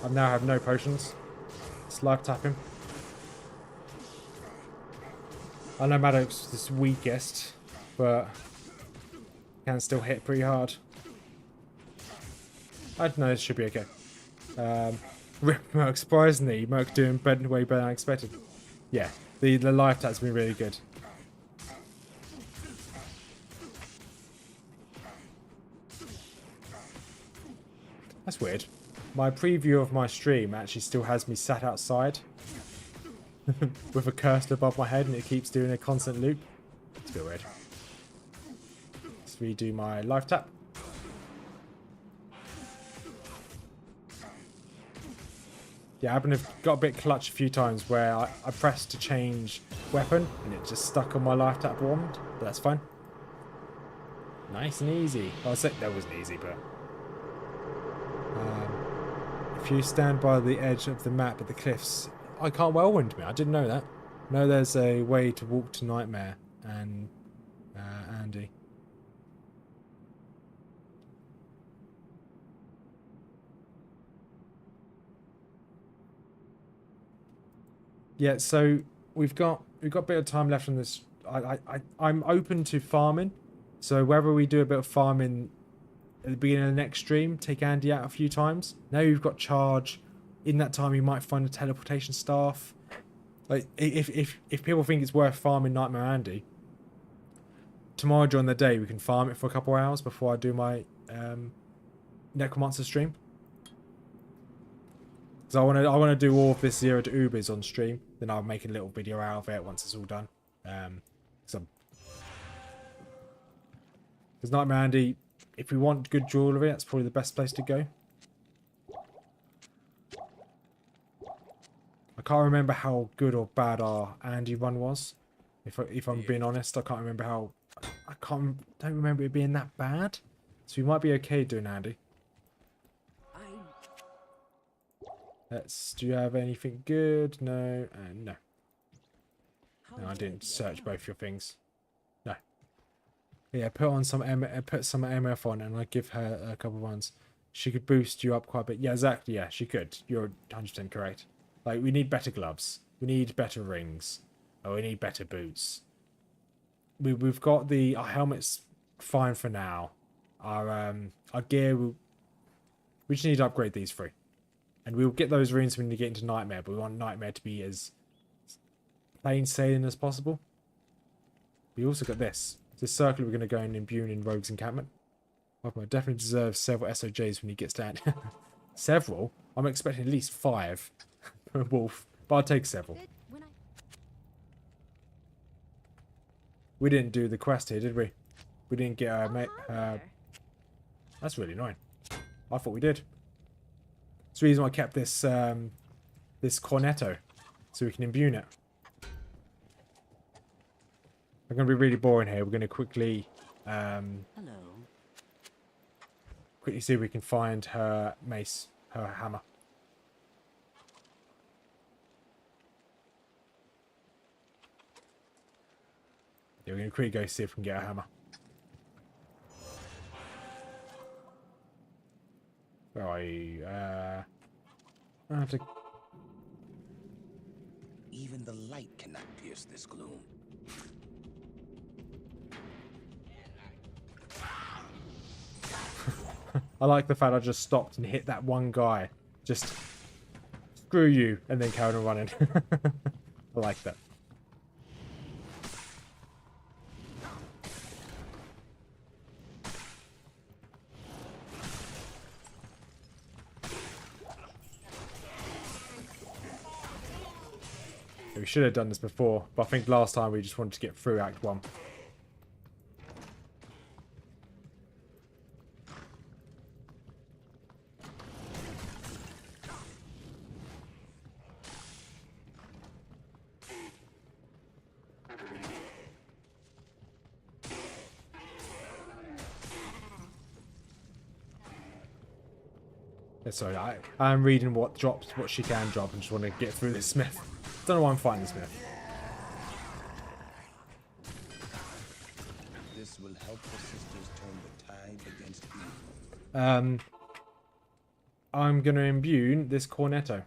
I now have no potions. Let's life tap him. I know Maddox is the weakest, but can still hit pretty hard. I don't know, this should be okay. Rip Merc, surprisingly, Merc doing way better than I expected. Yeah, the life tap's been really good. That's weird. My preview of my stream actually still has me sat outside with a cursor above my head and it keeps doing a constant loop. It's a bit weird. Let's redo my life tap. Yeah, I've got a bit clutch a few times where I pressed to change weapon and it just stuck on my life tap wand, but that's fine. Nice and easy. I'll say that wasn't easy, but if you stand by the edge of the map at the cliffs, I can't whirlwind me. I didn't know that. No, there's a way to walk to Nightmare and Andy. Yeah, so we've got a bit of time left on this. I'm open to farming, so whether we do a bit of farming at the beginning of the next stream, take Andy out a few times. Now you've got charge. In that time, you might find a teleportation staff. Like if people think it's worth farming Nightmare Andy, tomorrow during the day we can farm it for a couple of hours before I do my Necromancer stream. Because I want to do all of this 0 to Ubers on stream. Then I'll make a little video out of it once it's all done. Because Nightmare Andy, if we want good jewellery, that's probably the best place to go. I can't remember how good or bad our Andy run was. If I'm being honest, I can't remember how. Don't remember it being that bad. So we might be okay doing Andy. Do you have anything good? No, no. No, I didn't search both your things. No, Yeah, put some MF on, and I give her a couple of ones. She could boost you up quite a bit. Yeah, exactly. Yeah, she could. You're 100% correct. Like, we need better gloves. We need better rings. Oh, we need better boots. We've got our helmets fine for now. Our gear, we just need to upgrade these three. And we'll get those runes when we get into Nightmare, but we want Nightmare to be as plain sailing as possible. We also got this. This circle we're going to go and imbue in Rogue's encampment. Papa definitely deserves several SOJs when he gets down. Several? I'm expecting at least 5 per wolf, but I'll take several. We didn't do the quest here, did we? We didn't get our mate. That's really annoying. I thought we did. It's the reason why I kept this this cornetto, so we can imbue it. I'm going to be really boring here. We're going to quickly quickly see if we can find her mace, her hammer. Yeah, we're going to quickly go see if we can get a hammer. Where are you? I have to... Even the light cannot pierce this gloom. I like the fact I just stopped and hit that one guy. Just screw you, and then carried on running. I like that. We should have done this before, but I think last time we just wanted to get through Act 1. Yeah, sorry, I'm reading what she can drop, and just want to get through this smith. Don't know why I'm fighting this smith. This will help the sisters turn the tide against evil. I'm gonna imbue this cornetto.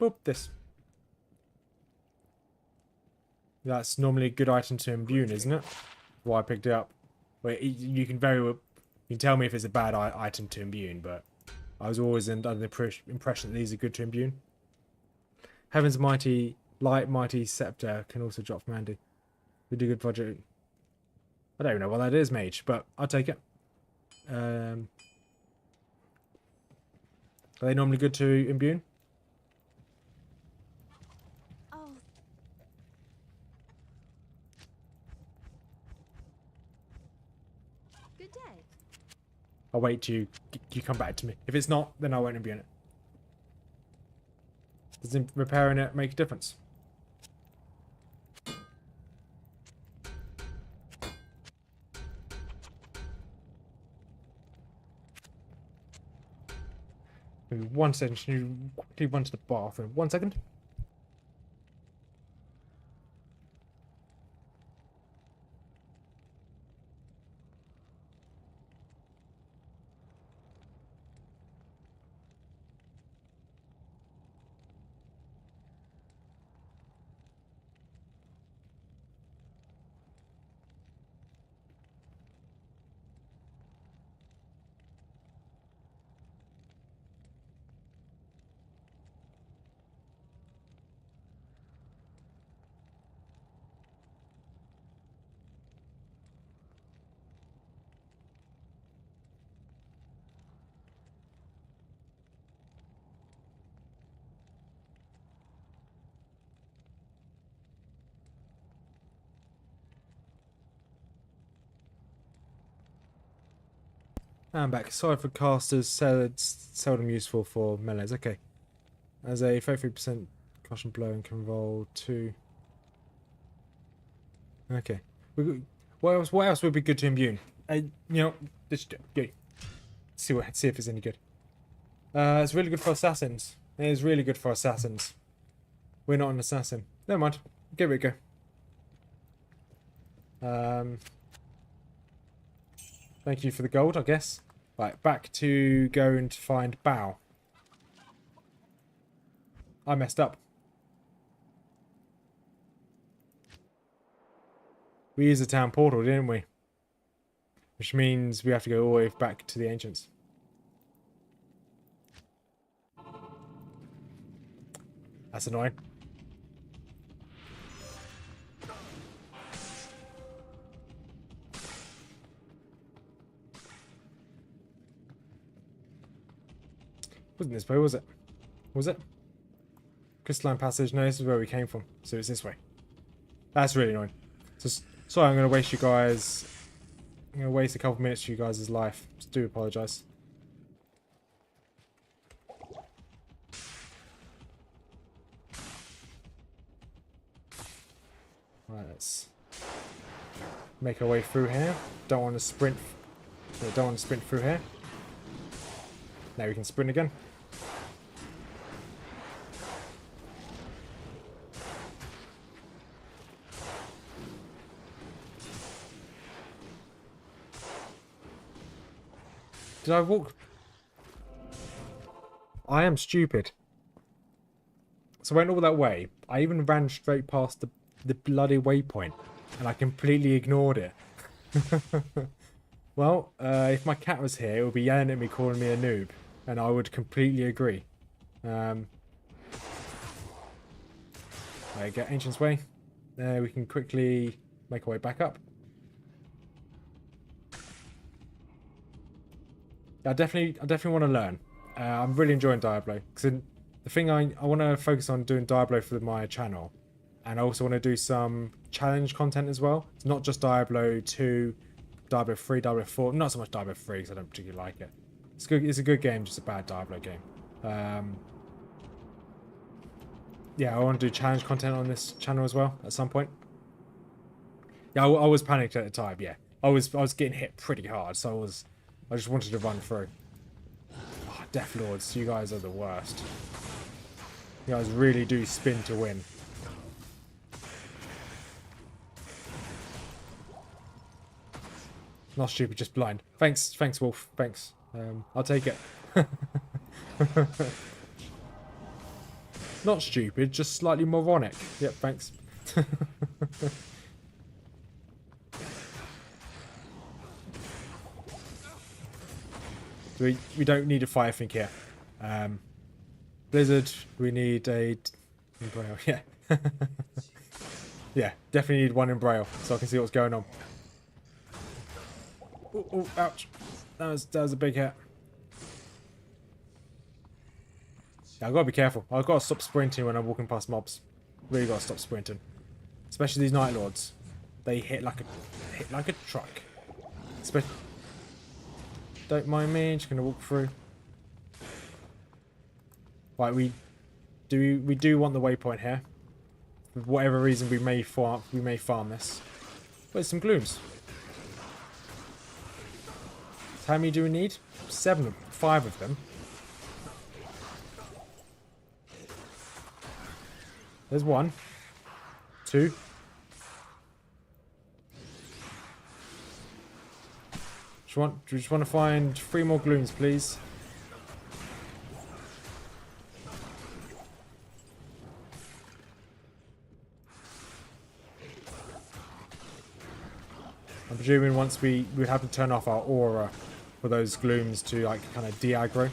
Boop, this. That's normally a good item to imbue, isn't it? Why I picked it up. Wait, you can very well... You can tell me if it's a bad item to imbue, but I was always under the impression that these are good to imbue. Heaven's mighty scepter can also drop from Andy. We do good budget. I don't even know what that is, mage, but I'll take it. Are they normally good to imbue? Oh. Good day. I'll wait till you come back to me. If it's not, then I won't imbue it. Does repairing it make a difference? Maybe 1 second. Can you quickly run to the bathroom? 1 second. I'm back. Sorry for casters, seldom useful for melees. Okay. As a 33% caution blow and can roll 2. Okay. What else would be good to imbue? You know, just go. See if it's any good. It's really good for assassins. It is really good for assassins. We're not an assassin. Never mind. Give it a go. Thank you for the gold, I guess. Right, back to going to find Bao. I messed up. We used the town portal, didn't we? Which means we have to go all the way back to the Ancients. That's annoying. Wasn't this way, was it? Was it? Crystalline Passage. No, this is where we came from. So it's this way. That's really annoying. So, sorry, I'm going to waste you guys. I'm going to waste a couple minutes of you guys' life. Just do apologise. Right, let's make our way through here. Don't want to sprint. Don't want to sprint through here. Now we can sprint again. Did I walk? I am stupid. So I went all that way. I even ran straight past the bloody waypoint. And I completely ignored it. Well, if my cat was here, it would be yelling at me, calling me a noob. And I would completely agree. There you go, Ancient's Way. We can quickly make our way back up. I definitely want to learn. I'm really enjoying Diablo. Because the thing I want to focus on doing Diablo for my channel. And I also want to do some challenge content as well. It's not just Diablo 2, Diablo 3, Diablo 4. Not so much Diablo 3 because I don't particularly like it. It's good. It's a good game, just a bad Diablo game. Yeah, I want to do challenge content on this channel as well at some point. Yeah, I was panicked at the time. Yeah, I was getting hit pretty hard, so I just wanted to run through. Oh, Death Lords, you guys are the worst. You guys really do spin to win. Not stupid, just blind. Thanks, Wolf. Thanks. I'll take it. Not stupid, just slightly moronic. Yep, thanks. We don't need a fire thing here. Blizzard, we need a Embrail. Yeah. Yeah, definitely need one Embrail so I can see what's going on. Oh, ouch. That was a big hit. Yeah, I've got to be careful. I've got to stop sprinting when I'm walking past mobs. Really got to stop sprinting. Especially these Night Lords. They hit like a truck. Don't mind me, just gonna walk through. Right, we do want the waypoint here. For whatever reason we may farm this. Where's some glooms? How many do we need? 5 of them. There's 1. 2. Just want to find 3 more glooms, please. I'm presuming once we'd have to turn off our aura for those glooms to like kind of de-aggro.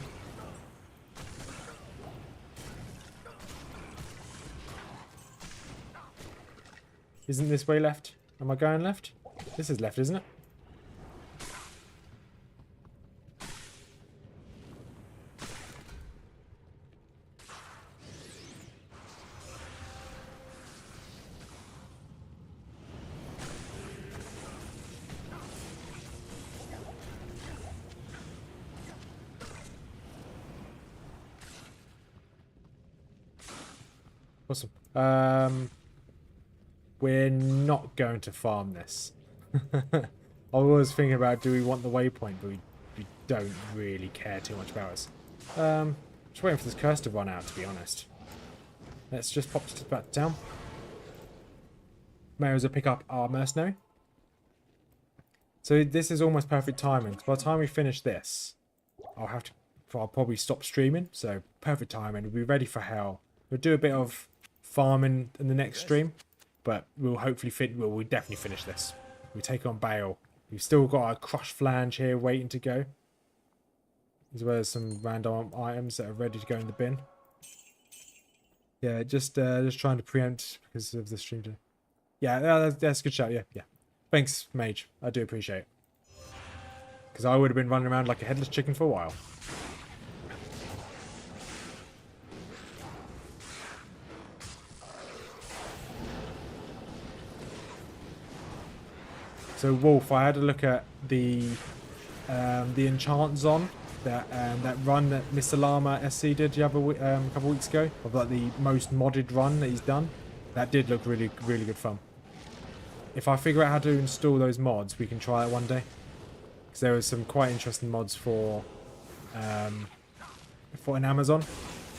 Isn't this way left? Am I going left? This is left, isn't it? Awesome. We're not going to farm this. I was thinking about, do we want the waypoint, but we don't really care too much about us. Just waiting for this curse to run out, to be honest. Let's just pop to back down. May as well pick up our mercenary. So this is almost perfect timing. 'Cause by the time we finish this, I'll probably stop streaming. So perfect timing. We'll be ready for hell. We'll do a bit of farming in the next stream, but we'll hopefully we'll definitely finish this. We take on Bale. We've still got a crushed flange here waiting to go, as well as some random items that are ready to go in the bin. Yeah, just trying to preempt because of the stream today. Yeah, that's a good shout. Yeah. Thanks, Mage. I do appreciate it. Because I would have been running around like a headless chicken for a while. So Wolf, I had a look at the enchant zone that run that Mr. Llama SC did a couple weeks ago, of like the most modded run that he's done. That did look really good fun. If I figure out how to install those mods, we can try it one day. Because there was some quite interesting mods for an Amazon,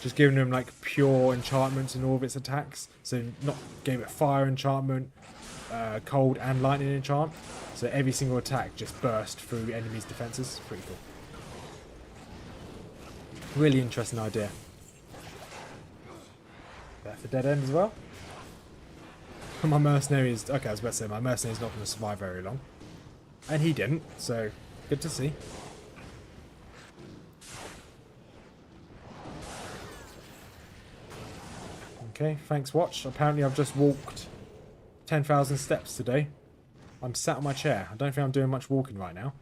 just giving them like pure enchantments in all of its attacks. So not gave it fire enchantment, cold and lightning enchant. So every single attack just burst through enemies' defenses. Pretty cool. Really interesting idea. That's a dead end as well. My mercenary is... Okay, I was about to say, my mercenary is not going to survive very long. And he didn't, so good to see. Okay, thanks watch. Apparently I've just walked 10,000 steps today. I'm sat on my chair. I don't think I'm doing much walking right now.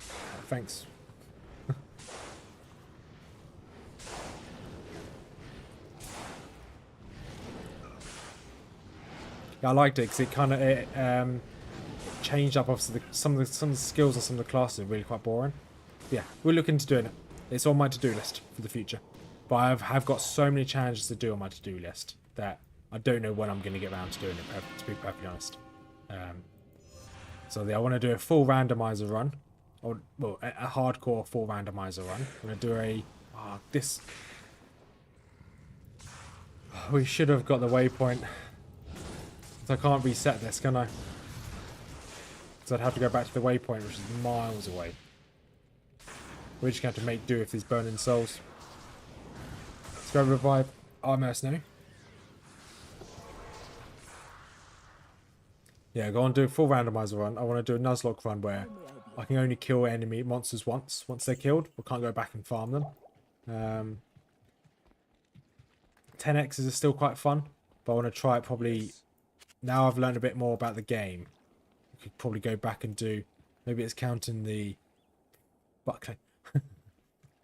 Thanks. Yeah, I liked it because it kind of changed up. Obviously, some of the skills and some of the classes are really quite boring. Yeah, we're looking to doing it. It's on my to-do list for the future. But I have got so many challenges to do on my to-do list that I don't know when I'm going to get around to doing it, to be perfectly honest. So I want to do a full randomizer run. Or, well, a hardcore full randomizer run. I'm going to do a... this... We should have got the waypoint. I can't reset this, can I? Because I'd have to go back to the waypoint, which is miles away. We're just going to have to make do with these burning souls. Let's go revive our mercenary. Yeah, go on, do a full randomizer run. I want to do a Nuzlocke run where I can only kill enemy monsters once. Once they're killed, we can't go back and farm them. 10x's are still quite fun, but I want to try it probably... Now I've learned a bit more about the game, we could probably go back and do... Maybe it's counting the... Buckley.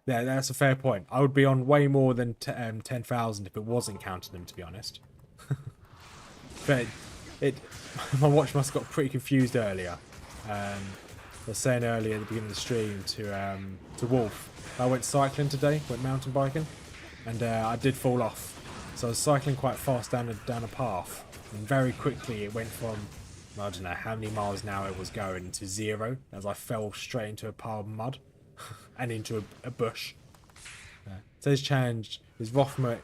Yeah, that's a fair point. I would be on way more than 10,000 if it wasn't counting them, to be honest. But my watch must have got pretty confused earlier. I was saying earlier at the beginning of the stream to Wolf, I went cycling today, went mountain biking, and I did fall off. So I was cycling quite fast down a path, and very quickly it went from, I don't know how many miles an hour it was going, to 0 as I fell straight into a pile of mud and into a bush. So his challenge is Rothma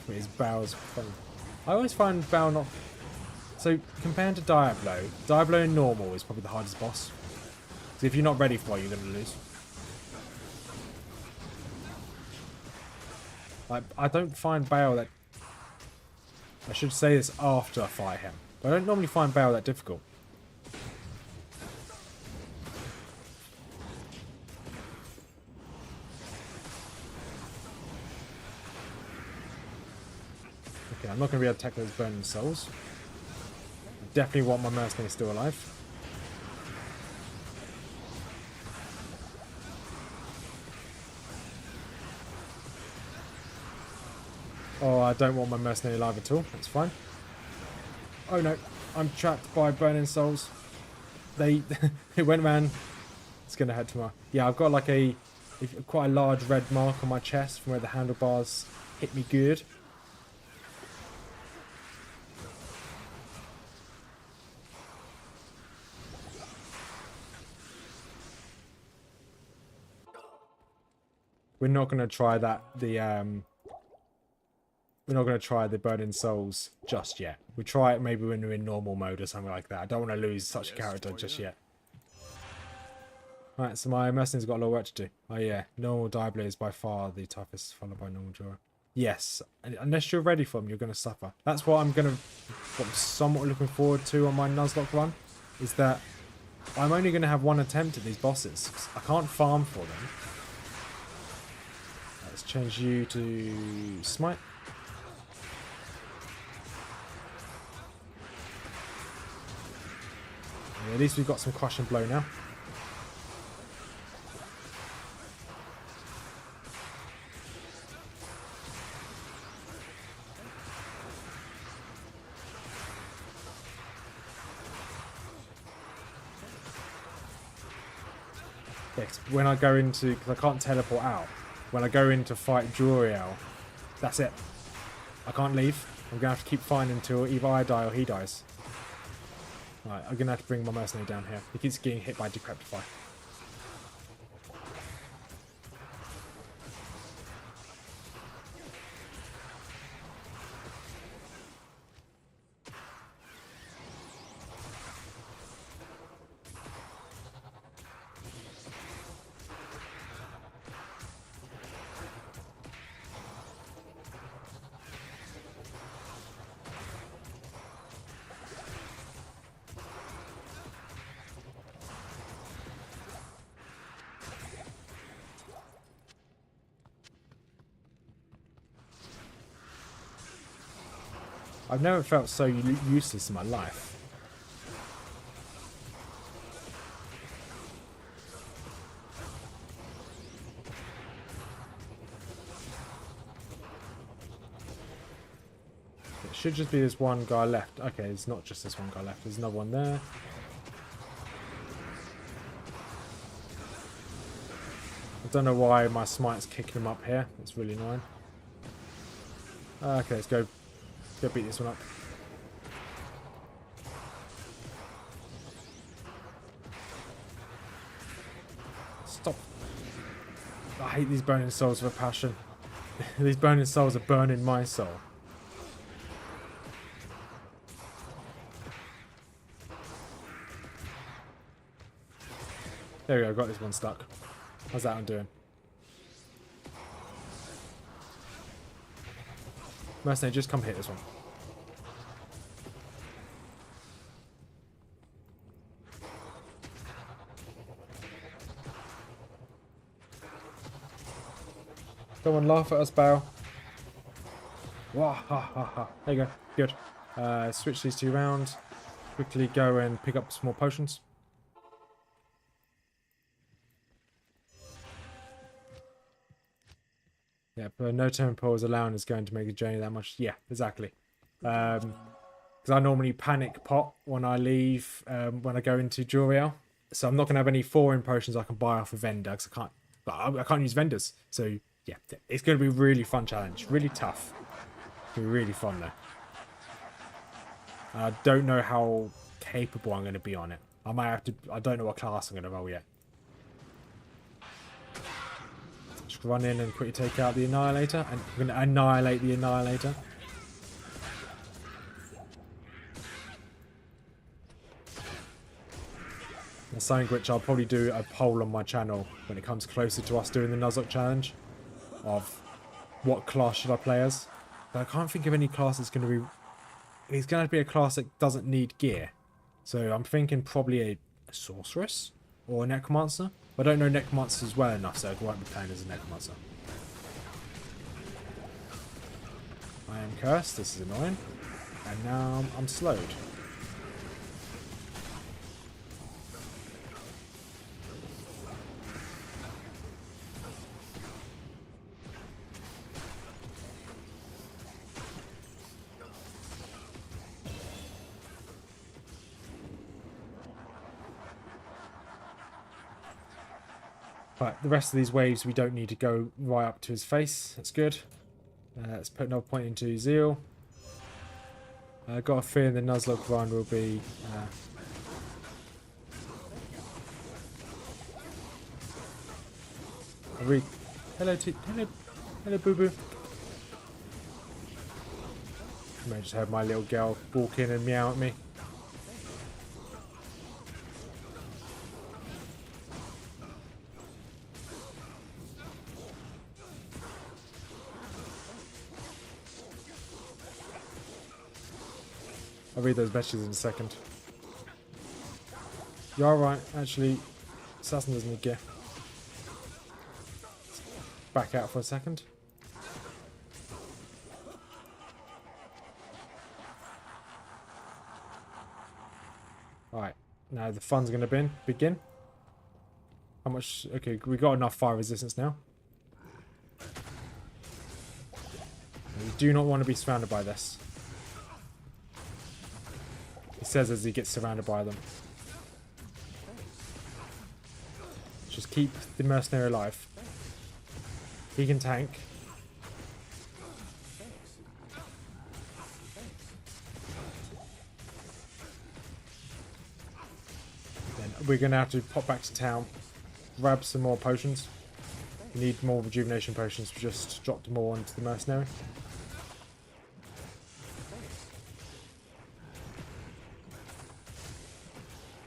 is Bale's fun. I always find Bale not... So compared to Diablo in normal is probably the hardest boss. So if you're not ready for it, you're going to lose. I don't find Bale that... I should say this after I fight him. But I don't normally find Bale that difficult. Okay, I'm not going to be able to attack those burning souls. I definitely want my mercenary still alive. Oh, I don't want my mercenary alive at all. That's fine. Oh no, I'm trapped by burning souls. It went around. It's gonna head tomorrow. Yeah, I've got like quite a large red mark on my chest from where the handlebars hit me good. We're not gonna try we're not going to try the Burning Souls just yet. We'll try it maybe when we're in normal mode or something like that. I don't want to lose such a character just yet. Right, so my mercenary's got a lot of work to do. Oh yeah, normal Diablo is by far the toughest, followed by normal Jura. Yes, unless you're ready for them, you're going to suffer. That's what what I'm somewhat looking forward to on my Nuzlocke run, is that I'm only going to have one attempt at these bosses. I can't farm for them. Let's change you to Smite. Yeah, at least we've got some crush and blow now. Yes, when I go into, because I can't teleport out, when I go in to fight Juriel, that's it. I can't leave. I'm going to have to keep fighting until either I die or he dies. Right, I'm going to have to bring my mercenary down here. He keeps getting hit by Decrepify. I've never felt so useless in my life. It should just be this one guy left. Okay, it's not just this one guy left. There's another one there. I don't know why my smite's kicking him up here. It's really annoying. Okay, let's go beat this one up. Stop. I hate these burning souls with a passion. These burning souls are burning my soul. There we go, got this one stuck. How's that one doing? Mercenary, just come hit this one. Don't want to laugh at us, Bow. Wah, ha, ha, ha. There you go. Good. Switch these two round. Quickly go and pick up some more potions. Yeah, but no tempo is allowing is going to make the journey that much. Yeah, exactly. Because I normally panic pot when I leave, when I go into Juriel. So I'm not going to have any foreign potions I can buy off a vendor because I can't use vendors. So yeah, it's going to be a really fun challenge. Really tough. It's going to be really fun though. I don't know how capable I'm going to be on it. I might have to, I don't know what class I'm going to roll yet. Just run in and quickly take out the Annihilator. And I'm going to annihilate the Annihilator. That's something which I'll probably do a poll on my channel when it comes closer to us doing the Nuzlocke challenge. Of what class should I play as. But I can't think of any class that's going to be... It's going to be a class that doesn't need gear. So I'm thinking probably a Sorceress or a Necromancer. I don't know Necromancers well enough, so I won't be playing as a Necromancer. I am cursed, this is annoying. And now I'm slowed. Right, the rest of these waves we don't need to go right up to his face. That's good. Let's put another point into Zeal. I've got a feeling the Nuzlocke run will be... Hello, boo-boo. You may just have my little girl walk in and meow at me. I'll read those messages in a second. You're alright, actually. Assassin doesn't need gear. Back out for a second. Alright, now the fun's going to begin. How much? Okay, we got enough fire resistance now. We do not want to be surrounded by this. He says as he gets surrounded by them. Just keep the mercenary alive. He can tank. Then we're going to have to pop back to town. Grab some more potions. We need more rejuvenation potions. We just dropped more into the mercenary.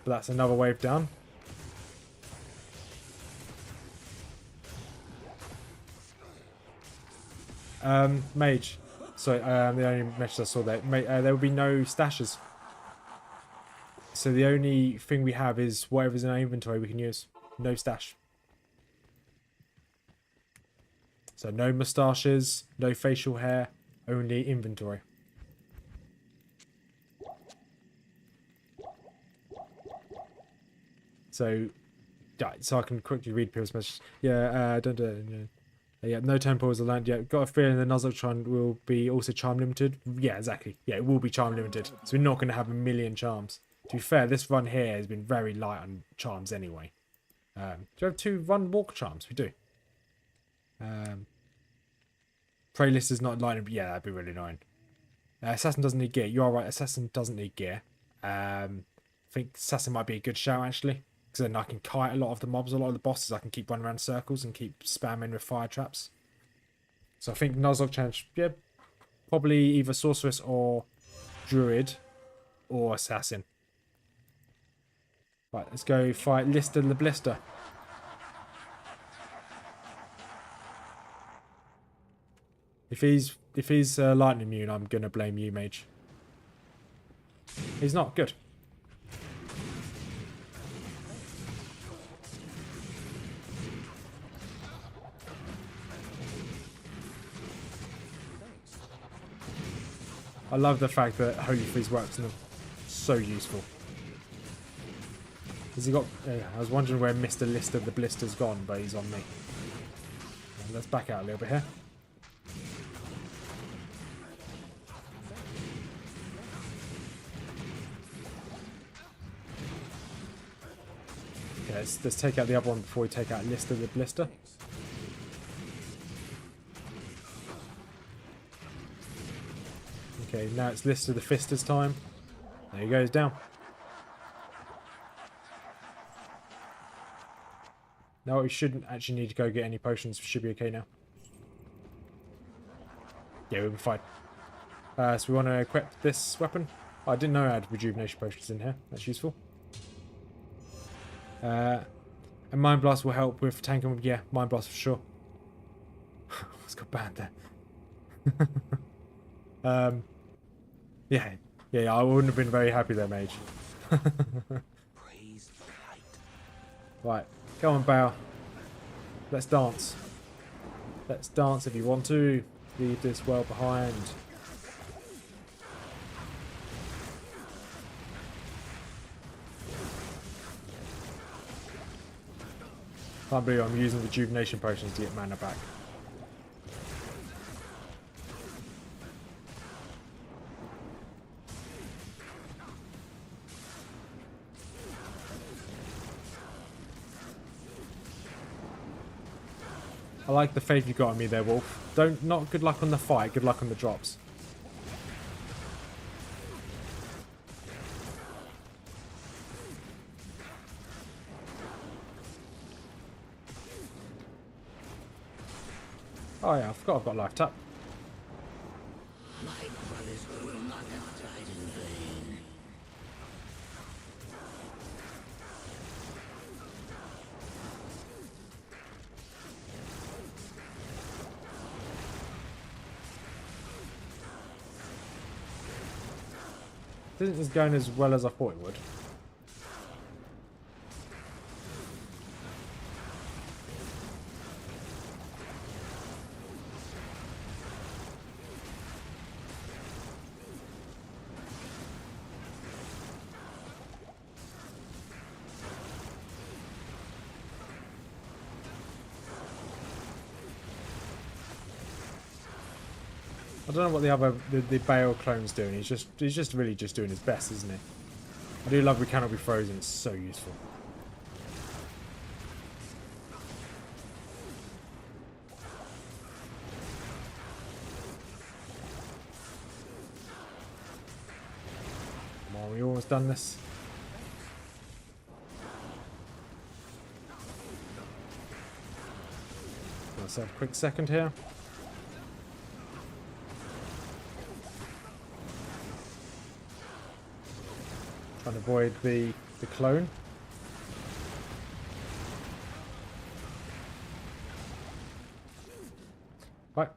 But that's another wave down. Mage. Sorry, the only message I saw there. There will be no stashes. So the only thing we have is whatever's in our inventory we can use. No stash. So no moustaches, no facial hair, only inventory. So, yeah, so I can quickly read people's messages. Yeah, don't do it. Yeah, no temples are learned yet. Got a feeling the Nuzlocke will be also charm limited. Yeah, exactly. Yeah, it will be charm limited. So we're not going to have a million charms. To be fair, this run here has been very light on charms anyway. Do you have 2 run walk charms? We do. Prey list is not light, but yeah, that'd be really annoying. Assassin doesn't need gear. You are right. Assassin doesn't need gear. I think Assassin might be a good shout actually. Because then I can kite a lot of the mobs, a lot of the bosses. I can keep running around circles and keep spamming with fire traps. So I think Nuzlocke challenge, yeah, probably either Sorceress or Druid or Assassin. Right, let's go fight Lister the Blister. If he's lightning immune, I'm gonna blame you, mage. He's not good. I love the fact that Holy Freeze works on them. So useful. Has he got... I was wondering where Mr. Lister the Blister's gone, but he's on me. Let's back out a little bit here. Okay, let's take out the other one before we take out Lister the Blister. Okay, now it's Lister the Fister's time. There he goes down. No, we shouldn't actually need to go get any potions. We should be okay now. Yeah, we'll be fine. So we want to equip this weapon. Oh, I didn't know I had rejuvenation potions in here. That's useful. And Mind Blast will help with tanking. Yeah, Mind Blast for sure. It's got banned there. Yeah, I wouldn't have been very happy there, mage. Praise the light. Right, go on, Bow. Let's dance. Let's dance if you want to. Leave this world behind. Can't believe I'm using rejuvenation potions to get mana back. I like the faith you got on me there, Wolf. Not good luck on the fight, good luck on the drops. Oh yeah, I forgot I've got life tap. My brothers will not have died in vain. This is going as well as I thought it would. I don't know what the Bale clone's doing. He's just really just doing his best, isn't he? I do love We Cannot Be Frozen. It's so useful. Come on, we almost done this. Let's have a quick second here. Trying to avoid the clone. Right.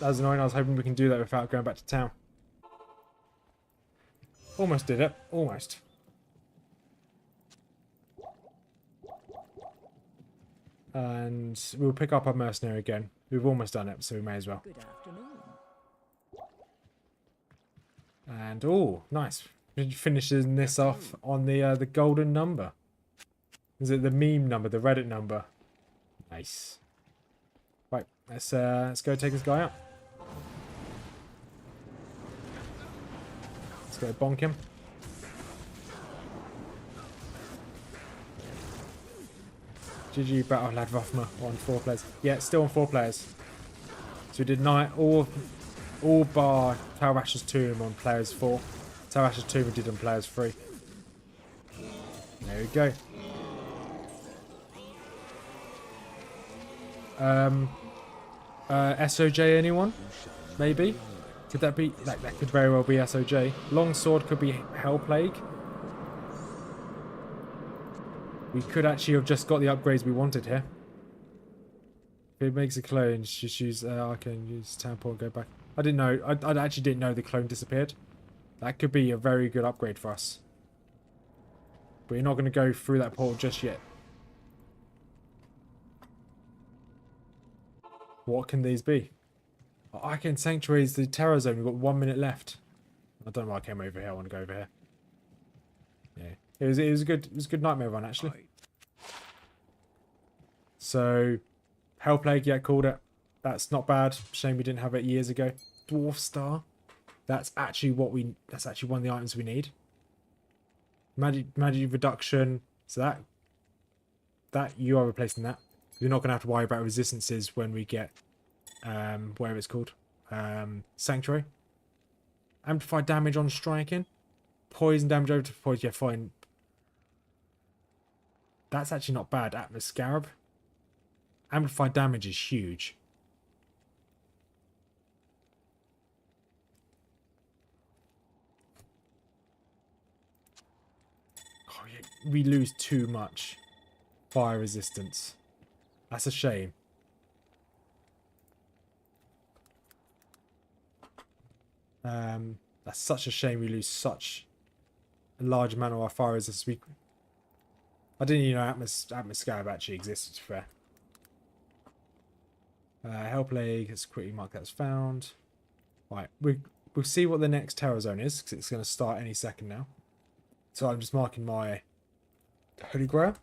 That was annoying. I was hoping we can do that without going back to town. Almost did it. Almost. And we'll pick up our mercenary again. We've almost done it, so we may as well. Good afternoon. And oh, nice. Finishing this off on the golden number. Is it the meme number, the Reddit number? Nice. Right, let's go take this guy out. Let's go bonk him. GG Battle Lad Rothma on 4 players. Yeah, still on 4 players. So we did 9 all bar Tarash's Tomb on players 4. Tarash's Tomb we did on players 3. There we go. SOJ anyone? Maybe? Could that be that could very well be SOJ. Longsword could be Hellplague. We could actually have just got the upgrades we wanted here. If it makes a clone, just use I can use town port and go back. I didn't know. I actually didn't know the clone disappeared. That could be a very good upgrade for us. But you're not going to go through that portal just yet. What can these be? Oh, Arcane Sanctuary is the Terror Zone. We've got 1 minute left. I don't know why I came over here. I want to go over here. Yeah, it was a good nightmare run actually. So, Hellplague, yeah, called it. That's not bad. Shame we didn't have it years ago. Dwarf Star. That's actually that's actually one of the items we need. Magic reduction. So that you are replacing that. You're not gonna have to worry about resistances when we get whatever it's called. Sanctuary. Amplified damage on striking. Poison damage over to poison, yeah, fine. That's actually not bad. Atmos Scarab. Amplified damage is huge. Oh, yeah, we lose too much fire resistance. That's a shame. That's such a shame we lose such a large amount of our fire resistance. I didn't even know Atmos Scarab actually existed, to be fair. Hellplague, let's quickly mark that as found. Right, we'll see what the next Terror Zone is, because it's going to start any second now. So I'm just marking my Holy Grail.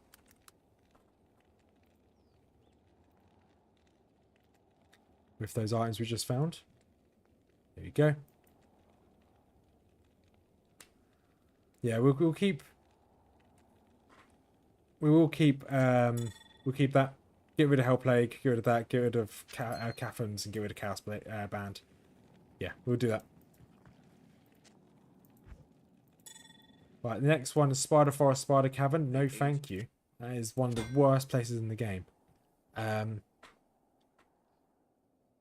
With those items we just found. There you go. Yeah, we'll keep that. Get rid of Hellplague, get rid of that, get rid of Cathans, and get rid of Chaos Band. Yeah, we'll do that. Right, the next one is Spider Forest, Spider Cavern. No thank you. That is one of the worst places in the game.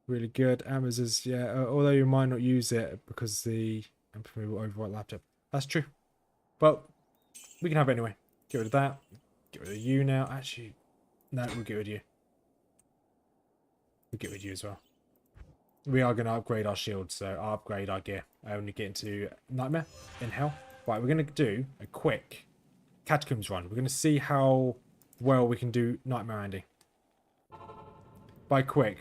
Really good. Amazons, yeah, although you might not use it because the overwrite laptop. That's true. But we can have it anyway. Get rid of that. Get rid of you now. Actually, no, we'll get rid of you. We'll get rid of you as well. We are going to upgrade our shield, so I'll upgrade our gear. I only get into Nightmare in Hell. Right, we're going to do a quick Catacombs run. We're going to see how well we can do Nightmare Andy. By quick.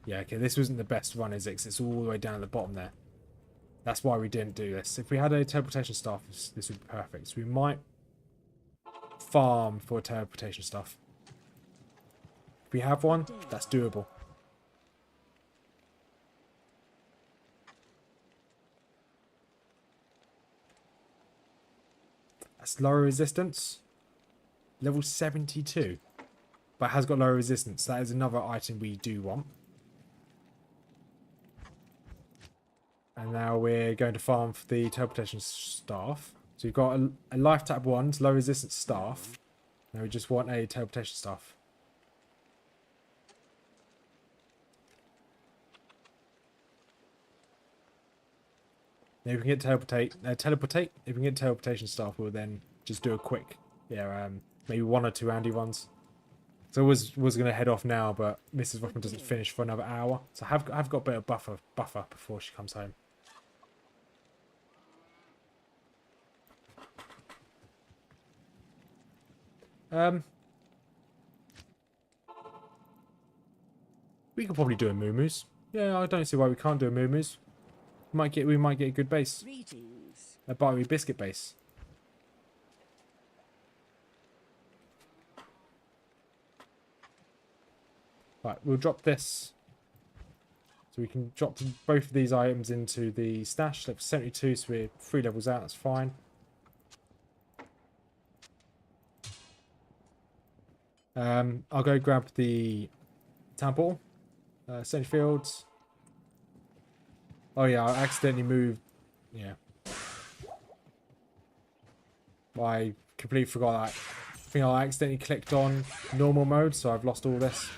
Yeah, okay, this wasn't the best run, is it? 'Cause it's all the way down at the bottom there. That's why we didn't do this. If we had a teleportation staff, this would be perfect. So we might farm for teleportation stuff. If we have one, that's doable. That's lower resistance. Level 72. But it has got lower resistance. That is another item we do want. And now we're going to farm for the teleportation staff. So we've got a life tap 1, low resistance staff. Now we just want a teleportation staff. Now if we can get teleportate. If we can get teleportation staff, we'll then just do a quick, maybe 1 or 2 handy ones. So I was going to head off now, but Mrs. Rothman doesn't finish for another hour. So I've got a bit of buffer before she comes home. We could probably do a moo-moos. Yeah, I don't see why we can't do a moo-moos. We might get a good base. Greetings. A buttery biscuit base. Right, we'll drop this. So we can drop both of these items into the stash. Level 72, so we're 3 levels out, that's fine. I'll go grab the town portal. Send fields. Oh yeah, I accidentally moved. Yeah. I completely forgot that. I think I accidentally clicked on normal mode, so I've lost all this.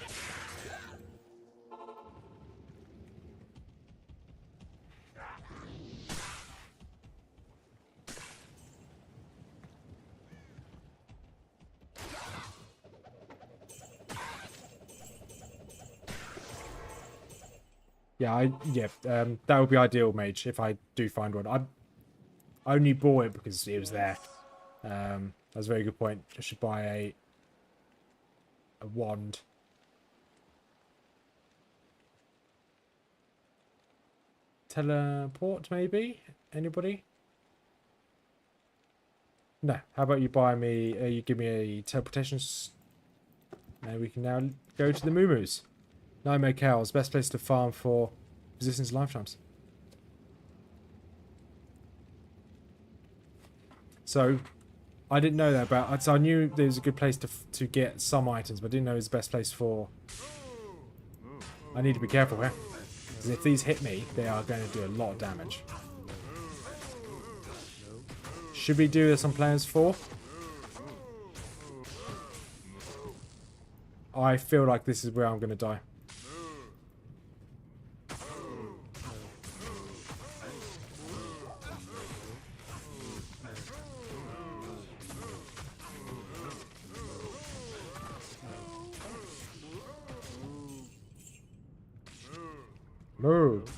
That would be ideal, mage, if I do find one. I only bought it because it was there. That's a very good point. I should buy a wand. Teleport, maybe? Anybody? No. How about you buy me? You give me a teleportation, and we can now go to the moo-moos. Nightmare Cows, best place to farm for resistance lifetimes. So, I didn't know that about. So I knew there was a good place to get some items, but I didn't know it was the best place for. I need to be careful here, because if these hit me, they are going to do a lot of damage. Should we do this on players 4? I feel like this is where I'm going to die. Move.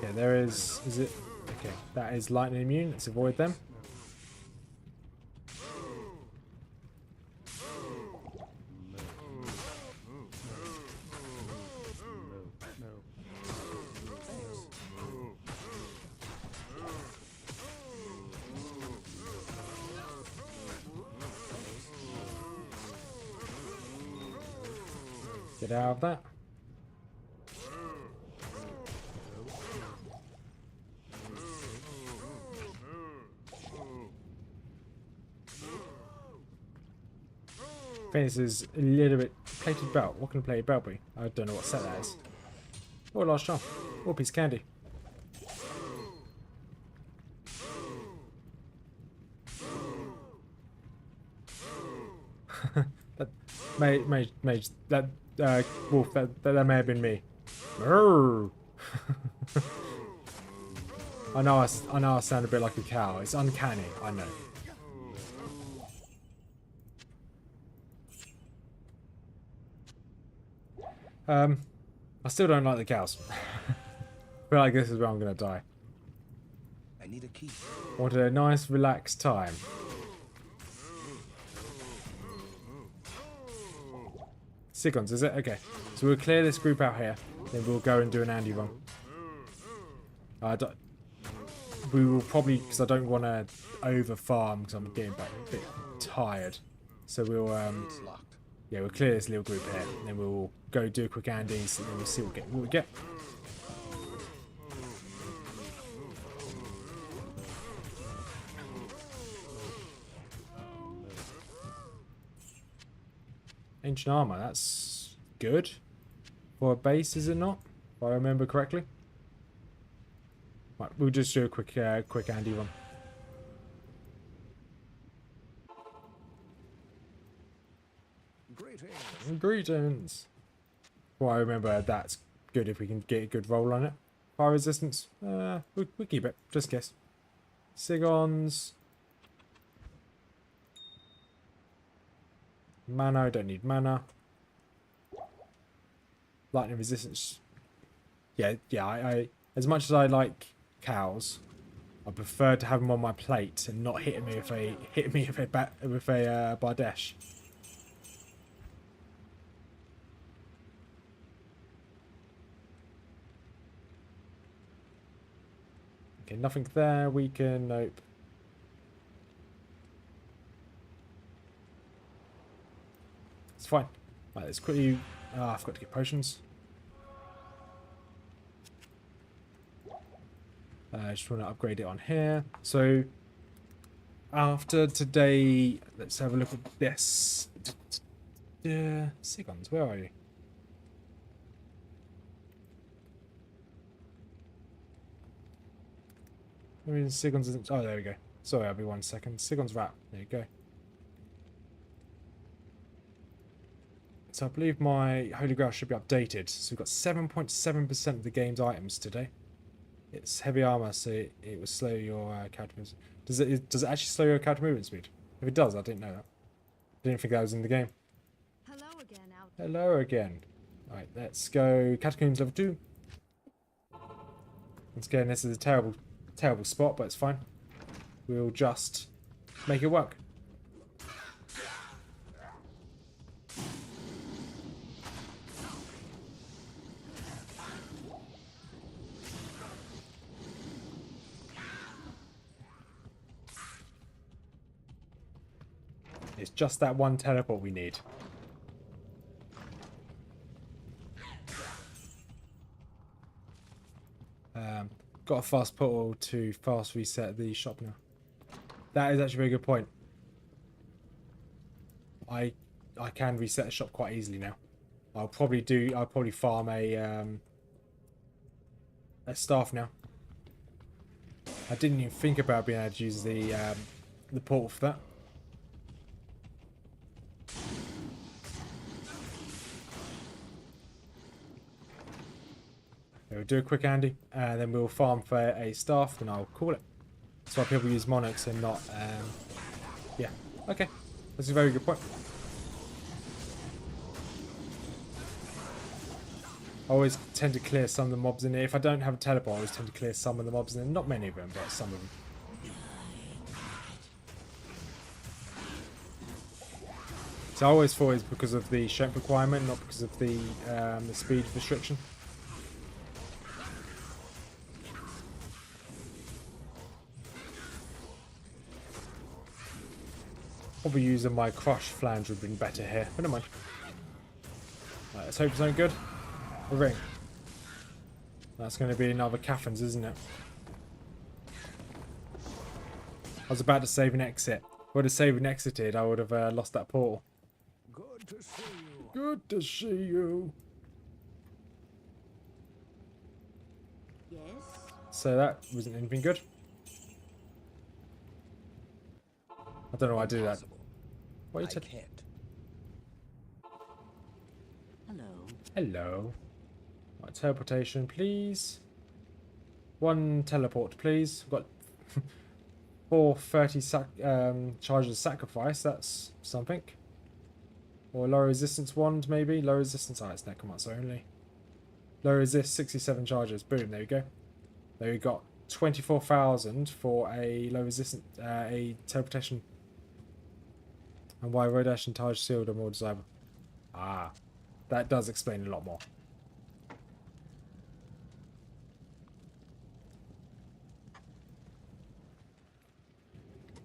Yeah, there is it? Okay, that is lightning immune. Let's avoid them. Get out of that. I think this is a little bit plated belt. What can a plated belt be? I don't know what set that is. Oh, last shot. Oh, piece of candy. Wolf, that may have been me. I know I sound a bit like a cow. It's uncanny. I know. I still don't like the cows. I feel like this is where I'm gonna die. I need a key. Wanted a nice, relaxed time. Sigons, is it? Okay. So we'll clear this group out here. Then we'll go and do an Andy run. We will probably, because I don't want to over farm because I'm getting back a bit tired. So we'll It's locked. yeah, we'll clear this little group here, and then we'll go do a quick Andes, and then we'll see what we get. Ancient armor, that's good for a base, is it not? If I remember correctly. Right, we'll just do a quick Andy run. Greetings. Greetings. Well, I remember that's good if we can get a good roll on it. Fire resistance, we'll keep it, just in case. Sigons. Mana, I don't need mana. Lightning resistance. Yeah, I as much as I like cows, I prefer to have them on my plate and not hit me with a Bardesh. Okay, nothing there. We can nope. It's fine. Right, let's quickly. I forgot to get potions. I just want to upgrade it on here. So after today, let's have a look at this. Sigons, where are you? I mean, Sigons isn't. Oh, there we go. Sorry, I'll be 1 second. Sigons wrap. There you go. So I believe my Holy Grail should be updated. So we've got 7.7% of the game's items today. It's heavy armor, so it will slow your counter movement. Does it actually slow your counter movement speed? If it does, I didn't know that. Didn't think that was in the game. Hello again, out. Hello again. Right, let's go Catacombs level 2. Once again, this is a terrible spot, but it's fine. We'll just make it work. It's just that one teleport we need. Got a fast portal to fast reset the shop now. That is actually a very good point. I can reset the shop quite easily now. I'll probably farm a staff now. I didn't even think about being able to use the portal for that. We'll do a quick Andy, and then we'll farm for a staff, and I'll call it. That's why people use monarchs and not, yeah. Okay, that's a very good point. I always tend to clear some of the mobs in here. If I don't have a teleport, I always tend to clear some of the mobs in here. Not many of them, but some of them. So I always thought it's because of the strength requirement, not because of the speed restriction. Probably using my crush flange would have been better here, but never mind. Right, let's hope it's something good. A ring. That's going to be another Catherine's, isn't it? I was about to save and exit. If I would have saved and exited, I would have lost that portal. Good to see you. Good to see you. Yes. So that wasn't anything good. I don't know why I do that. What are you I taking? can't. Hello. Hello. Right, teleportation, please. One teleport, please. We've got 430 charges of sacrifice. That's something. Or low resistance wand, maybe. Low resistance. Oh, it's necromancer only. Low resist, 67 charges. Boom, there we go. There we got 24,000 for a low resistance, a teleportation. And why Rodash and Taj Shield are more desirable. Ah, that does explain a lot more.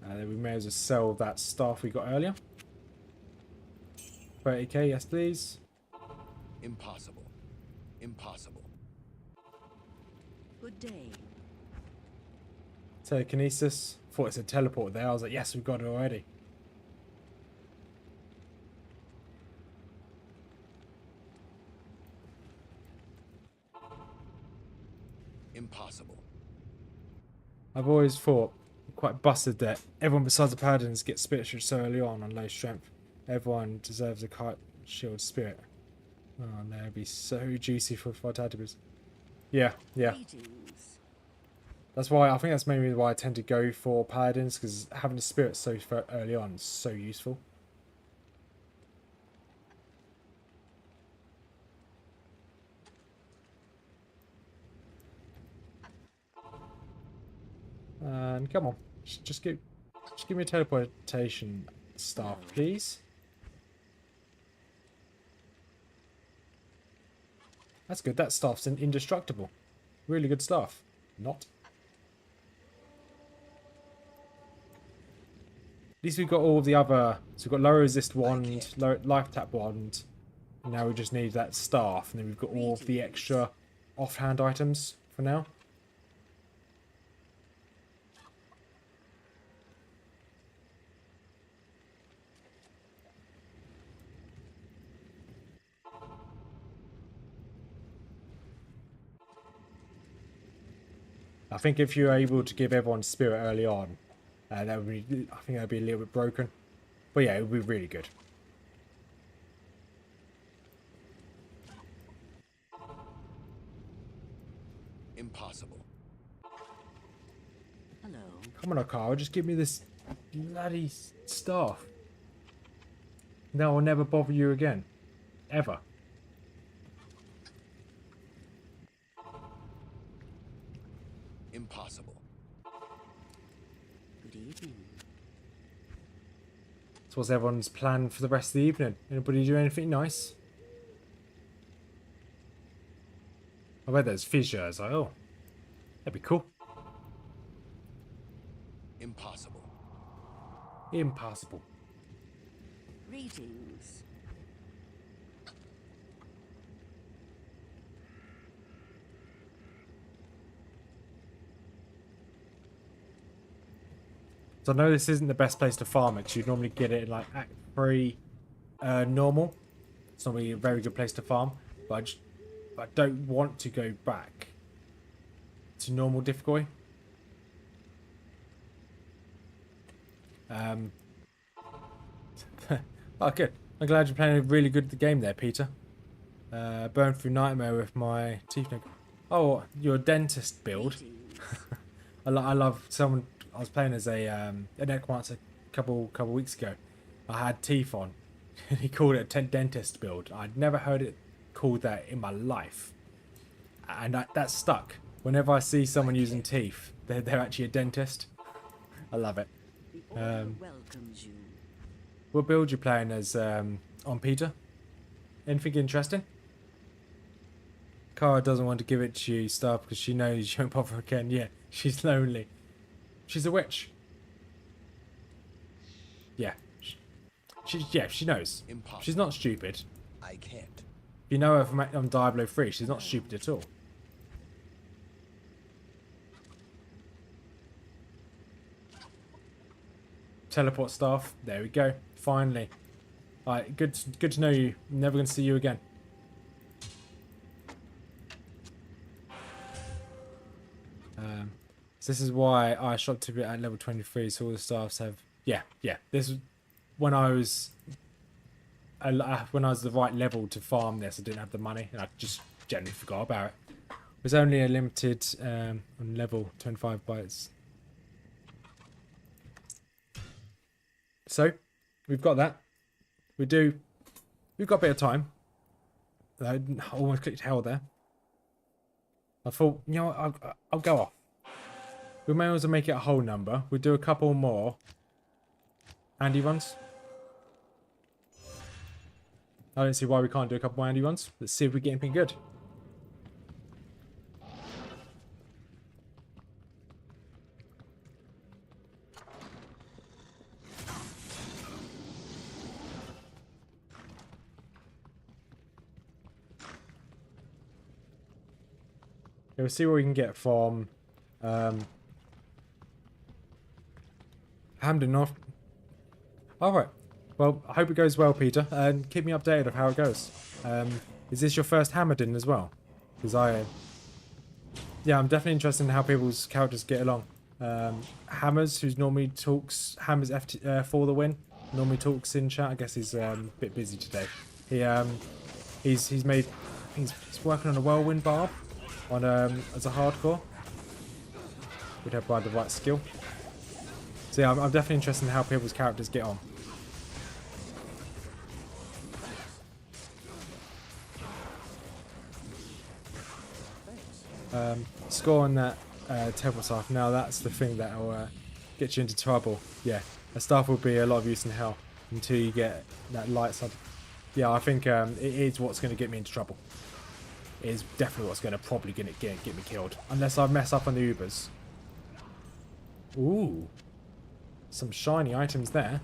Then we may as well sell that staff we got earlier. 30k, yes please. Impossible. Impossible. Good day. Telekinesis. Thought it said teleport there. I was like, yes, we've got it already. Impossible. I've always thought quite busted that everyone besides the paladins gets spirit shield so early on low strength. Everyone deserves a kite shield spirit. Oh, that'd be so juicy for Titaniums. Yeah. Greetings. That's why I think that's mainly why I tend to go for paladins, because having the spirit so early on is so useful. And come on, just give me a teleportation staff, please. That's good. That staff's indestructible. Really good stuff. Not. At least we've got all the other. So we've got low resist wand, low life tap wand. And now we just need that staff, and then we've got all of the extra offhand items for now. I think if you're able to give everyone spirit early on, that would be, I think that would be a little bit broken. But yeah, it would be really good. Impossible. Hello. Come on, Akara, just give me this bloody staff. Then I'll never bother you again. Ever. Impossible. Good evening. So what's everyone's plan for the rest of the evening? Anybody do anything nice? I bet there's fissures. Like, oh, that'd be cool. Impossible. Impossible. Greetings. So I know this isn't the best place to farm it, 'cause you'd normally get it in like Act 3 normal. It's normally a very good place to farm, but I don't want to go back to normal difficulty. Oh, good. I'm glad you're playing a really good game there, Peter. Burn through nightmare with my teeth. Oh, your dentist build. Greetings. I love someone. I was playing as a necromancer a couple weeks ago. I had teeth on, and he called it a dentist build. I'd never heard it called that in my life, and that stuck. Whenever I see someone using teeth, they're actually a dentist. I love it. The order welcomes you. What build you playing as on Peter? Anything interesting? Cara doesn't want to give it to you, stuff, because she knows you won't bother again. Yeah, she's lonely. She's a witch. Yeah. She knows. Impossible. She's not stupid. I can't. If you know her from on Diablo 3, she's not stupid at all. Teleport staff. There we go. Finally. Alright, good to know you. Never going to see you again. So this is why I shot to be at level 23, so all the staffs have... Yeah. This was when I was the right level to farm this. I didn't have the money, and I just generally forgot about it. It's only a limited on level 25 bytes. So, we've got that. We've got a bit of time. I almost clicked hell there. I thought, you know what, I'll go off. We may as well make it a whole number. We'll do a couple more Andy runs. I don't see why we can't do a couple more Andy runs. Let's see if we get anything good. Yeah, we'll see what we can get from Hamden North. Alright. Well, I hope it goes well, Peter, and keep me updated of how it goes. Is this your first Hammerden as well? Because yeah, I'm definitely interested in how people's characters get along. Hammers, who normally talks, Hammers for the win, normally talks in chat. I guess he's a bit busy today. He's working on a whirlwind barb on as a hardcore. Would have by the right skill. So yeah, I'm definitely interested in how people's characters get on. Score on that temple staff. Now that's the thing that will get you into trouble. Yeah, a staff will be a lot of use in hell until you get that light side. Yeah, I think it is what's going to get me into trouble. It is definitely what's going to probably get me killed. Unless I mess up on the Ubers. Ooh. Some shiny items there.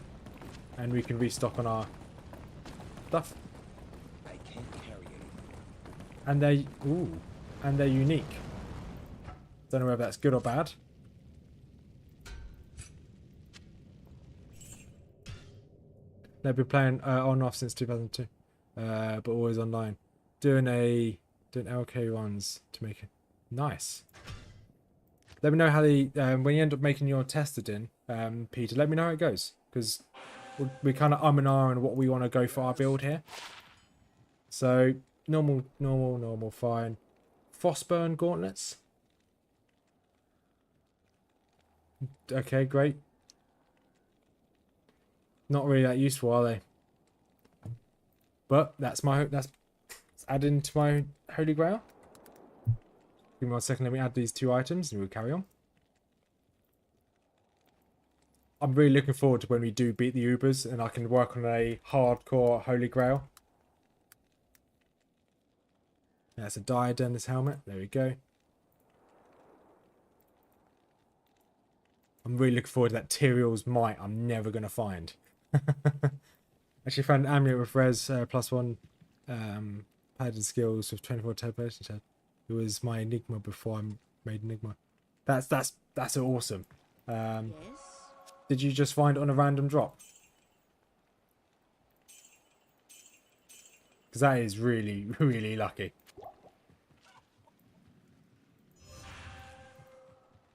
And we can restock on our stuff. I can't carry it. And they're unique. Don't know whether that's good or bad. They've been playing on and off since 2002, but always online. Doing LK runs to make it nice. Let me know how when you end up making your tested in, Peter. Let me know how it goes, because we kind of and ah on what we want to go for our build here. So normal, fine. Frostburn gauntlets. Okay, great. Not really that useful, are they? But that's added into my Holy Grail. Give me 1 second, let me add these 2 items and we'll carry on. I'm really looking forward to when we do beat the Ubers and I can work on a hardcore Holy Grail. That's a diadem, this helmet. There we go. I'm really looking forward to that Tyrael's Might I'm never going to find. Actually found an amulet with res +1 paladin skills with 24 teleportation. It was my Enigma before I made Enigma. That's awesome. Yes. Did you just find it on a random drop? Because that is really, really lucky.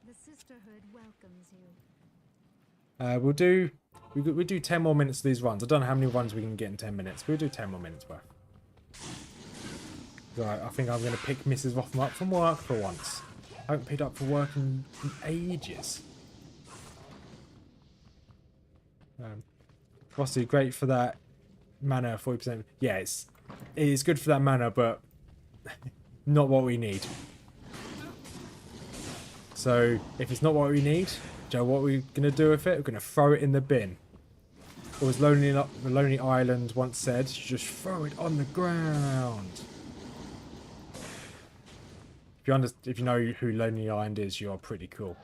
The sisterhood welcomes you. We'll do 10 more minutes of these runs. I don't know how many runs we can get in 10 minutes. But we'll do 10 more minutes worth. Right, I think I'm going to pick Mrs. Rothman up from work for once. I haven't picked up for work in ages. Frosty, great for that mana, 40%. Yeah, it is good for that mana, but not what we need. So, if it's not what we need, Joe, what are we going to do with it? We're going to throw it in the bin. Or as Lonely Island once said, just throw it on the ground. If you know who Lonely Island is, you are pretty cool.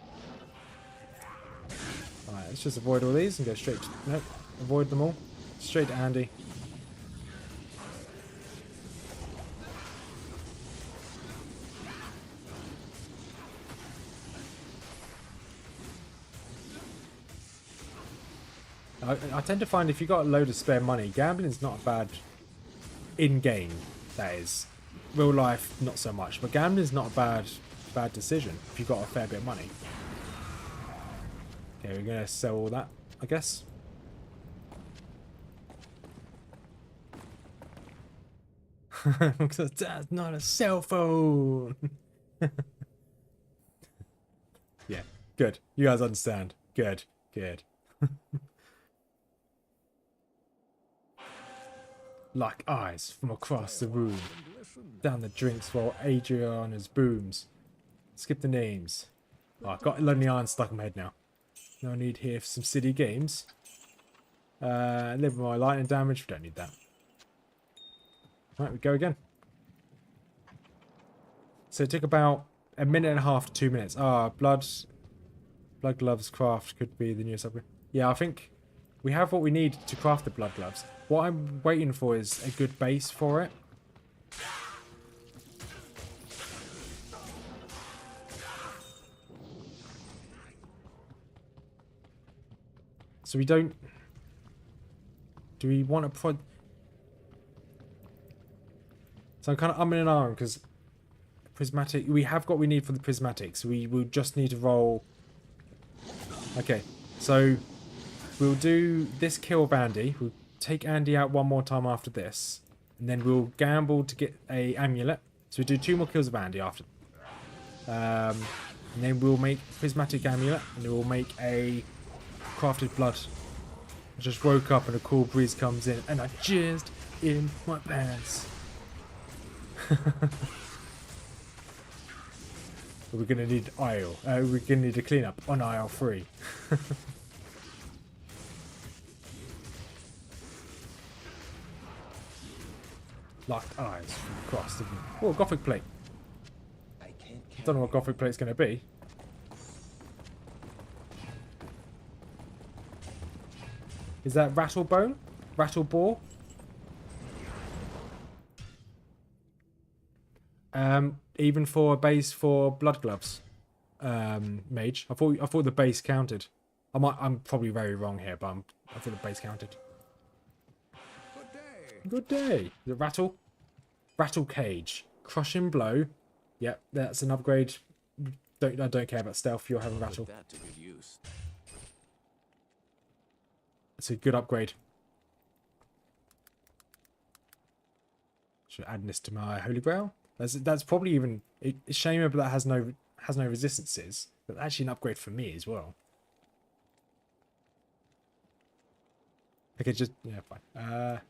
Alright, let's just avoid all these and go straight to... Nope, avoid them all. Straight to Andy. I tend to find if you've got a load of spare money, gambling's not a bad... in-game, that is. Real life, not so much. But gambling's not a bad decision if you've got a fair bit of money. Okay, we're going to sell all that, I guess. That's not a cell phone! Yeah, good. You guys understand. Good, good. Like eyes from across the room. Down the drinks while Adriana's booms. Skip the names. Oh, I've got Lonely Iron stuck in my head now. No need here for some city games. Live with my lightning damage. We don't need that. Right, we go again. So it took about a minute and a half to 2 minutes. Ah, blood gloves craft could be the newest upgrade. Yeah, I think we have what we need to craft the blood gloves. What I'm waiting for is a good base for it. So we don't... Do we want to put... So I'm kind of umming and ahhing because prismatic... We have got what we need for the prismatic. So we will just need to roll... Okay, so we'll do this kill of Andy. We'll take Andy out one more time after this. And then we'll gamble to get a amulet. So we do 2 more kills of Andy after. And then we'll make prismatic amulet. And then we'll make a crafted blood. I just woke up and a cool breeze comes in. And I jizzed in my pants. We're going to need aisle. We're going to need a cleanup on aisle 3. Locked eyes from across the room. Oh, Gothic plate. I don't know what Gothic plate's going to be. Is that Rattlebone? Rattlebore? Even for a base for blood gloves, mage. I thought the base counted. I'm probably very wrong here, but I thought the base counted. Good day. Good day. The rattle cage, crushing blow. Yep, that's an upgrade. I don't care about stealth. You're having rattle. Put that to good use. It's a good upgrade. Should add this to my Holy Grail. That's probably even... It's a shame that has no resistances. But actually an upgrade for me as well. Okay, just... Yeah, fine.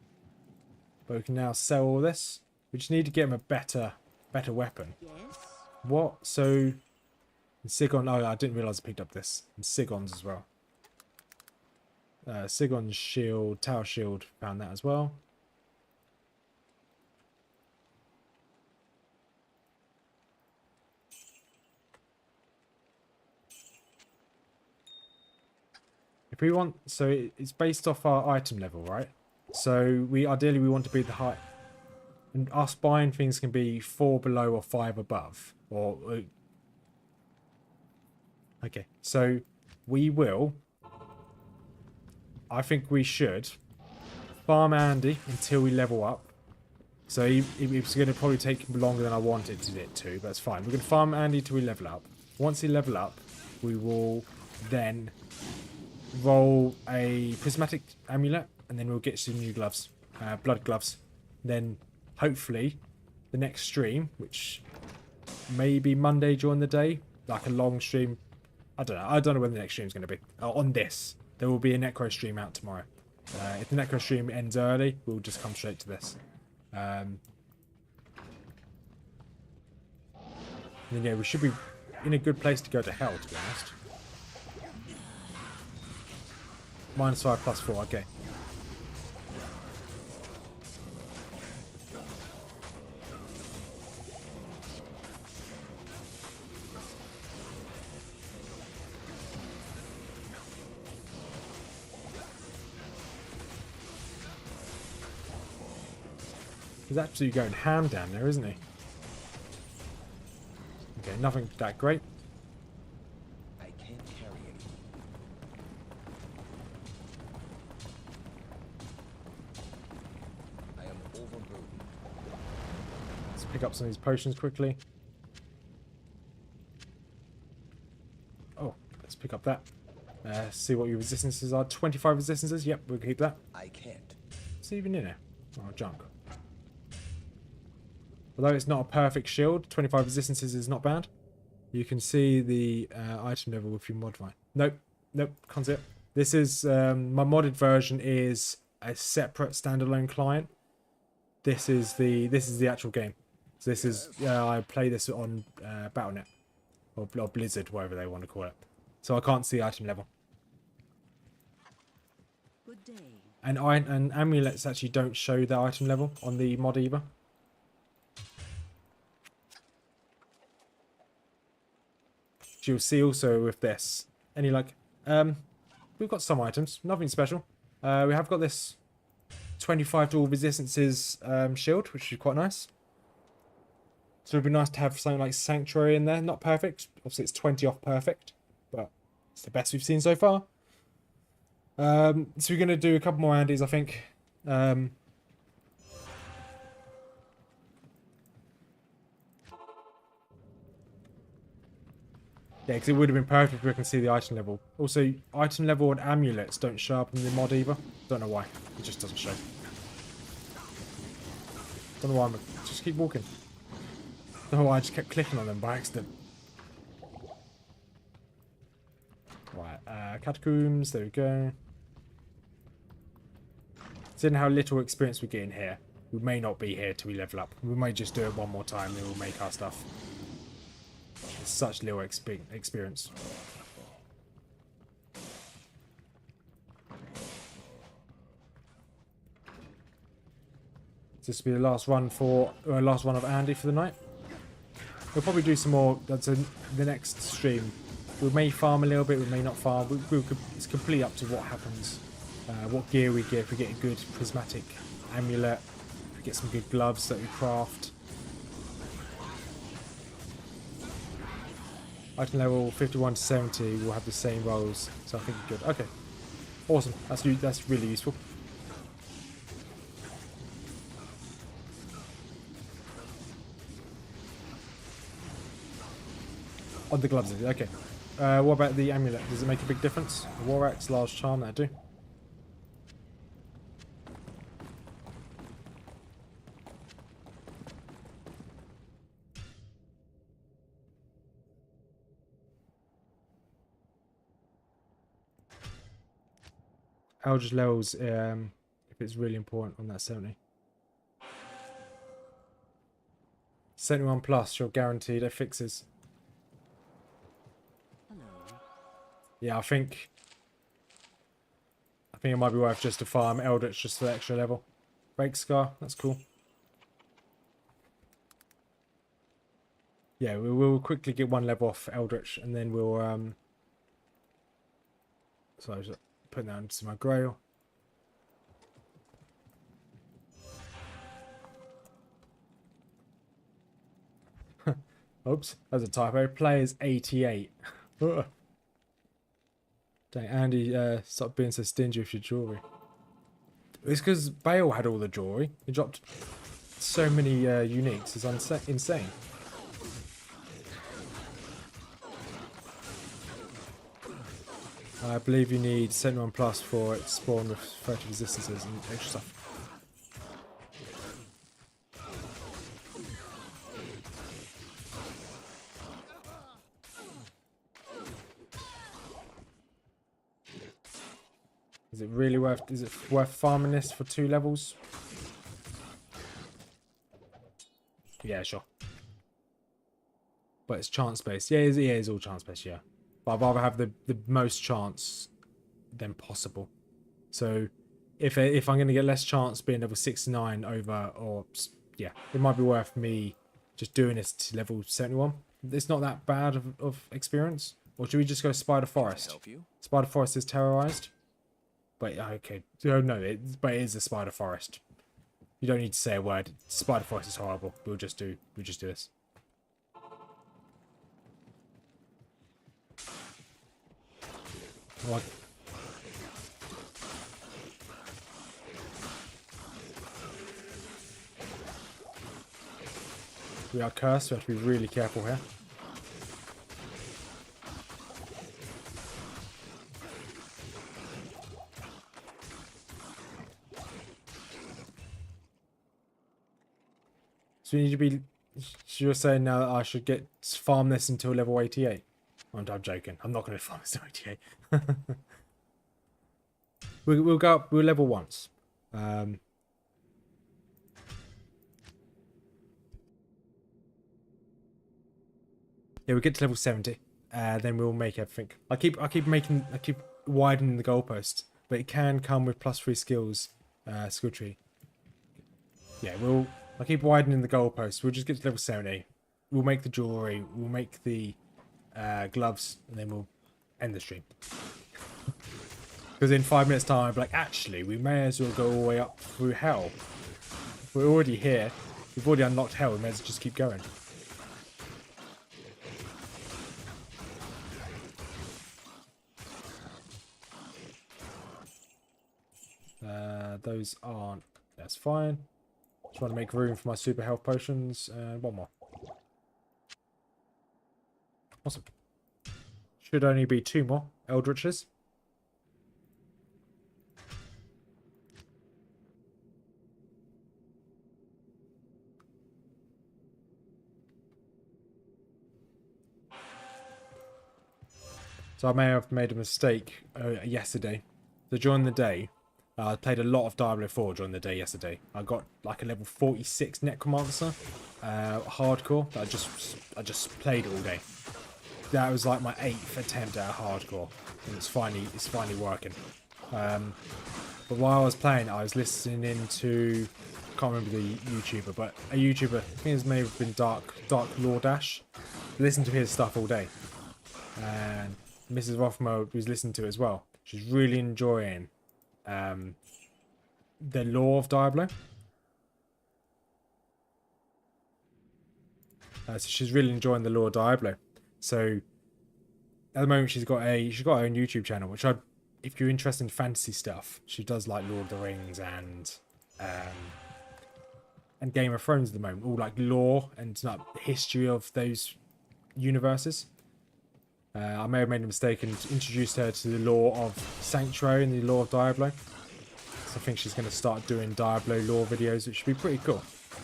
But we can now sell all this. We just need to get him a better weapon. Yes. What? So... Sigon... Oh, I didn't realise I picked up this. And Sigon's as well. Sigon's shield, tower shield. Found that as well. If we want, so it's based off our item level, right? So ideally we want to be the high, and us buying things can be 4 below or 5 above, or okay. So we will. I think we should farm Andy until we level up. So it's going to probably take longer than I wanted it to, but that's fine. We're going to farm Andy till we level up. Once we level up, we will then roll a prismatic amulet, and then we'll get some new gloves, blood gloves. Then hopefully the next stream, which may be Monday during the day, like a long stream. I don't know when the next stream is going to be. On this, there will be a necro stream out tomorrow. If the necro stream ends early, we'll just come straight to this. And then, yeah, we should be in a good place to go to hell, to be honest. -5 +4, okay. He's absolutely going ham down there, isn't he? Okay, nothing that great. I can't carry it. I am overburdened. Let's pick up some of these potions quickly. Oh, let's pick up that. See what your resistances are. 25 resistances. Yep, we'll keep that. I can't. What's even in there? Oh, junk. Although it's not a perfect shield, 25 resistances is not bad. You can see the item level if you modify. Nope, nope, can't see it. This is my modded version is a separate standalone client. This is the actual game. So this is I play this on Battle.net or Blizzard, whatever they want to call it. So I can't see item level. Good day. And amulets actually don't show the item level on the mod either. You'll see also with this any like we've got some items, nothing special. We have got this 25 to all resistances shield, which is quite nice. So it'd be nice to have something like Sanctuary in there. Not perfect, obviously it's 20 off perfect, but it's the best we've seen so far. So we're going to do a couple more Andes, I think. Yeah, because it would have been perfect if we can see the item level. Also, item level and amulets don't show up in the mod either. Don't know why. It just doesn't show. Don't know why. Just keep walking. Don't know why I just kept clicking on them by accident. Right, catacombs. There we go. Seeing how little experience we're getting here, we may not be here till we level up. We may just do it one more time and we'll make our stuff. It's such little experience. This will be the last run of Andy for the night. We'll probably do some more. That's the next stream. We may farm a little bit. We may not farm. It's completely up to what happens. What gear we get. If we get a good prismatic amulet, if we get some good gloves that we craft. Item level 51 to 70 will have the same rolls, so I think it's good. Okay, awesome. That's really useful. On the gloves, okay. What about the amulet? Does it make a big difference? The War Axe, large charm, that'll do. Eldritch levels, if it's really important on that 70. 71 plus, you're guaranteed it fixes. Hello. Yeah, I think it might be worth just to farm Eldritch just for the extra level. Break Scar, that's cool. Yeah, we will quickly get one level off Eldritch and then we'll so just put that into my Grail. Oops, that's a typo. Players 88. Ugh. Dang, Andy, stop being so stingy with your jewellery. It's because Bale had all the jewellery. He dropped so many uniques. It's insane. I believe you need 71 plus for it to spawn with 30 resistances and extra stuff. Is it worth farming this for 2 levels? Yeah, sure. But it's chance based. Yeah, it is all chance based, yeah. But I'd rather have the most chance than possible. So if I'm going to get less chance being level 69 over, or yeah, it might be worth me just doing this to level 71. It's not that bad of experience. Or should we just go Spider Forest? Spider Forest is terrorized. But okay, no, but it is a Spider Forest. You don't need to say a word. Spider Forest is horrible. We'll just do this. What? We are cursed. We have to be really careful here. So we need to be... So you're saying now that I should get farm this until level 88? I'm joking. I'm not going to farm this until 88. We'll go up. We'll level once. Yeah, we'll get to level 70. Then we'll make everything. I keep widening the goalpost, but it can come with +3 skills, skill tree. Yeah, I keep widening the goalpost. We'll just get to level 70. We'll make the jewelry. We'll make the gloves, and then we'll end the stream. Because in 5 minutes' time, I'll be like, actually, we may as well go all the way up through hell. We're already here. We've already unlocked hell. We may as well just keep going. Those aren't... That's fine. Just want to make room for my super health potions. One more. Awesome. Should only be 2 more Eldritches. So I may have made a mistake yesterday. So during the day, I played a lot of Diablo 4 during the day yesterday. I got like a level 46 Necromancer hardcore that I just played all day. That was like my 8th attempt at hardcore, and it's finally working. But while I was playing, I was listening to, I can't remember the YouTuber, but a YouTuber, I think his may have been Dark Lord Dash. Listened to his stuff all day, and Mrs. Rothmo was listening to it as well. She's really enjoying the lore of Diablo. So she's really enjoying the lore of Diablo. So at the moment she's got her own YouTube channel, which if you're interested in fantasy stuff, she does like Lord of the Rings and Game of Thrones at the moment, all like lore and like history of those universes. I may have made a mistake and introduced her to the lore of Sanctuary and the lore of Diablo. So I think she's going to start doing Diablo lore videos, which should be pretty cool.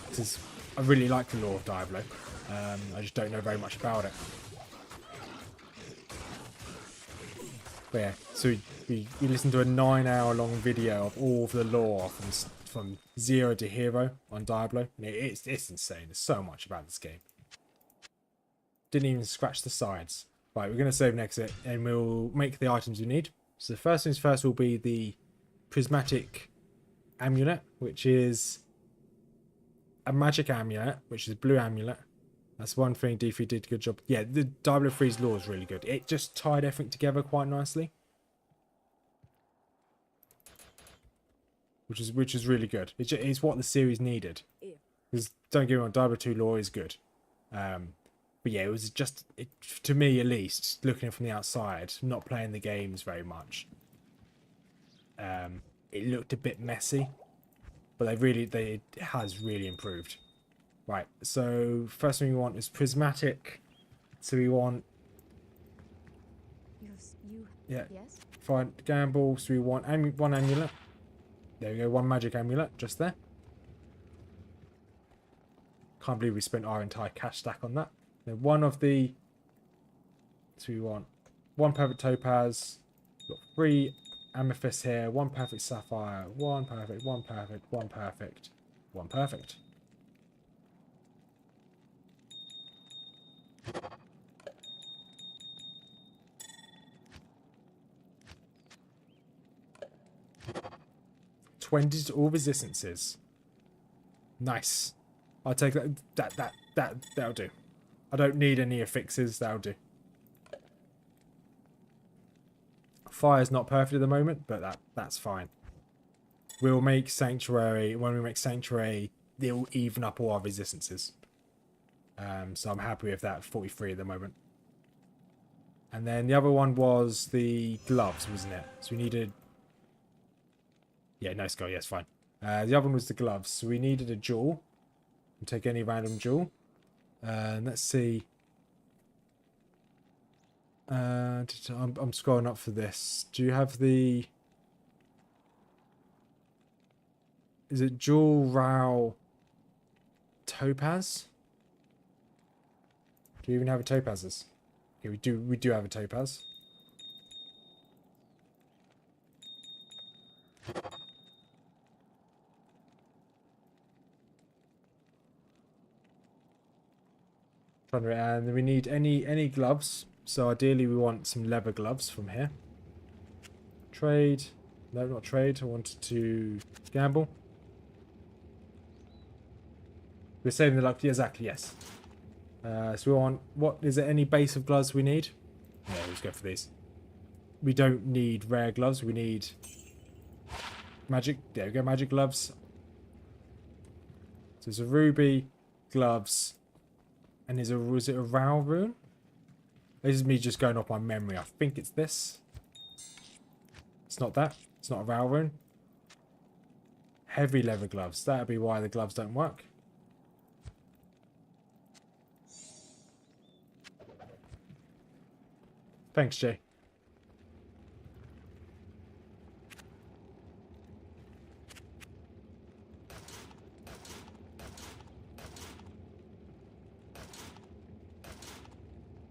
Because I really like the lore of Diablo. I just don't know very much about it. But yeah, so we listened to a 9-hour-long video of all of the lore from 0 to hero on Diablo. And it's insane. There's so much about this game. Didn't even scratch the sides. Right, we're going to save and exit, and we'll make the items we need. So the first things first will be the prismatic amulet, which is a magic amulet, which is blue amulet. That's one thing D3 did a good job. Yeah, the Diablo 3's lore is really good. It just tied everything together quite nicely. Which is really good. It's what the series needed. Because don't get me wrong, Diablo 2 lore is good. But yeah, it was just, to me at least, looking from the outside, not playing the games very much. It looked a bit messy, but it has really improved. Right, so first thing we want is prismatic. So we want, yeah, Yes? fine, gamble. So we want one amulet. There we go, one magic amulet, just there. Can't believe we spent our entire cash stack on that. Then one of the, so we want one perfect topaz, got 3 amethyst here, 1 perfect sapphire, 1 perfect, 1 perfect, 1 perfect, 1 perfect. $20 to all resistances. Nice. I'll take that. That'll do. I don't need any affixes. That'll do. Fire's not perfect at the moment, but that's fine. We'll make Sanctuary. When we make Sanctuary, it'll even up all our resistances. So I'm happy with that. 43 at the moment. And then the other one was the gloves, wasn't it? So we needed... Yeah, nice go. Yes, fine. The other one was the gloves. So we needed a jewel. We'll take any random jewel. Let's see. I'm scrolling up for this. Do you have the... Is it Jewel Rao topaz. Do we even have a topazes? Okay, we do have a topaz. And we need any gloves. So ideally we want some leather gloves from here. Trade. No, not trade. I wanted to gamble. We're saving the luck. Exactly, yes. So we want... What? Is there any base of gloves we need? Yeah, let's go for these. We don't need rare gloves. We need... Magic. There we go, magic gloves. So there's a ruby, gloves, and is it a Rao rune? This is me just going off my memory. I think it's this. It's not that. It's not a Rao rune. Heavy leather gloves. That'd be why the gloves don't work. Thanks, Jay.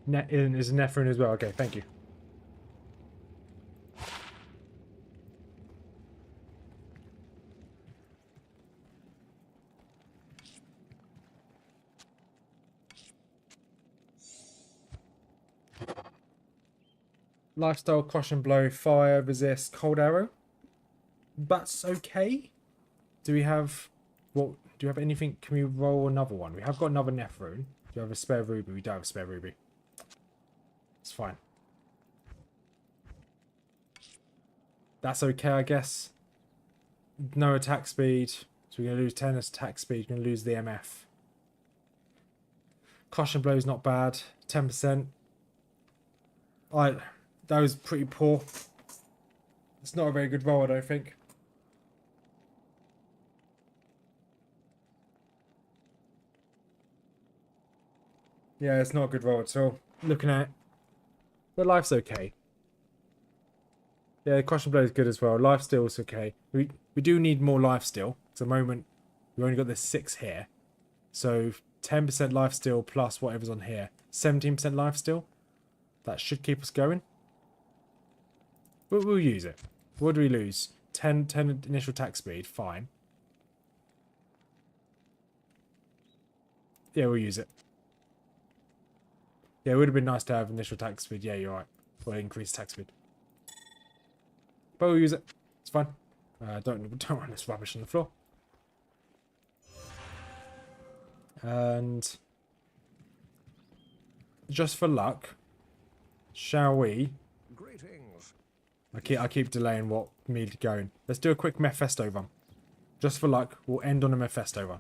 Is a Nephrine as well. Okay, thank you. Lifestyle, crush and blow, fire, resist, cold arrow. That's okay. Do we have... What? Do you have anything? Can we roll another one? We have got another Nephrine. Do you have a spare ruby? We don't have a spare ruby. It's fine. That's okay, I guess. No attack speed. So we're going to lose 10 attack speed. We're going to lose the MF. Crush and blow is not bad. 10%. That was pretty poor. It's not a very good roll, I don't think. Yeah, it's not a good roll at all. Looking at it. But life's okay. Yeah, the crush and blow is good as well. Life steal's okay. We do need more life steal. At the moment, we've only got this 6 here. So 10% life steal plus whatever's on here. 17% life steal. That should keep us going. But we'll use it. What do we lose? 10 initial attack speed. Fine. Yeah, we'll use it. Yeah, it would have been nice to have initial attack speed. Yeah, you're right. Or increased attack speed. But we'll use it. It's fine. Don't want this rubbish on the floor. And just for luck, shall we? Greetings. I keep delaying what me going. Let's do a quick Mephisto run. Just for luck, we'll end on a Mephisto run.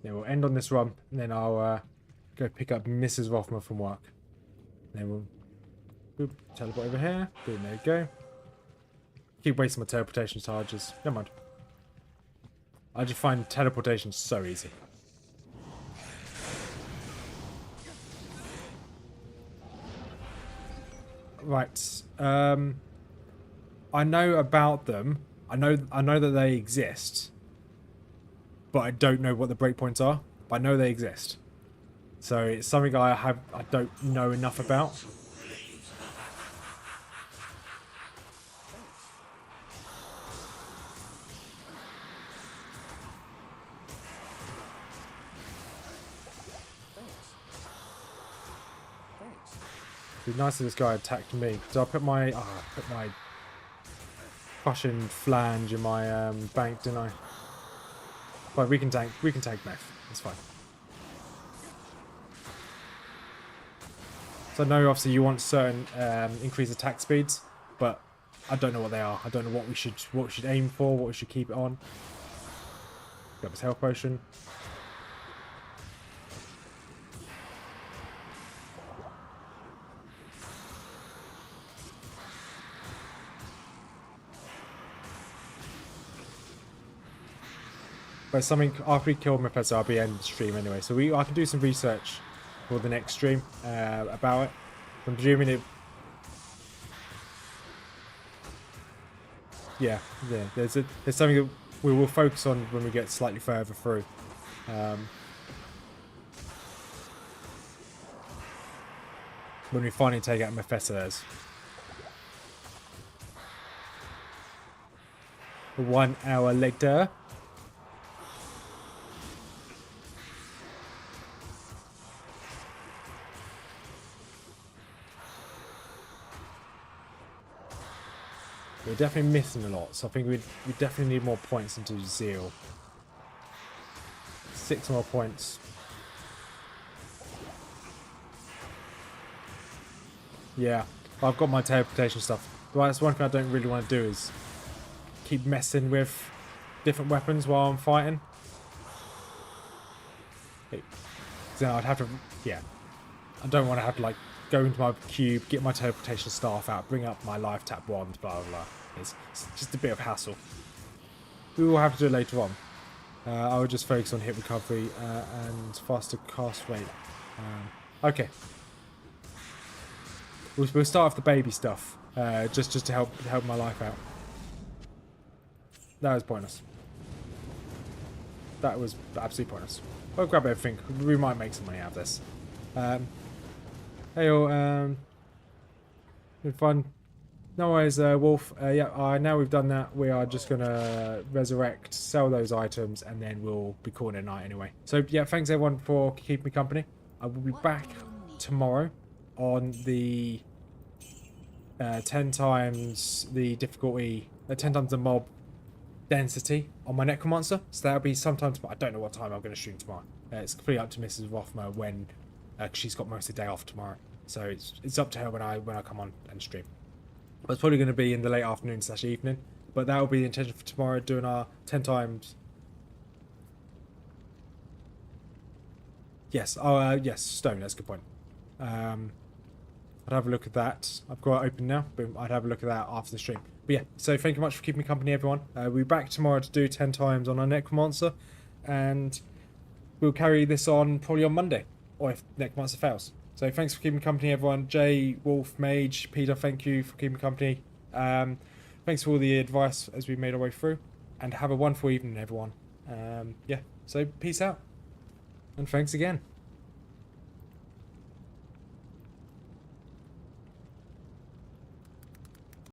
Yeah, we'll end on this run, and then I'll go pick up Mrs. Rothman from work. And then we'll boop, teleport over here. Boom, there we go. Keep wasting my teleportation charges. Never mind. I just find teleportation so easy. Right. I know about them. I know that they exist. But I don't know what the breakpoints are. But I know they exist. So it's something I don't know enough about. It'd be nice if this guy attacked me. So I put my Prussian flange in my bank, didn't I? But we can tank meth. It's fine. So I know obviously you want certain increased attack speeds, but I don't know what they are. I don't know what we should aim for, what we should keep it on. Got this health potion. But something after we kill Mephisto, I'll be ending the stream anyway. So I can do some research for the next stream about it. I'm presuming it. Yeah. There's something that we will focus on when we get slightly further through. When we finally take out Mephisto's. 1 hour later. We're definitely missing a lot, so I think we definitely need more points into Zeal. 6 more points. Yeah, I've got my teleportation stuff. But that's one thing I don't really want to do is keep messing with different weapons while I'm fighting. So I'd have to, yeah. I don't want to have to like go into my cube, get my teleportation staff out, bring up my life tap wand, blah blah blah. It's just a bit of hassle. We will have to do it later on. I will just focus on hit recovery and faster cast rate. Okay. We'll start off the baby stuff, just to help my life out. That was pointless. That was absolutely pointless. We'll grab everything. We might make some money out of this. Hey all, been fun. No worries, Wolf. Yeah, now we've done that, we are just gonna resurrect, sell those items, and then we'll be calling it a night anyway. So yeah, thanks everyone for keeping me company. I will be back tomorrow on the 10 times the difficulty, 10 times the mob density on my Necromancer. So that'll be sometime tomorrow. I don't know what time I'm going to stream tomorrow. It's completely up to Mrs. Rothmer when she's got most of the day off tomorrow. So it's up to her when I come on and stream. But it's probably going to be in the late afternoon / evening. But that will be the intention for tomorrow, doing our 10 times. Yes, yes, stone. That's a good point. I'd have a look at that. I've got it open now, but I'd have a look at that after the stream. But yeah, so thank you much for keeping me company, everyone. We'll be back tomorrow to do 10 times on our Necromancer, and we'll carry this on probably on Monday, or if Necromancer fails. So thanks for keeping me company, everyone. Jay, Wolf, Mage, Peter, thank you for keeping me company. Thanks for all the advice as we made our way through, and have a wonderful evening, everyone. Yeah, so peace out, and thanks again.